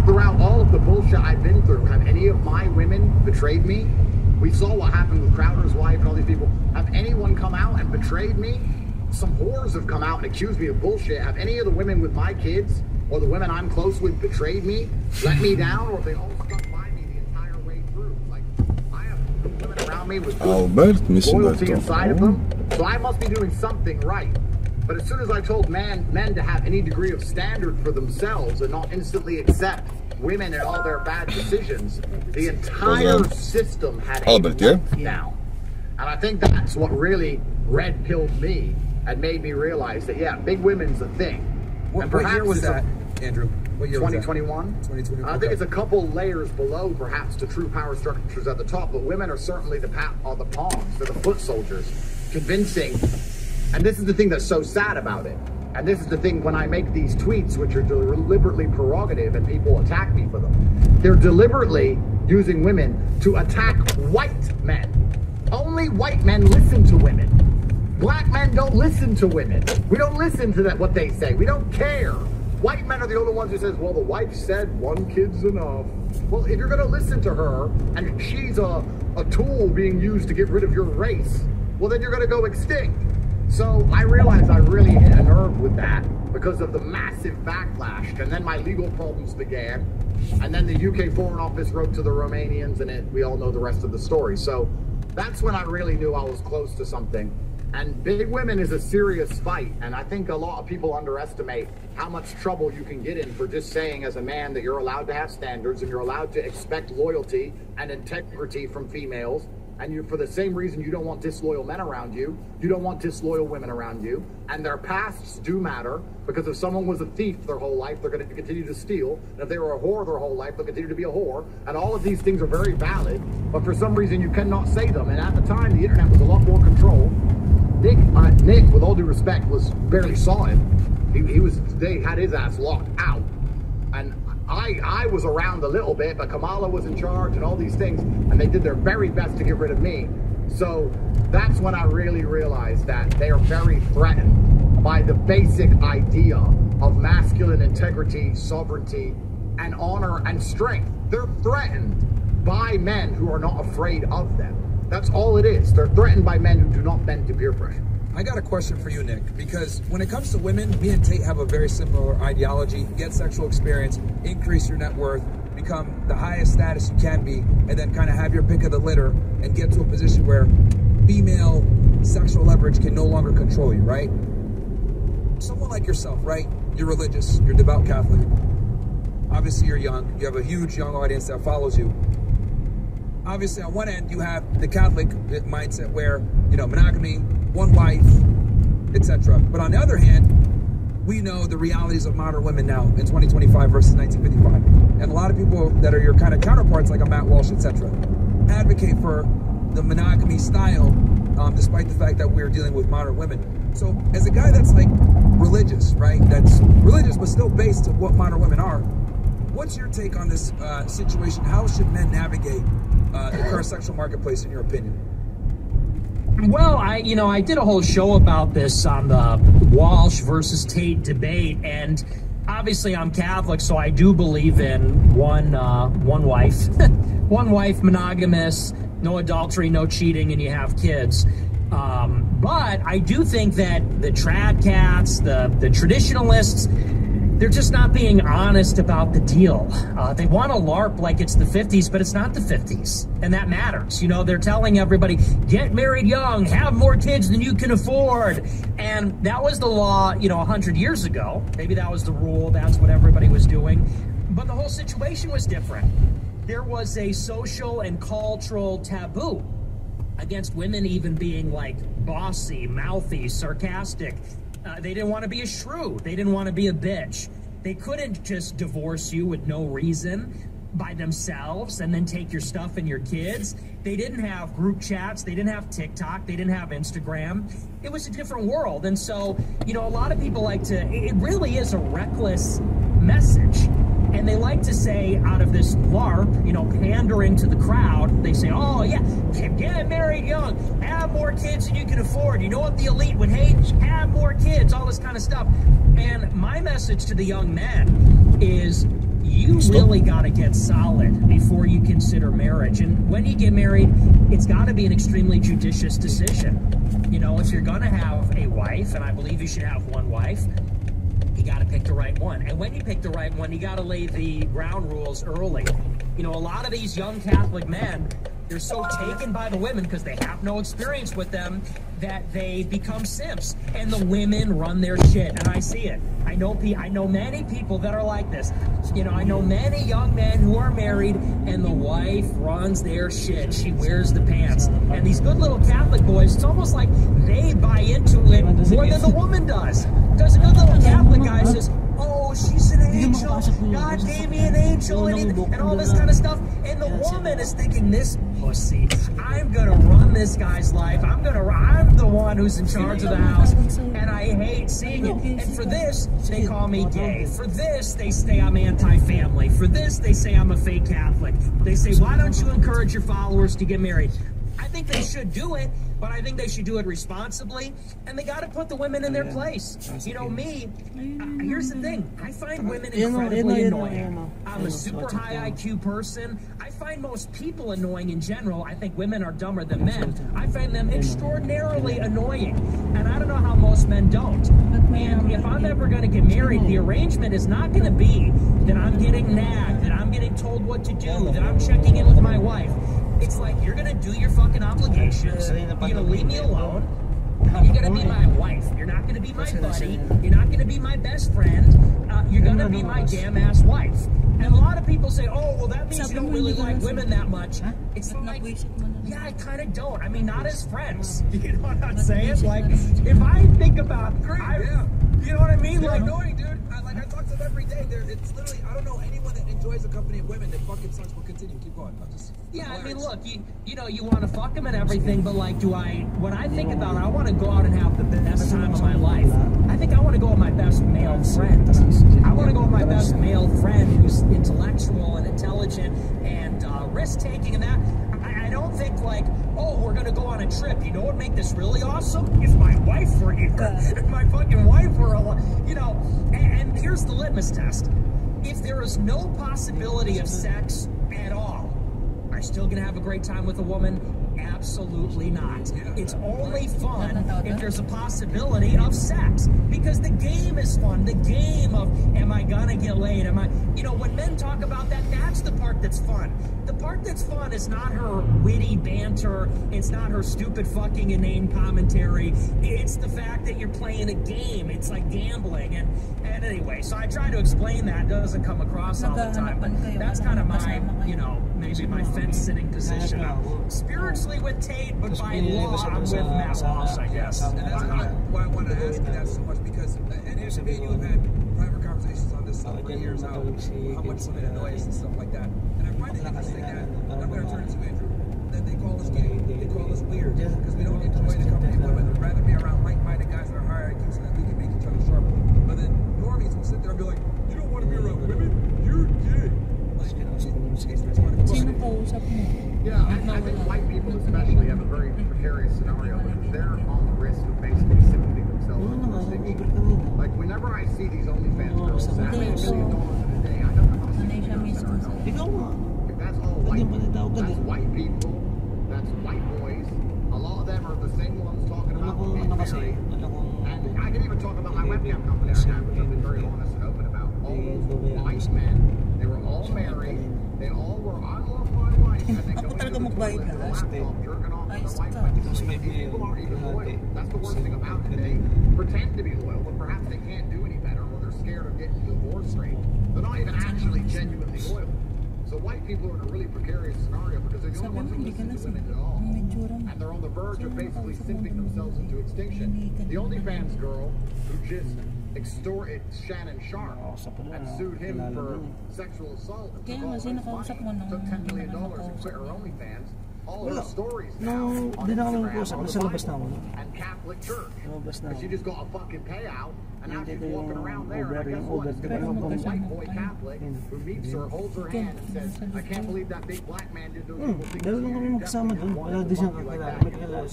throughout all of the bullshit I've been through, have any of my women betrayed me? We saw what happened with Crowder's wife and all these people. Have anyone come out and betrayed me? Some whores have come out and accused me of bullshit. Have any of the women with my kids or the women I'm close with betrayed me, let me down, or have they all stuck by me the entire way through? Like, I have women around me with loyalty inside of them, so I must be doing something right. But as soon as I told men to have any degree of standard for themselves and not instantly accept women and all their bad decisions, the entire system had a down. And I think that's what really red-pilled me and made me realize that, yeah, big women's a thing. What year was that, Andrew? What year 2021? 2021. I think it's a couple layers below, perhaps, the true power structures at the top, but women are certainly the pawns, they're the foot soldiers, convincing. And this is the thing that's so sad about it. And this is the thing when I make these tweets, which are deliberately prerogative and people attack me for them. They're deliberately using women to attack white men. Only white men listen to women. Black men don't listen to women. We don't listen to what they say. We don't care. White men are the only ones who says, well, the wife said 1 kid's enough. Well, if you're going to listen to her and she's a tool being used to get rid of your race, well, then you're going to go extinct. So I realized I really hit a nerve with that because of the massive backlash. And then my legal problems began. And then the UK Foreign Office wrote to the Romanians, and we all know the rest of the story. So that's when I really knew I was close to something. And big women is a serious fight. And I think a lot of people underestimate how much trouble you can get in for just saying as a man that you're allowed to have standards and you're allowed to expect loyalty and integrity from females. And you, for the same reason you don't want disloyal men around you, you don't want disloyal women around you. And their pasts do matter, because if someone was a thief their whole life, they're going to continue to steal. And if they were a whore their whole life, they'll continue to be a whore. And all of these things are very valid, but for some reason you cannot say them. And at the time, the internet was a lot more controlled. Nick, with all due respect, barely saw him. They had his ass locked out. And I was around a little bit, but Kamala was in charge and all these things, and they did their very best to get rid of me. So that's when I really realized that they are very threatened by the basic idea of masculine integrity, sovereignty, and honor and strength. They're threatened by men who are not afraid of them. That's all it is. They're threatened by men who do not bend to peer pressure. I got a question for you, Nick, because when it comes to women, me and Tate have a very similar ideology. Get sexual experience, increase your net worth, become the highest status you can be, and then kind of have your pick of the litter and get to a position where female sexual leverage can no longer control you, right? Someone like yourself, right? You're religious, you're devout Catholic. Obviously, you're young. You have a huge young audience that follows you. Obviously, on one end, you have the Catholic mindset where, you know, monogamy, one wife, etc. But on the other hand, we know the realities of modern women now in 2025 versus 1955. And a lot of people that are your kind of counterparts, like a Matt Walsh, etc., advocate for the monogamy style, despite the fact that we're dealing with modern women. So as a guy that's like religious, right? That's religious, but still based on what modern women are. What's your take on this situation? How should men navigate the current sexual marketplace, in your opinion? Well, I did a whole show about this on the Walsh versus Tate debate, and obviously I'm Catholic, so I do believe in one wife, one wife, monogamous, no adultery, no cheating, and you have kids. But I do think that the trad cats, the traditionalists, they're just not being honest about the deal. They want to LARP like it's the 50s, but it's not the 50s. And that matters. You know, they're telling everybody, get married young, have more kids than you can afford. And that was the law, 100 years ago. Maybe that was the rule. That's what everybody was doing. But the whole situation was different. There was a social and cultural taboo against women even being like bossy, mouthy, sarcastic. They didn't want to be a shrew. They didn't want to be a bitch. They couldn't just divorce you with no reason by themselves and then take your stuff and your kids. They didn't have group chats. They didn't have TikTok. They didn't have Instagram. It was a different world. And so, a lot of people like to, it really is a reckless message. And they like to say out of this LARP, pandering to the crowd, they say, oh yeah, get married young, have more kids than you can afford. You know what the elite would hate? Have more kids, all this kind of stuff. And my message to the young men is you really got to get solid before you consider marriage. And when you get married, it's got to be an extremely judicious decision. If you're going to have a wife, and I believe you should have one wife, you got to pick the right one. And when you pick the right one, you got to lay the ground rules early. A lot of these young Catholic men, they're so taken by the women because they have no experience with them that they become simps. And the women run their shit. And I see it. I know many people that are like this. I know many young men who are married and the wife runs their shit. She wears the pants. And these good little Catholic boys, it's almost like they buy into it more than the woman does. Because a good little Catholic guy says, oh, she's an angel. God gave me an angel and all this kind of stuff. And the woman is thinking, this pussy, I'm going to run this guy's life. I'm the one who's in charge of the house. And I hate seeing it. And for this, they call me gay. For this, they say I'm anti-family. For this, they say I'm a fake Catholic. They say, why don't you encourage your followers to get married? I think they should do it, but I think they should do it responsibly, and they got to put the women in their place. You know, me, here's the thing. I find women incredibly annoying. I'm a super high IQ person. I find most people annoying in general. I think women are dumber than men. I find them extraordinarily annoying, and I don't know how most men don't. And if I'm ever going to get married, the arrangement is not going to be that I'm getting nagged, that I'm getting told what to do, that I'm checking in with my wife. It's like, you're gonna do your fucking obligations, you're gonna leave me alone, you're gonna be my wife, you're not gonna be my buddy, you're not gonna be my best friend, you're gonna be my damn ass wife. And a lot of people say, oh, well, that means you don't really like women that much. It's like, yeah, I kind of don't. I mean, not as friends. You know what I'm saying? Like, if I think about, you know what I mean? They're Like, annoying, dude. I talk to them every day. It's literally, I don't know anyone that enjoys the company of women that fucking sucks. But continue, keep going. yeah, I mean, look, you know, you want to fuck them and everything, but like, when I think about it, I want to go out and have the best time of my life. I think I want to go with my best male friend. I want to go with my best male friend who's intellectual and intelligent and risk-taking and that. I don't think like, oh, we're going to go on a trip. You know what would make this really awesome? If my wife were here. If my fucking wife were alive. You know, and here's the litmus test. If there is no possibility of sex at all, are you still going to have a great time with a woman? Absolutely not. It's only fun if there's a possibility of sex. Because the game is fun. The game of, am I gonna get laid? Am I, you know, when men talk about that, that's the part that's fun. The part that's fun is not her witty banter. It's not her stupid fucking inane commentary. It's the fact that you're playing a game. It's like gambling. And anyway, so I try to explain that. It doesn't come across all the time. But that's kind of my, you know, maybe my fence-sitting position. I'm spiritually with Tate, but by law, I'm with Matt Walsh, I guess. And that's kind of why I wanted to ask you that so much, because, and me and you have had private conversations on this for years, how much women annoy us and stuff like that. And I find it interesting that, and I'm going to turn it to Andrew, that they call us gay, they call us weird, because we don't enjoy the company of women. We'd rather be around like-minded guys that are higher IQ so that we can make each other sharper. But then normies will sit there and be like, you don't want to be around women? You're gay. Yeah, I think white people especially have a very precarious scenario because they're on the risk of basically simply themselves into extinction. Like, whenever I see these OnlyFans girls that make $1 million in a day, I don't know how sick these girls are. If that's all white people, that's white people, that's white boys. A lot of them are the same ones talking about being married. And I can even talk about my webcam company, which I've been very honest and open about. All those white men, they were all married. They all were, I love my wife, and they go into the toilet with a laptop, jerking off with their wife. People aren't even loyal. That's the worst thing about it. They pretend to be loyal, but perhaps they can't do any better, or they're scared of getting the divorce rate. They're not even actually genuinely loyal. So white people are in a really precarious scenario because they're the only ones who listen to women at all. And they're on the verge of basically simping themselves into extinction. The OnlyFans girl who just extorted Shannon Sharp and sued him for sexual assault and took all his money, took $10 million and quit her OnlyFans. All her stories now on Instagram and Catholic Church. And she just got a fucking payout, and now she's walking around there, and I guess what? It's gonna be some white boy Catholic who meets her, holds her hand, and says, I can't believe that big black man did those evil things to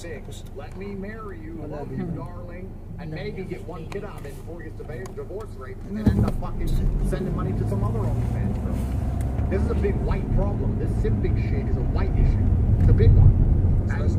you. Let me marry you, love you, darling, and maybe get one kid out of it before he gets the divorce rate, and then end up fucking sending money to some other OnlyFans girl. This is a big white problem. This simping shit is a white issue. It's a big one. And it's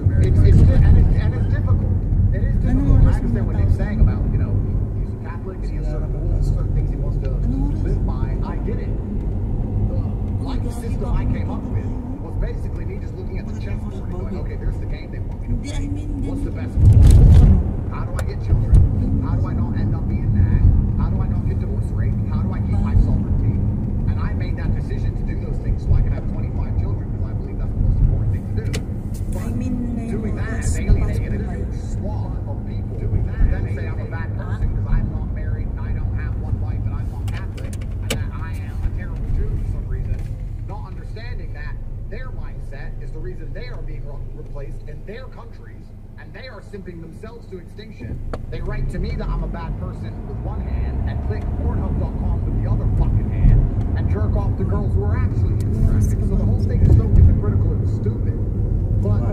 difficult. It is difficult. I understand what Nick's saying about, you know, he's a Catholic and he has certain rules, certain things he wants to live by. I get it. The white system I came up with was basically me just looking at the chessboard and going, okay, here's the game they want me to play. What's the best one? How do I get children? How do I not end up being that? How do I not get divorce rate? How do I keep my sovereignty? And I made that decision to do those things so I can have 25 children because I believe that's the most important thing to do. But doing that, alienating a huge swath of people, doing that, then say I'm a bad person because I'm not married and I don't have one wife and I'm not Catholic and that I am a terrible Jew for some reason, not understanding that their mindset is the reason they are being replaced in their countries and they are simping themselves to extinction. They write to me that I'm a bad person with one hand and click Pornhub.com with the other fucking hand and jerk off the girls who are actually interested. So the whole thing is so hypocritical and stupid. But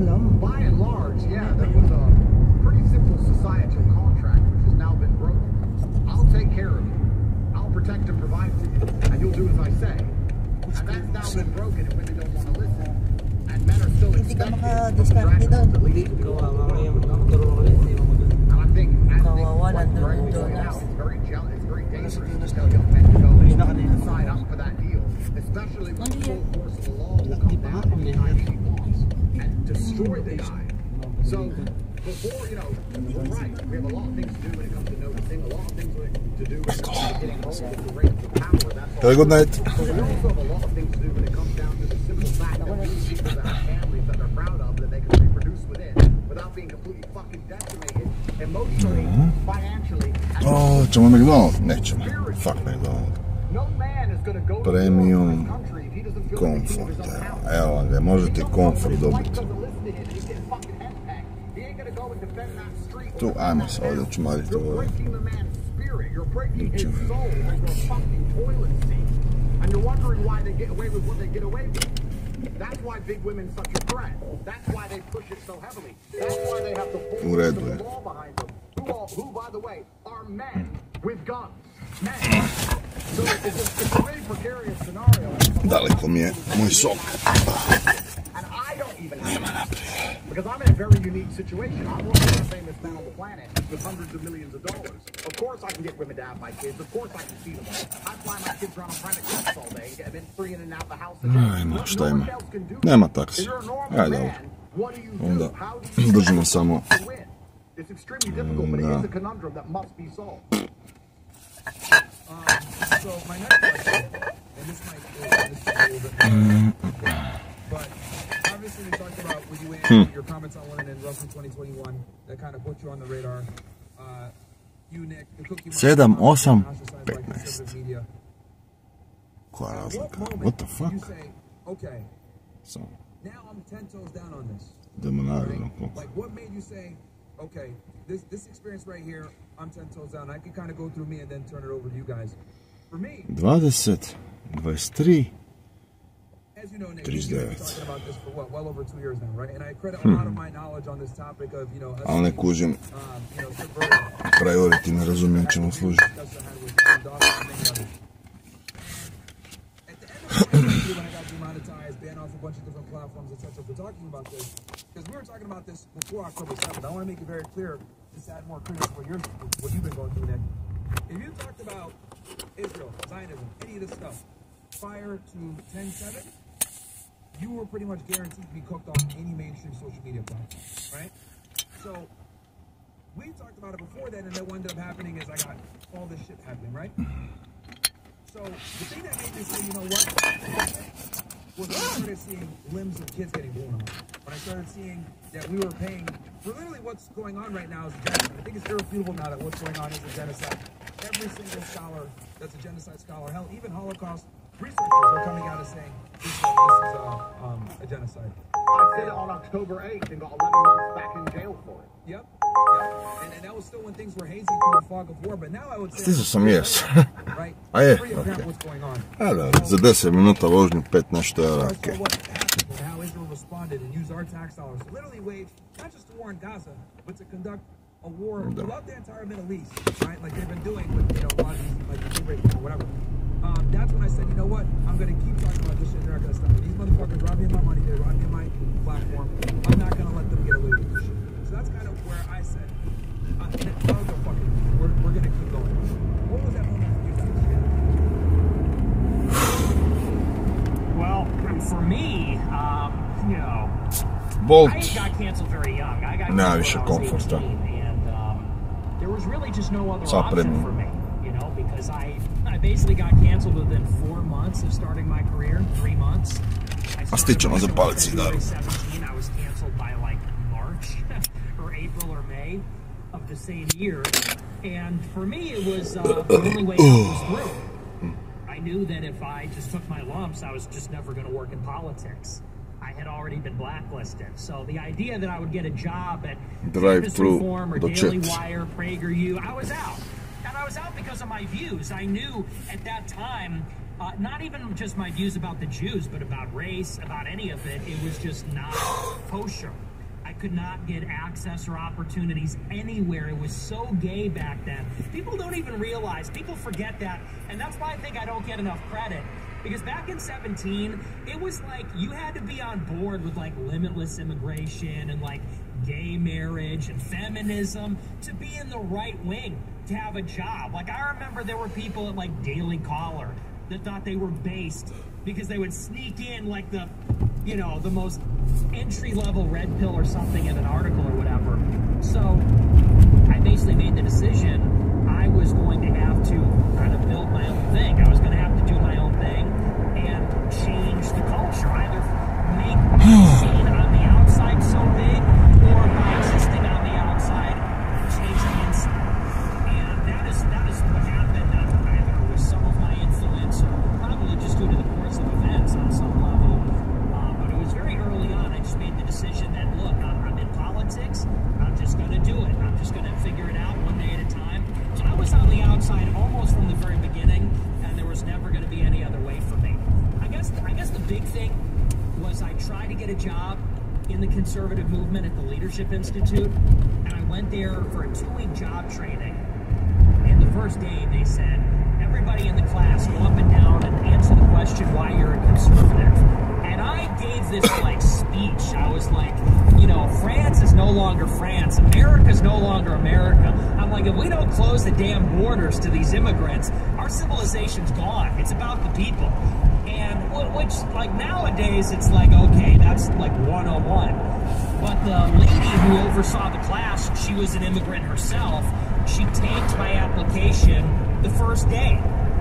hindi ka maka-discarte doon. Kawawa, nandun doon. Destroy the guy. So before, you know, right, we have a lot of things to do when it comes to noticing, a lot of things to do when it comes to getting hold of the reins of power. That's all. Good night. But we also have a lot of things to do when it comes down to the simple fact that we need people that have families that they're proud of, that they can reproduce within without being completely fucking decimated emotionally, financially. Oh, ćemo McDonald's? Nećemo. Fuck McDonald's. Premium Comfort. Evo ga, možete Comfort dobiti. Tu, ajmo se ovdje čumariti ovo. Ničem. U redu je. Daleko mi je moj sok. Nema naprijed. Because I'm in a very unique situation. I'm one of the famous men on the planet with hundreds of millions of dollars. Of course I can get women to have my kids. Of course I can see them all. I fly my kids around on private jets all day and get them free in and out the house. Ajmo, šta ima? Nema taksi. Ajde ovo. Onda držimo samo. It's extremely difficult, but it is a conundrum that must be solved. So my next question, and this might be a little bit more, but obviously we talked about when you answered your comments on one in roughly 2021 that kind of put you on the radar. You, Nick, the cookie 7, 8, 15. Koja razlika? What the fuck? Okay. So. Now I'm 10 toes down on this. Idemo naravno. Like what made you say, okay, this experience right here, I'm 10 toes down. I can kind of go through me and then turn it over to you guys. For me, 20, 23, as you know, Nick, 39. We've been talking about this for what, well over 2 years now, right? And I credit a lot of my knowledge on this topic of, you know, ali ne kužim priority, ne razumijem čemu služi. For talking about this, because we were talking about this before October 7th. I want to make it very clear, just add more credence to what you've been going through, Nick. If you talked about Israel, Zionism, any of this stuff, prior to 10/7, you were pretty much guaranteed to be cooked on any mainstream social media platform, right? So we talked about it before then, and then what ended up happening is I got all this shit happening, right? So the thing that made me say, you know what, was when I started seeing limbs of kids getting blown off. When I started seeing that we were paying for literally what's going on right now is a genocide. I think it's irrefutable now that what's going on is a genocide. Every single scholar that's a genocide scholar, hell, even Holocaust researchers are coming out and saying this is a genocide. I said it on October 8th and got 11 months back in jail for it. Yep. And that was still when things were hazy through the fog of war, but now I would say... Stiže sam jes. A je, okej. A da, za 10 minuta vožnju 5 nešto eura, okej. How Israel responded and used our tax dollars to literally wage not just a war in Gaza, but to conduct a war throughout the entire Middle East, right? Like they've been doing with, you know, a lot of these, like the Kuwait or whatever. That's when I said, you know what? I'm going to keep talking about this shit. They're not going to stop me. These motherfuckers rob me of my money. They rob me of my platform. I'm not going to let them get away with this shit. So that's kind of where I said, I'll go fucking, we're going to keep going. What was that moment for you guys? Well, for me, you know, Bolt. I got canceled very young. I got canceled when I was 18, and there was really just no other option for me, you know, because I basically got canceled within 4 months of starting my career, 3 months. I stićemo za palici, da. I was canceled by like March or April or May of the same year, and for me it was the only way out was through. I knew that if I just took my lumps, I was just never going to work in politics. I had already been blacklisted, so the idea that I would get a job at Reform or Daily Wire, PragerU, I was out. And I was out because of my views. I knew at that time, not even just my views about the Jews, but about race, about any of it, it was just not kosher. I could not get access or opportunities anywhere. It was so gay back then. People don't even realize, people forget that, and that's why I think I don't get enough credit, Because back in 17, it was like you had to be on board with like limitless immigration and like gay marriage and feminism to be in the right wing, to have a job. Like I remember there were people at like Daily Caller that thought they were based because they would sneak in like the, you know, the most entry-level red pill or something in an article or whatever. So I basically made the decision I was going to have to kind of build my own thing. I was going to have to do my own thing and change the culture. Either make the scene on the outside so big, or by existing on the outside, change the inside. And that is what happened. Either with some of my influence, or probably just due to the course of events on some level. But it was very early on. I just made the decision that, look, I'm in politics. I'm just going to do it. I'm just going to figure it out one day at a time. So I was on the outside almost from the very beginning, and there was never going to be any other way for me. I guess the big thing was I tried to get a job in the conservative movement at the Leadership Institute, and I went there for a 2-week job training. And the first day they said, everybody in the class go up and down and answer the question why you're a conservative. And I gave this like speech. I was like, you know, France is no longer France. America's no longer America. I'm like, if we don't close the damn borders to these immigrants, our civilization's gone. It's about the people. And which, like, nowadays, it's like, okay, that's like 101. But the lady who oversaw the class, she was an immigrant herself. She tanked my application the first day.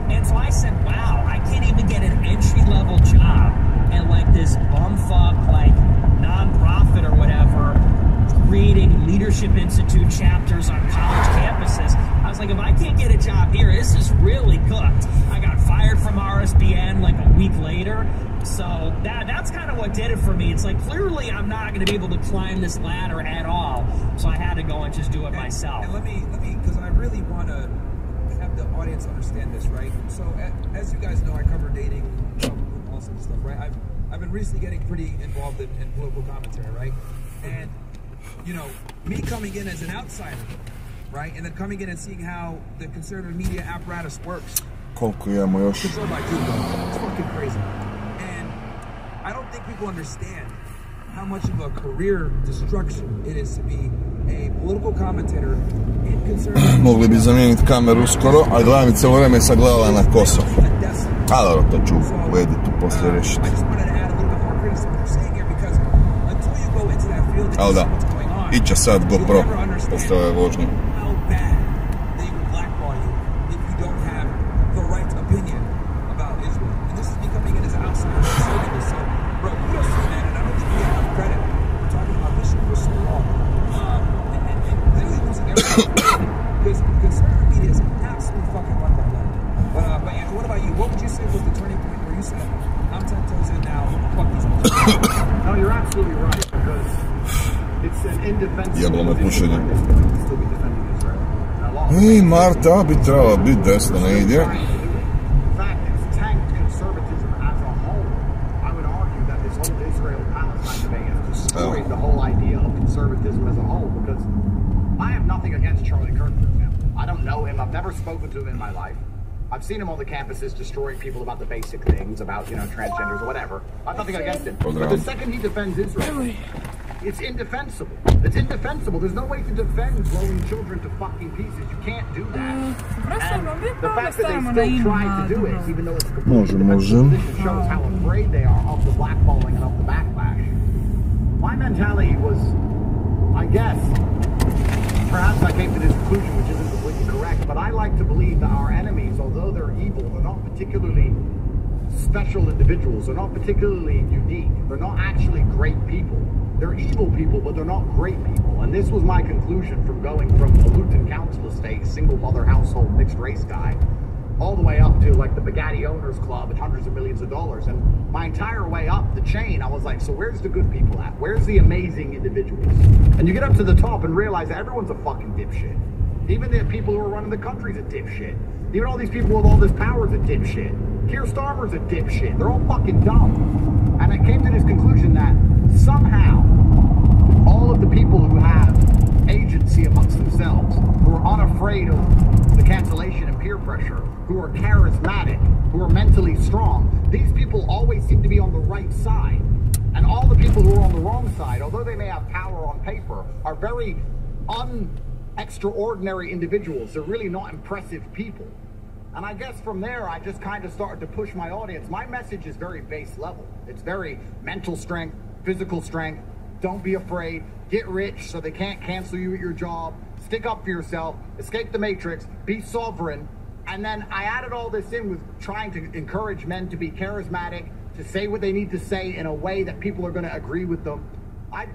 And so I said, wow, I can't even get an entry-level job at like this bumfuck, like, non-profit or whatever, creating Leadership Institute chapters on college campuses. I was like, if I can't get a job here, this is really cooked. I got fired from RSBN like a week later. So that's kind of what did it for me. It's like, clearly I'm not going to be able to climb this ladder at all. So I had to go and just do it myself. And let me, because I really want to have the audience understand this, right? So as you guys know, I cover dating, all sorts of stuff, right? I've been recently getting pretty involved in political commentary, right? And, you know, me coming in as an outsider, right? And then coming in and seeing how the conservative media apparatus works. Controlled by Google. It's fucking crazy. And I don't think people understand how much of a career destruction it is to be a political commentator in conservative. Mogli bi zamijeniti kameru skoro, a gledam mi cijelo vrijeme sa gledala na Kosovo. A dobro, to ću u editu poslije rešiti. Ali da, iće sad GoPro poslije ove vožnje. No, you're absolutely right, because it's an indefensible position to still be defending Israel. I Marta bi trebala biti desna, ne ide. In fact, it's tanked conservatism as a whole. I would argue that this whole Israel-Palestine debate has destroyed the whole idea of conservatism as a whole, because I have nothing against Charlie Kirk, for example. I don't know him. I've never spoken to him in my life. I've seen him on the campuses destroying people about the basic things, about, you know, transgenders or whatever. I have nothing against him. But the second he defends Israel, it's indefensible. It's indefensible. There's no way to defend blowing children to fucking pieces. You can't do that. And the fact that they still try to do it, even though it's a completely defensible position, shows how afraid they are of the blackballing and of the backlash. My mentality was, I guess, perhaps I came to this conclusion, which isn't completely correct, but I like to believe that our enemies, although they're evil, they're not particularly special individuals. They're not particularly unique. They're not actually great people. They're evil people, but they're not great people. And this was my conclusion from going from a Luton Council estate, single mother household, mixed race guy, all the way up to like the Bugatti Owners Club and hundreds of millions of dollars. And my entire way up the chain, I was like, so where's the good people at? Where's the amazing individuals? And you get up to the top and realize that everyone's a fucking dipshit. Even the people who are running the country's a dipshit. Even all these people with all this power is a dipshit. Keir Starmer's a dipshit. They're all fucking dumb. And I came to this conclusion that somehow all of the people who have agency amongst themselves, who are unafraid of the cancellation and peer pressure, who are charismatic, who are mentally strong, these wrong side, although they may have power on paper, are very extraordinary individuals. They're really not impressive people. And I guess from there, I just kind of started to push my audience. My message is very base level. It's very mental strength, physical strength. Don't be afraid. Get rich so they can't cancel you at your job. Stick up for yourself. Escape the matrix. Be sovereign. And then I added all this in with trying to encourage men to be charismatic, to say what they need to say in a way that people are going to agree with them.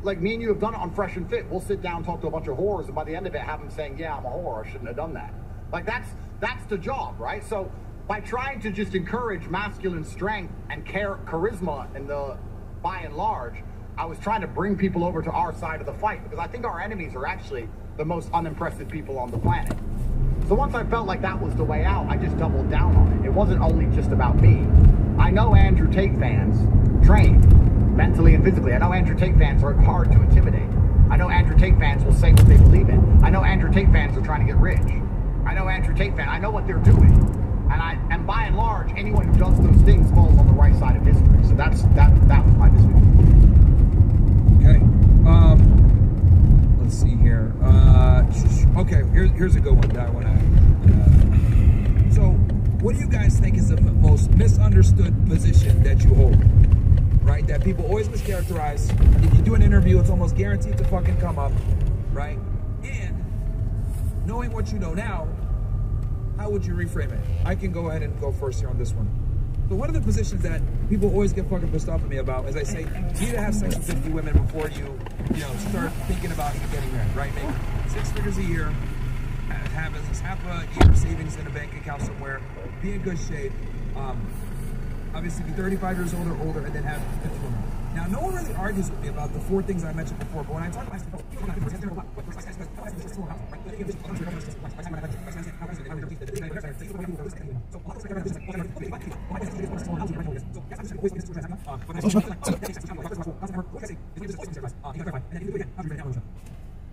Like me and you have done it on Fresh and Fit. We'll sit down, talk to a bunch of whores, and by the end of it, have them saying, yeah, I'm a whore. I shouldn't have done that. Like, that's the job, right? So by trying to just encourage masculine strength and charisma in the by and large, I was trying to bring people over to our side of the fight, because I think our enemies are actually the most unimpressive people on the planet. So once I felt like that was the way out, I just doubled down on it. It wasn't only just about me. I know Andrew Tate fans train mentally and physically. I know Andrew Tate fans are hard to intimidate. I know Andrew Tate fans will say what they believe in. I know Andrew Tate fans are trying to get rich. I know Andrew Tate fans. I know what they're doing. And by and large, anyone who does those things falls on the right side of history. So that was my decision. Okay. Let's see here. Okay, here's a good one that I want to. So, what do you guys think is the most misunderstood position that you hold? Right, that people always mischaracterize. If you do an interview, it's almost guaranteed to fucking come up, right? And knowing what you know now, how would you reframe it? I can go ahead and go first here on this one. So one of the positions that people always get fucking pissed off at me about is I say, you need to have sex with 50 women before you start thinking about getting married, right? Make 6 figures a year, have at least half a year savings in a bank account somewhere, be in good shape, obviously be 35 years old or older, and then have 50 women. Now, no one really argues with me about the 4 things I mentioned before, but when I talk about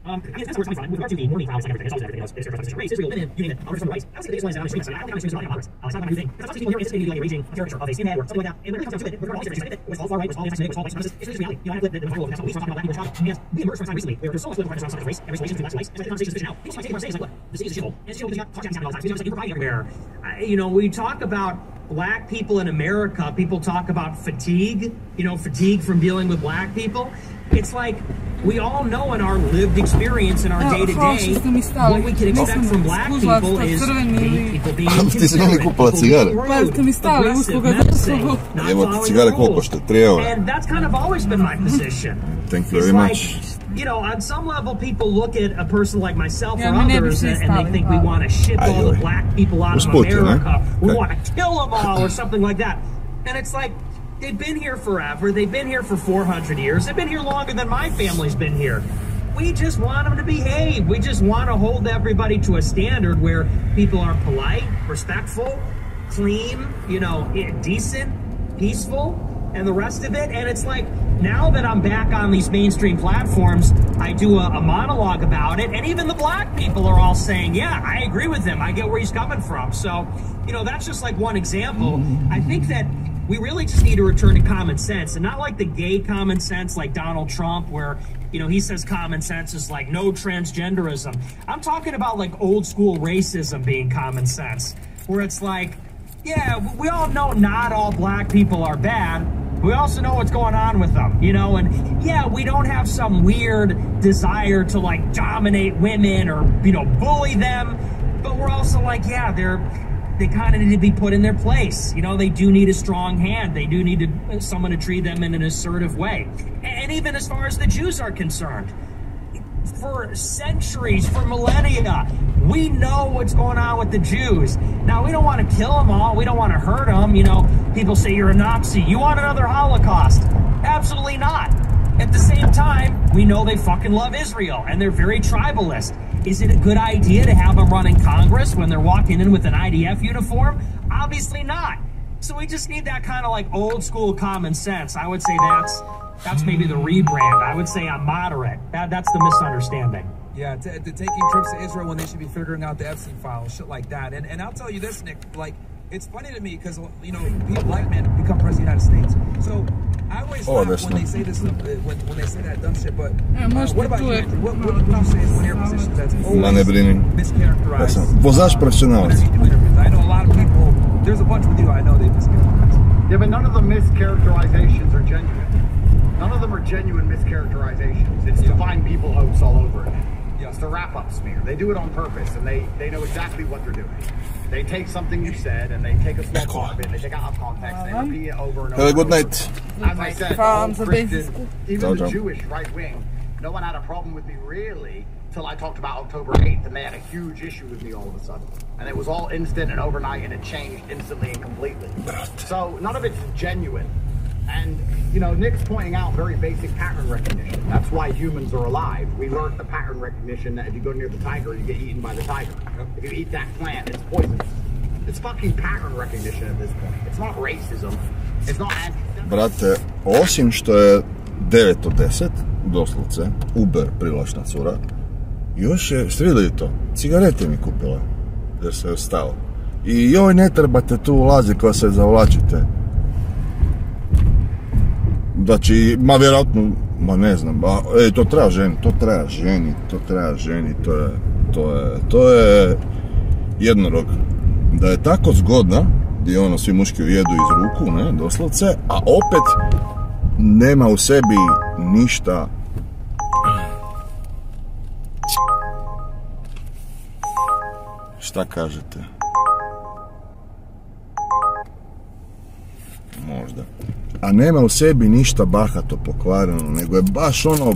I guess that's where it's coming from. With regard to the morning clouds and everything, it's always everything else. Race, Israel, women, you name it. Others from the rights. I would say the biggest one is on the streets. I don't think it's not about it's not a new thing. Because lots of people here anticipating like raising a caricature of a skinhead or something like that. And when it comes down to it, with regard to all these it was all far right, it was all anti-Semitic, it was all white supremacist. It's just reality. You know, I have the Bible, that's what we start talking about black people and and we emerged from a time recently where there's so much political around race and relations between blacks and whites. And the conversation is now. People start taking our saying like, look, the city is a shithole. And it's a shithole because you got talk down all the time. So you're providing everywhere. You know, we talk about black people in America, people talk about fatigue, fatigue from dealing with black people. It's like we all know in our lived experience in our day-to-day what we can expect from black people is people being inconsiderate, people being rude, aggressive, menacing, not following the rules. And that's kind of always been my position. Thank you very much. On some level, people look at a person like myself or others and they think we want to ship all the black people out of America. We want to kill them all or something like that. And it's like, they've been here forever. They've been here for 400 years. They've been here longer than my family's been here. We just want them to behave. We just want to hold everybody to a standard where people are polite, respectful, clean, decent, peaceful, and the rest of it. And it's like, now that I'm back on these mainstream platforms, I do a monologue about it. And even the black people are all saying, yeah, I agree with him. I get where he's coming from. So, that's just like one example. I think that we really just need to return to common sense, and not like the gay common sense like Donald Trump, where, he says common sense is like no transgenderism. I'm talking about like old school racism being common sense, where it's like, yeah, we all know not all black people are bad. We also know what's going on with them, and yeah, we don't have some weird desire to like dominate women or, bully them, but we're also like, yeah, they kind of need to be put in their place. They do need a strong hand. They do need someone to treat them in an assertive way. And even as far as the Jews are concerned, for centuries, for millennia, we know what's going on with the Jews. Now, we don't want to kill them all. We don't want to hurt them. People say you're a Nazi. You want another Holocaust? Absolutely not. At the same time, we know they fucking love Israel, and they're very tribalist. Is it a good idea to have them run in Congress when they're walking in with an IDF uniform? Obviously not. So we just need that kind of like old school common sense. I would say that's maybe the rebrand. I would say I'm moderate. That's the misunderstanding. Yeah, taking trips to Israel when they should be figuring out the Epstein files, shit like that. And I'll tell you this, Nick, like, it's funny to me because, you know, black men become president of the United States. So I always laugh when they say this, when they say that dumb shit, but what about you, Andrew? What would you say is one of your positions that's always mischaracterized? Vozač profesionalac. I know a lot of people, there's a bunch with you I know they mischaracterize. Yeah, but none of the mischaracterizations are genuine. None of them are genuine mischaracterizations. It's to find people hopes all over again. It's the wrap-up smear. They do it on purpose, and they know exactly what they're doing. They take something you said, and they take a small part of it, they take it out of context, they repeat it over and over. Have a good night. As I said, Christian, even the Jewish right wing, no one had a problem with me really till I talked about October 8th, and they had a huge issue with me all of a sudden. And it was all instant and overnight, and it changed instantly and completely. So none of it's genuine. And, you know, Nick's pointing out very basic pattern recognition. That's why humans are alive. We learned the pattern recognition that if you go near the tiger, you get eaten by the tiger. If you eat that plant, it's poisonous. It's fucking pattern recognition at this point. It's not racism. It's not anti-Semitism. Brate, osim što je 9 od 10, doslovce, Uber privlačna cura, još je, ste vidjeli to, cigarete mi kupila, jer se je stao. I joj, ne trebate tu ulazi koja se zavlačite. Znači, ma vjerojatno, ma ne znam, to treba ženi, to je jednorog. Da je tako zgodna, gdje ono svi muški jedu iz ruku, ne, doslovce, a opet nema u sebi ništa. Šta kažete? Možda. A nema u sebi ništa bahato pokvareno, nego je baš ono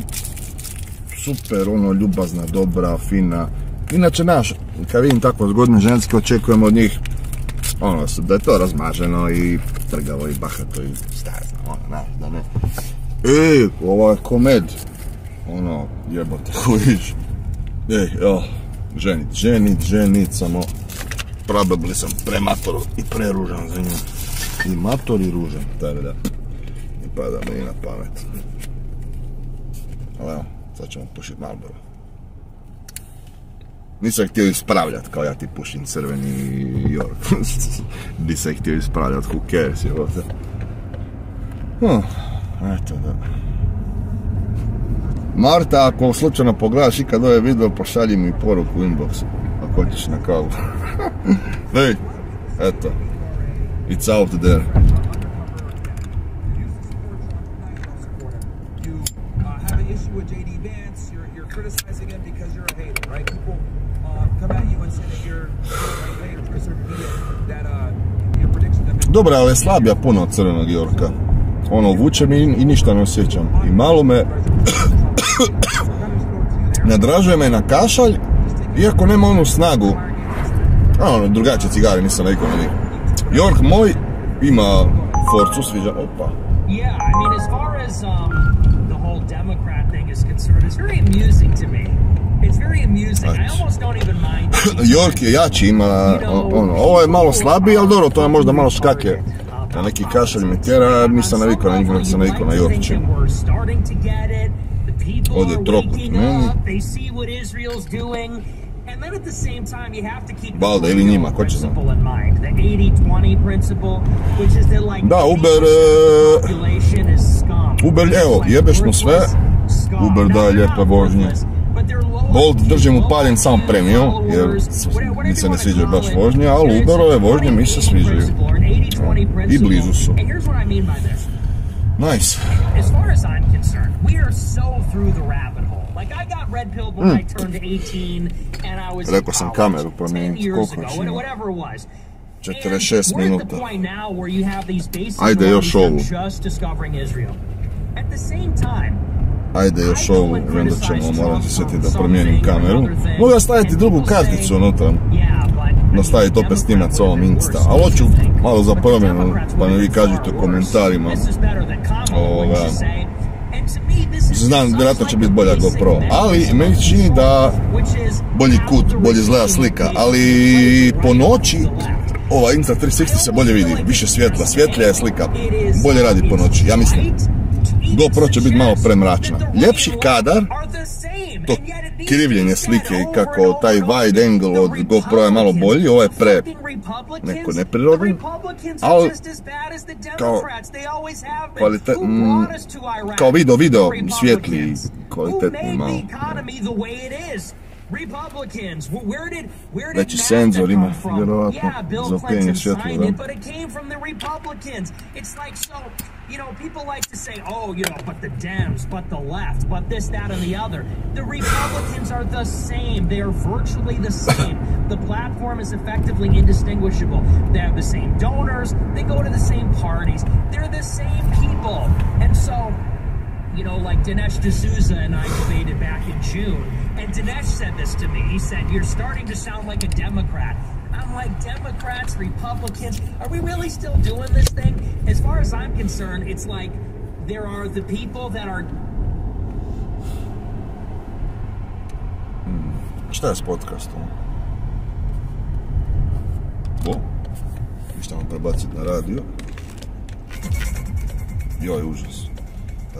super, ono ljubazna, dobra, fina. Inače, kad vidim tako zgodne ženske, očekujem od njih ono, da je to razmaženo i trgavo i bahato i stazno, ono, da ne. Ovo je komed. Ono, jebote, hujiš. Ženit, samo probably sam premator i preružan za nju. I mator i ružan, da. I pada mi na pamet. Ali evo, sad ćemo pušiti Marlboro. Nisam htio ispravljati kao ja ti pušim crveni York. Nisam htio ispravljati, who cares, jebote. Eto, da. Marta, ako slučajno pogledaš i kad ovaj video, pošalji mi poruku u inboxu. Ako hoćeš na kavu. Hej, eto. It's out there. Dobro, ali je slabija puno od crvenog Yorka. Ono, vuče mi i ništa ne osjećam. I malo me nadražuje me na kašalj, iako nema onu snagu. Ono, drugačije cigare, nisam navikao na njih. York moj ima forcu, sviđa, opa. Yeah, I mean, as far as the whole Democrat thing is concerned, it's very amusing to me. It's very amusing. I almost don't even mind. York je jači, ima ono, ovo je malo slabiji, ali dobro, to je možda malo škake. Na neki kašalj me tjera, nisam navikao na njih, nisam navikao na Yorkče. Ovdje je trokut meni. Balda ili njima, ko će znam. Da, Uber, evo, jebeš mu sve. Uber daje lijepe vožnje. Bolt držim upaljen sam premium, jer mi se ne sviđaju baš vožnje, ali Uberove vožnje mi se sviđaju. I blizu su. Nice. Rekao sam kameru promijeniti, koliko još ima? 46 minuta. Ajde još ovu. Ajde još ovu, onda ćemo morati sjetiti da promijenim kameru. Mogu staviti drugu karticu unutra. Nastaviti opet snimat s ovom Insta. Ali hoću malo za promjenu, pa mi vi kažete u komentarima. Znam, vjerojatno će biti bolja GoPro, ali meni čini da bolji kut, bolje izgleda slika, ali po noći ova Insta 360 se bolje vidi, više svjetla, svjetlija je slika, bolje radi po noći, ja mislim. GoPro će biti malo premračna. Ljepši kadar, to krivljenje slike i kako taj wide angle od GoPro je malo bolji, ovo je neko neprirodan, ali kao video svijetli, kvalitetni malo. Veći senzor ima, vjerovatno, za opijenje svjetla. You know, people like to say, oh, you know, but the Dems, but the left, but this, that, and the other. The Republicans are the same. They are virtually the same. The platform is effectively indistinguishable. They have the same donors. They go to the same parties. They're the same people. And so, you know, like Dinesh D'Souza and I debated back in June, and Dinesh said this to me. He said, you're starting to sound like a Democrat. I'm like, Democrats, Republicans, are we really still doing this thing? As far as I'm concerned, it's like there are the people that are... Šta je s podcastom? Šta vam prebaciti na radio? Joj, užas.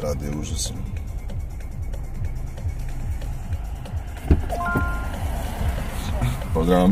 Radio je užasan. Pozdrav.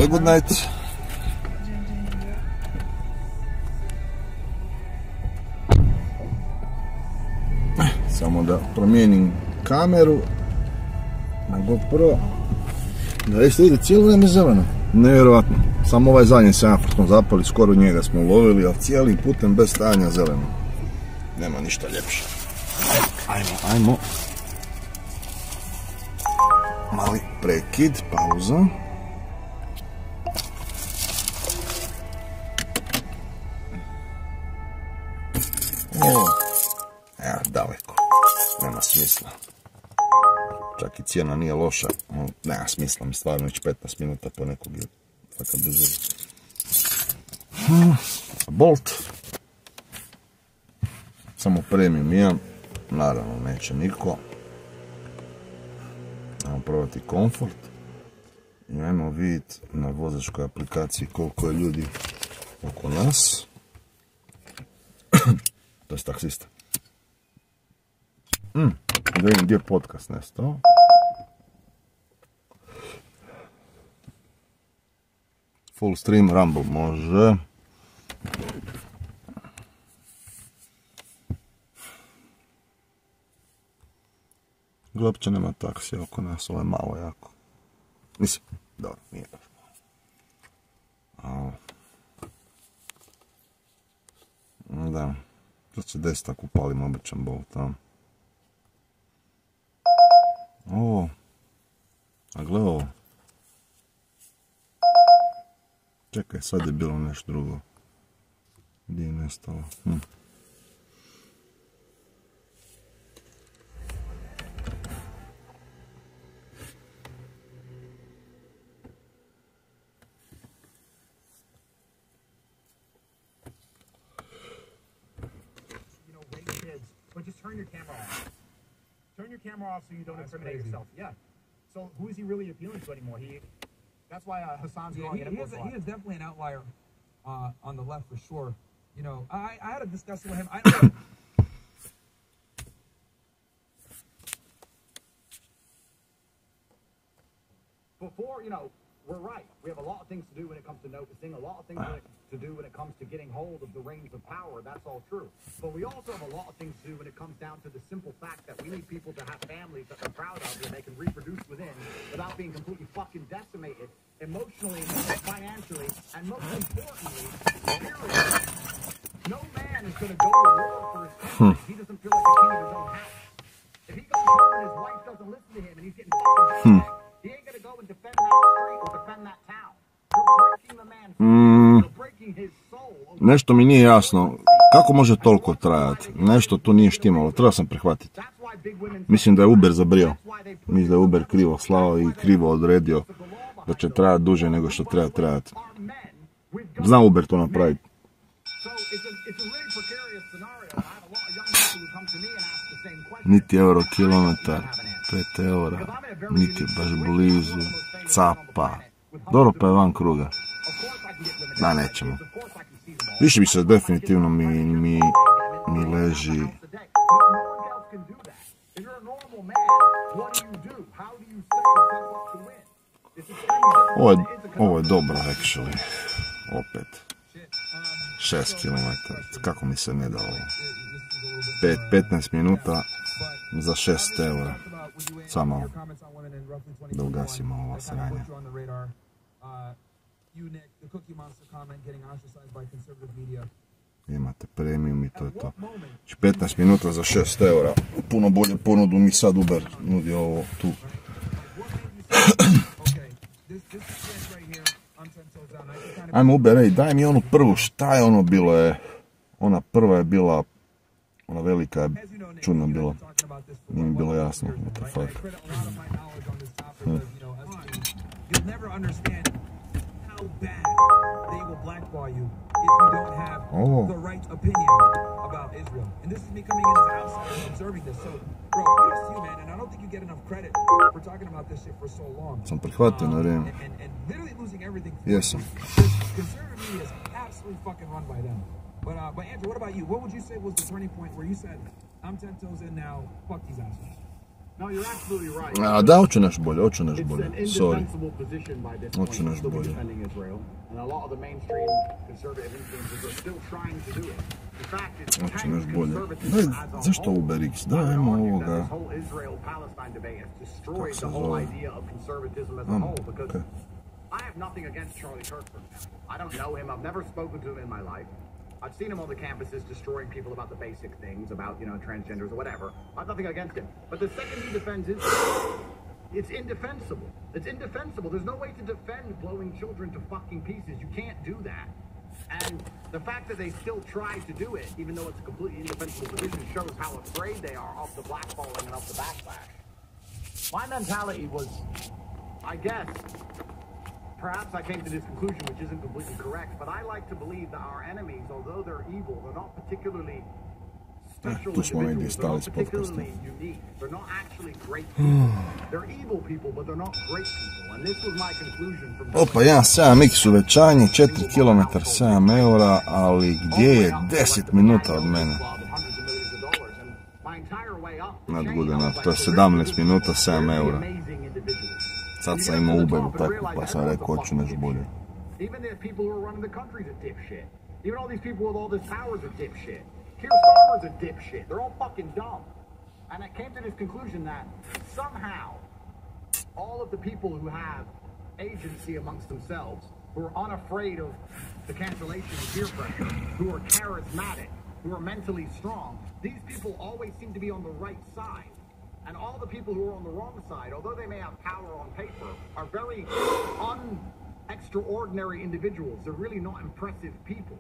Have a good night. Samo da promijenim kameru na GoPro. Da jeste vidjeti, cijelo vrijeme zeleno. Nevjerojatno. Samo ovaj zadnji semafor smo zapali, skoro njega smo ulovili, ali cijelim putem bez stajanja zeleno. Nema ništa ljepše. Ajmo. Mali prekid, pauza. Evo, daleko. Nema smisla. Čak i cijena nije loša. Nema smisla mi stvarno ići 15 minuta po nekog je fakat bezveze. Bolt. Samo premium imam. Naravno neće niko. Ajmo probati komfort. I ajmo vidjeti na vozačkoj aplikaciji koliko je ljudi oko nas. To je taksista. Da vidim gdje je podcast nestao. Full stream Rumble može. Uopće nema taksija oko nas, ovo je malo jako. Mislim, dobro, nije baš malo. Da, to će desiti ako upalim običan Bolt tamo. Ovo. A gle ovo. Čekaj, sad je bilo nešto drugo. Gdje je nestalo? But just turn your camera off. Turn your camera off so you don't incriminate yourself. Yeah. So who is he really appealing to anymore? That's why Hassan's going in. He is definitely an outlier on the left for sure. You know, I had a discussion with him. Before, we're right. We have a lot of things to do when it comes to noticing, a lot of things to do when it comes to getting hold of the reins of power. That's all true. But we also have a lot of things to do when it comes down to the simple fact that we need people to have families that they're proud of and they can reproduce within without being completely fucking decimated emotionally, financially, and most importantly, spiritually. No man is going to go to war for his country if he doesn't feel like the king of his own house. If he goes home and his wife doesn't listen to him and he's getting fucking he ain't going to go and defend that street or defend that town. You're breaking the man's soul. You're breaking his soul. Nešto mi nije jasno. Kako može toliko trajati? Nešto tu nije štimalo. Treba sam prihvatiti. Mislim da je Uber zabrio. Mislim da je Uber krivo slao i krivo odredio da će trajati duže nego što treba trajati. Zna Uber to napraviti. Niti euro kilometar, 5 eura, niti baš blizu, capa. Dobro pa je van kruga. Da, nećemo. Više bi se definitivno mi leži. Ovo je dobro, actually. Opet. 6 km. Kako mi se ne da ovo? 15 minuta za 6 eura. Samo da ugasimo ovo sranje. Imate premium i to je to. 15 minuta za 6 eura. Puno bolje ponudu mi sad Uber nudi ovo tu. Ajmo Uber, ej, daj mi onu prvu, šta je ono bilo je? Ona prva je bila, ona velika je čudno bila. Nije mi bilo jasno, what the fuck. Ovo. Sam prihvatio na vrijeme. Jesam. But Andrew, what about you? What would you say was the turning point where you said, I'm 10 toes in now, fuck these assholes? A da, hoću nešto bolje, sorry. Hoću nešto bolje. Hoću nešto bolje. Daj, zašto Uber X? Dajmo ovoga. Kako se zove? Okej. I have nothing against Charlie Kirkland. I don't know him. I've never spoken to him in my life. I've seen him on the campuses destroying people about the basic things, about, you know, transgenders or whatever. I've nothing against him. But the second he defends Israel, it's indefensible. It's indefensible. There's no way to defend blowing children to fucking pieces. You can't do that. And the fact that they still try to do it, even though it's a completely indefensible position, shows how afraid they are of the blackballing and of the backlash. My mentality was, I guess, perhaps I came to this conclusion, which isn't completely correct, but I like to believe that our enemies, although they're evil, they're not particularly special individuals, they're not particularly unique, they're not actually great people. They're evil people, but they're not great people, and this was my conclusion from... Opa, 1.7x uvećanje, 4 km, 7 eura, ali gdje je 10 minuta od mene? Nadgudena, to je 17 minuta, 7 eura. Sad sam imao Uberu tako, pa sam rekao, hoću nešto bolje. Even the people who are running the country's a dipshit. Even all these people with all this power's a dipshit. Keir Starmer's a dipshit. They're all fucking dumb. And I came to this conclusion that somehow all of the people who have agency amongst themselves, who are unafraid of the cancellation and peer pressure, who are charismatic, who are mentally strong, these people always seem to be on the right side. And all the people who are on the wrong side, although they may have power on paper, are very extraordinary individuals. They're really not impressive people.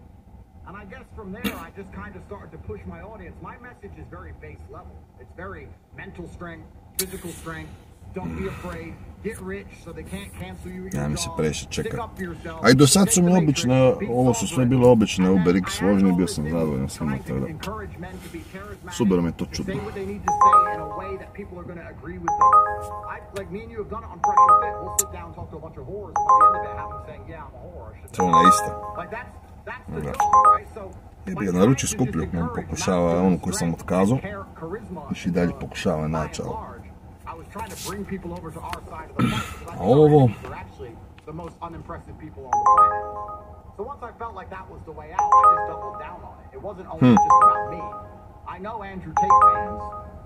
And I guess from there, I just kind of started to push my audience. My message is very base level. It's very mental strength, physical strength. Don't be afraid. Get rich so they can't cancel you. Ja mi se previše čeka. A i do sad su mi obične, ovo su sve bile obične Uber X vožnje, bio sam zadovoljan s njima, tako da. Super me to čudno. To je ona ista. Jebi ga, naruči skuplju, on pokušava onu koju sam otkazao, još i dalje pokušava naći, ali... A ovo... the most unimpressive people on the planet. So once I felt like that was the way out, I just doubled down on it. It wasn't only just about me. I know Andrew Tate fans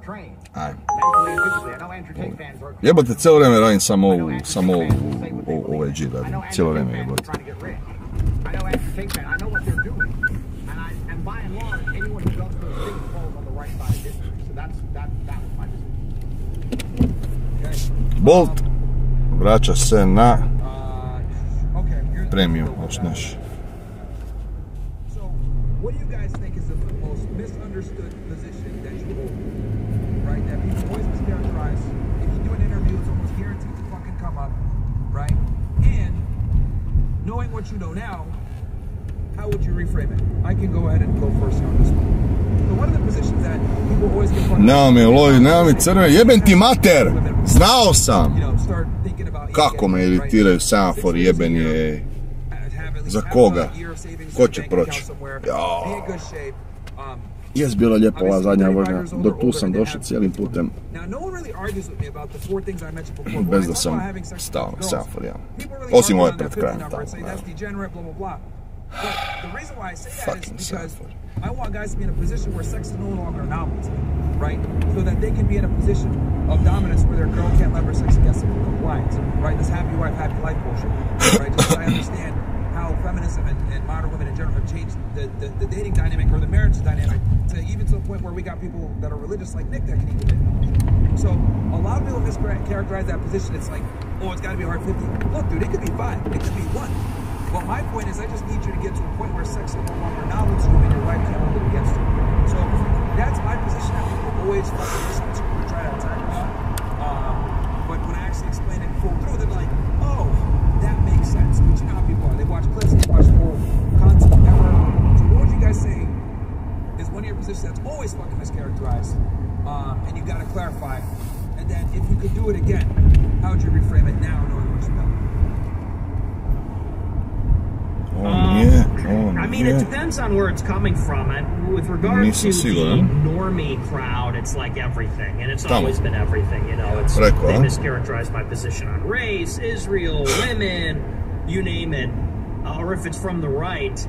train mentally and physically. I know Andrew Tate fans are... Jebate, cijelo vrijeme radim samo ove G radim. Cijelo vrijeme jebate. I know Andrew Tate fans. I know what they're doing. And by and large, anyone who does those things falls on the right side of history. So that was my decision. Bolt vraća se na premium, još neš. So, what do you guys think is the most misunderstood position that you hold? Right? That people always mischaracterize. If you do an interview, it's almost guaranteed to fucking come up. Right? And, knowing what you know now, how would you reframe it? I can go ahead and go first on this one. So one of the positions that people always get fucking... Nema mi crve, jebem ti mater! Znao sam! Kako me iritiraju semafori, jeben je... Za koga? Ko će proći? Jes bila lijepa ova zadnja vožnja, do tu sam došao cijelim putem. Bez da sam stao na semafor, ja. Osim ove pred krajem tamo. But the reason why I say that is because I want guys to be in a position where sex is no longer a novelty, right? So that they can be in a position of dominance where their girl can't lever sex against them in compliance, right? This happy wife, happy life bullshit, right? Just so I understand how feminism and modern women in general have changed the dating dynamic or the marriage dynamic to even to the point where we got people that are religious like Nick that can even get knowledge. So a lot of people mischaracterize that position. It's like, oh, it's got to be hard 50. Look, dude, it could be 5. It could be 1. Well, my point is I just need you to get to a point where sex is no longer a novelty to you and your wife can't hold it against you. So that's my position that people always fucking listen to and try to attack about. But when I actually explain it full through, they're like, oh, that makes sense. But you know how people are. They watch clips, they watch full content, whatever. So what would you guys say is one of your positions that's always fucking mischaracterized and you got to clarify? And then if you could do it again, how would you reframe it now knowing what you know? I mean, it depends on where it's coming from. And with regard to the normie crowd, it's like everything, and it's always been everything. You know, it's they mischaracterize my position on race, Israel, women, you name it, or if it's from the right.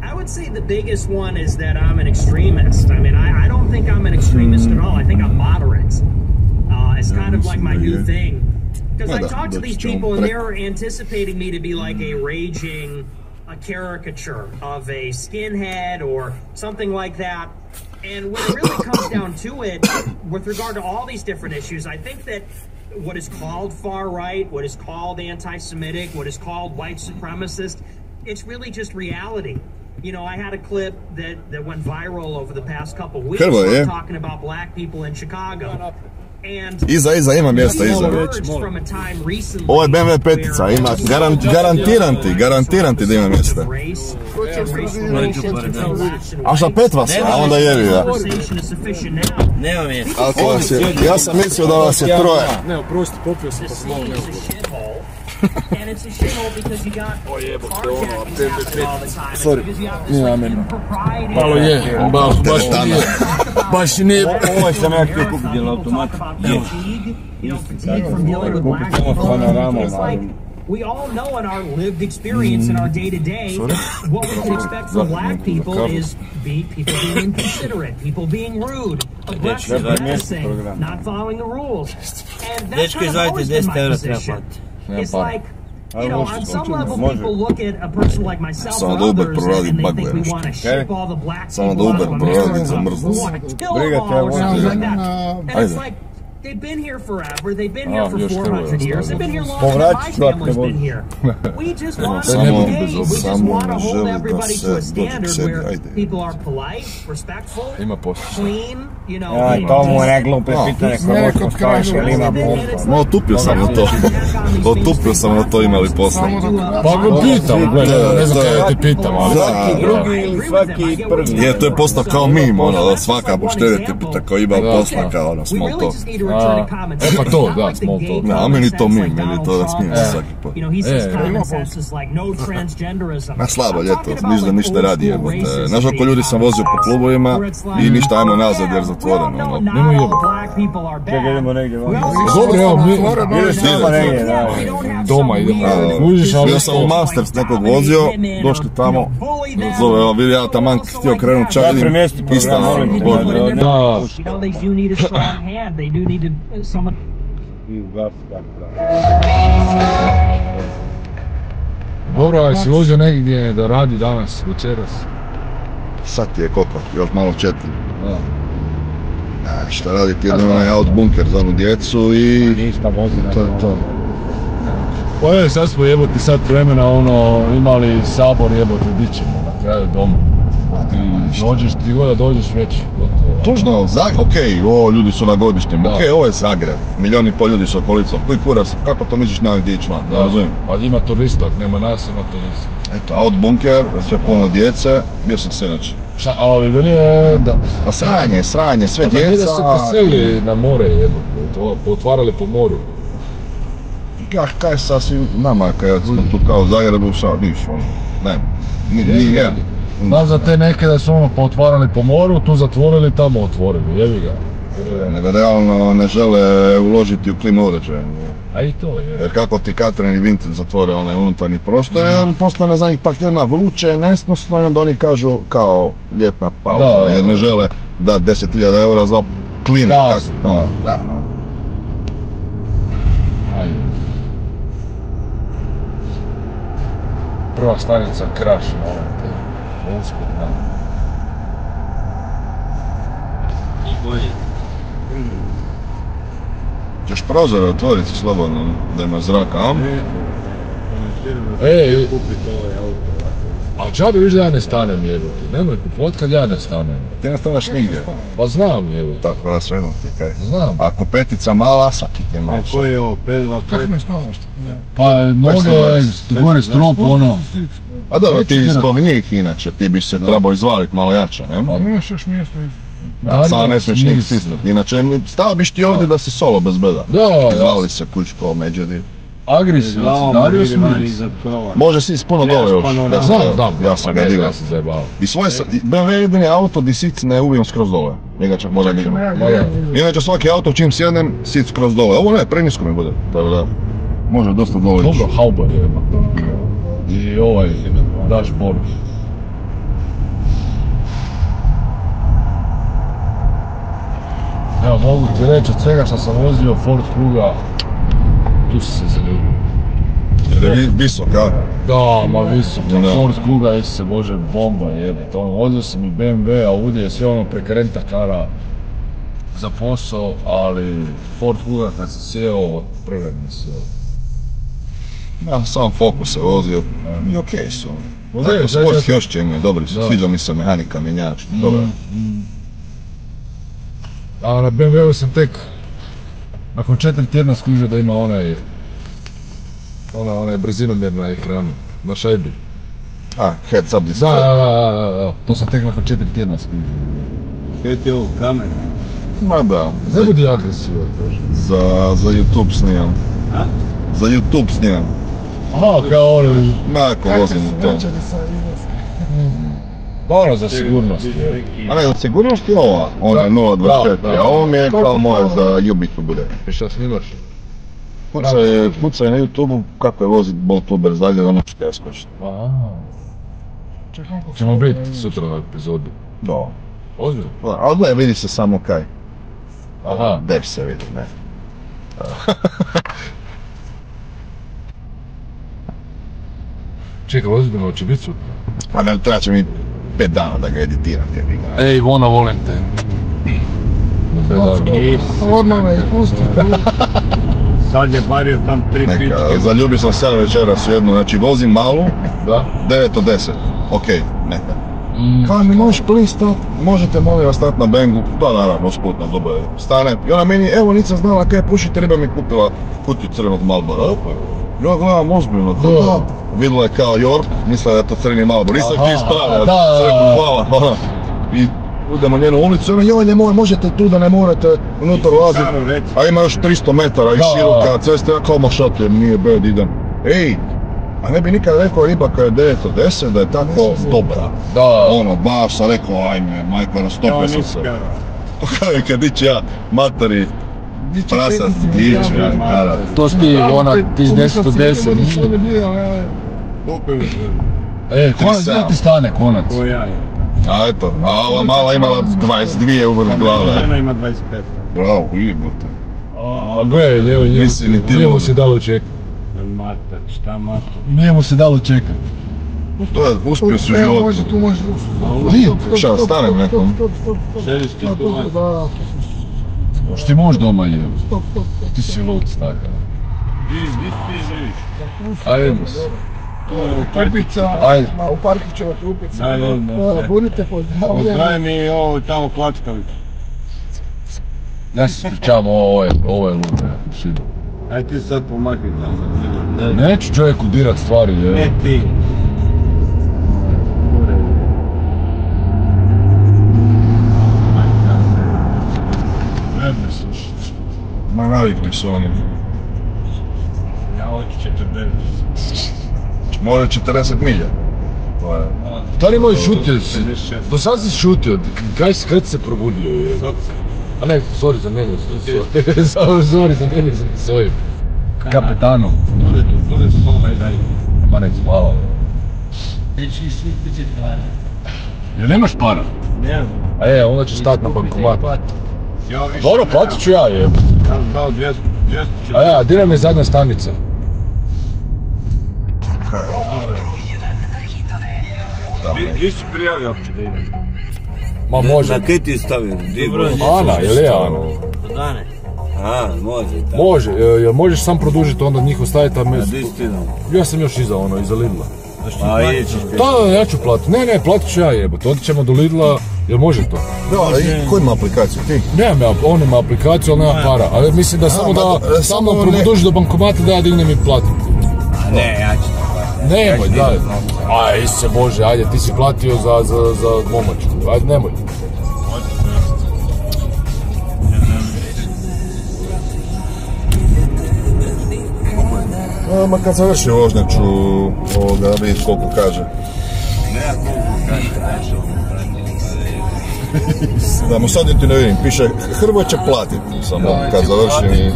I would say the biggest one is that I'm an extremist. I mean, I don't think I'm an extremist at all. I think I'm moderate. It's kind of like my new thing. Because I talk to these people and they're anticipating me to be like a raging caricature of a skinhead or something like that. And when it really comes down to it, with regard to all these different issues, I think that what is called far right, what is called anti-Semitic, what is called white supremacist, it's really just reality. You know, I had a clip that went viral over the past couple weeks talking about black people in Chicago. Iza ima mjesta, iza. Ovo je BMW petica, ima, garantiram ti da ima mjesta. A šta 5 vas, a onda jevi da. Nema mjesta. Ja sam mislio da vas je 3. Ne, oprosti, popio sam pa sam malo neugodno. And it's a shithole because you got carjacking all the time. Sorry, nije namjerno. Malo je, baš nije. Ovo sam ja htio kupiti na automat. We all know in our lived experience in our day-to-day, what we can expect from black people is people being inconsiderate, people being rude, aggressive, menacing, not following the rules. And that's kind of always been my position. It's like, you know, on some level people look at a person like myself or others and they think we want to ship all the black people out of America, we want to kill them all or something like that. And it's like, they've been here forever, they've been here for 400 years, they've been here longer than my family's been here. We just want to behave, we just want to hold everybody to a standard where people are polite, respectful, clean, you know. Ja, to mu je neglupe pitanje koje možemo staviti, jer ima pompa. Otupio sam na to, imali posla. Pa ga pitam, gledaj, ne znam kada ti pitam, ali... Svaki drugi ili svaki prvi. Je, to je postao kao mim, ono, da svaka poštede te pita kao ima posla, kao ono, small talk. E pa to, da, small talk. Ne, a meni to mim, meni to da smijem se svaki put. Na slabo ljeto, ništa radi, jebote. Znaš, oko ljudi sam vozio po klubovima i ništa, ajmo nazad jer zatvoreno. Nemo jebo. Čekaj, idemo negdje van. Dobro, evo, mi... Ideš nama negdje, da. Doma idemo. Bio sam u Masters nekog vozio, došli tamo, zove, evo, vidi, ja taman htio krenut čak, vidim, ista, Bože. Da. Dobro, a si vozio negdje da radi danas, večeras? Sad ti je koliko, još malo 4. Šta raditi, jedno onaj out bunker za onu djecu i... Ništa vozi na to. Pa je, sad smo jebote sat vremena ono, imali sabor jebote, di ćemo na kraju doma. Ti dođeš, ti god da dođeš već. Točno, okej, ljudi su na godišnjem, okej, ovo je Zagreb, 1,5 milijuna ljudi su okolicom, koji kurac, kako to misliš na gdje ići van, da razumijem? Pa ima turista, nema nas, ima turista. Eto, out bunker, sve puno djece, bio sam sinoć. Šta, ali da nije... Pa sranje, sve djeca... Da se poseli na more jebote, otvarali po moru. Kaj sa svim nama, kad smo tu kao u Zagrebu, šta, niš, ono, ne, nije. Da, za te neke da su ono potvarali po moru, tu zatvorili, tamo otvorili, jebi ga. Nego realno ne žele uložiti u klima uređaje. A i to je. Jer kako ti Katrin i Vinted zatvore onaj unutarnji prostor, jer postane za njih pak tjedna vruće, nesnosno i onda oni kažu kao ljetna pauza, jer ne žele da 10.000 eura za klin. Da. Prva stanica Kraš, moram te. Usput, da. Ćeš prozore otvoriti slobodno, da ima zraka, a? Ej, a džabe viš da ja ne stanem jebote, nemoj kupovat kad ja ne stanem. Ti ne staneš nigdje. Pa znam jebote. Tako da sredno ti kaj. Znam. Ako petica mala, svaki ti je malo. A koji je ovo, pedila? Kako me spavaš? Pa noge, gore strop, ono. A dobro, ti spominji ih inače, ti bi se trebao izvalit malo jače, ne? Pa nemaš još mjesto. Samo ne smiješ njih stisnuti, inače stao biš ti ovdje da si solo bez beda. Da. Izvali se kućko, međudi. Agresivno, dario smiri. Može si puno dole još. Znam, ja sam ga digao. I svoje, BMW je jedini auto di sic ne uvijem skroz dole. Njega čak možda digam. Inače svaki auto čim sjednem, sic skroz dole. Ovo ne, prenisko mi bude. Tako da, može dosta dole. Dobro, hauba je. I ovaj dashboard. Evo, mogu ti reći od svega što sam vozio Ford Kuga, tu si se zaljubio. Jer je visok, a? Da, ma visok, Ford Kuga, jesi se bože, bomba jebate. Vozio sam i BMW, Audi je sve ono prek renta-kara za posao, ali Ford Kuga kad sam sjeo, prve mi se. Ja sam Focus se vozio i okej su. Tako sportski ošćenje, dobri su, sviđa mi se mehanika, mjenjač, dobro. A na BMW-u sam tek nakon 4 tjedna skužio da ima onaj brzinomjer na ekranu, na šajbi. A, heads up display. Da, to sam tek nakon 4 tjedna skužio. Kaj ti je ovo, kamera? Ma da. Ne budi agresivan, kaže. Za YouTube snimam. A? Za YouTube snimam. Aha, kao ono... Mako vozim u to. Ono za sigurnost. A ne, za sigurnost je ova, ona je 0.24, a ovo mi je kao moje za YouTube bude. I šta snimaš? Kucaj na YouTube-u kako je vozit Bolt Uber zadnje, ono što ja skočiti. Ćemo biti sutra na epizodi. Da. Ozbiljno? Ali gledaj, vidi se samo kaj. Aha. Dep se vidi, ne. Čekaj, ozbiljno, će biti sutra? Pa ne, treba će mi 5 dana da ga editiram. Ej, Ivona, volim te. Odmah me ispusti. Sad je bario tam 3 pičke. Zaljubio sam se večeras u jednu, znači vozim malu, 9 od 10. Okej, neka. Kao mi možeš please stop, možete molim vas stati na bengu, da naravno usput na doba stane. I ona meni, evo nisam znala kaj pušite, riba mi kupila kutiju crvenog Marlbora. Ja gledam ozbiljno to, vidjela je kao York, mislila da je to crveni Marlbor, nisam ti ispravio, crvenu hvala, ona. I idemo njenu ulicu, ona joj nemoj, možete tu da ne morate unutar ulaziti, a ima još 300 metara i široka cesta, ja kao mašatljem, nije bed, idem. Ej, a ne bi nikad rekao riba koja je 9 od 10 da je tako dobra. Ono, baš sam rekao, ajme, majko, na 100 sam se. Kaj kad dići ja, materi, prasat, dići ja, kada. To si ti, ona, ti 10 od 10. E, konac, gdje ti stane konac? Ko ja je. A eto, a ova mala imala 22 u vrh glave. Žena ima 25. Bravo, jebote. A gledaj, njemu se dalo čekat. Mater, šta mater? Njemu se dalo čekat. To je uspio su životu. Tu možeš Nije, šta, stanem nekom. Sediš ti tu mater. Što ti možeš doma je? Ti si lud, staka. Gdje ti živiš? Ajde se. Upica, ajde. U Parkićeva ti upica. Budite pozdravljeni. Pozdravi mi ovo tamo klackavicu. Ja se spričavam, ovo je lud. Ajde ti sad pomakni tamo. Neću čovjeku dirat stvari, je. Ne ti. Ne slušaj. Ma navikli su oni. Ja hoću 40. Može 40 milja. Da li moj šutio si? Do sad si šutio, kaj si kad se probudio je? A ne, sorry, zamijenio sam. Sorry, zamijenio sam s ovim kapetanom. Dole su ovaj daj. Ma neći, hvala. Neći svi pići para. Jel nemaš para? Nemam. A onda ću stati na bankomat. Dobro, platit ću ja je. Ja sam dao 200. A ja, gdje nam je zadnja stanica? Gdje si prijavio opće da idem? Ma može. Na kaj ti stavio? Ana, je li Ana? Dane. Aha, može tako. Može, možeš sam produžiti onda njih ostaviti, a gdje si ti dao? Ja sam još iza iza Lidla. A ideš prijaviti? Da, ja ću platiti. Ne, platit ću ja jebati. Otići ćemo do Lidla, jel može to? Da, i ko ima aplikaciju, ti? Nemam ja, on ima aplikaciju, ali nema para. Ali mislim da samo produži do bankomata da ja dignem i platim. A ne, ja ću to platiti. Nemoj, daj. Aj, Isuse Bože, ajde, ti si platio za momačku. Ajde, nemoj. odmah kad završi vožnje ću vidjeti koliko kaže. Ne, koliko kaže, nešto. Da mu sad niti ne vidim, piše Hrvoj će platiti, samo kad završim.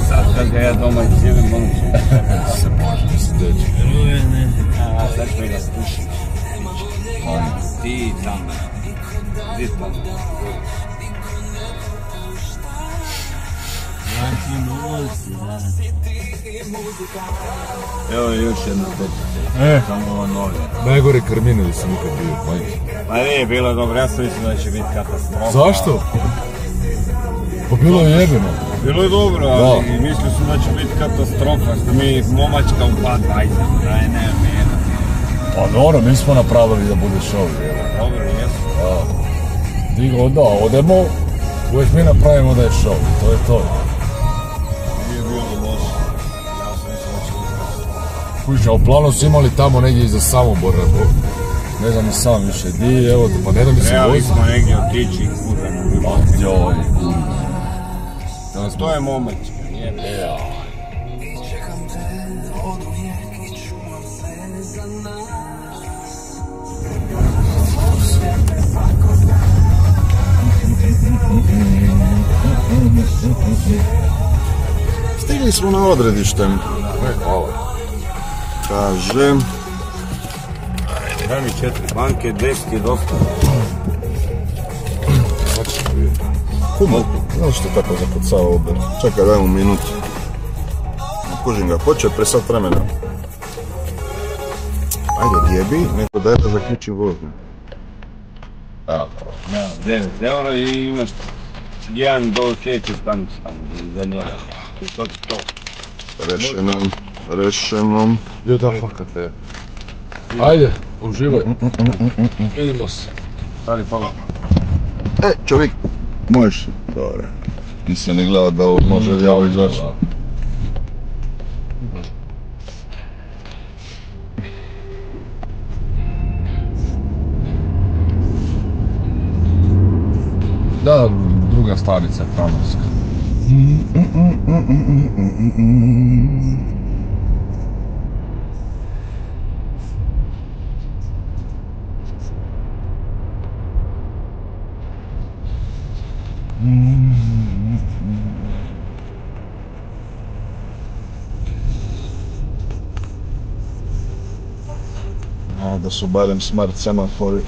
Sad kad ga ja doma izjevim, ono će se može se deći. A sad ću ga slušati. Ti tamo. Gdje tamo? Evo još jedna petica. Samo ovo novi. Najgore krmine da sam nikad bio, majke. Pa nije bilo dobro, ja sam mislim da će biti katastrofa. Zašto? Pa bilo je jebeno. Bilo je dobro, ali mislio sam da će biti katastrofa, što mi momačka u 2.20, daj ne. Pa dobro, mi smo napravili da bude show. Dobro, jesu. Digo, da, odemo, uvijek mi napravimo da je show, to je to. Nije bilo loše, ja sam mislim da će biti katastrofa. Kuća, u planu su imali tamo negdje iza Samobora, ne znam ni sam više, di, evo, pa ne da mi se trebali vozi. smo negdje otići i kuda na bilo. Joj, to je momačka, nije. Stigli smo na odredište. Kažem. Daj mi 4 banke, 10 je dosta. Kumo, znaš što tako zakucava Uber? Čekaj, daj mu minutu. Kužim ga, počeo je pre sat vremena. Ajde, gdje bi, neko daj da zaključim vožnju. Evo, 9 eura i imaš jedan do sljedeće stanice za njega. To ti to. Rešenom. Jo, da, fakat je. Ajde, uživaj. Vidimo se. Stari, hvala. Čovjek, možeš? Dobre. Nisam ni gledao da ovo može javno izaći. Da, druga stanica je Pranovska. Da su barem smart semafori.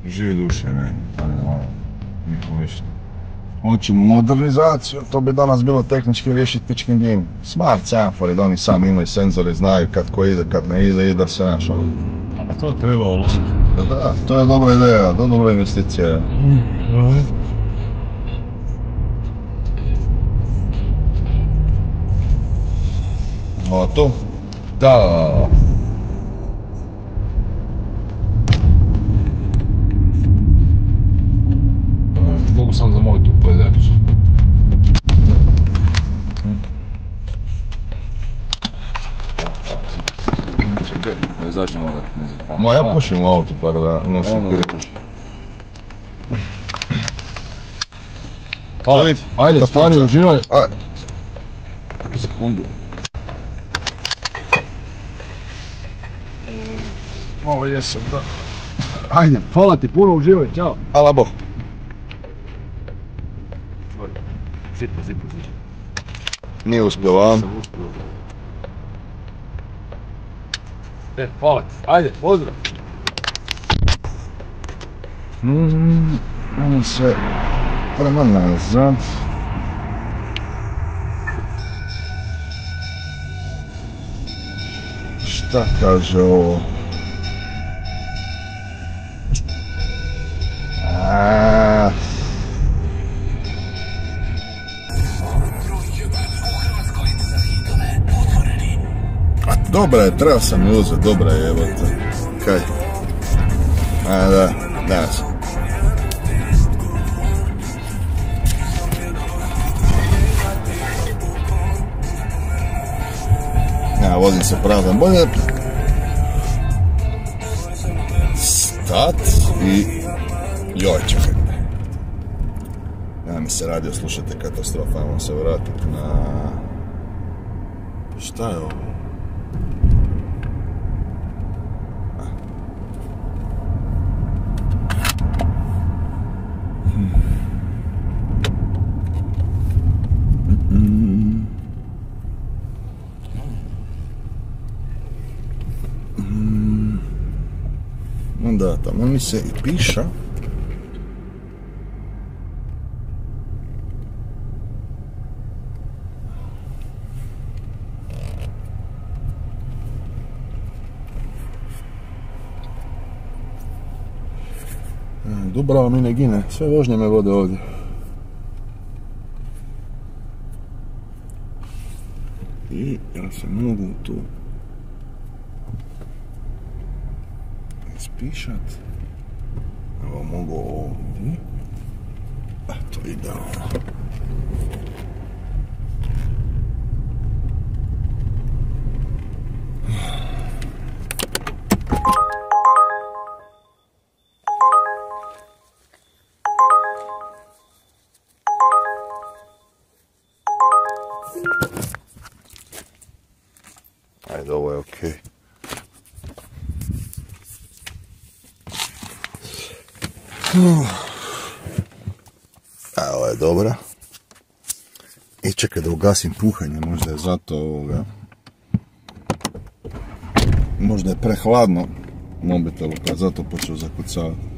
Živi duše, ne, nikom ništa. Hoćemo modernizaciju, to bi danas bilo tehnički riješiti pičkim njim. Smart semafori, da oni sami imaju senzore, znaju kad ko ide, kad ne ide i da se naš ono. A to treba uložiti. Da, to je dobra ideja, dobra investicija. Ovo tu? Da. Mogu sam zamoliti tu pojedinaču. Čekaj, da izađemo da ne znam. Ma ja pušim u auto pa da nosim križ. Ajde, stani, uživaj. Sekundu. Ovo jesam, da. Ajde, hvala ti puno, uživaj, čao. Hvala Bog. Zipu. Nije uspio vam. Hvala ti, ajde, pozdrav. Idemo se prema nazad. Šta kaže ovo? Dobra je, treba sam ju uzeti, dobra je, evo te. Kaj? Da, nema se. Ja vozim se prazan, bolje. sat i joj, čekajte. Ja mi se radio, slušajte, katastrofa, ajmo se vratiti na... Šta je ovo? Da, tamo mi se i piša. Dubrava mi ne gine, sve vožnje me vode ovdje. I ja se mogu tu ispišat. Evo mogu ovdje. A to ide ono. Ajde, ovo je okej. Ovo je dobra. I čekaj da ugasim puhanje, možda je zato ovoga. Možda je prehladno mobitelu, pa zato počeo zakucavati.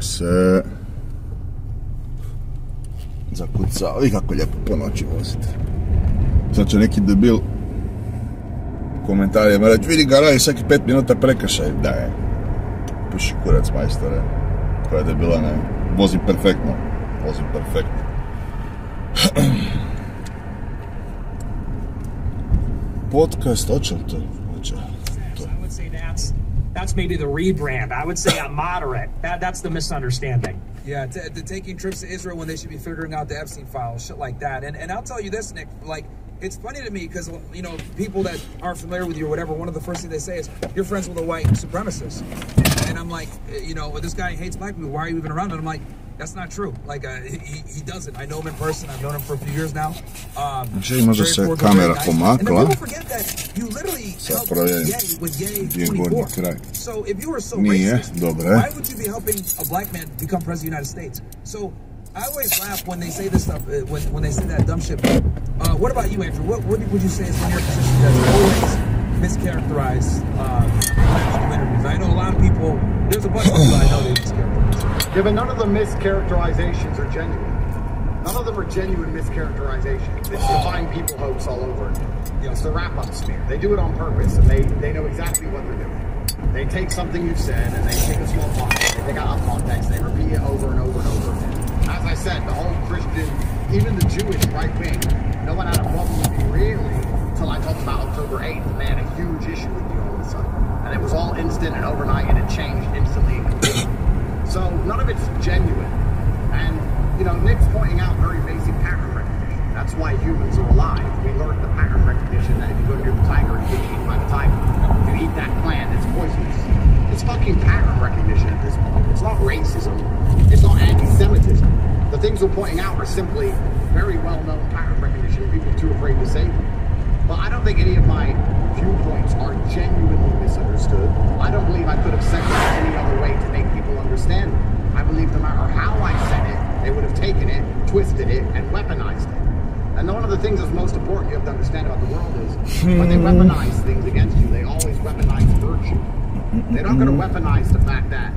Se zakucao i kako lijepo po noći voziti. Sad će neki debil u komentarima reći, vidi ga radi svaki 5 minuta prekršaj. Da je, puši kurac majstore, koja je debila, ne, vozim perfektno, Podcast, hoće li to? Hoće. That's maybe the rebrand. I would say I'm moderate. That's the misunderstanding. Yeah, taking trips to Israel when they should be figuring out the Epstein files, shit like that. And I'll tell you this, Nick, like, it's funny to me because, you know, people that aren't familiar with you or whatever, one of the first things they say is, you're friends with a white supremacist. And I'm like, you know, this guy hates black people, why are you even around? And I'm like, that's not true. Like, he doesn't. I know him in person. I've known him for a few years now. Može se kamera pomakla. And people forget that you literally helped Ye with Ye 24. So if you were so racist, why would you be helping a black man become president of the United States? So I always laugh when they say this stuff, when they say that dumb shit. What about you, Andrew? What would you say is in your position that's always mischaracterized interviews? I know a lot of people, there's a bunch of people I know they mischaracterize. Yeah, but none of the mischaracterizations are genuine. None of them are genuine mischaracterizations. It's the find people hoax all over again. It's the wrap-up smear. They do it on purpose, and they know exactly what they're doing. They take something you've said, and they take a small part, they take out of context, they repeat it over and over and over again. As I said, the whole Christian, even the Jewish right wing, no one had a problem with me really until I talked about October 8th, and they had a huge issue with me all of a sudden. And it was all instant and overnight, and it changed instantly and completely. So none of it's genuine. And, you know, Nick's pointing out very basic pattern recognition. That's why humans are alive. We learned the pattern recognition that if you go to the tiger and get eaten by the tiger, if you eat that plant, it's poisonous. It's fucking pattern recognition at this point. It's not racism. It's not anti-Semitism. The things we're pointing out are simply very well-known pattern recognition. People are too afraid to say them. But I don't think any of my viewpoints are genuinely misunderstood. I don't believe I could have said it any other way to make people understand it. I believe no matter how I said it, they would have taken it, twisted it, and weaponized it. And one of the things that's most important you have to understand about the world is when they weaponize things against you, they always weaponize virtue. They're not going to weaponize the fact that,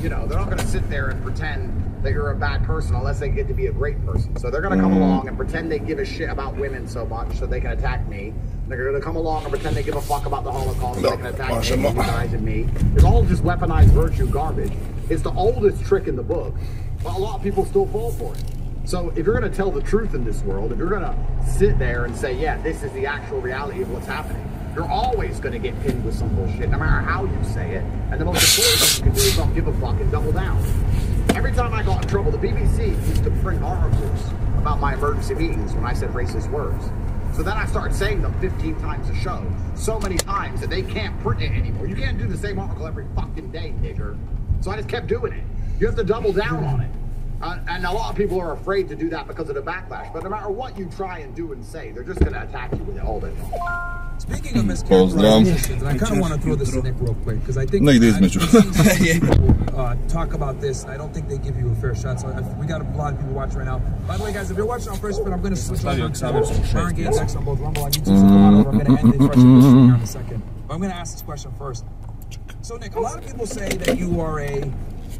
you know, they're not going to sit there and pretend that you're a bad person unless they get to be a great person. So they're going to come along and pretend they give a shit about women so much so they can attack me. They're going to come along and pretend they give a fuck about the Holocaust so they can attack me, guys and me. It's all just weaponized virtue garbage. It's the oldest trick in the book, but a lot of people still fall for it. So if you're going to tell the truth in this world, if you're going to sit there and say, yeah, this is the actual reality of what's happening, you're always going to get pinned with some bullshit, no matter how you say it. And the most important thing you can do is don't give a fuck and double down. Every time I got in trouble, the BBC used to print articles about my emergency meetings when I said racist words. So then I started saying them 15 times a show, so many times that they can't print it anymore. You can't do the same article every fucking day, nigger. So I just kept doing it. You have to double down on it. And a lot of people are afraid to do that because of the backlash. But no matter what you try and do and say, they're just going to attack you with it all day long. Speaking of mischaracterizations, and I kind of want to throw this to Nick real quick, because I think talk about this, and I don't think they give you a fair shot. So we got a lot of people watching right now. By the way, guys, if you're watching on first spin, I'm going to switch over to Martin Gates X on both Rumble on YouTube. So come on over. I'm going to end the question here in a second. But I'm going to ask this question first. So, Nick, a lot of people say that you are a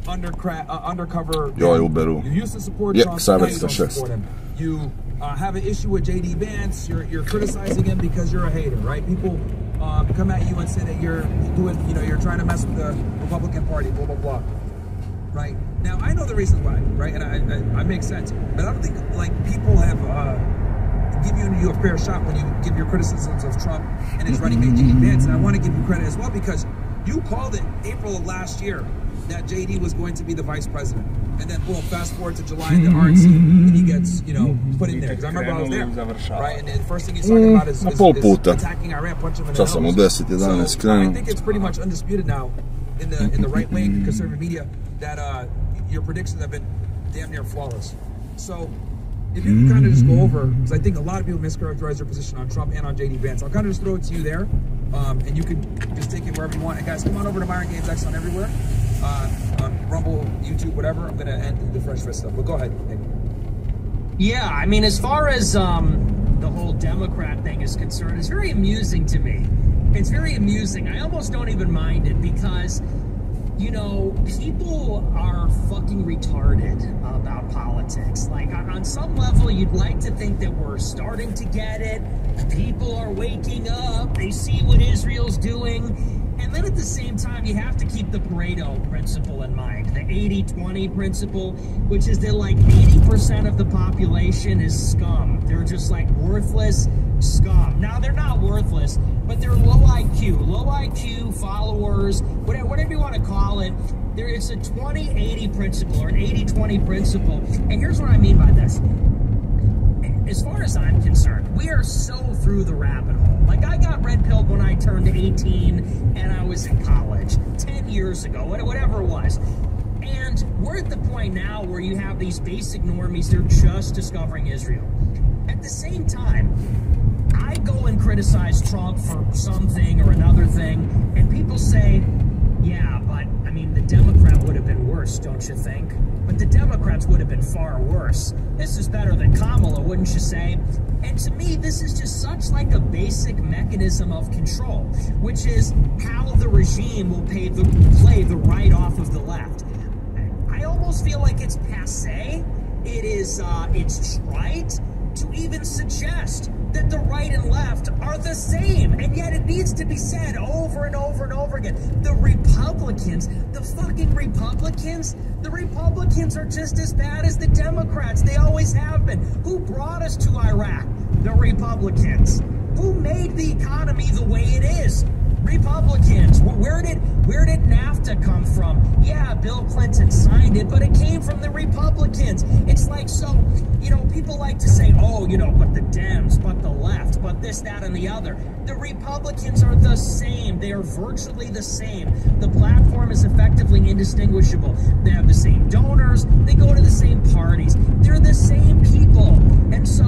undercover. You used to support Trump, now you don't support him. You have an issue with J.D. Vance. You're criticizing him because you're a hater, right? People come at you and say that you're doing, you're trying to mess with the Republican Party, blah blah blah. Right now, I know the reasons why, right? And I make sense, but I don't think like people have given you a fair shot when you give your criticisms of Trump and his running mate J.D. Vance. And I want to give you credit as well because you called it April of last year that JD was going to be the vice president. And then, boom, fast forward to July in the RNC, and he gets, put in there. Because I remember I was there, right? And the first thing he's talking about is attacking Iran, punching him in the nose. So I think it's pretty much undisputed now in the right-wing conservative media that your predictions have been damn near flawless. So if you can kind of just go over, because I think a lot of people mischaracterize their position on Trump and on JD Vance. I'll kind of just throw it to you there, and you can just take it wherever you want. And guys, come on over to Myron Games X on everywhere. On Rumble, YouTube, whatever. I'm gonna end the Fresh Fit stuff, but go ahead, Nick. Yeah, I mean, as far as the whole Democrat thing is concerned, it's very amusing to me. It's very amusing. I almost don't even mind it because, people are fucking retarded about politics. Like, on some level, you'd like to think that we're starting to get it. People are waking up. They see what Israel's doing. And then at the same time, you have to keep the Pareto principle in mind, the 80-20 principle, which is that like 80% of the population is scum. They're just like worthless scum. Now, they're not worthless, but they're low IQ followers, whatever you want to call it. It's a 20-80 principle or an 80-20 principle. And here's what I mean by this. As far as I'm concerned, we are so through the rabbit hole. Like, I got red-pilled when I turned 18 and I was in college 10 years ago, whatever it was. And we're at the point now where you have these basic normies, they're just discovering Israel. At the same time, I go and criticize Trump for something or another thing, and people say, yeah, but, I mean, the Democrat would have been worse, don't you think? But the Democrats would have been far worse. This is better than Kamala, wouldn't you say? And to me, this is just such like a basic mechanism of control, which is how the regime will play the right off of the left. I almost feel like it's passé. It's trite to even suggest that the right and left are the same, and yet it needs to be said over and over and over again. The Republicans, the fucking Republicans, the Republicans are just as bad as the Democrats. They always have been. Who brought us to Iraq? The Republicans. Who made the economy the way it is? Republicans. Where did NAFTA come from? Yeah, Bill Clinton signed it, but it came from the Republicans. It's like, so, people like to say, oh, but the Dems, but the left, but this, that, and the other. The Republicans are the same. They are virtually the same. The platform is effectively indistinguishable. They have the same donors. They go to the same parties. They're the same people. And so,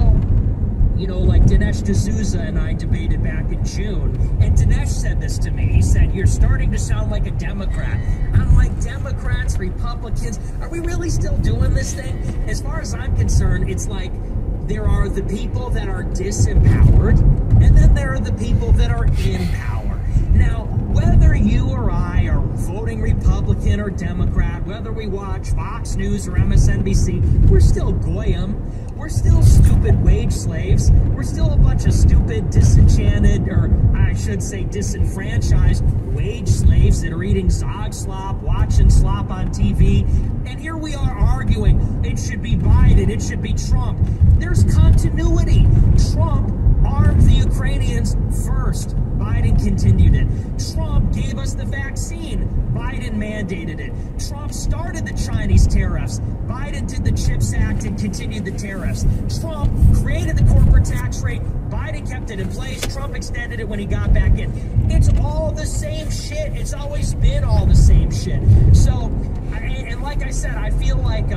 like Dinesh D'Souza and I debated back in June, and Dinesh said this to me. He said, you're starting to sound like a Democrat. I'm like, Democrats, Republicans, are we really still doing this thing? As far as I'm concerned, it's like there are the people that are disempowered, and then there are the people that are in power. Now, whether you or I are voting Republican or Democrat, whether we watch Fox News or MSNBC, we're still goyim. We're still stupid wage slaves. We're still a bunch of stupid, disenchanted, or I should say disenfranchised wage slaves that are eating Zog slop, watching slop on TV. And here here we are arguing it should be Biden, it should be Trump. There's continuity. Trump armed the Ukrainians first. Biden continued it. Trump gave us the vaccine. Biden mandated it. Trump started the Chinese tariffs. Biden did the CHIPS Act and continued the tariffs. Trump created the corporate tax rate. Biden kept it in place. Trump extended it when he got back in. It's all the same shit. It's always been all the same shit. So, and like I said, I feel like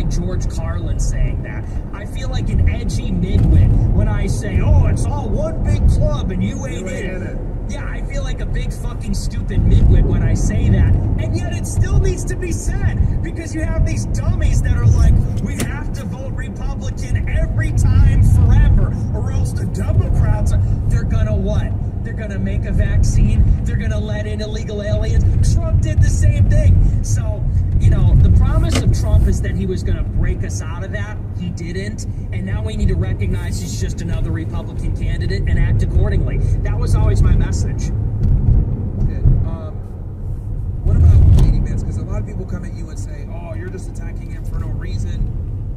George Carlin saying that. I feel like an edgy midwit when I say, oh, it's all one big club and you ain't in it. Yeah, I feel like a big fucking stupid midwit when I say that. And yet it still needs to be said because you have these dummies that are like, we have to vote Republican every time forever or else the Democrats, they're gonna what? They're gonna make a vaccine. They're gonna let in illegal aliens. Trump did the same thing. So, you know, the promise of Trump is that he was gonna break us out of that. He didn't. And now we need to recognize he's just another Republican candidate and act accordingly. That was always my message. What about lady bits? Because a lot of people come at you and say, oh, you're just attacking him for no reason.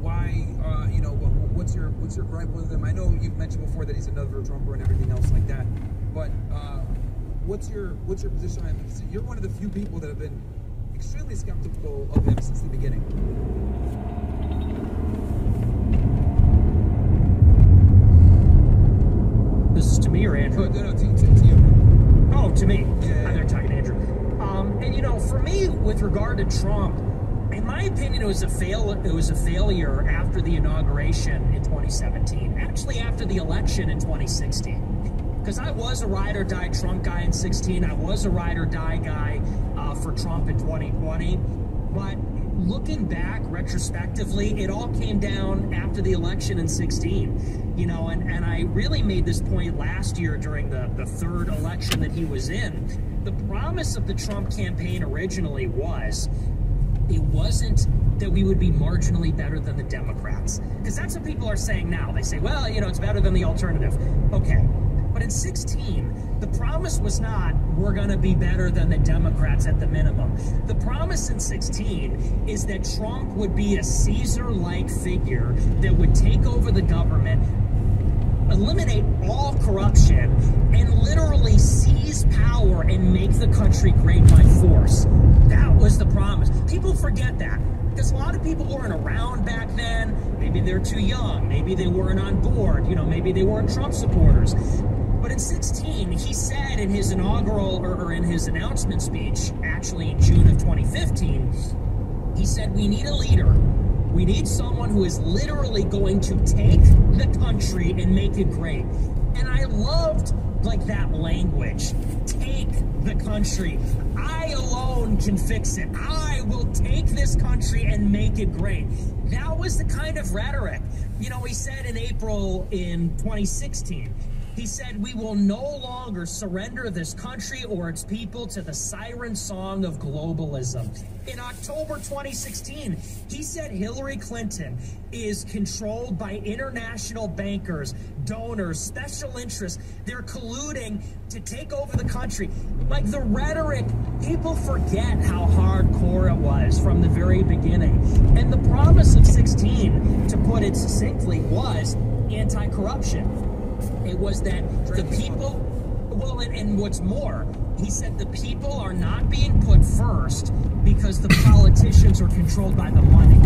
Why, you know, what's your gripe with him? I know you've mentioned before that he's another Trumper and everything else like that. But what's your position on him? Because you're one of the few people that have been extremely skeptical of him since the beginning. This is to me or Andrew? No, to you. Oh, to me. Yeah. They're talking to Andrew. And you know, for me, with regard to Trump, in my opinion, it was a failure after the inauguration in 2017. Actually, after the election in 2016. Because I was a ride or die Trump guy in 16. I was a ride or die guy for Trump in 2020. But looking back retrospectively, it all came down after the election in 16. You know, and I really made this point last year during the third election that he was in. The promise of the Trump campaign originally was, it wasn't that we would be marginally better than the Democrats. Because that's what people are saying now. They say, well, you know, it's better than the alternative. Okay. But in 16, the promise was not, we're going to be better than the Democrats at the minimum. The promise in 16 is that Trump would be a Caesar-like figure that would take over the government, eliminate all corruption, and literally seize power and make the country great by force. That was the promise. People forget that. Because a lot of people weren't around back then. Maybe they're too young. Maybe they weren't on board. You know, maybe they weren't Trump supporters. But in 16, he said in his inaugural, or in his announcement speech, actually in June of 2015, he said, we need a leader. We need someone who is literally going to take the country and make it great. And I loved, like, that language. Take the country. I alone can fix it. I will take this country and make it great. That was the kind of rhetoric. You know, he said in April in 2016, he said, we will no longer surrender this country or its people to the siren song of globalism. In October 2016, he said Hillary Clinton is controlled by international bankers, donors, special interests. They're colluding to take over the country. Like, the rhetoric, people forget how hardcore it was from the very beginning. And the promise of 16, to put it succinctly, was anti-corruption. It was that the people, well, and what's more, he said the people are not being put first because the politicians are controlled by the money.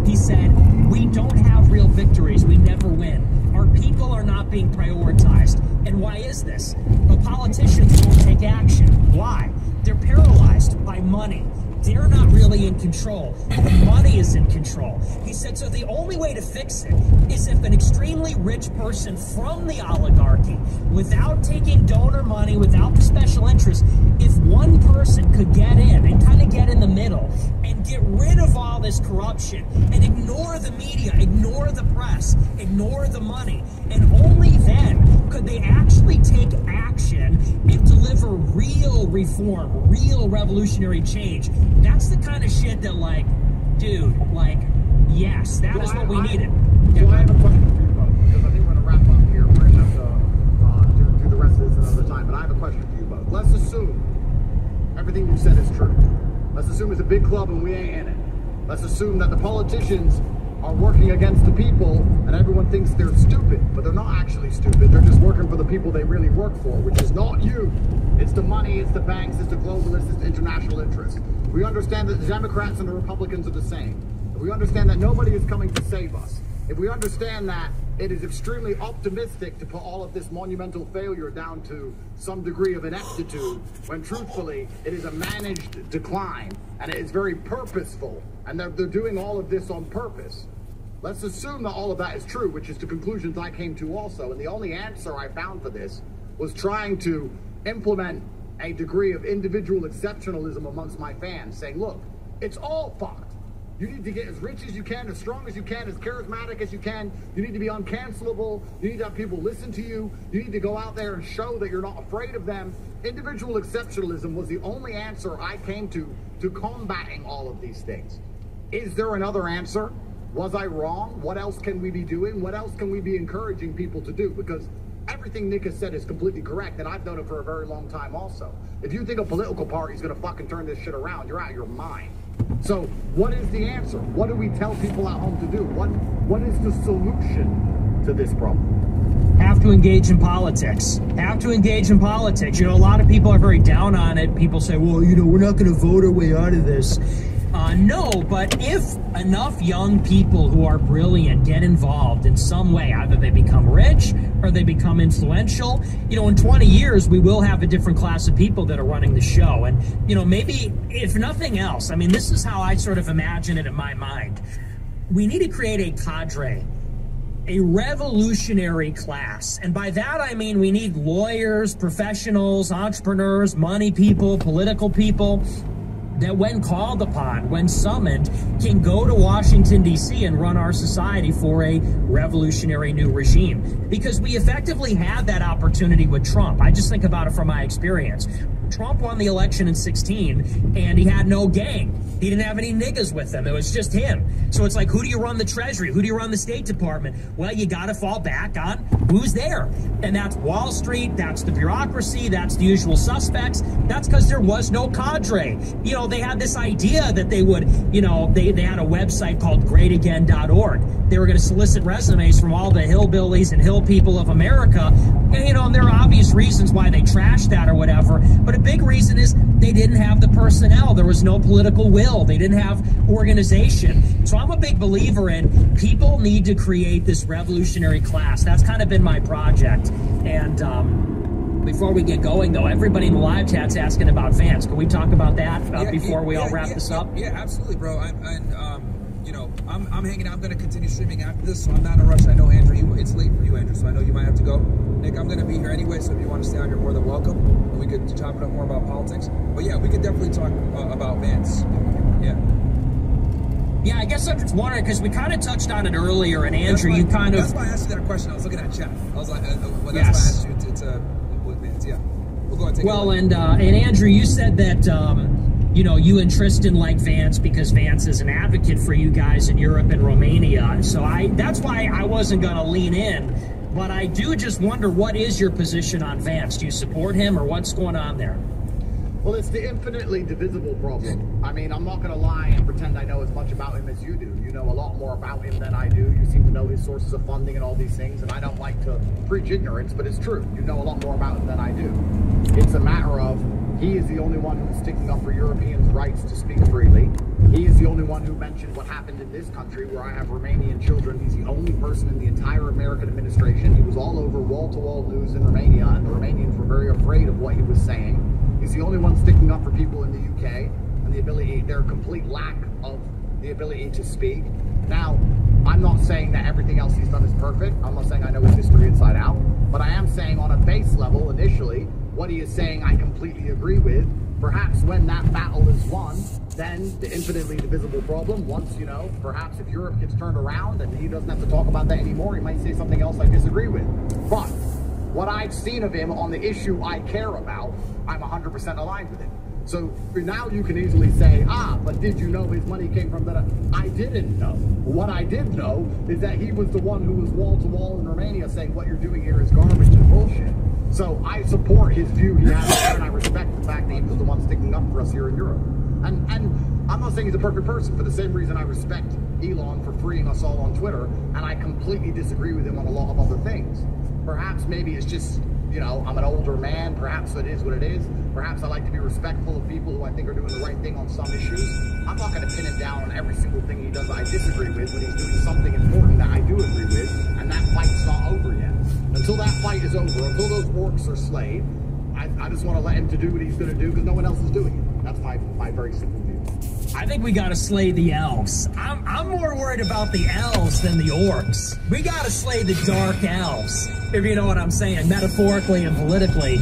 He said, we don't have real victories. We never win. Our people are not being prioritized. And why is this? The politicians won't take action. Why? They're paralyzed by money. They're not really in control. The money is in control. He said, so the only way to fix it is if an extremely rich person from the oligarchy, without taking donor money, without the special interest, if one person could get in and kind of get in the middle and get rid of all this corruption and ignore the media, ignore the press, ignore the money, and only then could they actually take action and deliver real reform, real revolutionary change. That's the kind of shit that, like, dude, like, yes, that is what we needed. So I have a question for you both, because I think we're going to wrap up here. We're going to have to do the rest of this another time, but I have a question for you both. Let's assume everything you said is true. Let's assume it's a big club and we ain't in it. Let's assume that the politicians are working against the people and everyone thinks they're stupid, but they're not actually stupid. They're just working for the people they really work for, which is not you. It's the money, it's the banks, it's the globalists, it's the international interests. We understand that the Democrats and the Republicans are the same. If we understand that nobody is coming to save us, if we understand that it is extremely optimistic to put all of this monumental failure down to some degree of ineptitude, when truthfully it is a managed decline and it is very purposeful, and they're doing all of this on purpose. Let's assume that all of that is true, which is the conclusions I came to also, and the only answer I found for this was trying to implement a degree of individual exceptionalism amongst my fans, saying, look, it's all fucked. You need to get as rich as you can, as strong as you can, as charismatic as you can. You need to be uncancelable. You need to have people listen to you. You need to go out there and show that you're not afraid of them. Individual exceptionalism was the only answer I came to combating all of these things. Is there another answer? Was I wrong? What else can we be doing? What else can we be encouraging people to do? Because everything Nick has said is completely correct, and I've known it for a very long time also. If you think a political party is going to fucking turn this shit around, you're out of your mind. So what is the answer? What do we tell people at home to do? What is the solution to this problem? Have to engage in politics. Have to engage in politics. You know, a lot of people are very down on it. People say, well, you know, we're not going to vote our way out of this. No, but if enough young people who are brilliant get involved in some way, either they become rich or they become influential, you know, in 20 years, we will have a different class of people that are running the show. And, you know, maybe if nothing else, I mean, this is how I sort of imagine it in my mind. We need to create a cadre, a revolutionary class. And by that, I mean, we need lawyers, professionals, entrepreneurs, money people, political people, that when called upon, when summoned, can go to Washington, D.C. and run our society for a revolutionary new regime. Because we effectively had that opportunity with Trump. I just think about it from my experience. Trump won the election in 2016, and he had no gang. He didn't have any niggas with him. It was just him. So it's like, who do you run the Treasury? Who do you run the State Department? Well, you got to fall back on who's there. And that's Wall Street. That's the bureaucracy. That's the usual suspects. That's because there was no cadre. You know, they had this idea that they would, you know, they had a website called greatagain.org. They were going to solicit resumes from all the hillbillies and hill people of America. And, you know, and there are obvious reasons why they trashed that or whatever. But a big reason is they didn't have the personnel. There was no political will. They didn't have organization. So I'm a big believer in people need to create this revolutionary class. That's kind of been my project. And before we get going, though, everybody in the live chat's asking about fans. Can we talk about that before we all wrap this up? Yeah, absolutely, bro. You know, I'm hanging out. I'm going to continue streaming after this, so I'm not in a rush. I know, Andrew, it's late for you, Andrew, so I know you might have to go. Nick, I'm going to be here anyway, so if you want to stay on, you're more than welcome. And we could chop it up more about politics. But yeah, we could definitely talk about Vance. Yeah, I guess I'm just wondering, because we kind of touched on it earlier, and Andrew, you kind of... That's why I asked you that question. I was looking at chat. I was like, well, that's why I asked you to with Vance, yeah. We'll go ahead and take it. Well, and Andrew, you said that... you know, you and Tristan like Vance because Vance is an advocate for you guys in Europe and Romania. So that's why I wasn't going to lean in. But I do just wonder, what is your position on Vance? Do you support him, or what's going on there? Well, it's the infinitely divisible problem. I mean, I'm not going to lie and pretend I know as much about him as you do. You know a lot more about him than I do. You seem to know his sources of funding and all these things, and I don't like to preach ignorance, but it's true. You know a lot more about him than I do. It's a matter of he is the only one who's sticking up for Europeans' rights to speak freely. He is the only one who mentioned what happened in this country where I have Romanian children. He's the only person in the entire American administration. He was all over wall-to-wall news in Romania, and the Romanians were very afraid of what he was saying. He's the only one sticking up for people in the UK and their complete lack of the ability to speak. Now, I'm not saying that everything else he's done is perfect. I'm not saying I know his history inside out, but I am saying on a base level, initially, what he is saying I completely agree with. Perhaps when that battle is won, then the infinitely divisible problem, once, you know, perhaps if Europe gets turned around and he doesn't have to talk about that anymore, he might say something else I disagree with. But what I've seen of him on the issue I care about, I'm 100% aligned with it. So now you can easily say, but did you know his money came from that? I didn't know. What I did know is that he was the one who was wall-to-wall in Romania saying what you're doing here is garbage and bullshit. So I support his view he has there, and I respect the fact that he was the one sticking up for us here in Europe. And I'm not saying he's a perfect person for the same reason I respect Elon for freeing us all on Twitter, and I completely disagree with him on a lot of other things. Perhaps maybe it's just, you know, I'm an older man, perhaps it is what it is. Perhaps I like to be respectful of people who I think are doing the right thing on some issues. I'm not going to pin him down on every single thing he does that I disagree with when he's doing something important that I do agree with, and that fight's not over yet. Until that fight is over, until those orcs are slayed, I just want to let him to do what he's going to do because no one else is doing it. That's my very simple view. I think we gotta slay the elves. I'm more worried about the elves than the orcs. We gotta slay the dark elves, if you know what I'm saying, metaphorically and politically.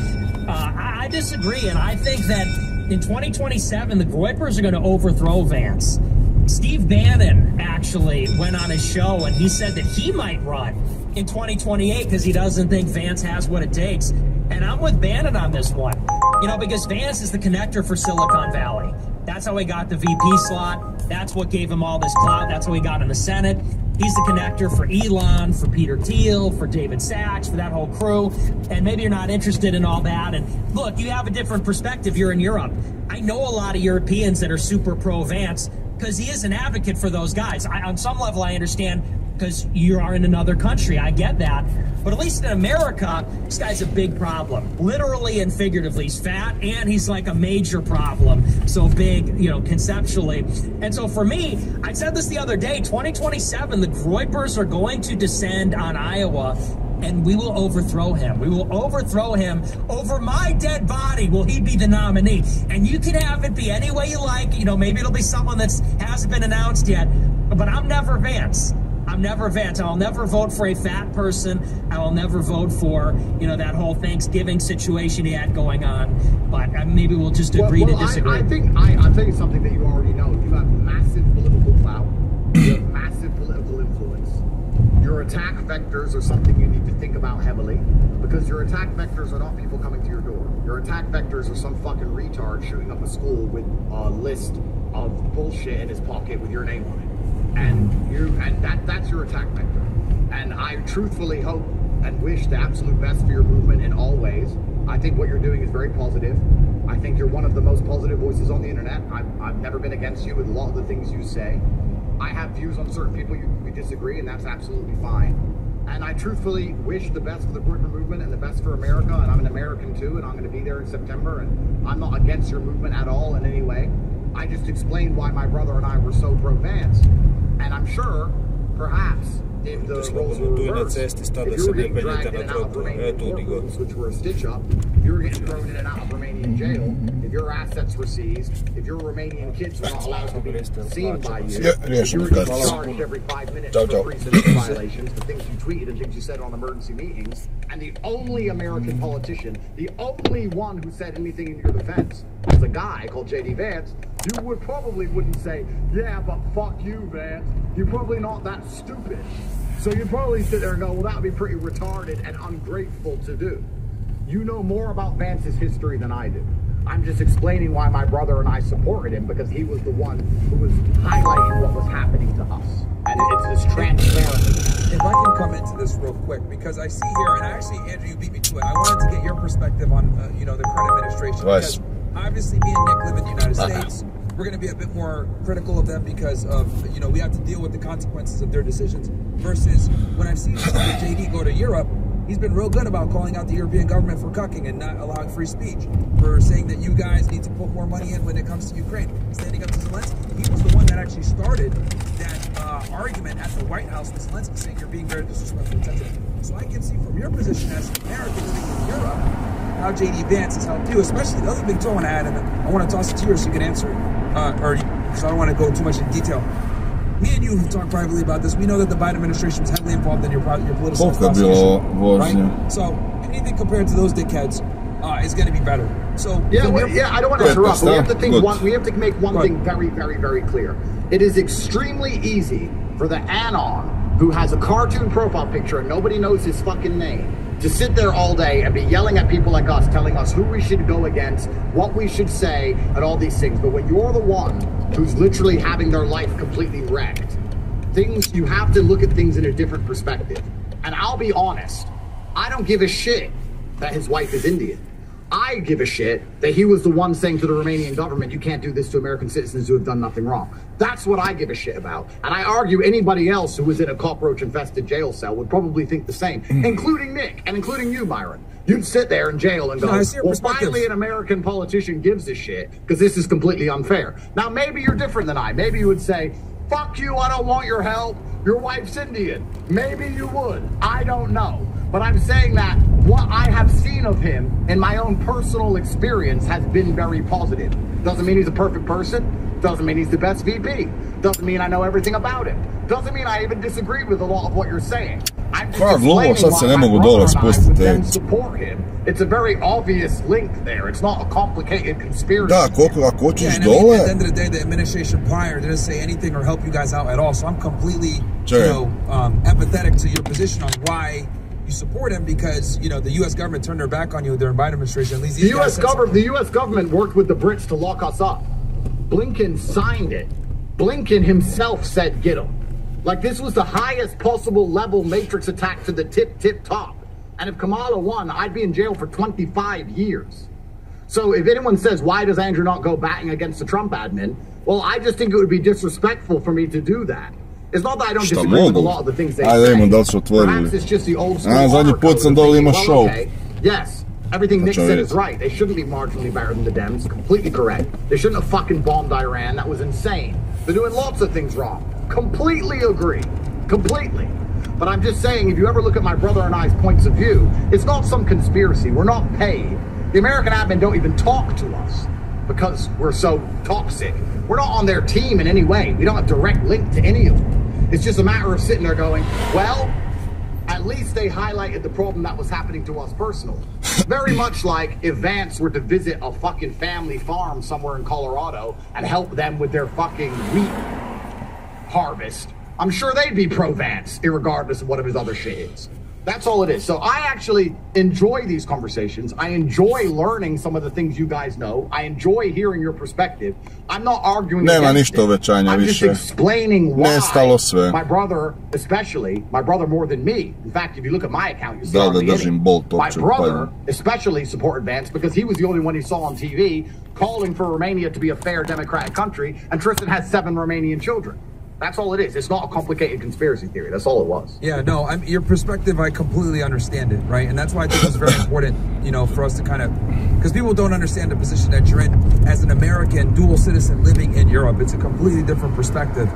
I disagree, and I think that in 2027, the Groypers are gonna overthrow Vance. Steve Bannon actually went on his show and he said that he might run in 2028 because he doesn't think Vance has what it takes. And I'm with Bannon on this one. You know, because Vance is the connector for Silicon Valley. That's how he got the VP slot. That's what gave him all this clout. That's how he got in the Senate. He's the connector for Elon, for Peter Thiel, for David Sachs, for that whole crew. And maybe you're not interested in all that. And look, you have a different perspective. You're in Europe. I know a lot of Europeans that are super pro-Vance because he is an advocate for those guys. On some level, I understand because you are in another country. I get that. But at least in America, this guy's a big problem. Literally and figuratively. He's fat and he's like a major problem. So big, you know, conceptually. And so for me, I said this the other day, 2027, the Groypers are going to descend on Iowa and we will overthrow him. We will overthrow him. Over my dead body will he be the nominee. And you can have it be any way you like. You know, maybe it'll be someone that hasn't been announced yet. But I'm never Vance. I'm never Vance. I'll never vote for a fat person. I will never vote for, you know, that whole Thanksgiving situation he had going on. But maybe we'll just agree to disagree. I think I'll tell you something that you already know. You have massive political clout. You have massive political influence. Your attack vectors are something you need to think about heavily because your attack vectors are not people coming to your door. Your attack vectors are some fucking retard shooting up a school with a list of bullshit in his pocket with your name on it. And that's your attack vector. And I truthfully hope and wish the absolute best for your movement in all ways. I think what you're doing is very positive. I think you're one of the most positive voices on the internet. I've never been against you with a lot of the things you say. I have views on certain people we disagree, and that's absolutely fine. And I truthfully wish the best for the Groyper movement and the best for America, and I'm an American too, and I'm going to be there in September, and I'm not against your movement at all in any way. I just explained why my brother and I were so pro-Vance. And I'm sure, perhaps, if the roles were reversed, if you were getting dragged in and out of Romanian courtrooms, which were a stitch-up, if you were getting thrown in and out of Romanian jail, if your assets were seized, if your Romanian kids were not allowed to be seen by you, if you were getting charged every 5 minutes for precedent violations, the things you tweeted and things you said on emergency meetings, and the only American politician, the only one who said anything in your defense, was a guy called J.D. Vance, you wouldn't say, yeah, but fuck you, Vance. You're probably not that stupid. So you'd probably sit there and go, well, that would be pretty retarded and ungrateful to do. You know more about Vance's history than I do. I'm just explaining why my brother and I supported him because he was the one who was highlighting what was happening to us. And it's this transparent. If I can come into this real quick, because I see here, and actually, Andrew, you beat me to it. I wanted to get your perspective on, you know, the current administration. Because obviously, me and Nick live in the United States. We're going to be a bit more critical of them because of, you know, we have to deal with the consequences of their decisions. Versus when I've seen JD go to Europe, he's been real good about calling out the European government for cucking and not allowing free speech, for saying that you guys need to put more money in when it comes to Ukraine. Standing up to Zelensky, he was the one that actually started that argument at the White House with Zelensky, saying you're being very disrespectful, etc. So I can see from your position as an American living in Europe how JD Vance has helped you, especially the other big toe I had, and I want to toss it to you so you can answer it. Because I don't want to go too much in detail. Me and you have talked privately about this. We know that the Biden administration was heavily involved in your political prosecution, right? So anything compared to those dickheads is going to be better. So I don't want to interrupt, but we have to think we have to make one thing very, very, very clear. It is extremely easy for the anon who has a cartoon profile picture and nobody knows his fucking name to sit there all day and be yelling at people like us, telling us who we should go against, what we should say, and all these things. But when you're the one who's literally having their life completely wrecked, you have to look at things in a different perspective. And I'll be honest, I don't give a shit that his wife is Indian. I give a shit that he was the one saying to the Romanian government, you can't do this to American citizens who have done nothing wrong. That's what I give a shit about. And I argue anybody else who was in a cockroach-infested jail cell would probably think the same, including Nick and including you, Myron. You'd sit there in jail and go, well, finally an American politician gives a shit because this is completely unfair. Now, maybe you're different than I. Maybe you would say, fuck you, I don't want your help. Your wife's Indian. Maybe you would. I don't know. But I'm saying that what I have seen of him in my own personal experience has been very positive. Doesn't mean he's a perfect person. Doesn't mean he's the best VP. Doesn't mean I know everything about him. Doesn't mean I even disagree with a lot of what you're saying. I'm just explaining why my brother and I would then support him. It's a very obvious link there. It's not a complicated conspiracy. Da, ako hoćeš At dole... the end of the day, the administration prior didn't say anything or help you guys out at all. So I'm completely, empathetic to your position on why you support him, because the U.S. government turned their back on you during Biden administration. At least the U.S. government worked with the Brits to lock us up. Blinken signed it. Blinken himself said, get him. Like, this was the highest possible level matrix attack to the tip top. And if Kamala won, I'd be in jail for 25 years. So if anyone says, why does Andrew not go batting against the Trump admin? Well, I just think it would be disrespectful for me to do that. It's not that I don't disagree with a lot of the things they say. Perhaps it's just the old school. Okay, yes, everything Nick said is right. They shouldn't be marginally better than the Dems. Completely correct. They shouldn't have fucking bombed Iran. That was insane. They're doing lots of things wrong. Completely agree. Completely. But I'm just saying, if you ever look at my brother and I's points of view, it's not some conspiracy. We're not paid. The American admin don't even talk to us because we're so toxic. We're not on their team in any way. We don't have direct link to any of them. It's just a matter of sitting there going, well, at least they highlighted the problem that was happening to us personally. Very much like if Vance were to visit a fucking family farm somewhere in Colorado and help them with their fucking wheat harvest, I'm sure they'd be pro-Vance, irregardless of what his other shit is. That's all it is. So I actually enjoy these conversations. I enjoy learning some of the things you guys know. I enjoy hearing your perspective. I'm not arguing against it. I'm just explaining why my brother, especially, my brother more than me. In fact, if you look at my account, you see my brother especially supported Vance because he was the only one he saw on TV calling for Romania to be a fair democratic country, and Tristan has 7 Romanian children. That's all it is. It's not a complicated conspiracy theory. That's all it was. Yeah, no, your perspective, I completely understand it, right? And that's why I think it's very important, for us to kind of, because people don't understand the position that you're in as an American dual citizen living in Europe. It's a completely different perspective.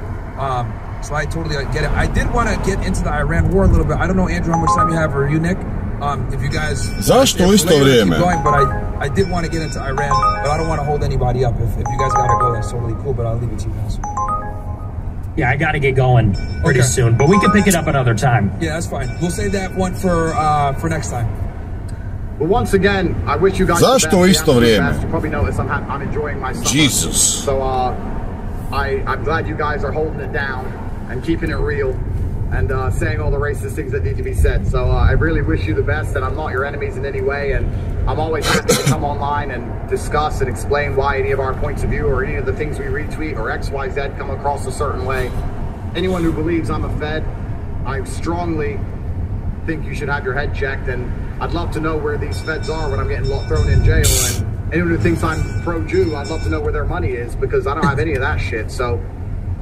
So I totally get it. I did want to get into the Iran war a little bit. I don't know, Andrew, how much time you have, or you, Nick? If you guys... Zašto u isto vrijeme? But I did want to get into Iran, but I don't want to hold anybody up. If you guys got to go, that's totally cool, but I'll leave it to you guys. Yeah, I got to get going pretty soon, but we can pick it up another time. Yeah, that's fine. We'll save that one for next time. But once again, I wish you guys the best. You probably notice I'm enjoying my summer. Jesus. So I'm glad you guys are holding it down and keeping it real and saying all the racist things that need to be said. So I really wish you the best, and I'm not your enemies in any way, and I'm always happy to come online and discuss and explain why any of our points of view or any of the things we retweet or XYZ come across a certain way. Anyone who believes I'm a Fed, I strongly think you should have your head checked, and I'd love to know where these Feds are when I'm getting thrown in jail, and anyone who thinks I'm pro-Jew, I'd love to know where their money is, because I don't have any of that shit. So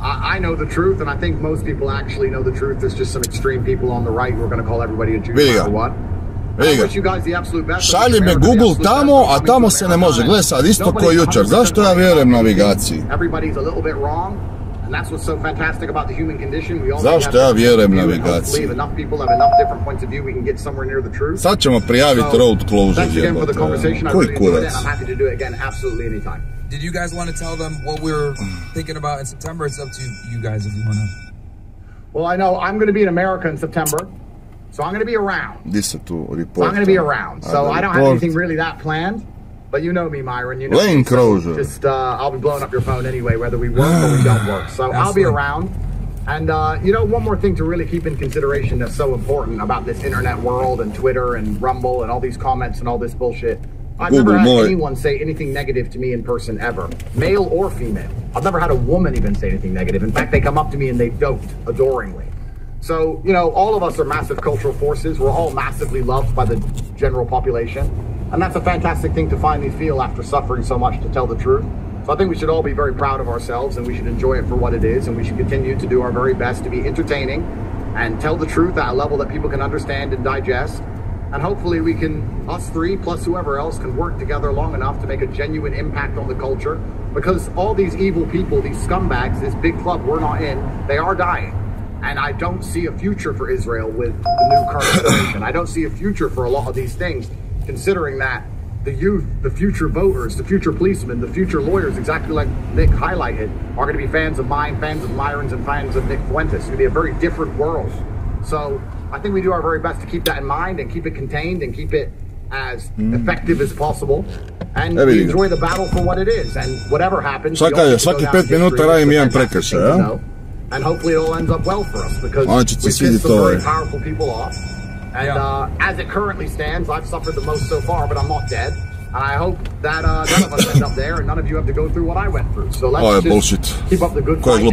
I know the truth, and I think most people actually know the truth. There's just some extreme people on the right who are going to call everybody a Jew no matter what. Šalji me Google tamo, a tamo se ne može. Gle sad, isto ko jučer. Zašto ja vjerujem navigaciji? Zašto ja vjerujem navigaciji? Sad ćemo prijaviti road closure. Koji kurac? Did you guys want to tell them what we're thinking about in September? It's up to you guys if you want to. Well, I know I'm going to be in America in September, so I'm going to be around. So I'm going to be around. So I don't have anything really that planned, but you know me, Myron. You know me, so just I'll be blowing up your phone anyway, whether we work or we don't work. So I'll be around. And one more thing to really keep in consideration that's so important about this internet world and Twitter and Rumble and all these comments and all this bullshit. I've never had anyone say anything negative to me in person ever, male or female. I've never had a woman even say anything negative. In fact, they come up to me and they dote adoringly. So, all of us are massive cultural forces. We're all massively loved by the general population. And that's a fantastic thing to finally feel after suffering so much, to tell the truth. So I think we should all be very proud of ourselves, and we should enjoy it for what it is, and we should continue to do our very best to be entertaining and tell the truth at a level that people can understand and digest. And hopefully we can, us three plus whoever else, can work together long enough to make a genuine impact on the culture, because all these evil people, these scumbags, this big club we're not in, they are dying. And I don't see a future for Israel with the new current generation. I don't see a future for a lot of these things, considering that the youth, the future voters, the future policemen, the future lawyers, exactly like Nick highlighted, are going to be fans of mine, fans of Myron's, and fans of Nick Fuentes. It's going to be a very different world. So I think we do our very best to keep that in mind and keep it contained and keep it as effective as possible. And we enjoy the battle for what it is. And whatever happens, svaki 5 minuta radim jedan prekršaj, ja? And hopefully it all ends up well for us, because we pissed some very powerful people off. And as it currently stands, I've suffered the most so far, but I'm not dead. And I hope that none of us end up there, and none of you have to go through what I went through. So let's just keep up the good fight and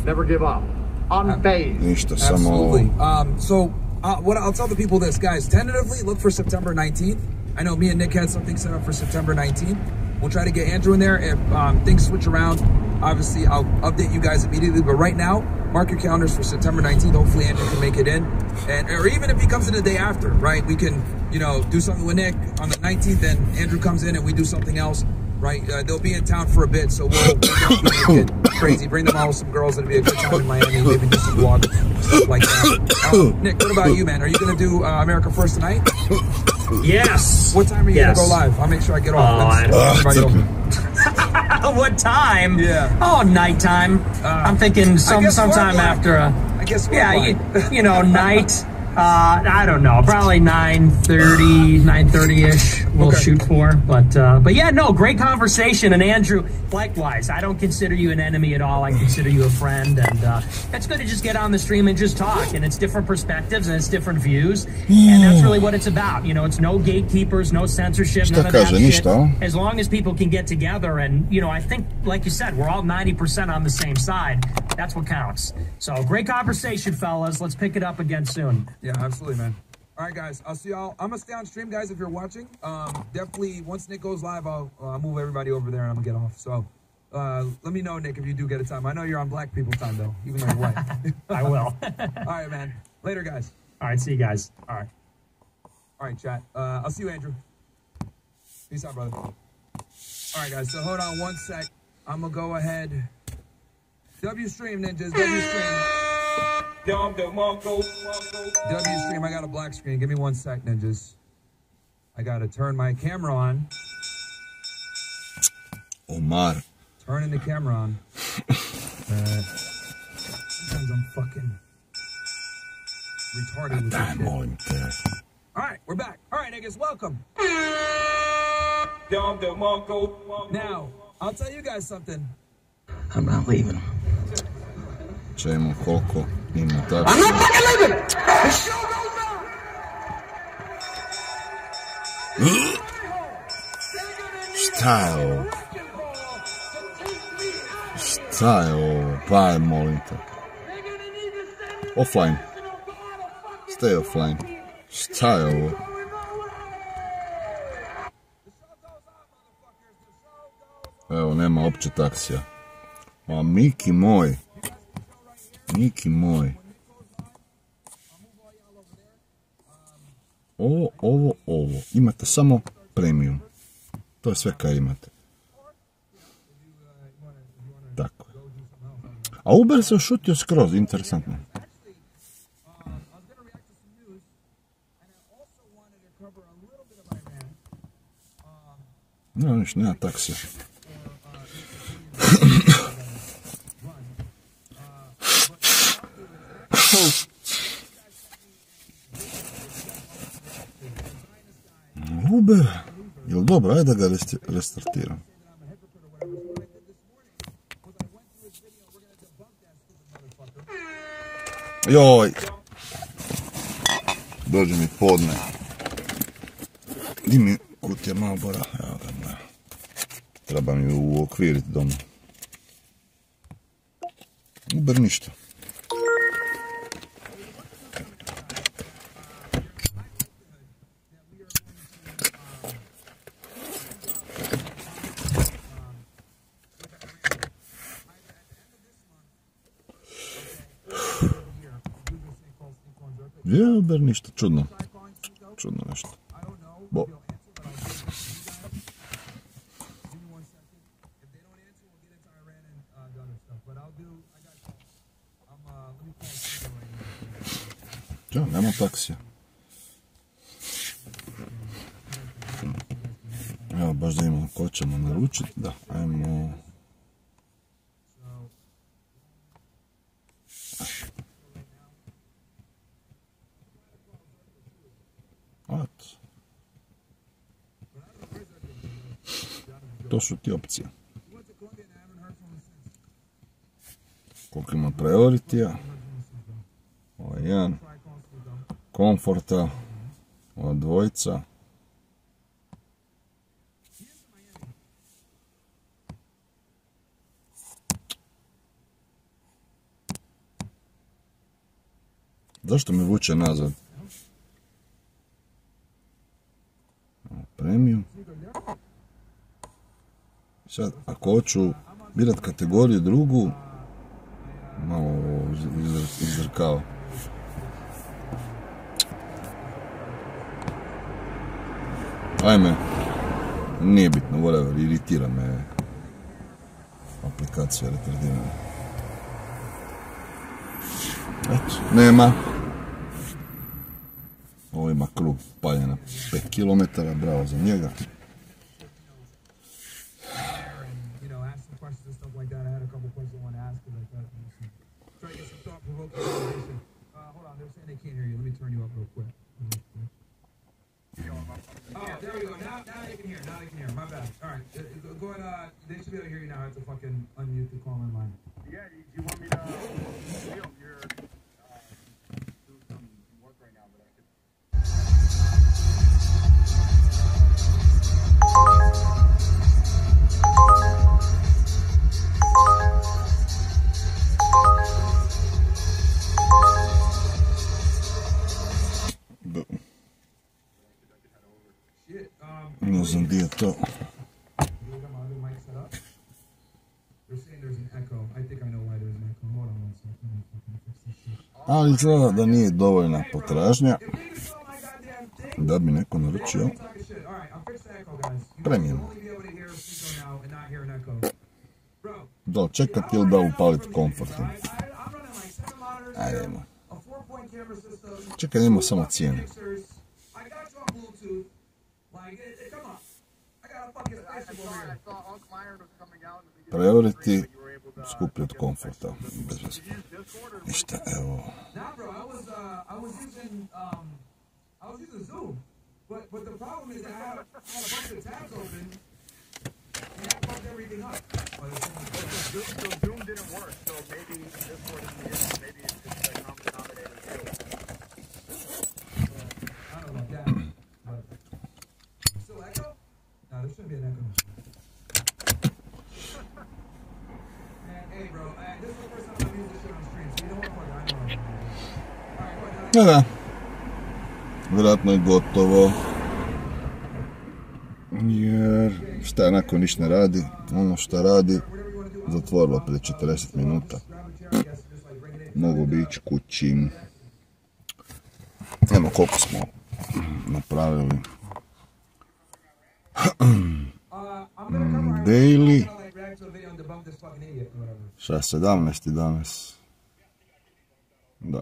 never give up. Unfazed. Absolutely. So what I'll tell the people this, guys, tentatively look for September 19th. I know me and Nick had something set up for September 19th. We'll try to get Andrew in there. If things switch around, obviously I'll update you guys immediately. But right now, mark your calendars for September 19th. Hopefully Andrew can make it in. Or even if he comes in the day after, right? We can, you know, do something with Nick on the 19th, and Andrew comes in and we do something else, right? They'll be in town for a bit, so we'll make it crazy. Bring them all some girls. It'll be a good time in Miami. Maybe do some vlog, stuff like that. Nick, what about you, man? Are you going to do America First tonight? Yes. What time are you going to go live? I'll make sure I get off. What time? Yeah. Oh, nighttime. I'm thinking sometime after I guess you know, night. I don't know, probably 9:30-ish we'll shoot for, but yeah, no, great conversation. And Andrew, likewise, I don't consider you an enemy at all. I consider you a friend, and it's good to just get on the stream and just talk, and it's different perspectives and it's different views, and that's really what it's about. You know, it's no gatekeepers, no censorship, none of that shit. As long as people can get together, and you know, I think, like you said, we're all 90% on the same side. That's what counts. So great conversation, fellas. Let's pick it up again soon. Yeah, absolutely, man. All right, guys. I'll see y'all. I'm going to stay on stream, guys, if you're watching. Definitely, once Nick goes live, I'll move everybody over there and I'm going to get off. So let me know, Nick, if you do get a time. I know you're on black people time, though, even though you're white. I will. All right, man. Later, guys. All right, see you guys. All right, chat. I'll see you, Andrew. Peace out, brother. All right, guys. So hold on one sec. I'm going to go ahead. W stream, ninjas. W stream. W stream, I got a black screen. Give me 1 sec, ninjas. I gotta turn my camera on. Omar. Turning the camera on. Sometimes I'm fucking retarded with this shit. Alright, we're back. Alright, niggas, welcome. Now, I'll tell you guys something. I'm not leaving. Čemo koliko ima tako. I'm not fucking leaving! Šta je ovo? Šta je ovo? Pa molim te. Offline. Stay offline. Šta je ovo? Evo, nema opće taksija. A Miki moj. Miki moj. Ovo. Imate samo premium. To je sve kaj imate. Tako. A Uber se ušutio skroz, interesantno. No, niš, nema taksija. Uber, jel dobro, ajde da ga restartiram. Joj, dođe mi podne. Di mi kutija Malbora, evo ga, ne. Treba mi uokviriti doma. Uber ništa. Je, Uber ništa, čudno. Čudno nešto. Bo. Ja, nema taksija. Evo, baš da imamo ko ćemo naručiti. Da, ajmo... To su ti opcije. Koliko ima prioritija? Ovo je jedan. Komforta. Ova dvojica. Zašto me vuče nazad? Premium. Sad, ako hoću birat kategoriju drugu, malo izrkao. Ajme, nije bitno, whatever, iritira me aplikacija retardirana. Eto, nema. Ovo ima krug paljena 5 km, bravo za njega. Oh, there we go. Now they can hear. Now they can hear. My bad. All right. Go ahead. They should be able to hear you now. I have to fucking unmute the call in line. Yeah, you want me to film your do some work right now, but I could. Ne znam gdje je to. Ali izgleda da nije dovoljna potražnja da bi neko naručio premium. Da li čekati ili da upaliti komfortno? Ajde ima. Čekaj, ima samo cijene. Priority skuplji od komforta. Ništa, evo. Da, vjerojatno je gotovo, jer šta je nakon ništa ne radi, ono šta radi zatvorilo prije 40 minuta, mogu bi ići kući. Evo koliko smo napravili. Daily, šta je 17 da.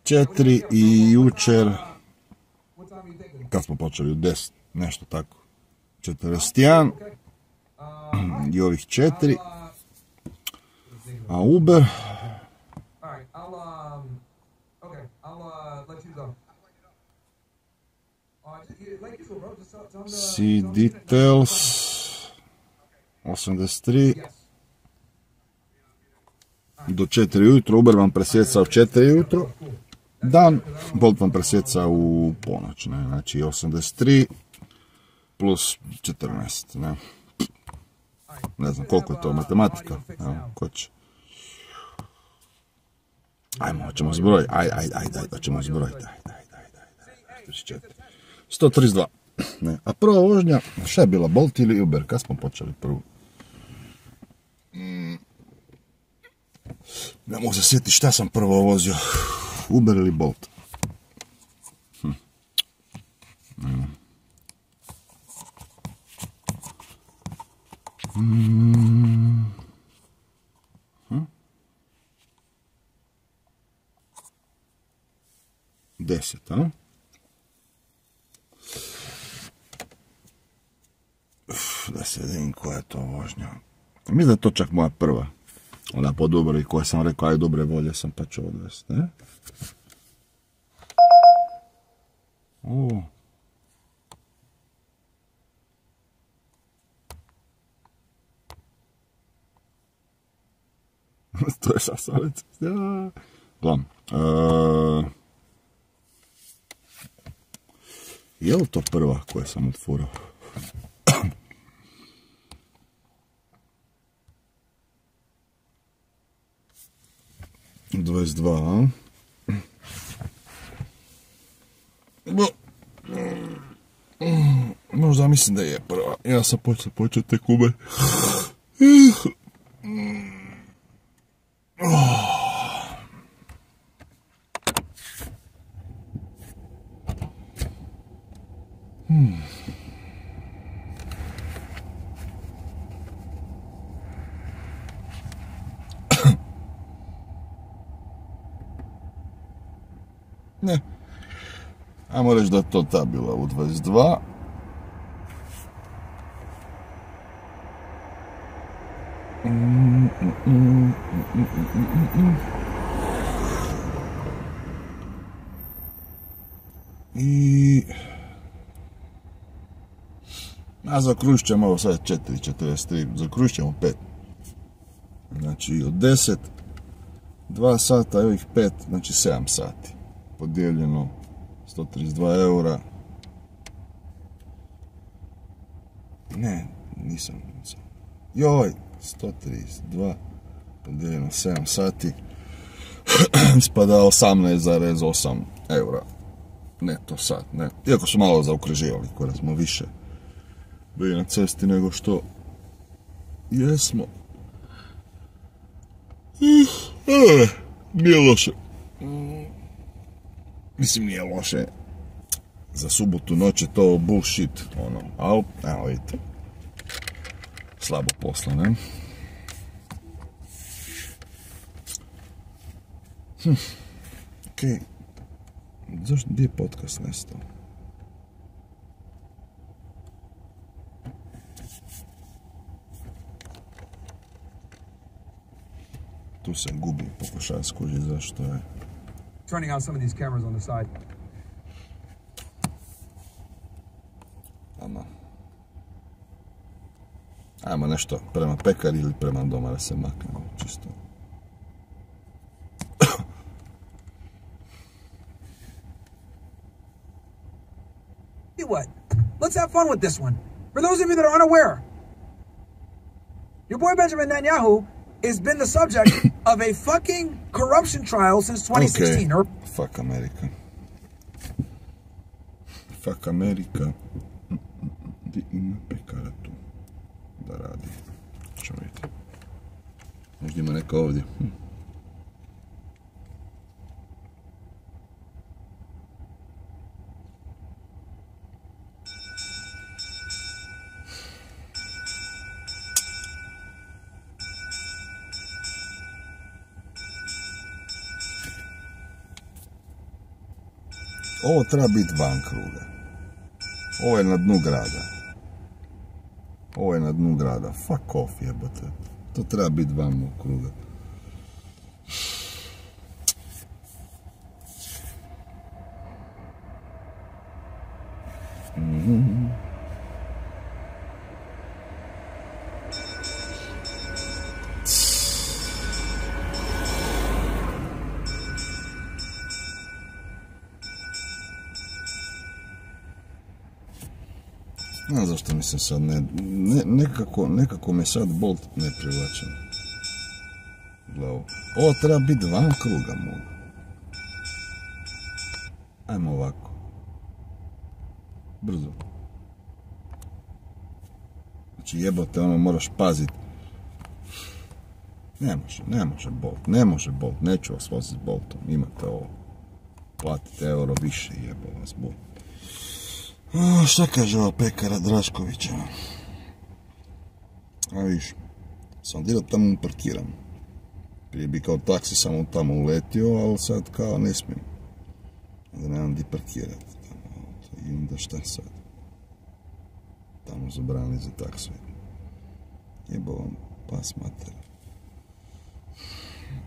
4 i jučer, kad smo počeli u 10, nešto tako, 41 i ovih 4, a Uber, see details, 83, do 4 ujutro, Uber vam presjeca u 4 ujutro, dan, Bolt vam presjeca u ponoć, ne? Znači 83 plus 14, ne znam koliko je to matematika, evo, ko će. Ajmo, hoćemo zbrojiti, ajde, hoćemo zbrojiti, ajde, 132, ne, a prva vožnja, šta je bila, Bolt ili Uber, kad smo počeli prvu? Ne mogu se sjetiti šta sam prvo vozio. Uber ili Bolt? Deset, a? Da se vidim koja je to vožnja. Mislim da je to čak moja prva. Ona po Dubrovi koja sam rekao, aj dobre volje sam pa ću odvesti, ne? O. To je sasavec. Ja. Gledam. Je li to prva koja sam otvorao? $22, možda mislim da je prva. Ja sam početi tek Uber. Ne. Ajmo reći da je to ta bila u 22. I... A zakružit ćemo, ovo sad je 4.43, zakružit ćemo 5. Znači od 10, 2 sata i ovih 5, znači 7 sati. Podijeljeno 132 eura. Ne, nisam. Joj, 132 podijeljeno 7 sati. Ispada 18,8 eura. Neto sat, ne. Iako su malo zaokruživali, kada smo više bili na cesti nego što jesmo. Nije loše. Mislim, nije loše. Za subotu noć je to bullshit, ono, ali, evo vidite. Slabo posla, ne? Okej. Zašto, gdje je podcast nestao? Tu se gubi, pokušaj skužiti zašto je. Turning on some of these cameras on the side. Ajmo nešto prema pekari ili prema doma da se maknemo, čisto. What? Let's have fun with this one. For those of you that are unaware, your boy Benjamin Netanyahu has been the subject of a fucking corruption trial since 2016. Okay. Fuck America. Fuck America. Gdje ima pekara tu da radi? Ćemo vidjeti. Možda ima neka ovdje. Ovo treba biti van kruga. Ovo je na dnu grada. Ovo je na dnu grada. Fuck off, jebote. To treba biti van mog kruga. Ne znam zašto mi se sad nekako me sad Bolt ne privlačen. Ovo treba biti van kruga moga. Ajmo ovako. Brzo. Znači jebote, ono moraš pazit. Ne može Bolt, neću vas voziti s Boltom, imate ovo. platiti euro više, jebo vas bo. Šta kaže ova pekara Draškovića? A viš, sam dirao tamo parkiram. Prije bi kao taksi samo tamo uletio, ali sad kao ne smijem. Da nemam di parkirati. I onda šta sad? Tamo zabrani za taksu. Jebo vam pas mater.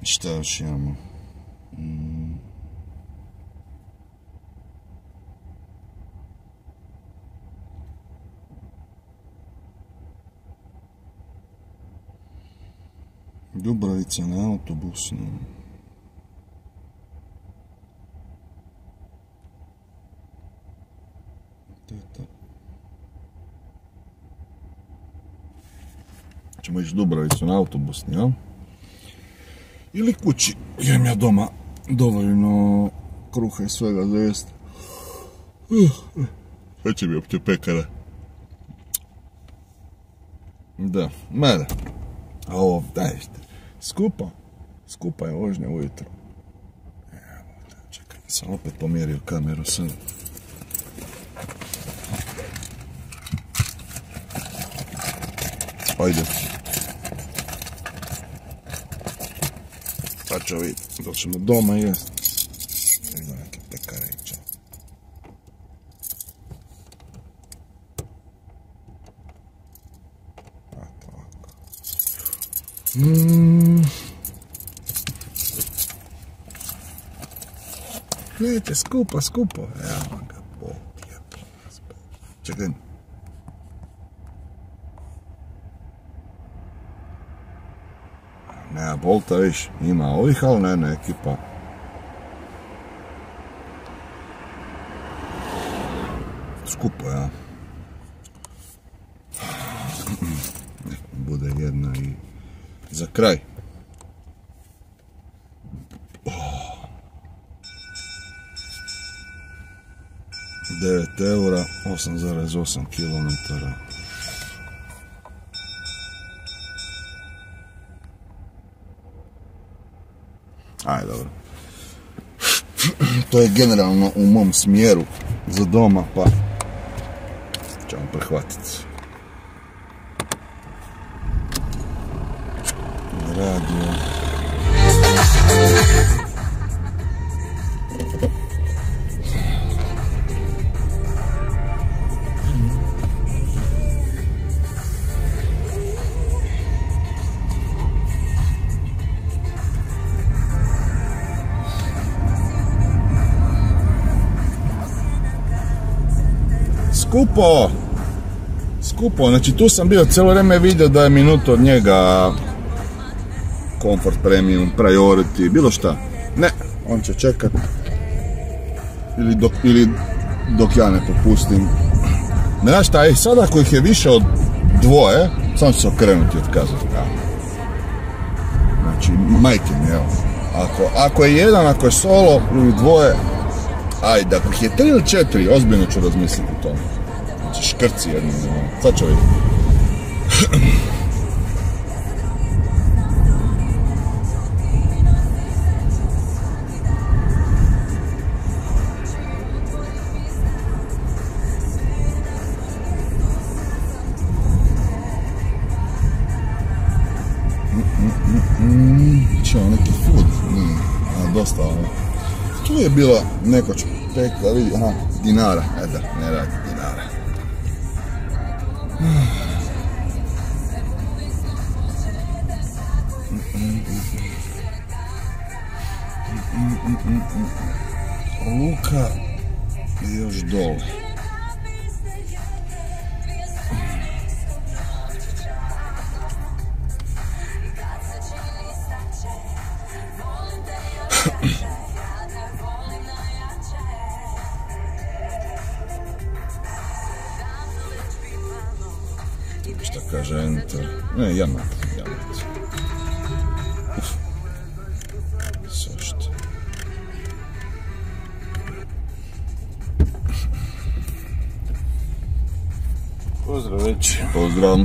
Šta još imamo? Dubravica na autobusnu. Ćemo ići Dubravicu na autobusni, jel? Ili kući, imam ja doma dovoljno kruha i svega za jest. Sve će mi opće pekara. Da, mada. A ovo, daj, skupa je vožnja ujutro. Evo, čekaj, sam opet pomjerio kameru sad. Ajde. Sad ćemo vidjeti, da ćemo doma jest. Ne znam, neke pekareće. Gledajte, skupo. Evo ga, bol, jebo. Čekaj. Nema bolta viš, ima ovih, ali ne, ekipa. Skupo, ja. Bude jedna i za kraj. 9 eura, 8,8 kilometara. Ajde, dobro. To je generalno u mom smjeru za doma, pa ćemo prihvatiti. Radio. Skupo, znači tu sam bio cijelo vrijeme vidio da je minuto od njega Comfort Premium, Priority, bilo šta. Ne, on će čekat. Ili dok ja ne popustim. Ne znaš šta, sad ako ih je više od dvoje, samo ću se okrenuti i otkazati. Znači, majke mi, evo. Ako je jedan, ako je solo ili dvoje, ajde, ako ih je 3 ili 4, ozbiljno ću razmisliti o tome. Znači, škrci jedni, sad ću vidjeti. Čeo, neki food, dosta ono. Tu je bila nekoć pekla, vidi, aha, dinara, da, ne radi dinara. Luka je još dole. Šta kaže enter? Ne, jamat. Svašta. Pozdrav već. Pozdrav.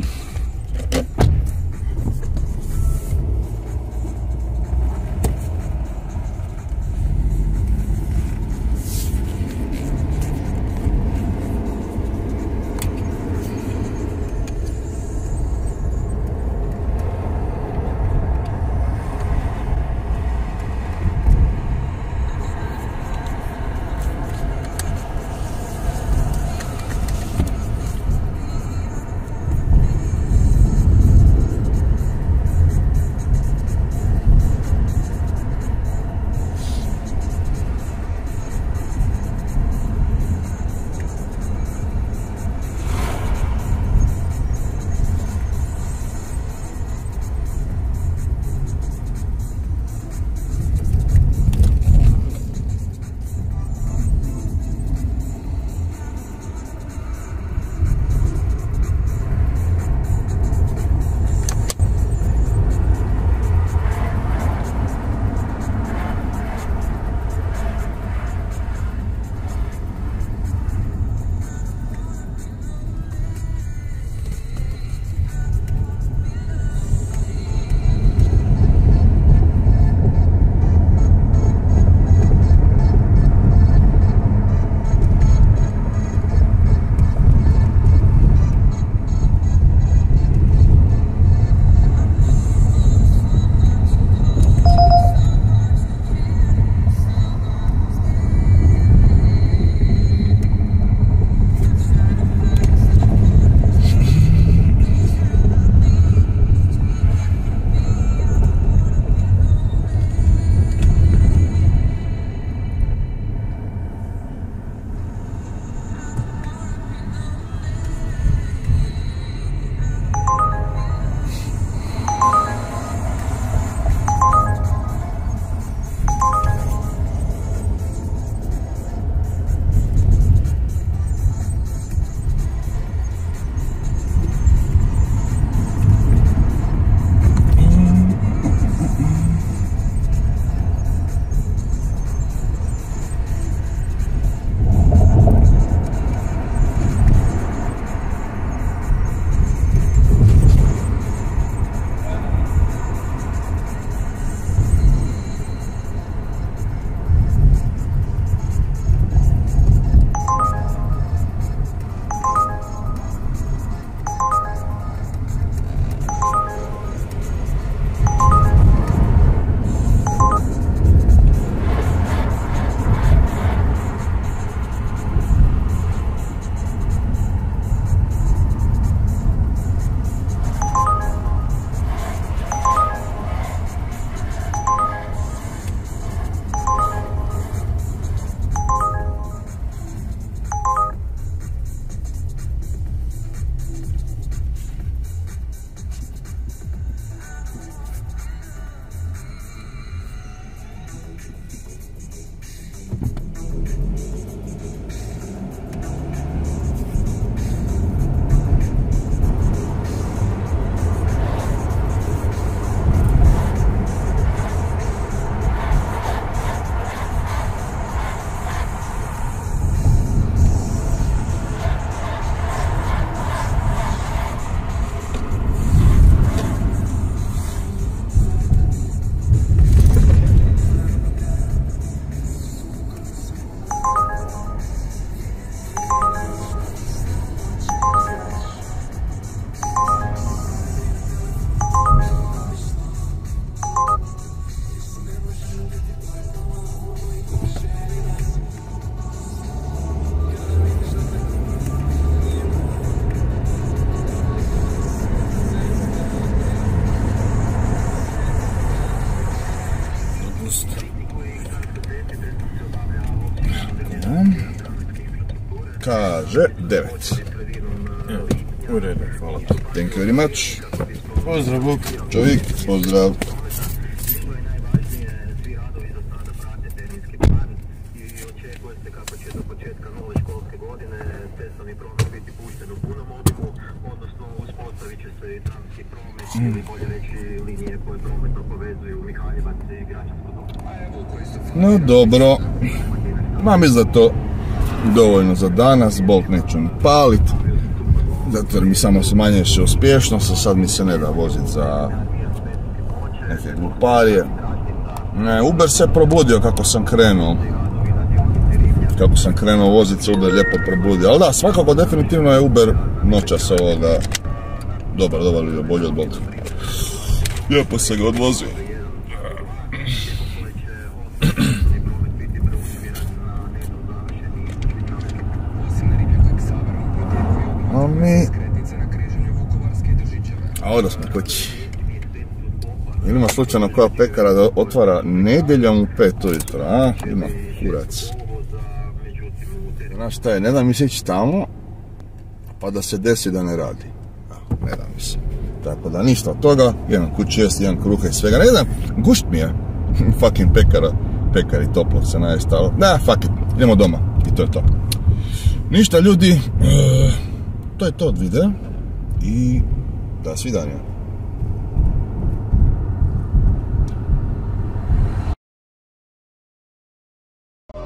Kaže 9. U redu, hvala. Thank you very much. Pozdrav, Bog. Čovjek, pozdrav. No dobro, mam i za to dovoljno za danas, Bolt neću ni palit, zato jer mi samo smanjuje uspješnost, a sad mi se ne da voziti za neke gluparije. Uber se probudio kako sam krenuo voziti se, Uber lijepo probudio, ali da, svakako definitivno je Uber noćas ovoga dobar, bolji od Bolta. Lijepo se ga odvozi. A ovdje smo kući. Ili ima slučajno koja pekara da otvara nedjeljom u 5 ujutro, a? Ima kurac. Znaš šta je, ne da mi se ići tamo, pa da se desi da ne radi. Ne da mi se. Tako da ništa od toga, jedan kući jesti, jedan kruha i svega. Ne znam, gušt mi je. Fucking pekari toplo se najestalo. Da, fuck it, idemo doma. I to je to. Ništa ljudi, to je to od videa. I da svidanja.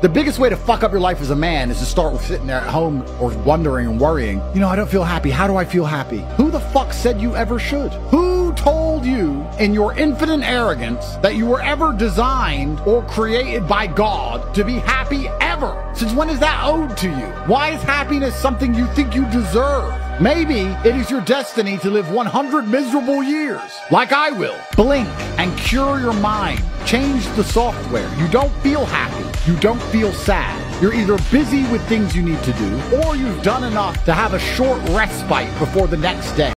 The biggest way to fuck up your life as a man is to start with sitting there at home or wondering and worrying, you know, I don't feel happy. How do I feel happy? Who the fuck said you ever should? Who told you in your infinite arrogance that you were ever designed or created by God to be happy ever? Since when is that owed to you? Why is happiness something you think you deserve? Maybe it is your destiny to live 100 miserable years, like I will. Blink and cure your mind. Change the software. You don't feel happy. You don't feel sad. You're either busy with things you need to do, or you've done enough to have a short respite before the next day.